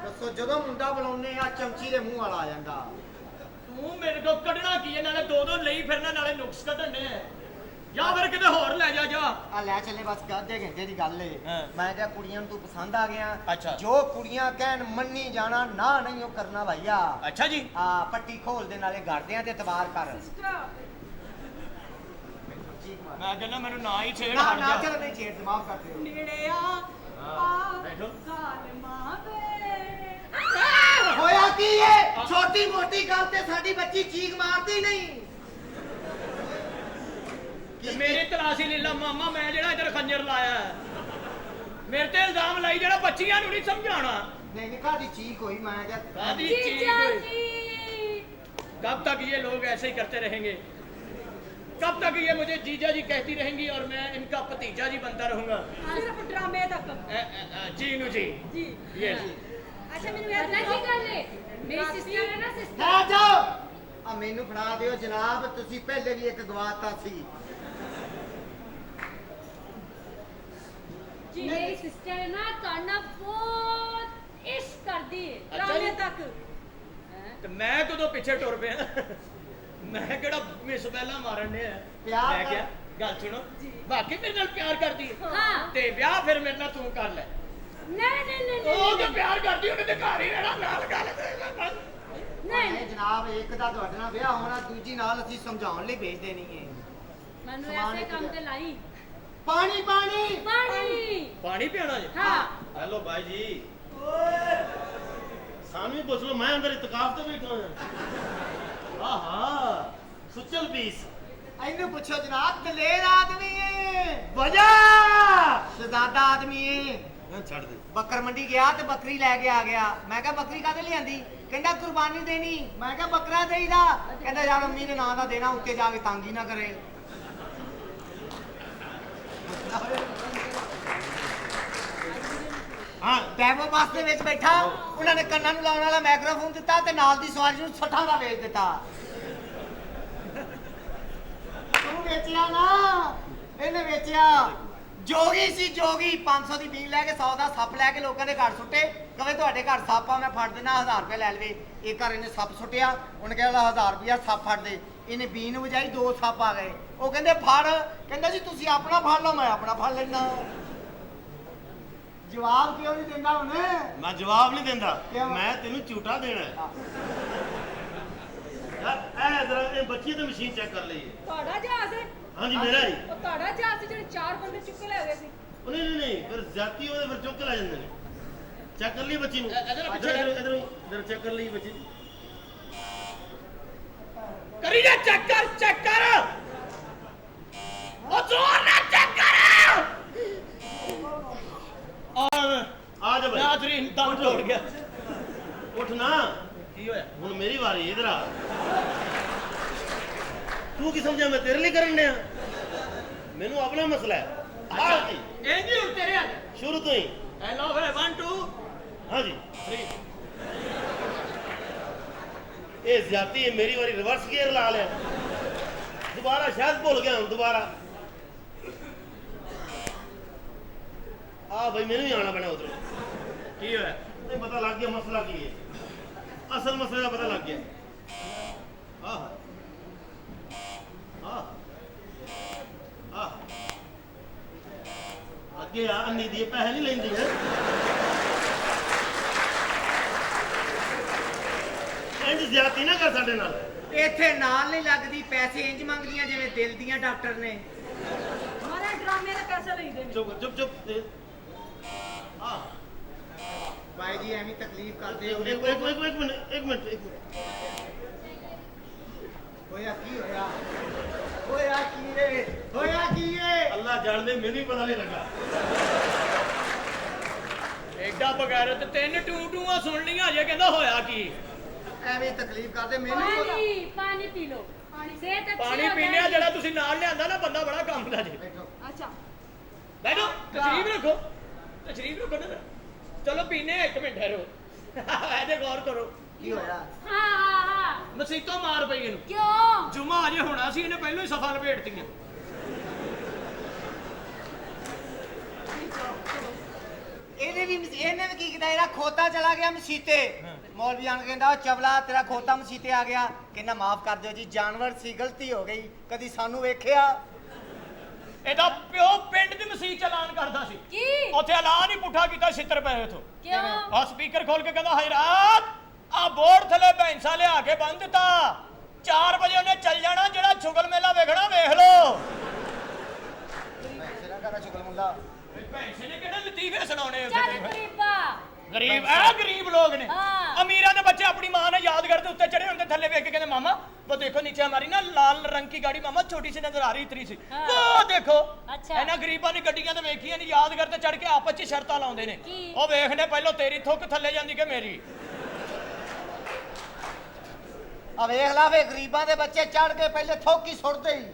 ਦੱਸੋ, ਜਦੋਂ ਮੁੰਡਾ ਬੁਲਾਉਨੇ ਆ ਚਮਚੀ ਦੇ ਮੂੰਹ ਵਾਲਾ ਆ ਜਾਂਦਾ। ਤੂੰ ਮੇਰੇ ਕੋ ਕੱਢਣਾ ਕੀ ਹੈ? ਨਾਲੇ ਦੋ ਲਈ ਫਿਰਨਾ ਨਾਲੇ ਨੁਕਸ ਕੱਢਣੇ ਜਾਂ ਫਿਰ ਕਿਤੇ ਹੋਰ ਲੈ ਜਾ ਆ ਲੈ ਚੱਲੇ ਬਸ ਅੱਧੇ ਘੰਟੇ ਦੀ ਗੱਲ ਏ। ਹਾਂ। ਮੈਂ ਕਿਹਾ ਕੁੜੀਆਂ ਨੂੰ ਤੂੰ ਪਸੰਦ ਆ ਗਿਆ। ਅੱਛਾ। ਜੋ ਕੁੜੀਆਂ ਕਹਿਣ ਮੰਨੀ ਜਾਣਾ, ਨਾ ਨਹੀਂ ਉਹ ਕਰਨਾ ਭਈਆ। ਅੱਛਾ ਜੀ। ਆ ਪੱਟੀ ਖੋਲ ਦੇ ਨਾਲੇ ਗੜਦਿਆਂ ਤੇ ਇਤਬਾਰ ਕਰ। ਮੈਂ ਕਹਿੰਦਾ ਮੈਨੂੰ ਨਾ ਹੀ ਛੇੜ ਨਾ ਹਟ ਨਾ ਜਾ। ਚਲੋ ਨਹੀਂ ਛੇੜ ਮਾਫ ਕਰ ਦਿਓ ਨੇੜੇ ਆ ਬੈਠੋ। ਜ਼ਾਲਮਾਂ ਵੇ ਹੋਇਆ ਕੀ ਏ ਛੋਟੀ ਮੋਟੀ ਗੱਲ ਤੇ ਸਾਡੀ ਬੱਚੀ ਚੀਕ ਮਾਰਦੀ ਨਹੀਂ ਤੇ ਮੇਰੀ ਤਲਾਸ਼ੀ ਲੈ ਲਾ ਮਾਮਾ, ਮੈਂ ਜਿਹੜਾ ਇੱਧਰ ਖੰਜਰ ਲਾਇਆ ਹੈ। ਮੇਰੇ ਤੇ ਇਲਜ਼ਾਮ ਲਾਈ ਜਿਹੜਾ ਬੱਚੀਆਂ ਨੂੰ ਨਹੀਂ ਸਮਝਾਉਣਾ। नहीं नहीं कादी चीख हुई मैं क्या कादी चीख जीजा हुई। जी कब तक ये लोग ऐसे ही करते रहेंगे? कब तक ये मुझे जीजा जी कहती रहेंगी और मैं इनका भतीजा जी बनता रहूंगा? ਸਿਰਫ ਡਰਾਮੇ ਤੱਕ जीनू जी ਜੀ यस। अच्छा मैंने याद नहीं कर ले मेरी सिस्टर है ना सिस्टर ठहर जाओ आ मेनू फड़ा दियो जनाब तुसी पहले भी एक गवाता सी जी मेरी सिस्टर है ना करना बहुत इश्क कर दी है ਡਰਾਮੇ ਤੱਕ ਤੇ ਮੈਂ ਕਦੋਂ ਪਿੱਛੇ ਟੁਰ ਪਿਆ? ਮੈਂ ਕਿਹੜਾ ਮਿਸ ਪਹਿਲਾਂ ਮਾਰਨ ਨੇ ਪਿਆਰ ਮੈਂ ਕਰ- ਕਿਹਾ ਗੱਲ ਸੁਣੋ ਵਾਕਈ ਮੇਰੇ ਨਾਲ ਪਿਆਰ ਕਰਦੀ ਹੈ हाँ ਤੇ ਵਿਆਹ ਫਿਰ ਮੇਰੇ ਨਾਲ ਤੂੰ ਕਰ ਲੈ। नहीं नहीं नहीं ਉਹ नहीं ਤੇ ਪਿਆਰ ਕਰਦੀ ਉਹਨੇ ਤੇ ਘਰ ਹੀ ਰਹਿਣਾ ਨਾਲ ਗੱਲ नहीं नहीं जनाब एक दा ਤੁਹਾਡੇ ਨਾਲ ਵਿਆਹ ਹੋਣਾ ਦੂਜੀ ਨਾਲ ਅਸੀਂ ਸਮਝਾਉਣ ਲਈ ਭੇਜ ਦੇਣੀ ਹੈ मनु समान ऐसे एक काम जगह। ते लाई ਪਾਣੀ ਪਾਣੀ पानी ਪਾਣੀ ਪਿਆਣਾ ਜੀ। हाँ ਹੈਲੋ ਬਾਈ ਜੀ ਸਾਨੂੰ ਵੀ ਪੁੱਛ ਲਓ ਮੈਂ ਅੰਦਰ ਇਤਕਾਫ ਤੇ ਬੈਠਾ ਹਾਂ ਆਹਾ ਸੁਚਲ ਪੀਸ ਇਹਨੂੰ ਪੁੱਛੋ ਜਨਾਬ ਦਲੇਰ ਆਦਮੀ ਹੈ ਵਜਾ ਸ਼ਹਜ਼ਾਦਾ ਆਦਮੀ ਹੈ ਮੈਂ ਛੱਡ ਦੇ ਬੱਕਰ ਮੰਡੀ ਗਿਆ ਤੇ ਬੱਕਰੀ ਲੈ ਕੇ ਆ ਗਿਆ ਮੈਂ ਕਿਹਾ ਬੱਕਰੀ ਕਾਹਦੇ ਲਿਆਂਦੀ ਕਹਿੰਦਾ ਕੁਰਬਾਨੀ ਦੇਣੀ ਮੈਂ ਕਿਹਾ ਬੱਕਰਾ ਦੇਈਦਾ ਕਹਿੰਦਾ ਯਾਰ ਅੰਮੀ ਦੇ ਨਾਂ ਦਾ ਦੇਣਾ ਉੱਤੇ ਜਾ ਕੇ ਤੰਗ ਹੀ ਨਾ ਕਰੇ ਹਾਂ ਡੈਮੋ ਬੱਸ ਦੇ ਵਿੱਚ ਬੈਠਾ ਉਹਨਾਂ ਨੇ ਕੰਨਾਂ ਨੂੰ ਲਾਉਣ ਵਾਲਾ ਮਾਈਕ੍ਰੋਫੋਨ ਦਿੱਤਾ ਤੇ ਨਾਲ ਦੀ ਸਵਾਰੀ ਨੂੰ ਸੱਠਾਂ ਦਾ ਵੇਚ ਦਿੱਤਾ ਤੂੰ ਵੇਚਿਆ ਨਾ ਇਹਨੇ ਵੇਚਿਆ ਜੋਗੀ ਸੀ ਜੋਗੀ 500 ਦੀ ਬੀਨ ਲੈ ਕੇ 100 ਦਾ ਸੱਪ ਲੈ ਕੇ ਲੋਕਾਂ ਦੇ ਘਰ ਸੁੱਟੇ ਕਵੇ ਤੁਹਾਡੇ ਘਰ ਸੱਪ ਆ ਮੈਂ ਫੜ ਦੇਣਾ 1000 ਰੁਪਏ ਲੈ ਲਵੇ ਇੱਕ ਘਰ ਇਹਨੇ ਸੱਪ ਸੁੱਟਿਆ ਉਹਨੇ ਕਿਹਾ 1000 ਰੁਪਇਆ ਸੱਪ ਫੜ ਦੇ ਇਹਨੇ ਬੀਨ ਵਜਾਈ 2 ਸੱਪ ਆ ਗਏ ਉਹ ਕਹਿੰਦੇ ਫੜ ਕਹਿੰਦਾ ਜੀ ਤੁਸੀਂ ਆਪਣਾ ਫੜ ਲਓ ਮੈਂ ਆਪਣਾ ਫੜ ਲੈਣਾ ਜਵਾਬ ਕਿਉਂ ਨਹੀਂ ਦਿੰਦਾ ਉਹਨੇ ਮੈਂ ਜਵਾਬ ਨਹੀਂ ਦਿੰਦਾ ਕਿਉਂ? ਮੈਂ ਤੈਨੂੰ ਝੂਟਾ ਦੇਣਾ ਹੈ। ਯਾਰ ਇਹ ਜ਼ਰਾ ਇਹ ਬੱਚੀ ਤੇ ਮਸ਼ੀਨ ਚੈੱਕ ਕਰ ਲਈਏ ਤੁਹਾਡਾ ਜਹਾਜ਼ ਹੈ ਹਾਂਜੀ ਮੇਰਾ ਹੀ ਉਹ ਤੁਹਾਡਾ ਜਹਾਜ਼ ਸੀ ਜਿਹੜੇ 4 ਬੰਦੇ ਚੁੱਕ ਕੇ ਲੈ ਗਏ ਸੀ ਉਹ ਨਹੀਂ ਫਿਰ ਜਾਤੀ ਉਹਦੇ ਫਿਰ ਚੁੱਕ ਕੇ ਲੈ ਜਾਂਦੇ ਨੇ ਚੈੱਕ ਕਰ ਲਈ ਬੱਚੀ ਨੂੰ ਇਧਰ ਚੈੱਕ ਕਰ ਲਈ ਬੱਚੀ ਕਰੀ ਜਾ ਚੈੱਕ ਕਰ ਉਹ ਜ਼ੋਰ ਨਾਲ ਚੈੱਕ ਕਰ ਆ ਜਾ ਬਈ ਨਾਜ਼ਰੀਨ ਦਮ ਤੋੜ ਗਿਆ। ਉੱਠ ਨਾ ਕੀ ਹੋਇਆ? ਹੁਣ ਮੇਰੀ ਵਾਰੀ ਇਧਰ ਆ ਤੂੰ ਕੀ ਸਮਝਿਆ ਮੈਂ ਤੇਰੇ ਲਈ ਕਰਨ ਡਿਆ ਮੈਨੂੰ ਆਪਣਾ ਮਸਲਾ ਹੈ ਆ ਜੀ ਇਹ ਨਹੀਂ ਹੁਣ ਤੇਰੇ ਹੱਥ ਸ਼ੁਰੂ ਤੋਂ ਹੀ ਹੈਲੋ ਫਿਰ 1 2 ਹਾਂਜੀ 3 ਇਹ ਜ਼ਿਆਤੀ ਹੈ ਮੇਰੀ ਵਾਰੀ ਰਿਵਰਸ ਗੇਅਰ ਲਾ ਲਿਆ ਦੁਬਾਰਾ ਸ਼ਾਇਦ ਭੁੱਲ ਗਿਆ ਹੁਣ ਦੁਬਾਰਾ ਆ ਭਾਈ ਮੈਨੂੰ ਹੀ ਆਉਣਾ ਪੈਣਾ ਉਧਰੋਂ ਕੀ ਹੋਇਆ? ਨਹੀਂ ਪਤਾ ਲੱਗ ਗਿਆ ਮਸਲਾ ਕੀ ਹੈ ਅਸਲ ਮਸਲੇ ਦਾ ਪਤਾ ਲੱਗ ਗਿਆ ਆਹ ਅੱਗੇ ਆ ਅੰਨੀ ਦੀ ਪੈਸੇ ਨਹੀਂ ਲੈਂਦੀ ਹੈ ਇੰਜ ਜ਼ਿਆਤੀ ਨਾ ਕਰ ਸਾਡੇ ਨਾਲ ਇੱਥੇ ਨਾਲ ਨਹੀਂ ਲੱਗਦੀ ਪੈਸੇ ਇੰਜ ਮੰਗਦੀਆਂ ਜਿਵੇਂ ਦਿਲ ਦੀਆਂ ਡਾਕਟਰ ਨੇ ਹਮਾਰੇ ਡਰਾਮੇ ਦੇ ਪੈਸੇ ਲਈਦੇ ਨੇ ਚੁੱਪ ਆ ਬਾਈ ਜੀ ਐਵੇਂ ਤਕਲੀਫ ਕਰਦੇ ਇੱਕ ਮਿੰਟ ਹੋਇਆ ਕੀ ਹੋਇਆ ਕੀ ਏ ਅੱਲਾ ਜਾਣਦੇ ਮੈਨੂੰ ਹੀ ਪਤਾ ਨਹੀਂ ਲੱਗਾ ਐਡਾ ਬਗੈਰਤ 3 ਟੂਆਂ ਸੁਣ ਲੀਆਂ ਜੇ ਕਹਿੰਦਾ ਹੋਇਆ ਕੀ? ਐਵੇਂ ਤਕਲੀਫ ਕਰਦੇ ਮੈਨੂੰ ਨੀ ਪਤਾ। पानी पी लो सेहत अच्छी ਪਾਣੀ हो ਪੀਣਿਆ जाएगी। ਜਿਹੜਾ ਤੁਸੀਂ ਨਾਲ ਲਿਆਂਦਾ ਨਾ ਬੰਦਾ ਬੜਾ ਕੰਮ ਦਾ ਜੀ। ਬੈਠੋ ਅੱਛਾ ਬੈਠੋ ਤਸ਼ਰੀਫ ਰੱਖੋ ਨਾ ਚਲੋ ਪੀਨੇ 1 ਮਿੰਟ ਠਹਿਰੋ ਇਹਦੇ ਗੌਰ ਕਰੋ ਕੀ ਹੋਇਆ हाँ हाँ हाँ ਮਸੀਤੋਂ ਮਾਰ ਪਈ ਇਹਨੂੰ क्यों ਜੁਮਾ ਅਜੇ ਹੋਣਾ ਸੀ ਇਹਨੇ ਪਹਿਲਾਂ ਹੀ ਸਫਾ ਲਪੇਟਤੀਆਂ ਇਹਨੇ ਵੀ ਕੀ ਕੀਤਾ ਇਹਦਾ ਖੋਤਾ ਚਲਾ ਗਿਆ ਮਸੀਤੇ ਮੌਲਵੀ ਆਣ ਕਹਿੰਦਾ ਉਹ ਚਵਲਾ ਤੇਰਾ ਖੋਤਾ ਮਸੀਤੇ ਆ ਗਿਆ ਕਹਿੰਦਾ ਮਾਫ ਕਰ ਦਿਓ ਜੀ ਜਾਨਵਰ ਸੀ ਗਲਤੀ ਹੋ ਗਈ ਕਦੀ ਸਾਨੂੰ ਵੇਖਿਆ ਇਹਦਾ ਪਿਓ ਪਿੰਡ ਦੀ ਮਸੀਤ ਚ ਐਲਾਨ ਕਰਦਾ ਸੀ की ਉੱਥੇ ਐਲਾਨ ਹੀ ਪੁੱਠਾ ਕੀਤਾ 76 ਪਏ ਉਥੋਂ क्यों ਆ ਸਪੀਕਰ ਖੋਲ ਕੇ ਕਹਿੰਦਾ ਹੈਰਾਤ ਆ ਬੋਰਡ ਥੱਲੇ ਬੈਂਸਾ ਲਿਆ ਕੇ ਬੰਨ ਦਿੱਤਾ 4 ਵਜੇ ਉਹਨੇ ਚੱਲ ਜਾਣਾ ਜਿਹੜਾ ਛੁਗਲ ਮੇਲਾ ਵੇਖਣਾ ਵੇਖ ਲੋ ਗਰੀਬ ਆ ਗਰੀਬ ਲੋਕ ਨੇ हाँ। ਅਮੀਰਾਂ ਦੇ ਬੱਚੇ ਆਪਣੀ ਮਾਂ ਨੇ ਯਾਦ ਕਰਦੇ ਉੱਤੇ ਚੜੇ ਹੁੰਦੇ ਥੱਲੇ ਵੇਖ ਕੇ ਕਹਿੰਦੇ ਮਾਮਾ वो देखो नीचे हमारी ना लाल रंग की गाड़ी मामा छोटी सी नजर आ रही इतनी सी हाँ। वो देखो अच्छा। ਇਹਨਾਂ ਗਰੀਬਾਂ ਦੀ ਗੱਡੀਆਂ ਤੇ ਵੇਖੀਆਂ ਨਹੀਂ ਯਾਦ ਕਰਦੇ ਚੜ ਕੇ ਆਪਸ ਚ ਸ਼ਰਤਾਂ ਲਾਉਂਦੇ ਨੇ ਕੀ? ਉਹ ਵੇਖਨੇ ਪਹਿਲਾਂ ਤੇਰੀ ਥੁੱਕ ਥੱਲੇ ਜਾਂਦੀ ਕਿ ਮੇਰੀ ਆ ਵੇਖ ਲਾ ਵੇ ਗਰੀਬਾਂ ਦੇ ਬੱਚੇ ਚੜ ਕੇ ਪਹਿਲੇ ਥੋਕੀ ਸੁੱਟਦੇ ਹੀ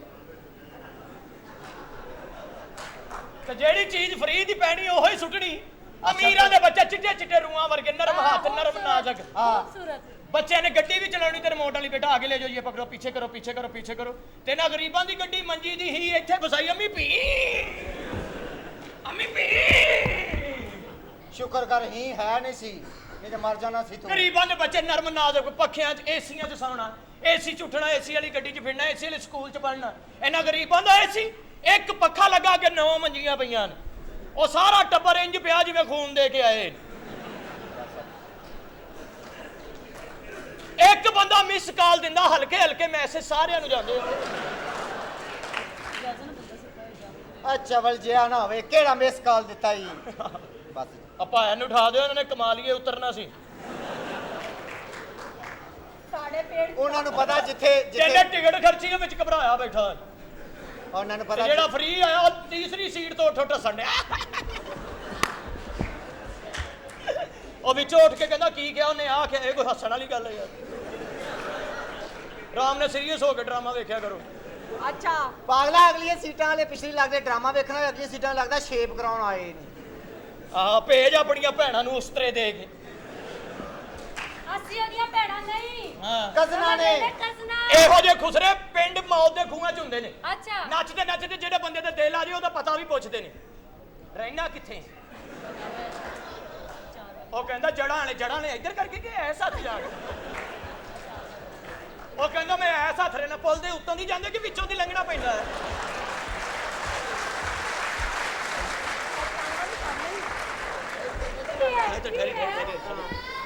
ਤੇ ਜਿਹੜੀ ਚੀਜ਼ ਫਰੀ ਦੀ ਪੈਣੀ ਉਹੋ ਹੀ ਸੁੱਟਣੀ ਅਮੀਰਾਂ ਦੇ ਬੱਚੇ ਚਿੱਟੇ ਚਿੱਟੇ ਰੂਹਾਂ ਵਰਗੇ ਨਰਮ ਹੱਥ ਨਰਮ ਨਾਜ਼ੁਕ ਹਾਂ खूबसूरत ਬੱਚਿਆਂ ਨੇ ਗੱਡੀ ਵੀ ਚਲਾਉਣੀ ਤੇ ਰਿਮੋਟ ਵਾਲੀ ਬੇਟਾ ਆਗੇ ਲੈ ਜਾਓ ਇਹ ਪਕੜੋ ਪਿੱਛੇ ਕਰੋ ਪਿੱਛੇ ਕਰੋ ਪਿੱਛੇ ਕਰੋ ਤੇ ਨਾ ਗਰੀਬਾਂ ਦੀ ਗੱਡੀ ਮੰਜੀ ਦੀ ਹੀ ਇੱਥੇ ਫਸਾਈ ਅੰਮੀ ਪੀ ਅੰਮੀ ਪੀ ਸ਼ੁਕਰ ਕਰ ਹੀ ਹੈ ਨਹੀਂ ਸੀ ਨਹੀਂ ਤੇ ਮਰ ਜਾਣਾ ਸੀ ਤੂੰ ਗਰੀਬਾਂ ਦੇ ਬੱਚੇ ਨਰਮ ਨਾਜ਼ੁਕ ਪੱਖਿਆਂ 'ਚ ਏਸੀਆਂ 'ਚ ਸੌਣਾ ਏਸੀ 'ਚ ਉੱਠਣਾ ਏਸੀ ਵਾਲੀ ਗੱਡੀ 'ਚ ਫਿਰਨਾ ਏਸੀ ਵਾਲੇ ਸਕੂਲ 'ਚ ਪੜ੍ਹਨਾ ਇਹਨਾਂ ਗਰੀਬਾਂ ਦਾ ਏਸੀ ਇੱਕ ਪੱਖਾ ਲੱਗਾ ਕੇ 9 ਮੰਜੀਆਂ ਪਈਆਂ ਨੇ ਉਹ ਸਾਰਾ ਟੱਬਰ ਇੰਜ ਪਿਆ ਜਿਵੇਂ ਖੂਨ ਦੇ ਕੇ ਆਏ ਨੇ ਇੱਕ ਬੰਦਾ ਮਿਸ ਕਾਲ ਦਿੰਦਾ ਹਲਕੇ ਹਲਕੇ ਮੈਸੇਜ ਸਾਰਿਆਂ ਨੂੰ ਜਾਂਦੇ ਆ ਚਵਲ ਜਿਆ ਨਾ ਹੋਵੇ ਕਿਹੜਾ ਮਿਸ ਕਾਲ ਦਿੱਤਾ ਈ ਬਸ ਆਪਾਂ ਇਹਨੂੰ ਉਠਾ ਦਿਓ ਇਹਨਾਂ ਨੇ ਕਮਾ ਲਈਏ ਉਤਰਨਾ ਸੀ साढ़े पेड़ ਉਹਨਾਂ ਨੂੰ ਪਤਾ ਜਿੱਥੇ ਜਿਹਨੇ ਟਿਕਟ ਖਰਚੀ ਦੇ ਵਿੱਚ ਘਬਰਾਇਆ ਬੈਠਾ ਉਹਨਾਂ ਨੂੰ ਤੇ ਪਤਾ ਜਿਹੜਾ ਫ੍ਰੀ ਆਇਆ ਉਹ ਤੀਸਰੀ ਸੀਟ ਤੋਂ ਉੱਠ ਉੱਠ ਹੱਸਣ ਡਿਆ ਉਹ ਵਿੱਚੋਂ ਉੱਠ ਕੇ ਕਹਿੰਦਾ ਕੀ ਕਿਹਾ ਉਹਨੇ ਆ ਕਿ ਇਹ ਕੋਈ ਹੱਸਣ ਵਾਲੀ ਗੱਲ ਹੈ ਯਾਰ ਰਾਮ ਨੇ ਸੀਰੀਅਸ ਹੋ ਕੇ ਡਰਾਮਾ ਵੇਖਿਆ ਕਰੋ अच्छा ਪਾਗਲਾ ਅਗਲੀਆਂ ਸੀਟਾਂ ਵਾਲੇ ਪਿਛਲੀ ਲੱਗਦੇ ਡਰਾਮਾ ਵੇਖਣਾ ਅਗਲੀਆਂ ਸੀਟਾਂ ਲੱਗਦਾ ਸ਼ੇਪ ਕਰਾਉਣ ਆਏ ਨੇ ਆਹ ਭੇਜ ਆਪਣੀਆਂ ਭੈਣਾਂ ਨੂੰ ਉਸਤਰੇ ਦੇ ਕੇ अस्सी ओदियां भैणां नहीं ਹਾਂ ਕਜ਼ਨਾ ਨੇ कसना ਇਹੋ ਜਿਹੇ ਖੁਸਰੇ ਪਿੰਡ ਮੌਤ ਦੇ ਖੂਹਾਂ 'ਚ ਹੁੰਦੇ ਨੇ अच्छा ਨੱਚਦੇ ਨੱਚਦੇ ਜਿਹੜੇ ਬੰਦੇ ਦੇ ਦਿਲ ਆ ਜੇ ਉਹਦਾ ਪਤਾ ਵੀ ਪੁੱਛਦੇ ਨੇ ਰਹਿਣਾ ਕਿੱਥੇ ਉਹ ਕਹਿੰਦਾ ਜੜਾਂ ਨੇ ਇੱਧਰ ਕਰਕੇ ਕਿ ਐਸਾ ਹੱਥ ਜਾ ਕੇ ਉਹ ਕਹਿੰਦਾ ਮੈਂ ਐਸਾ ਹੱਥ ਰਹਿਣਾ ਪੁੱਲ ਦੇ ਉੱਤੋਂ ਦੀ ਜਾਂਦੇ ਕਿ ਵਿੱਚੋਂ ਦੀ ਲੰਘਣਾ ਪੈਂਦਾ ਹੈ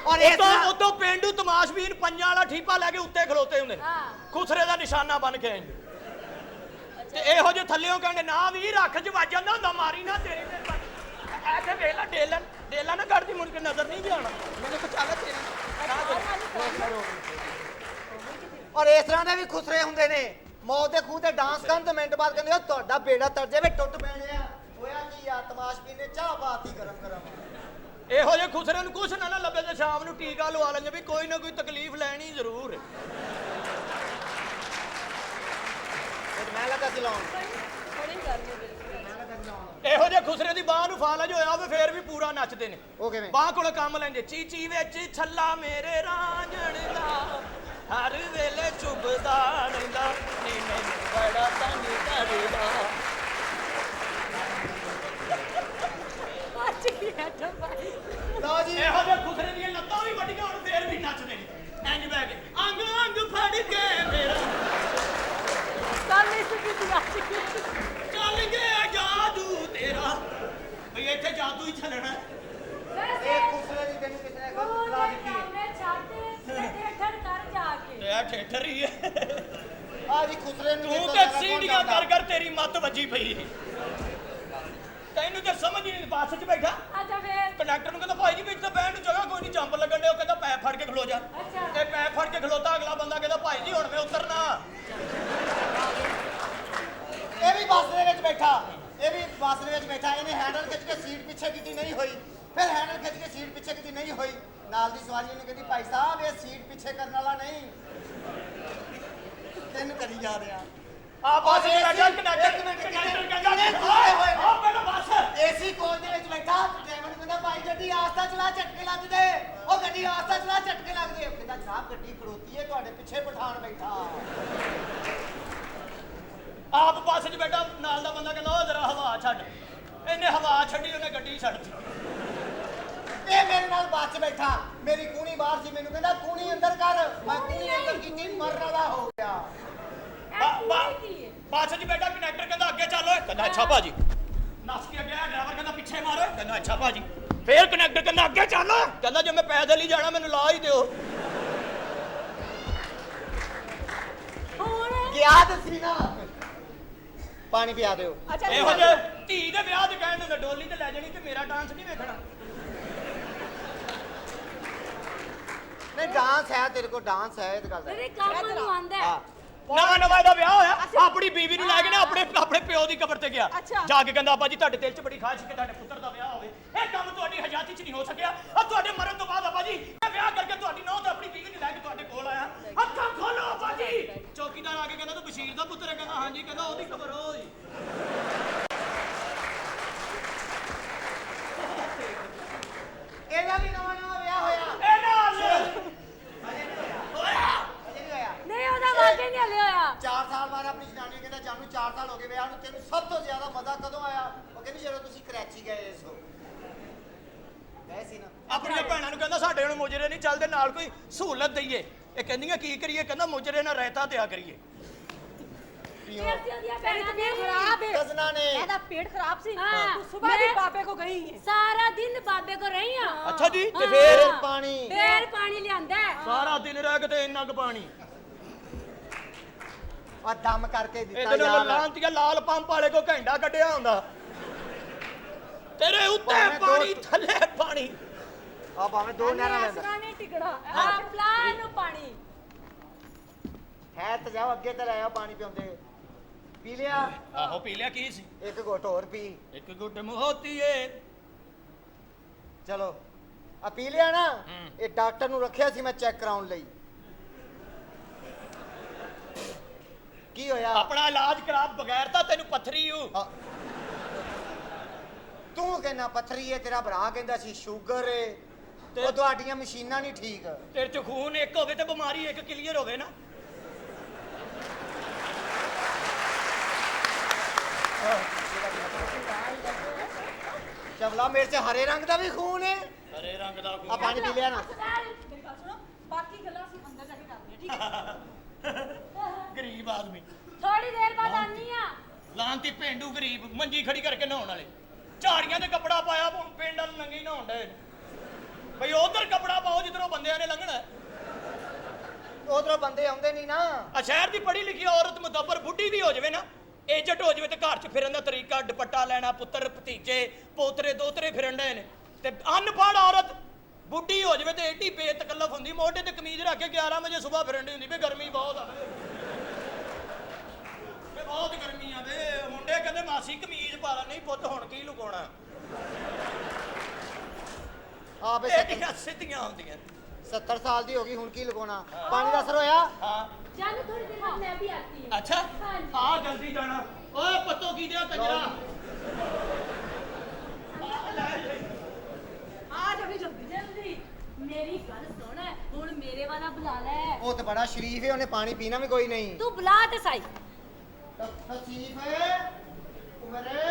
ਔਰ ਇਸ ਤਰ੍ਹਾਂ ਉਦੋਂ ਪਿੰਡੂ ਤਮਾਸ਼ਬੀਨ ਪੰਜਾਂ ਵਾਲਾ ਠੀਪਾ ਲੈ ਕੇ ਉੱਤੇ ਖਲੋਤੇ ਹੁੰਦੇ ਨੇ हाँ ਖੁਸਰੇ ਦਾ ਨਿਸ਼ਾਨਾ ਬਣ ਕੇ ਆਏ ਤੇ ਇਹੋ ਜਿਹੇ ਥੱਲਿਓਂ ਕਹਿੰਦੇ ਨਾ ਵੀ ਰੱਖ ਚ ਵੱਜ ਜਾਂਦਾ ਹੁੰਦਾ ਮਾਰੀ ਨਾ ਤੇਰੀ ਤੇ ਐਸੇ ਵੇਲਾ ਡੇਲਾ ਨਾ ਕਰਦੀ ਮੁੜ ਕੇ ਨਜ਼ਰ ਨਹੀਂ ਜਾਣਾ ਮੈਨੂੰ ਪਛਾਣਾ ਤੇਰੀ ਔਰ ਇਸ ਤਰ੍ਹਾਂ ਦੇ ਵੀ ਖੁਸਰੇ ਹੁੰਦੇ ਨੇ ਮੌਤ ਦੇ ਖੂਹ ਤੇ ਡਾਂਸ ਕਰਨ ਤੇ ਮਿੰਟ ਬਾਅਦ ਕਹਿੰਦੇ ਉਹ ਤੁਹਾਡਾ ਬੇੜਾ ਤਰ ਜਾਵੇ ਟੁੱਟ ਪੈਣਿਆ ਹੋਇਆ ਕੀ ਆ ਤਮਾਸ਼ਬੀਨ ਨੇ ਚਾਹ ਪਾਤੀ ਗਰਮ ਇਹੋ ਜਿਹੇ ਖੁਸਰੇ ਨੂੰ ਕੁਛ ਨਾ ਲੱਭੇ ਤੇ ਸ਼ਾਮ ਨੂੰ ਟੀਕਾ ਲਵਾ ਲੈਂਦੇ ਵੀ ਕੋਈ ਨਾ ਕੋਈ ਤਕਲੀਫ ਲੈਣੀ ਜ਼ਰੂਰ ਹੈ ਮੈਂ ਲੱਗਾ ਸੀ ਲਾਉਣ ਇਹੋ ਜਿਹੇ ਖੁਸਰੇ ਦੀ ਬਾਹ ਨੂੰ ਫਾਲਜ ਹੋਇਆ ਹੋਵੇ ਫੇਰ ਵੀ ਪੂਰਾ ਨੱਚਦੇ ਨੇ ਉਹ ਕਿਵੇਂ ਬਾਹ ਕੋਲ ਕੰਮ ਲੈਂਦੇ ਚੀਚੀ ਵਿੱਚ ਛੱਲਾ ਮੇਰੇ ਰਾਂਝਣ ਦਾ ਹਰ ਵੇਲੇ ਚੁੱਭਦਾ ਰਹਿੰਦਾ ਨੀ ਮੈਨੂੰ ਬੜਾ ਤੰਗ ਕਰਦਾ ਲਓ ਜੀ ਇਹੋ ਜਿਹੇ ਖੁਸਰੇ ਦੀਆਂ ਲੱਤਾਂ ਵੀ ਵੱਡੀਆਂ ਹੁਣ ਫੇਰ ਵੀ ਨੱਚਦੇ ਨੇ ਇੰਜ ਬੈ ਕੇ ਅੰਗ ਅੰਗ ਫੜ ਕੇ ਮੇਰਾ कल इस की ਚੱਲ ਗਿਆ ਜਾਦੂ ਤੇਰਾ ਬਈ ਇੱਥੇ ਜਾਦੂ ਹੀ ਚੱਲਣਾ ਇਹ ਖੁਸਰੇ ਦੀ ਤੈਨੂੰ ਕਿਸੇ ਨੇ ਲਾ ਦਿੱਤੀ ਹੈ मैं चाहते ठेठर कर जाके ਤੇ ਆ ਠੇਠਰ ਹੀ ਹੈ ਆ ਜੀ ਖੁਸਰੇ ਨੂੰ ਤੂੰ ਤੇ ਸੀੜੀਆਂ ਕਰ ਕਰ ਤੇਰੀ ਮੱਤ ਵੱਜੀ ਪਈ ਹੈ ਤੈਨੂੰ ਤੇ ਸਮਝ ਹੀ ਨਹੀਂ ਬੱਸ 'ਚ ਬੈਠਾ अच्छा फिर ਕੰਡਕਟਰ ਨੂੰ ਕਹਿੰਦਾ ਭਾਈ ਜੀ ਵਿੱਚ ਤਾਂ ਬੈਠਣ ਨੂੰ ਜਗ੍ਹਾ ਕੋਈ ਨਹੀਂ ਜੰਪ ਲੱਗਣ ਦੇ ਉਹ ਕਹਿੰਦਾ ਪੈਪ ਫੜ ਕੇ ਖਲੋ ਜਾ ਅੱਛਾ। ਤੇ ਪੈਪ ਫੜ ਕੇ ਖਲੋਤਾ ਅਗਲਾ ਬੰਦਾ ਕਹਿੰਦਾ ਭਾਈ ਜੀ ਹੁਣ ਮੈਂ ਉਤਰਨਾ ਇਹ ਵੀ ਬੱਸ ਦੇ ਵਿੱਚ ਬੈਠਾ ਇਹਨੇ ਹੈਂਡਲ ਖਿੱਚ ਕੇ ਸੀਟ ਪਿੱਛੇ ਕੀਤੀ ਨਹੀਂ ਹੋਈ ਫਿਰ ਹੈਂਡਲ ਖਿੱਚ ਕੇ ਸੀਟ ਪਿੱਛੇ ਕੀਤੀ ਨਹੀਂ ਹੋਈ ਨਾਲ ਦੀ ਸਵਾਰੀ ਇਹਨੂੰ ਕਹਿੰਦੀ ਭਾਈ ਸਾਹਿਬ ਇਹ ਸੀਟ ਪਿੱਛੇ ਕਰਨ ਵਾਲਾ ਨਹੀਂ ਤੈਨੂੰ ਕਰੀ ਜਾ ਰਿਹਾ ਆ ਬੱਸ 'ਚ ਬੈਠਾ ਕੰਡਕਟਰ ਇੱਕ ਮਿੰਟ, ਕਹਿੰਦਾ ਆ ਪਹਿਲਾਂ ਬੱਸ ਏਸੀ ਕੋਚ ਦੇ ਵਿੱਚ ਬੈਠਾ ਡਰਾਈਵਰ ਨੂੰ ਕਹਿੰਦਾ ਭਾਈ ਗੱਡੀ ਆਸਤਾ ਚਲਾ ਝਟਕੇ ਲੱਗਦੇ ਉਹ ਗੱਡੀ ਆਸਤਾ ਚਲਾ ਝਟਕੇ ਲੱਗਦੇ ਉਹ ਕਹਿੰਦਾ ਜਨਾਬ ਗੱਡੀ ਖੜੋਤੀ ਹੈ ਤੁਹਾਡੇ ਪਿੱਛੇ ਪਠਾਨ ਬੈਠਾ ਆਪ ਬੱਸ 'ਚ ਬੈਠਾ ਨਾਲ ਦਾ ਬੰਦਾ ਕਹਿੰਦਾ ਉਹ ਜ਼ਰਾ ਹਵਾ ਛੱਡ ਇਹਨੇ ਹਵਾ ਛੱਡੀ ਉਹਨੇ ਗੱਡੀ ਛੱਡਤੀ ਇਹ ਮੇਰੇ ਨਾਲ ਬੱਸ 'ਚ ਬੈਠਾ ਮੇਰੀ ਕੂਣੀ ਬਾਹਰ ਸੀ ਮੈਨੂੰ ਕਹਿੰਦਾ ਕੂਣੀ ਅੰਦਰ ਕਰ ਮੈਂ ਕੂਣੀ ਅੰਦਰ ਕੀਤੀ ਮਰਨ ਵਾਲਾ ਹੋ ਗਿਆ ਬੱਸ 'ਚ ਬੈਠਾ ਕੰਡਕਟਰ ਕਹਿੰਦਾ ਅੱਗੇ ਚੱਲ ਓਏ ਕਹਿੰਦਾ ਅੱਛਾ ਭਾਜੀ ਨੱਸ ਕੇ ਗਿਆ ਡਰਾਈਵਰ ਕਹਿੰਦਾ ਪਿੱਛੇ ਮਾਰੋ ਕਹਿੰਦਾ ਅੱਛਾ ਭਾਜੀ ਫੇਰ ਕੰਡਕਟਰ ਕਹਿੰਦਾ ਅੱਗੇ ਚੱਲ ਕਹਿੰਦਾ ਜੇ ਮੈਂ ਪੈਦਲ ਹੀ ਜਾਣਾ ਮੈਨੂੰ ਲਾ ਹੀ ਦਿਓ ਗਿਆ ਦਸੀ ਨਾ ਪਾਣੀ ਪਿਆ ਦਿਓ अच्छा ਇਹੋ ਜਿਹੇ ਧੀ ਦੇ ਵਿਆਹ 'ਚ ਕਹਿੰਦੇ ਹੁੰਦੇ ਡੋਲੀ ਤੇ ਲੈ ਜਾਣੀ ਤੇ ਮੇਰਾ ਡਾਂਸ ਨਹੀਂ ਵੇਖਣਾ ਨਹੀਂ ਡਾਂਸ ਹੈ ਤੇਰੇ ਕੋਲ ਡਾਂਸ ਹੈ ਇਹ ਤਾਂ ਗੱਲ ਹੈ ਤੇਰੇ ਕੰਮ ਨੂੰ ਆਂਦਾ ਹੈ। ਹਾਂ ਨਵਾਂ ਇਹਦਾ ਵਿਆਹ ਹੋਇਆ ਆਪਣੀ ਬੀਵੀ ਨੂੰ ਲੈ ਕੇ ਨਾ ਆਪਣੇ ਪਿਓ ਦੀ ਕਬਰ ਤੇ ਗਿਆ ਅੱਛਾ। ਜਾ ਕੇ ਕਹਿੰਦਾ ਅੱਬਾ ਜੀ ਤੁਹਾਡੇ ਦਿਲ 'ਚ ਬੜੀ ਖਾਹਿਸ਼ ਕਿ ਤੁਹਾਡੇ ਪੁੱਤਰ ਦਾ ਵਿਆਹ ਹੋਵੇ ਇਹ ਕੰਮ ਤੁਹਾਡੀ ਹਯਾਤੀ 'ਚ ਨਹੀਂ ਹੋ ਸਕਿਆ ਆ ਤੁਹਾਡੇ ਮਰਨ ਤੋਂ ਬਾਅਦ ਅੱਬਾ ਜੀ ਮੈਂ ਵਿਆਹ ਕਰਕੇ ਤੁਹਾਡੀ ਨੌਂ ਤੇ ਆਪਣੀ ਬੀਵੀ ਨੂੰ ਲੈ ਕੇ ਤੁਹਾਡੇ ਕੋਲ ਆਇਆ ਅੱਖਾਂ ਖੋਲੋ ਅੱਬਾ ਜੀ ਚੌਕੀਦਾਰ ਆ ਕੇ ਕਹਿੰਦਾ ਤੂੰ ਬਸ਼ੀਰ ਦਾ ਪੁੱਤਰ ਹੈ ਕਹਿੰਦਾ ਹਾਂਜੀ ਕਹਿੰਦਾ ਉਹਦੀ ਕਬਰ ਹੋਈ ਇਹਦਾ ਵੀ ਨਵਾਂ ਵਿਆਹ ਹੋਇਆ ਇਹ ਨਾਲ ਨਹੀਂ ਉਹਦਾ ਵਾਕਈ ਨਹੀਂ ਹਲੇ ਹੋਇਆ 4 ਸਾਲ ਬਾਅਦ ਆਪਣੀ ਜਨਾਨੀ ਨੂੰ ਕਹਿੰਦਾ ਜਾਨੂੰ 4 ਸਾਲ ਹੋ ਗਏ ਵਿਆਹ ਨੂੰ ਤੈਨੂੰ ਸਭ ਤੋਂ ਜ਼ਿਆਦਾ ਮਜ਼ਾ ਕਦੋਂ ਆਇਆ ਉਹ ਕਹਿੰਦੀ ਜਦੋਂ ਤੁਸੀਂ ਕਰਾਚੀ ਗਏ ਸੋ ਗਏ ਸੀ ਨਾ ਆਪਣੀਆਂ ਭੈਣਾਂ ਨੂੰ ਕਹਿੰਦਾ ਸਾਡੇ ਹੁਣ ਮੁਜਰੇ ਨਹੀਂ ਚੱਲਦੇ ਨਾਲ ਕੋਈ ਸਹੂਲਤ ਦਈਏ ਇਹ ਕਹਿੰਦੀਆਂ ਕੀ ਕਰੀਏ ਕਹਿੰਦਾ ਮੁਜਰੇ ਨਾਲ ਰਹਿਤਾ ਦਿਆ ਕਰੀਏ ਐਸੀ ਉਹਦੀਆਂ ਭੈਣਾਂ ਨੇ ਖਰਾਬ ਹੈ ਕਜ਼ਨਾ ਨੇ ਇਹਦਾ ਪੇਟ ਖਰਾਬ ਸੀ ਹਾਂ, ਤੂੰ ਸੁਬਾਹ ਦੀ ਮੈਂ- ਬਾਬੇ ਕੋ ਗਈ ਹੈ ਸਾਰਾ ਦਿਨ ਬਾਬੇ ਕੋ ਰਹੀ ਆ ਅੱਛਾ ਜੀ ਤੇ ਹਾਂ। ਫੇਰ ਪਾਣੀ ਫੇਰ ਪਾਣੀ ਲਿਆਂਦਾ ਹੈ। ਸਾਰਾ ਦਿਨ ਰਹਿ ਕੇ ਤੇ ਇੰਨਾ ਕੁ ਪਾਣੀ ਆ ਦਮ ਕਰਕੇ ਦਿੱਤਾ ਇਹਦੇ ਨਾਲ ਯਾਰ ਲਾਂਤੀਆ ਲਾਲ ਪੰਪ ਵਾਲੇ ਕੋ ਘੰਟਾ ਕੱਢਿਆ ਹੁੰਦਾ ਤੇਰੇ ਉੱਤੇ ਭਾਵੇਂ ਦੋ- ਪਾਣੀ ਥੱਲੇ ਪਾਣੀ ਆ ਭਾਵੇਂ 2 ਨਹਿਰਾਂ ਲੈਂਦਾ ਅਸਰਾ ਨੇ ਟਿਕਣਾ ਆ ਫਲਾਣ ਨੂੰ ਪਾਣੀ ਹੈ ਤੇ ਜਾਓ ਅੱਗੇ ਤੇ ਲੈ ਆਓ ਪਾਣੀ ਪਿਉਂਦੇ ਪੀ ਲਿਆ ਆਹੋ ਪੀ ਲਿਆ ਕੀ ਸੀ ਇੱਕ ਘੁੱਟ ਹੋਰ ਪੀ ਇੱਕ ਗੁੱਟ ਮੋਹਤੀਏ ਚਲੋ ਆ ਪੀ ਲਿਆ ਨਾ ਹੂੰ। ਇਹ ਡਾਕਟਰ ਨੂੰ ਰੱਖਿਆ ਸੀ ਮੈਂ ਚੈੱਕ ਕਰਾਉਣ ਲਈ ਕੀ ਹੋਇਆ ਆਪਣਾ ਇਲਾਜ ਕਰਾ ਬਗੈਰ ਤਾਂ ਤੈਨੂੰ ਪੱਥਰੀ ਹੂ ਆ, ਤੂੰ ਕਹਿੰਦਾ ਪੱਥਰੀ ਏ ਤੇਰਾ ਭਰਾ ਕਹਿੰਦਾ ਸੀ ਸ਼ੂਗਰ ਏ ਉਹ ਤੁਹਾਡੀਆਂ ਮਸ਼ੀਨਾਂ ਨਹੀਂ ਠੀਕ ਤੇਰੇ ਚ ਖੂਨ ਇੱਕ ਹੋਵੇ ਤੇ ਬਿਮਾਰੀ ਇੱਕ ਕਲੀਅਰ ਹੋਵੇ ਨਾ ਚਵਲਾ ਮੇਰੇ ਚ ਹਰੇ ਰੰਗ ਦਾ ਵੀ ਖੂਨ ਏ ਹਰੇ ਰੰਗ ਦਾ ਆ ਖੂਨ ਪਾਣੀ ਪੀ ਲਿਆ ਨਾ ਮੇਰੀ ਗੱਲ ਸੁਣੋ ਬਾਕੀ ਗੱਲਾਂ ਅਸੀਂ ਅੰਦਰ ਜਾ ਕੇ ਕਰਦੇ ਹਾਂ ਠੀਕ ਹੈ ਗਰੀਬ ਆਦਮੀ ਥੋੜੀ ਦੇਰ ਬਾਅਦ ਆਨੀ ਆ ਲਾਂਤੀ ਪਿੰਡੂ ਗਰੀਬ ਮੰਜੀ ਖੜੀ ਕਰਕੇ ਨਹਾਉਣ ਵਾਲੇ ਝਾੜੀਆਂ ਤੇ ਕੱਪੜਾ ਪਾਇਆ ਪਿੰਡ ਵਾਲ ਨੰਗੇ ਨਹਾਉਣ ਦੇ ਬਈ ਉਧਰ ਕੱਪੜਾ ਪਾਓ ਜਿੱਧਰੋਂ ਬੰਦਿਆਂ ਨੇ ਲੰਘਣਾ ਉਧਰੋਂ ਬੰਦੇ ਆਉਂਦੇ ਨਹੀਂ ਨਾ ਆ ਸ਼ਹਿਰ ਦੀ ਪੜ੍ਹੀ ਲਿਖੀ ਔਰਤ ਮੁਦੱਬਰ ਬੁੱਢੀ ਵੀ ਹੋ ਜਾਵੇ ਨਾ ਏਜਟ ਹੋ ਜਾਵੇ ਤੇ ਘਰ 'ਚ ਫਿਰਨ ਦਾ ਤਰੀਕਾ ਦੁਪੱਟਾ ਲੈਣਾ ਪੁੱਤਰ ਭਤੀਜੇ ਪੋਤਰੇ ਦੋਤਰੇ ਫਿਰਨ ਦੇ ਨੇ ਤੇ ਅਨਪੜ੍ਹ ਔਰਤ ਬੁੱਢੀ ਹੋ ਜਾਵੇ ਤੇ ਏਡੀ ਬੇਤਕੱਲਫ ਹੁੰਦੀ ਮੋਢੇ ਤੇ ਕਮੀਜ਼ ਰੱਖ ਕੇ 11 ਵਜੇ ਸਵੇਰ ਫਿਰਨ ਦੀ ਹੁੰਦੀ ਵੀ ਗਰਮੀ ਬਹੁਤ ਆ ਵੇ ਬਹੁਤ ਗਰਮੀ ਆ ਵੇ ਮੁੰਡੇ ਕਹਿੰਦੇ ਮਾਸੀ ਕਮੀਜ਼ ਪਾ ਲੈ ਨਹੀਂ ਪੁੱਤ ਹੁਣ ਕੀ ਲੁਕਾਉਣਾ ਆ ਬੇ ਇਹਦੀਆਂ ਸਿੱਧੀਆਂ ਹੁੰਦੀਆਂ 70 ਸਾਲ ਦੀ ਹੋ ਗਈ ਹੁਣ ਕੀ ਲਗਾਉਣਾ ਪਾਣੀ ਦਾ ਅਸਰ ਹੋਇਆ ਹਾਂ ਜਾਨੂ ਥੋੜੀ ਦੇਰ ਬਾਅਦ ਮੈਂ ਵੀ ਆਤੀ ਹੂੰ ਅੱਛਾ ਹਾਂਜੀ। ਆ ਜਲਦੀ ਜਾਣਾ ਓਏ ਪੱਤੋ ਕੀ ਦਿਆ ਕੰਜਰਾ ਆ ਜਾ ਵੀ ਜਲਦੀ ਜਲਦੀ ਮੇਰੀ ਗੱਲ ਸੁਣ ਹੁਣ ਮੇਰੇ ਵਾਲਾ ਬੁਲਾ ਲੈ ਉਹ ਤੇ ਬੜਾ ਸ਼ਰੀਫ ਹੈ ਉਹਨੇ ਪਾਣੀ ਪੀਣਾ ਵੀ ਕੋਈ ਨਹੀਂ ਤੂੰ ਬੁਲਾ ਤੇ ਸਾਈ ਸ਼ਰੀਫ ਹੈ ਉਮਰੇ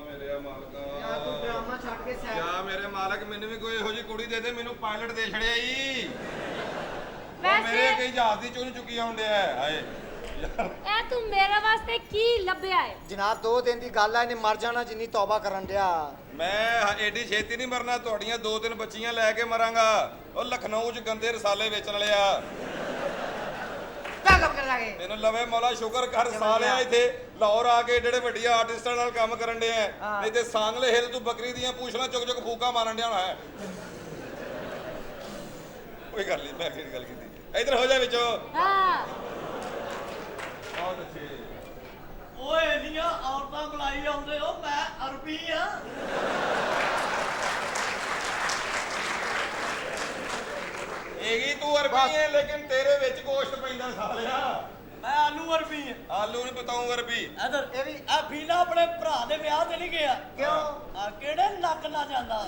ਮੇਰੇ ਮਾਲਕਾ ਯਾ ਤੂੰ ਡਰਾਮਾ ਛੱਡ ਕੇ ਸੈਰ ਯਾ ਮੇਰੇ ਮਾਲਕ ਮੈਨੂੰ ਵੀ ਕੋਈ ਇਹੋ ਜਿਹੀ ਕੁੜੀ ਦੇ ਦੇ ਮੈਨੂੰ ਪਾਇਲਟ ਦੇ ਛੜਿਆ ਈ ਵੈਸੇ- ਮੇਰੇ ਕਈ ਜਹਾਜ਼ ਦੀ ਚੁੰਝ ਚੁੱਕੀ ਆਉਂਦੇ ਆ ਹਾਏ ਇਹ ਤੂੰ ਮੇਰੇ ਵਾਸਤੇ ਕੀ ਲੱਭਿਆ ਹੈ ਜਨਾਬ 2 ਦਿਨ ਦੀ ਗੱਲ ਆ ਇਹਨੇ ਮਰ ਜਾਣਾ ਜਿੰਨੀ ਤੌਬਾ ਕਰਨ ਡਿਆ ਮੈਂ ਐਡੀ ਛੇਤੀ ਨਹੀਂ ਮਰਨਾ ਤੁਹਾਡੀਆਂ 2-3 ਬੱਚੀਆਂ ਲੈ ਕੇ ਮਰਾਂਗਾ ਉਹ ਲਖਨਊ 'ਚ ਗੰਦੇ ਰਸਾਲੇ ਵੇਚਣ ਵਾਲੇ ਆ ਕੰਮ ਕਰ ਲਾਗੇ ਮੈਨੂੰ ਲਵੇ ਮੌਲਾ ਸ਼ੁਕਰ ਕਰ ਸਾਲਿਆ ਇੱਥੇ ਲਾਹੌਰ ਆ ਕੇ ਜਿਹੜੇ ਵੱਡੀਆਂ ਆਰਟਿਸਟਾਂ ਨਾਲ ਕੰਮ ਕਰਨ ਦੇ ਆ ਨਹੀਂ ਤੇ ਸਾਂਗਲੇ ਹਿੱਲ ਤੂੰ ਬੱਕਰੀ ਦੀਆਂ ਪੂਛਲਾਂ ਚੁੱਕ ਚੁੱਕ ਫੂਕਾ ਮਾਰਨ ਡਿਆ ਹੋਣਾ ਹੈ ਕੋਈ ਗੱਲ ਨਹੀਂ ਮੈਂ ਫਿਰ ਗੱਲ ਕੀਤੀ ਇਧਰ ਹੋ ਜਾ ਵਿੱਚੋਂ ਹਾਂ ਬਹੁਤ ਅੱਛੇ ਓਏ ਇਹਦੀਆਂ ਔਰਤਾਂ ਬੁਲਾਈ ਆਉਂਦੇ ਹੋ ਮੈਂ ਅਰਬੀ ਆ ਇਹਗੀ ਤੂੰ ਅਰਬੀ ਹੈ ਲੇਕਿਨ ਤੇਰੇ ਵਿੱਚ ਗੋਸ਼ਤ ਪੈਂਦਾ ਸਾਲਿਆ ਮੈਂ ਆਲੂ ਅਰਬੀ ਆ ਆਲੂ ਨਹੀਂ ਪਤਾਉਂ ਅਰਬੀ ਇਧਰ ਇਹ ਵੀ ਆ ਫੀਨਾ ਆਪਣੇ ਭਰਾ ਦੇ ਵਿਆਹ ਤੇ ਨਹੀਂ ਗਿਆ ਕਿਉਂ ਆ ਕਿਹੜੇ ਨੱਕ ਨਾ ਜਾਂਦਾ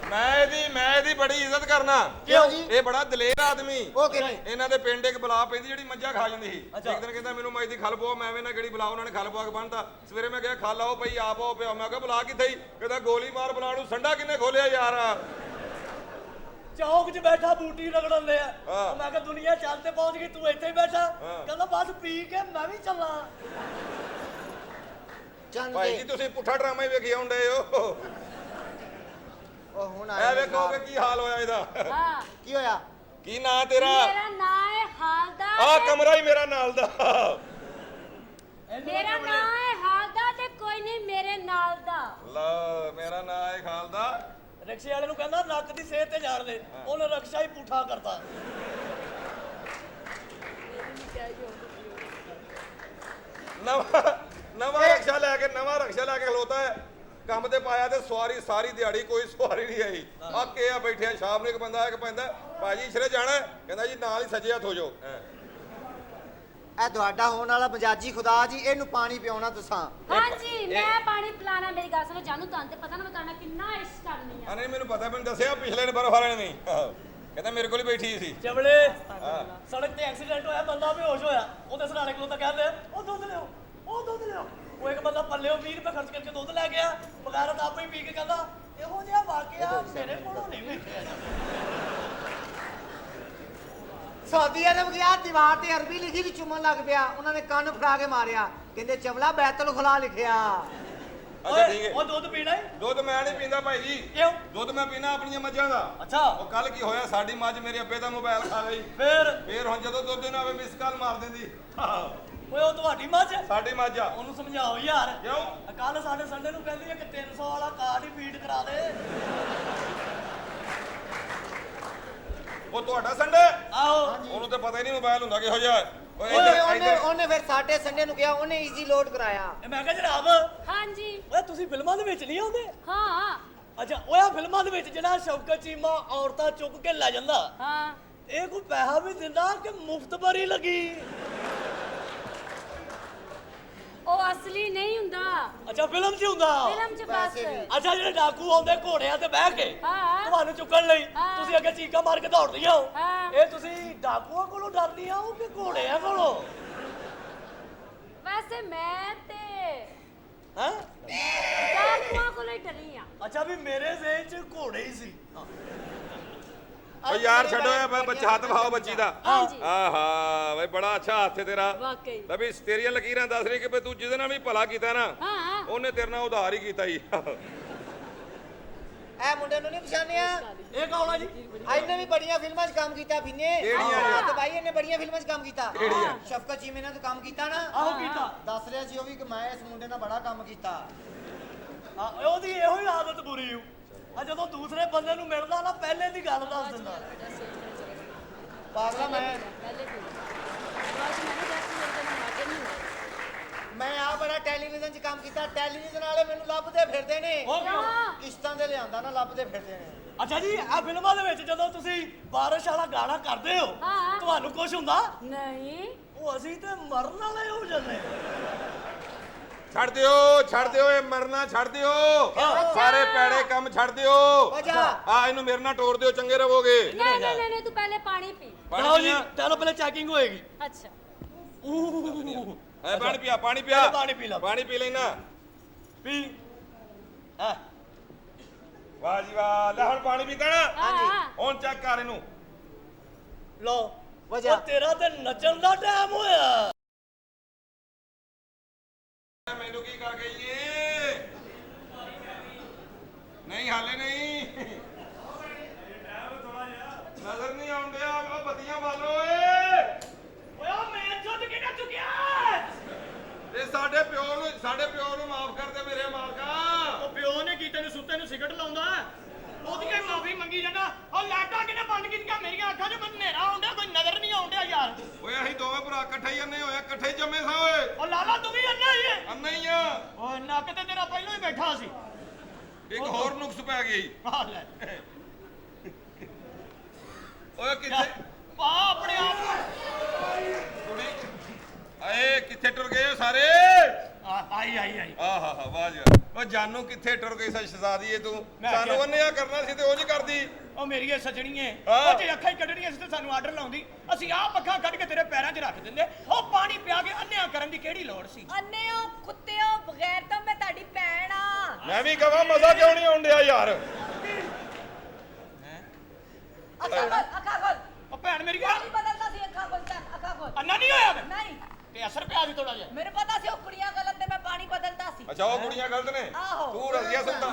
ਮੈਂ ਇਹਦੀ ਬੜੀ ਇੱਜ਼ਤ ਕਰਨਾ ਕਿਉਂ ਜੀ ਇਹ ਬੜਾ ਦਲੇਰ ਆਦਮੀ ਉਹ ਕਿਵੇਂ ਇਹਨਾਂ ਦੇ ਪਿੰਡ ਇੱਕ ਬਲਾ ਪੈਂਦੀ ਜਿਹੜੀ ਮੱਝਾਂ ਖਾ ਜਾਂਦੀ ਸੀ ਅੱਛਾ। ਇੱਕ ਦਿਨ ਕਹਿੰਦਾ ਮੈਨੂੰ ਮੱਝ ਦੀ ਖਲ ਪਵਾ ਮੈਂ ਵੀ ਨਾ ਗੜੀ ਬਲਾ ਉਹਨਾਂ ਨੇ ਖਲ ਪਵਾ ਕੇ ਬੰਨਤਾ ਸਵੇਰੇ ਮੈਂ ਕਿਹਾ ਖਲ ਆਓ ਪਈ ਆਪ ਆਓ ਪਿਆ ਮੈਂ ਕਿਹਾ ਬਲਾ ਕਿੱਥੇ ਹੀ ਕਹਿੰਦਾ ਗੋਲੀ ਮਾਰ ਬਲਾ ਨੂੰ ਸੰਡਾ ਕਿੰਨੇ ਖੋਲਿਆ ਯਾਰ ਚੌਕ 'ਚ ਬੈਠਾ ਬੂਟੀ ਰਗੜਨ ਲਿਆ ਹਾਂ। ਮੈਂ ਕਿਹਾ ਦੁਨੀਆ ਚੱਲ ਤੇ ਪਹੁੰਚ ਗਈ ਤੂੰ ਇੱਥੇ ਹੀ ਬੈਠਾ ਹਾਂ। ਕਹਿੰਦਾ ਬਸ ਪੀ ਕੇ ਮੈਂ ਵੀ ਚੱਲਾਂ ਚੰਦ ਭਾਈ ਜੀ ਤੁਸੀਂ ਪੁੱਠਾ ਡਰਾਮਾ ਹੀ ਵੇਖੀ ਆਉਂਦੇ ਹੋ ਉਹ ਹੁਣ ਇਹ ਆਇਆ ਵੇਖੋ ਕਿ ਕੀ ਹਾਲ ਹੋਇਆ ਇਹਦਾ ਹਾਂ ਕੀ ਹੋਇਆ ਕੀ ਨਾਂ ਤੇਰਾ ਮੇਰਾ ਨਾਂ ਹੈ ਹਾਲਦਾਰ ਆ ਤੇ- ਕਮਰਾ ਹੀ ਮੇਰਾ ਨਾਲ ਦਾ ਮੇਰਾ ਨਾਂ ਹੈ ਹਾਲਦਾਰ ਤੇ ਕੋਈ ਨਹੀਂ ਨਾਲ ਦਾ। ਲਓ ਮੇਰਾ ਨਾਂ ਹੈ ਖਾਲਦਾ। ਰਿਕਸ਼ੇ ਵਾਲੇ ਨੂੰ ਕਹਿੰਦਾ ਨੱਕ ਦੀ ਸਿਹਤ ਤੇ ਜਾਣ ਦੇ, ਉਹਨੇ ਰਕਸ਼ਾ ਹੀ ਪੁੱਠਾ ਕਰਤਾ। ਨਵਾਂ ਰਕਸ਼ਾ ਲੈ ਕੇ ਖਲੋਤਾ ਹੈ, ਕੰਮ ਤੇ ਪਾਇਆ ਤੇ ਸਵਾਰੀ ਸਾਰੀ ਦਿਹਾੜੀ ਕੋਈ ਸਵਾਰੀ ਨਹੀਂ ਆਈ। ਆਕੇ ਆ ਬੈਠਿਆ, ਸ਼ਾਮ ਨੂੰ ਇੱਕ ਬੰਦਾ ਆ ਕੇ ਪੈਂਦਾ, ਭਾਜੀ ਇਸਰੇ ਜਾਣਾ ਹੈ? ਕਹਿੰਦਾ ਜੀ ਨਾਲ ਹੀ ਸੱਜੇ ਹੱਥ ਹੋ ਜਾਓ। ਇਹ ਤੁਹਾਡਾ ਹੋਣ ਵਾਲਾ ਮਜਾਜੀ ਖੁਦਾ ਜੀ, ਇਹਨੂੰ ਪਾਣੀ ਪਿਆਉਣਾ ਤੁਸੀਂ। ਹਾਂਜੀ ਮੈਂ ਪਾਣੀ ਪਿਲਾਣਾ। ਮੇਰੀ ਗੱਲ ਸੁਣੋ ਜਾਨੂ, ਤੁਹਾਨੂੰ ਤੇ ਪਤਾ ਨਾ ਮੈਂ ਤੁਹਾਡਾ ਕਿੰਨਾ ਇਸ਼ਕ ਕਰਨੀ ਆ। ਨਹੀਂ ਮੈਨੂੰ ਪਤਾ, ਮੈਨੂੰ ਦੱਸਿਆ ਪਿਛਲੇ ਨੇ ਬਰਫ ਵਾਲੇ ਨੇ, ਕਹਿੰਦਾ ਮੇਰੇ ਕੋਲ ਹੀ ਬੈਠੀ ਸੀ। ਚਵਲੇ ਸੜਕ ਤੇ ਐਕਸੀਡੈਂਟ ਹੋਇਆ, ਬੰਦਾ ਬੇਹੋਸ਼ ਹੋਇਆ, ਉਹਦੇ ਸਰਾਣੇ ਕੋਲ ਤਾਂ ਕਹਿੰਦੇ ਉਹ ਦੁੱਧ ਲਿਓ, ਉਹ ਦੁੱਧ ਲਿਓ। ਉਹ ਇੱਕ ਬੰਦਾ ਪੱਲਿਓ 20 ਰੁਪਏ ਖਰਚ ਕਰਕੇ ਦੁੱਧ ਲੈ ਗਿਆ, ਬਗਾਰਤ ਆਪੇ ਹੀ ਪੀ ਕੇ ਕਹਿੰਦਾ ਇਹੋ ਜਿਹਾ ਵਾਕਿਆ ਮੇਰੇ ਕੋਲੋਂ ਨਹੀਂ ਵੇਖਿਆ ਜਾਂਦਾ। ਸਾਦੀ ਅਰਬ ਗਿਆ, ਦੀਵਾਰ ਤੇ ਅਰਬੀ ਲਿਖੀ ਵੀ ਚੁੰਮਣ ਲੱਗ ਪਿਆ। ਉਹਨਾਂ ਨੇ ਕੰਨ ਫੜਾ ਕੇ ਮਾਰਿਆ, ਕਹਿੰਦੇ ਚਵਲਾ ਬੈਤਲ ਖੁਲਾ ਲਿਖਿਆ। ਅੱਛਾ ਠੀਕ ਹੈ। ਉਹ ਦੁੱਧ ਪੀਣਾ ਹੈ? ਦੁੱਧ ਮੈਂ ਨਹੀਂ ਪੀਂਦਾ ਭਾਈ ਜੀ। ਕਿਉਂ? ਦੁੱਧ ਮੈਂ ਪੀਣਾ ਆਪਣੀਆਂ ਮੱਝਾਂ ਦਾ। ਅੱਛਾ। ਉਹ ਕੱਲ ਕੀ ਹੋਇਆ, ਸਾਡੀ ਮੱਝ ਮੇਰੇ ਅੱਬੇ ਦਾ ਮੋਬਾਈਲ ਖਾ ਗਈ। ਫੇਰ ਹੁਣ ਜਦੋਂ ਦੁੱਧ ਨਾ ਆਵੇ ਮਿਸ ਕਾਲ ਮਾਰ ਦਿੰਦੀ। ਓਏ ਉਹ ਤੁਹਾਡੀ ਮੱਝ ਹੈ? ਸਾਡੀ ਮੱਝ ਆ। ਉਹਨੂੰ ਸਮਝਾਓ ਯਾਰ। ਕਿਉਂ? ਕੱਲ ਸਾਡੇ ਸੰਡੇ ਨੂੰ ਕਹਿੰਦੀ ਹੈ ਕਿ 300 ਵਾਲਾ ਕਾਰਡ ਹੀ ਫੀਡ ਕਰਾ ਦੇ। ਉਹ ਤੁਹਾਡਾ ਸੰਡੇ? ਆਹੋ। ਉਹਨੂੰ ਤਾਂ ਪਤਾ ਹੀ ਨਹੀਂ ਮੋਬਾਈਲ ਹੁੰਦਾ ਕਿਹੋ ਜਿਹਾ। ਉਹਨੇ ਫਿਰ ਸਾਡੇ ਸੰਡੇ ਨੂੰ ਕਿਹਾ, ਉਹਨੇ ਈਜ਼ੀ ਲੋਡ ਕਰਾਇਆ। ਮੈਂ ਕਿਹਾ ਜਨਾਬ। ਹਾਂਜੀ। ਓਏ ਤੁਸੀਂ ਫਿਲਮਾਂ ਦੇ ਵਿੱਚ ਨਹੀਂ ਆਉਂਦੇ? ਹਾਂ। ਅੱਛਾ ਓਏ ਫਿਲਮਾਂ ਦੇ ਵਿੱਚ ਜਿਹੜਾ ਸ਼ੌਕਤ ਚੀਮਾ ਔਰਤਾਂ ਚੁੱਕ ਕੇ ਲੈ ਜਾਂਦਾ, ਹਾਂ ਇਹ ਕੋਈ ਪੈਸਾ ਵੀ ਦਿੰਦਾ ਕਿ ਮੁਫਤ ਭਰੀ ਲੱਗੀ? ਉਹ ਅਸਲੀ ਨਹੀਂ ਹੁੰਦਾ। ਅੱਛਾ ਫਿਲਮ 'ਚ ਹੁੰਦਾ? ਫਿਲਮ 'ਚ ਬਸ। ਅੱਛਾ ਜਿਹੜੇ ਡਾਕੂ ਆਉਂਦੇ ਘੋੜਿਆਂ ਤੇ ਬਹਿ ਕੇ ਹਾਂ। ਤੁਹਾਨੂੰ ਚੁੱਕਣ ਲਈ, ਹਾਂ। ਤੁਸੀਂ ਅੱਗੇ ਚੀਕਾਂ ਮਾਰ ਕੇ ਦੌੜਦੀਆਂ ਹੋ। ਹਾਂ। ਇਹ ਤੁਸੀਂ ਡਾਕੂਆਂ ਕੋਲੋਂ ਡਰਦੀਆਂ ਹੋ ਕਿ ਘੋੜਿਆਂ ਕੋਲੋਂ? ਵੈਸੇ ਮੈਂ ਤੇ ਹਾਂ ਡਾਕੂਆਂ ਕੋਲੋਂ ਹੀ ਡਰੀ ਆ। ਅੱਛਾ ਵੀ ਮੇਰੇ ਜ਼ਿਹਨ 'ਚ ਘੋੜੇ ਹੀ ਸੀ। ਓ ਯਾਰ ਛੱਡੋ ਇਹ ਬੱਚਾ, ਹੱਥ ਵਹਾਓ ਬੱਚੀ ਦਾ। ਹਾਂਜੀ। ਆਹਾ ਬਈ ਬੜਾ ਅੱਛਾ ਹੱਥ ਹੈ ਤੇਰਾ। ਵਾਕਈ। ਲੈ ਵੀ ਤੇਰੀਆਂ ਲਕੀਰਾਂ ਦੱਸ ਰਹੀ ਕਿ ਬਈ ਤੂੰ ਜਿਹਦੇ ਨਾਲ ਵੀ ਭਲਾ ਕੀਤਾ ਨਾ, ਹਾਂ। ਉਹਨੇ ਤੇਰੇ ਨਾਲ ਉਧਾਰ ਹੀ ਕੀਤਾ ਜੀ। ਇਹ ਮੁੰਡੇ ਨੂੰ ਨਹੀਂ ਪਛਾਣਿਆ? ਇਹ ਕੌਣ ਆ ਜੀ? ਇਹਨੇ ਵੀ ਬੜੀਆਂ ਫਿਲਮਾਂ 'ਚ ਕੰਮ ਕੀਤਾ ਫਿੰਨੇ। ਕਿਹੜੀਆਂ? ਤੇ ਭਾਈ ਇਹਨੇ ਬੜੀਆਂ ਫਿਲਮਾਂ 'ਚ ਕੰਮ ਕੀਤਾ। ਕਿਹੜੀਆਂ? ਸ਼ਫਕਤ ਚੀਮੇ ਨੇ ਤਾਂ ਕੰਮ ਕੀਤਾ ਨਾ। ਆਹੋ ਕੀਤਾ। ਦੱਸ ਰਿਹਾ ਸੀ ਉਹ ਵੀ ਕਿ ਮੈਂ ਇਸ ਮੁੰਡੇ ਨਾਲ ਬੜਾ ਕੰਮ ਕੀਤਾ। ਉਹਦੀ ਇਹੋ ਹੀ ਆਦਤ ਬੁਰੀ ਹੂੰ। ਆ ਜਦੋਂ ਦੂਸਰੇ ਬੰਦੇ ਨੂੰ ਮਿਲਦਾ ਨਾ ਪਹਿਲੇ ਦੀ ਗੱਲ ਦੱਸ ਦਿੰਦਾ। ਪਾਗਲਾ ਮੈਂ ਆ ਬੜਾ ਟੈਲੀਵਿਜ਼ਨ 'ਚ ਕੰਮ ਕੀਤਾ। ਟੈਲੀਵਿਜ਼ਨ ਵਾਲੇ ਮੈਨੂੰ ਲੱਭਦੇ ਫਿਰਦੇ ਨੇ। ਉਹ ਕਿਉਂ? ਕਿਸ਼ਤਾਂ ਦੇ ਲਿਆਂਦਾ ਨਾ, ਲੱਭਦੇ ਫਿਰਦੇ ਨੇ। ਅੱਛਾ ਜੀ ਆ ਫਿਲਮਾਂ ਦੇ ਵਿੱਚ ਜਦੋਂ ਤੁਸੀਂ ਬਾਰਿਸ਼ ਵਾਲਾ ਗਾਣਾ ਕਰਦੇ ਹੋ, ਹਾਂ। ਤੁਹਾਨੂੰ ਕੁਝ ਹੁੰਦਾ? ਨਹੀਂ। ਉਹ ਅਸੀਂ ਤੇ ਮਰਨ ਵਾਲੇ ਹੋ ਜਾਂਦੇ। ਛੱਡ ਦਿਓ ਇਹ ਮਰਨਾ ਛੱਡ ਦਿਓ। ਸਾਰੇ ਪੈੜੇ ਕੰਮ ਛੱਡ ਦਿਓ। ਆ ਇਹਨੂੰ ਮੇਰੇ ਨਾਲ ਤੋੜ ਦਿਓ, ਚੰਗੇ ਰਹੋਗੇ। ਨਹੀਂ ਤੂੰ ਪਹਿਲੇ ਪਾਣੀ ਪੀ। ਚਲੋ ਜੀ ਚਲੋ ਪਹਿਲੇ ਚੈਕਿੰਗ ਹੋਏਗੀ। ਅੱਛਾ। ਪਾਣੀ ਪਿਆ, ਪਾਣੀ ਪਿਆ। ਪਾਣੀ ਪੀ ਲਾ। ਪਾਣੀ ਪੀ ਲੈਣਾ। ਪੀ। ਹਾਂ ਵਾਹ ਜੀ ਵਾਹ। ਲੈ ਹੁਣ ਪਾਣੀ ਪੀਤਾ ਨਾ? ਹਾਂਜੀ। ਹੁਣ ਚੈੱਕ ਕਰ ਇਹਨੂੰ। ਲੋ ਉਹ ਤੇਰਾ ਤੇ ਨੱਚਣ ਦਾ ਟਾਈਮ ਹੋਇਆ। ਮੈਨੂੰ ਕੀ ਕਰ ਗਈ ਏ? ਨਹੀਂ ਹਾਲੇ ਨਹੀਂ, ਨਜ਼ਰ ਨਹੀਂ ਆਉਂਦਿਆ। ਉਹ ਬੱਤੀਆਂ ਬਾਲੋ ਓਏ। ਓਏ ਉਹ ਮੈਂ ਜੁੱਤ ਕਿਹੜਾ ਚੁੱਕਿਆ? ਤੇ ਸਾਡੇ ਪਿਓ ਨੂੰ ਮਾਫ ਕਰ ਦੇ ਮੇਰੇ ਮਾਲਕਾ। ਉਹ ਪਿਓ ਨੇ ਕੀ ਤੈਨੂੰ ਸੁੱਤੇ ਨੂੰ ਸਿਗਰਟ ਲਾਉਂਦਾ? ਉਹਦੀਆਂ ਮਾਫੀ ਮੰਗੀ ਜਾਂਦਾ। ਉਹ ਲਾਟਾਂ ਕਿਨੇ ਬੰਦ ਕੀਤੀਆਂ ਮੇਰੀਆਂ ਅੱਖਾਂ 'ਚ? ਮੈਨੂੰ ਹਨੇਰਾ ਆਉਂਦਾ, ਕੋਈ ਨਜ਼ਰ ਨਹੀਂ ਆਉਂਦਾ ਯਾਰ। ਓਏ ਅਸੀਂ ਦੋਵੇਂ ਭਰਾ ਇਕੱਠੇ ਹੀ ਅੰਨੇ ਹੋਏ, ਇਕੱਠੇ ਹੀ ਜੰਮੇ ਸਾਂ ਓਏ। ਉਹ ਲਾਲਾ ਤੂੰ ਵੀ ਅੰਨਾ ਹੀ ਹੈ? ਅੰਨੇ ਹੀ ਆ। ਓਏ ਨੱਕ ਤੇ ਤੇਰਾ ਪਹਿਲਾਂ ਹੀ ਬੈਠਾ ਸੀ। ਇੱਕ ਹੋਰ ਨੁਕਸ ਪੈ ਗਈ। ਆ ਲੈ ਓਏ ਕਿੱਥੇ ਆ ਆਪਣੇ ਆਪ ਕੁੜੀ ਆਏ ਕਿੱਥੇ ਟੁਰ ਗਏ ਹੋ ਸਾਰੇ? ਆਈ ਆਹਾ ਹਾ ਵਾਹ ਜੀ। ਓ ਜਾਨੂ ਕਿੱਥੇ ਟੁਰ ਗਈ ਸ਼ਹਿਜ਼ਾਦੀਏ ਤੂੰ? ਸਾਨੂੰ ਉਹਨੇ ਆ ਕਰਨਾ ਸੀ ਤੇ ਉਹ ਨਹੀਂ ਕਰਦੀ। ਉਹ ਮੇਰੀਏ ਸਜਣੀਏ, ਉਹ ਜੇ ਅੱਖਾਂ ਹੀ ਕੱਢਣੀਆਂ ਸੀ ਤੇ ਸਾਨੂੰ ਆਰਡਰ ਲਾਉਂਦੀ। ਅਸੀਂ ਆਹ ਪੱਖਾਂ ਕੱਢ ਕੇ ਤੇਰੇ ਪੈਰਾਂ 'ਚ ਰੱਖ ਦਿੰਦੇ। ਉਹ ਪਾਣੀ ਪਿਆ ਕੇ ਅੰਨਿਆਂ ਕਰਨ ਦੀ ਕਿਹੜੀ ਲੋੜ ਸੀ? ਅੰਨਿਓ ਕੁੱਤਿਓ ਬਗੈਰ ਤਾਂ ਮੈਂ ਤੁਹਾਡੀ ਭੈਣ ਆ। ਮੈਂ ਵੀ ਕਹਾਂ ਮਜ਼ਾ ਕਿਉਂ ਨਹੀਂ ਆਉਂਦਿਆ ਯਾਰ? ਅੱਖਾਂ ਖੋਲ। ਉਹ ਭੈਣ ਮੇਰੀ ਪਾਣੀ ਬਦਲਦਾ ਸੀ। ਅੱਖਾਂ ਖੋਲ ਚੱਲ, ਅੱਖਾਂ ਖੋਲ। ਅੰਨਾ ਨਹੀਂ ਹੋਇਆ ਨਹੀਂ ਤੇ ਅਸਰ ਪਿਆ ਸੀ ਥੋੜਾ ਜਿਹਾ। ਮੈਨੂੰ ਪਤਾ ਸੀ ਉਹ ਕੁੜੀਆਂ ਗਲਤ ਤੇ ਮੈਂ ਪਾਣੀ ਬਦਲਦਾ ਸੀ। ਅੱਛਾ ਉਹ ਕੁੜੀਆਂ ਗਲਤ ਨੇ? ਆਹੋ। ਤੂੰ ਰਜ਼ੀਆ ਸੁਣਦਾ।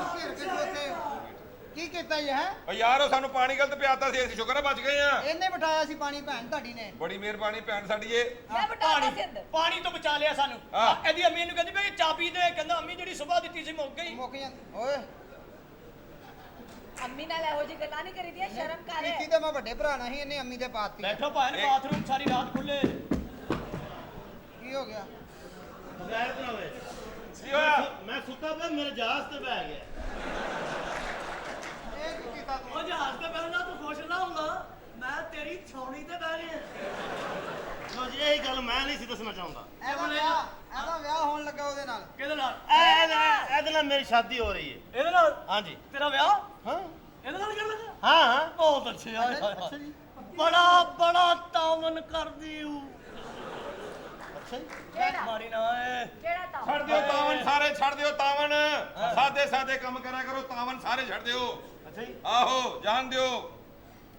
ਕੀ ਕੀਤਾ ਇਹ ਹੈ ਓ ਯਾਰ ਉਹ ਸਾਨੂੰ ਪਾਣੀ ਗਲਤ ਪਿਆਤਾ ਸੀ ਅਸੀਂ ਸ਼ੁਕਰ ਆ ਬਚ ਗਏ ਆ ਇਹਨੇ ਬਿਠਾਇਆ ਸੀ ਪਾਣੀ ਭੈਣ ਤੁਹਾਡੀ ਨੇ ਬੜੀ ਮਿਹਰਬਾਨੀ ਭੈਣ ਸਾਡੀ ਏ ਮੈਂ ਬਟਾਣਾ ਸੀ ਅੰਦਰ ਪਾਣੀ ਤੋਂ ਬਚਾ ਲਿਆ ਸਾਨੂੰ ਹਾਂ। ਇਹਦੀ ਅੰਮੀ ਨੂੰ ਕਹਿੰਦੀ ਵੀ ਚਾਬੀ ਦੇ, ਕਹਿੰਦਾ ਅੰਮੀ ਜਿਹੜੀ ਸੁਬਾਹ ਦਿੱਤੀ ਸੀ ਮੁੱਕ ਗਈ। ਮੁੱਕ ਜਾਂਦੀ ਓਏ ਅੰਮੀ ਨਾਲ ਇਹੋ ਜਿਹੀ ਗੱਲਾਂ ਨਹੀਂ ਕਰੀਦੀਆਂ, ਸ਼ਰਮ ਕਰ ਕੀਤੀ ਤਾਂ ਮੈਂ ਵੱਡੇ ਭਰਾ ਨਾਲ ਹੀ ਇਹਨੇ ਅੰਮੀ ਦੇ ਪਾਤੀ ਬੈਠੋ ਭਾਵੇਂ ਬਾਥਰੂਮ ਸਾਰੀ ਰਾਤ ਖੁੱਲੇ। ਕੀ ਹੋ ਗਿਆ ਬਗੈਰ ਨਾ ਹੋਏ ਕੀ ਹੋਇਆ ਮੈਂ ਸੁੱਤਾ ਪਿਆ ਮੇਰੇ ਜਹਾਜ਼ ਤੇ ਬਹਿ ਗਿਆ ਇਹ ਕੀ ਕੀਤਾ ਤੂੰ ਉਹ ਜਹਾਜ਼ ਤੇ ਬਹਿਣਾ ਤੂੰ ਖੁਸ਼ ਨਾ ਹੁੰਦਾ, ਮੈਂ ਤੇਰੀ ਛਾਉਣੀ ਤੇ ਬਹਿ ਰਿਹਾ। ਲੋ ਜੀ ਇਹੀ ਗੱਲ ਮੈਂ ਨਹੀਂ ਸੀ ਦੱਸਣਾ ਚਾਹੁੰਦਾ ਇਹਦਾ ਵਿਆਹ ਹੋਣ ਲੱਗਾ ਉਹਦੇ ਨਾਲ ਕਿਹਦੇ ਨਾਲ? ਇਹਦੇ ਨਾਲ ਮੇਰੀ ਸ਼ਾਦੀ ਹੋ ਰਹੀ ਹੈ ਇਹਦੇ ਨਾਲ? ਹਾਂਜੀ ਤੇਰਾ ਵਿਆਹ ਹਾਂ ਇਹਦੇ ਨਾਲ ਕਰ ਲੱਗਾ? ਹਾਂ ਹਾਂ ਬਹੁਤ ਅੱਛੇ ਹਾਏ ਹਾਏ ਹਾਏ। ਬੜਾ ਬੜਾ ਤਾਮਨ ਕਰਦੀ ਹੂੰ। ਅੱਛਾ ਜੀ ਕਿਹੜਾ ਮਾਰੀ ਨਾ ਏ। ਕਿਹੜਾ ਤਾਂ ਛੱਡ ਦਿਓ ਤਾਵਨ ਸਾਰੇ ਛੱਡ ਦਿਓ ਤਾਵਨ ਸਾਦੇ ਸਾਦੇ ਕੰਮ ਕਰਿਆ ਕਰੋ ਤਾਵਨ ਸਾਰੇ ਛੱਡ ਦਿਓ ਅੱਛਾ ਜੀ ਆਹੋ ਜਾਣ ਦਿਓ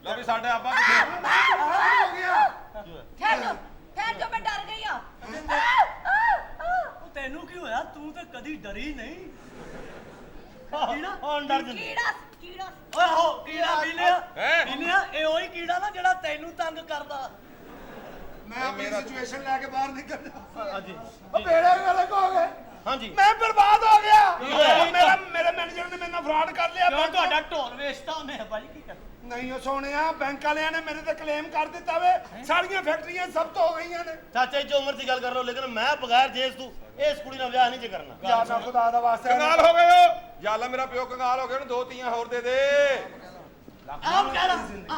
ਲਓ ਵੀ ਸਾਡੇ ਆਪਾ ਕਿੱਥੇ ਹੋ ਗਿਆ ਠਹਿਰ ਜਾ ਮੈਂ ਡਰ ਗਈ ਆ ਉਹ ਤੈਨੂੰ ਕੀ ਹੋਇਆ? ਤੂੰ ਤੇ ਕਦੀ ਡਰੀ ਨਹੀਂ। ਕੀੜਾ ਹੁਣ ਡਰ ਜਾਂਦੀ ਕੀੜਾ ਕੀੜਾ ਓਏ ਹੋ ਕੀੜਾ ਬੀਲਿਆ ਹੈਂ? ਬੀਲਿਆ ਇਹ ਉਹੀ ਕੀੜਾ ਨਾ ਜਿਹੜਾ ਤੈਨੂੰ ਤੰਗ ਕਰਦਾ। ਮੈਂ ਆਪਣੀ ਸਿਚੁਏਸ਼ਨ ਲੈ ਕੇ ਬਾਹਰ ਨਿਕਲਦਾ ਹਾਂਜੀ ਉਹ ਬੇੜੇ ਵਾਲੇ ਕੋ ਹੋ ਗਏ ਹਾਂਜੀ ਮੈਂ ਬਰਬਾਦ ਹੋ ਗਿਆ ਹੋਇਆ? ਮੇਰੇ ਮੈਨੇਜਰ ਨੇ ਮੇਰੇ ਨਾਲ ਫਰਾਡ ਕਰ ਲਿਆ ਕਿਉਂ ਤੁਹਾਡਾ ਢੋਲ ਵੇਚਤਾ ਉਹਨੇ ਭਾਈ ਕੀ ਕਰ? ਨਹੀਂ ਉਹ ਸੋਹਣਿਆ ਬੈਂਕ ਵਾਲਿਆਂ ਨੇ ਮੇਰੇ ਤੇ ਕਲੇਮ ਕਰ ਦਿੱਤਾ ਵੇ ਸਾਰੀਆਂ ਫੈਕਟਰੀਆਂ ਸਭ ਤੋਂ ਹੋ ਗਈਆਂ ਨੇ ਚਾਚਾ ਜੀ ਜੋ ਮਰਜ਼ੀ ਗੱਲ ਕਰ ਲਓ ਲੇਕਿਨ ਮੈਂ ਬਗੈਰ ਜੇਸ ਤੂੰ ਇਸ ਕੁੜੀ ਨਾਲ ਵਿਆਹ ਨਹੀਂ ਜੇ ਕਰਨਾ ਯਾਰ ਨਾ ਖੁਦਾ ਦਾ ਵਾਸਤਾ ਕੰਗਾਲ ਹੋ ਗਏ ਹੋ ਯਾਲਾ ਮੇਰਾ ਪਿਓ ਕੰਗਾਲ ਹੋ ਗਿਆ ਉਹਨੂੰ ਦੋ ਤੀਆਂ ਹੋਰ ਦੇ ਦੇ ਆਪ ਕਹਿ ਰਹਾ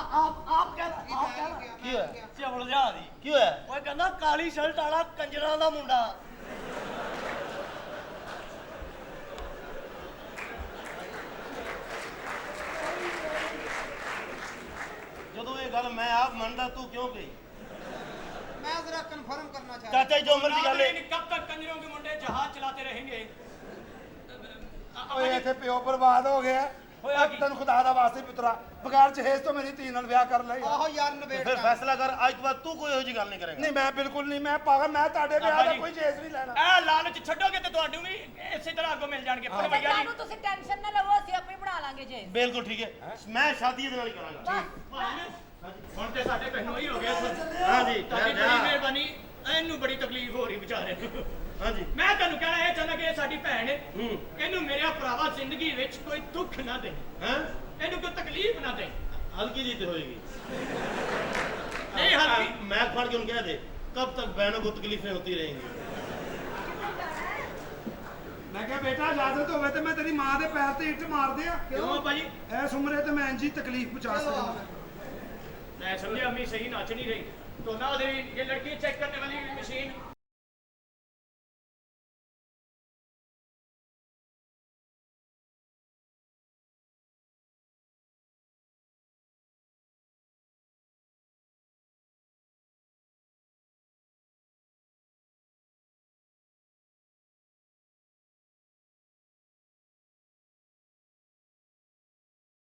ਆਪ ਕਹਿ ਰਹਾ ਕੀ ਹੋਇਆ ਚਵਲ ਜਾ ਦੀ ਕੀ ਹੋਇਆ ਓਏ ਕਹਿੰਦਾ ਕਾਲੀ ਸ਼ਰਟ ਵਾਲਾ ਕੰਜਰਾਂ ਦਾ ਮੁੰਡਾ। ਜਦੋਂ ਇਹ ਗੱਲ ਮੈਂ ਆਪ ਮੰਨਦਾ ਤੂੰ ਕਿਉਂ ਕਹੀ ਮੈਂ ਜ਼ਰਾ ਕਨਫਰਮ ਕਰਨਾ ਚਾਹता ਚਾਚਾ ਜੀ ਜੋ ਮਰਜ਼ੀ ਗੱਲ ਹੈ कब तक कंजरों के मुंडे जहाज चलाते रहेंगे? ਓਏ ਇੱਥੇ ਪਿਓ ਬਰਬਾਦ ਹੋ ਗਿਆ ਹੋਇਆ ਕੀ? ਤੈਨੂੰ ਖੁਦਾ ਦਾ ਵਾਸਤੇ ਪੁੱਤਰਾ ਬਗੈਰ ਜਹੇਜ਼ ਤੋਂ ਮੇਰੀ ਧੀ ਨਾਲ ਵਿਆਹ ਕਰ ਲਈ ਆਹੋ ਯਾਰ ਤੇ ਨਵੇੜ ਫਿਰ ਫੈਸਲਾ ਕਰ ਅੱਜ ਤੋਂ ਬਾਅਦ ਤੂੰ ਕੋਈ ਇਹੋ ਜਿਹੀ ਗੱਲ ਨਹੀਂ ਕਰੇਗਾ ਨਹੀਂ ਮੈਂ ਬਿਲਕੁਲ ਨਹੀਂ ਮੈਂ ਪਾਗਲ ਮੈਂ ਤੁਹਾਡੇ ਵਿਆਹ ਦਾ ਕੋਈ ਜਹੇਜ਼ ਨਹੀਂ ਲੈਣਾ ਇਹ ਲਾਲਚ ਛੱਡੋਗੇ ਤੇ ਤੁਹਾਨੂੰ ਵੀ ਇਸੇ ਤਰ੍ਹਾਂ ਅੱਗੋਂ ਮਿਲ ਜਾਣਗੇ ਪਰ ਭਈਆ ਜੀ ਸਾਨੂੰ ਤੁਸੀਂ ਟੈਨਸ਼ਨ ਨਾ ਲਵੋ, ਅਸੀਂ ਆਪੇ ਬਣਾ ਲਾਂਗੇ ਜੇ ਬਿਲਕੁਲ ਠੀਕ ਹੈ ਮੈਂ ਸ਼ਾਦੀ ਇਹਦੇ ਨਾਲ ਹੀ ਕਰਾਂਗਾ ਹੁਣ ਤੇ ਸਾਡੇ ਪਹਿਲੋਂ ਹੀ ਹੋ ਗਿਆ ਹਾਂਜੀ ਤੁਹਾਡੀ ਬੜੀ ਮਿਹਰਬਾਨੀ ਇਹਨੂੰ ਬੜੀ ਤਕਲੀਫ ਹੋ ਰਹੀ ਵਿਚਾਰੇ ਨੂੰ ਹਾਂਜੀ ਮੈਂ ਤੁਹਾਨੂੰ ਕਹਿਣਾ ਇਹ ਚਾਹੁੰਦਾ ਕਿ ਇਹ ਸਾਡੀ ਭੈਣ ਹੈ ਹੂੰ ਇਹਨੂੰ ਮੇਰੇ ਭਰਾਵਾ ਜ਼ਿੰਦਗੀ ਵਿੱਚ ਕੋਈ ਦੁੱਖ ਨਾ ਦੇ ਹਾਂ ਇਹਨੂੰ ਕੋਈ ਤਕਲੀਫ ਨਾ ਦੇ ਹਲਕੀ ਜੀ ਤੇ ਹੋਏਗੀ ਨਹੀਂ ਹਲਕੀ मैं फड़ के उनको कह दे कब तक बहनों को तकलीफें होती रहेंगी ਮੈਂ ਕਿਹਾ ਬੇਟਾ ਇਜਾਜ਼ਤ ਹੋਵੇ ਤੇ ਮੈਂ ਤੇਰੀ ਮਾਂ ਦੇ ਪੈਰ ਤੇ ਇੱਟ ਮਾਰ ਦਿਆਂ ਕਿਉਂ ਭਾਜੀ ਐਸ ਉਮਰੇ ਤੇ ਮੈਂ ਇੰਜੀ ਤਕਲੀਫ ਪਹੁੰਚਾ ਸਕਦਾ मैं समझे अम्मी सही नाच नहीं रही तो ना दे ये लड़की चेक करने वाली मशीन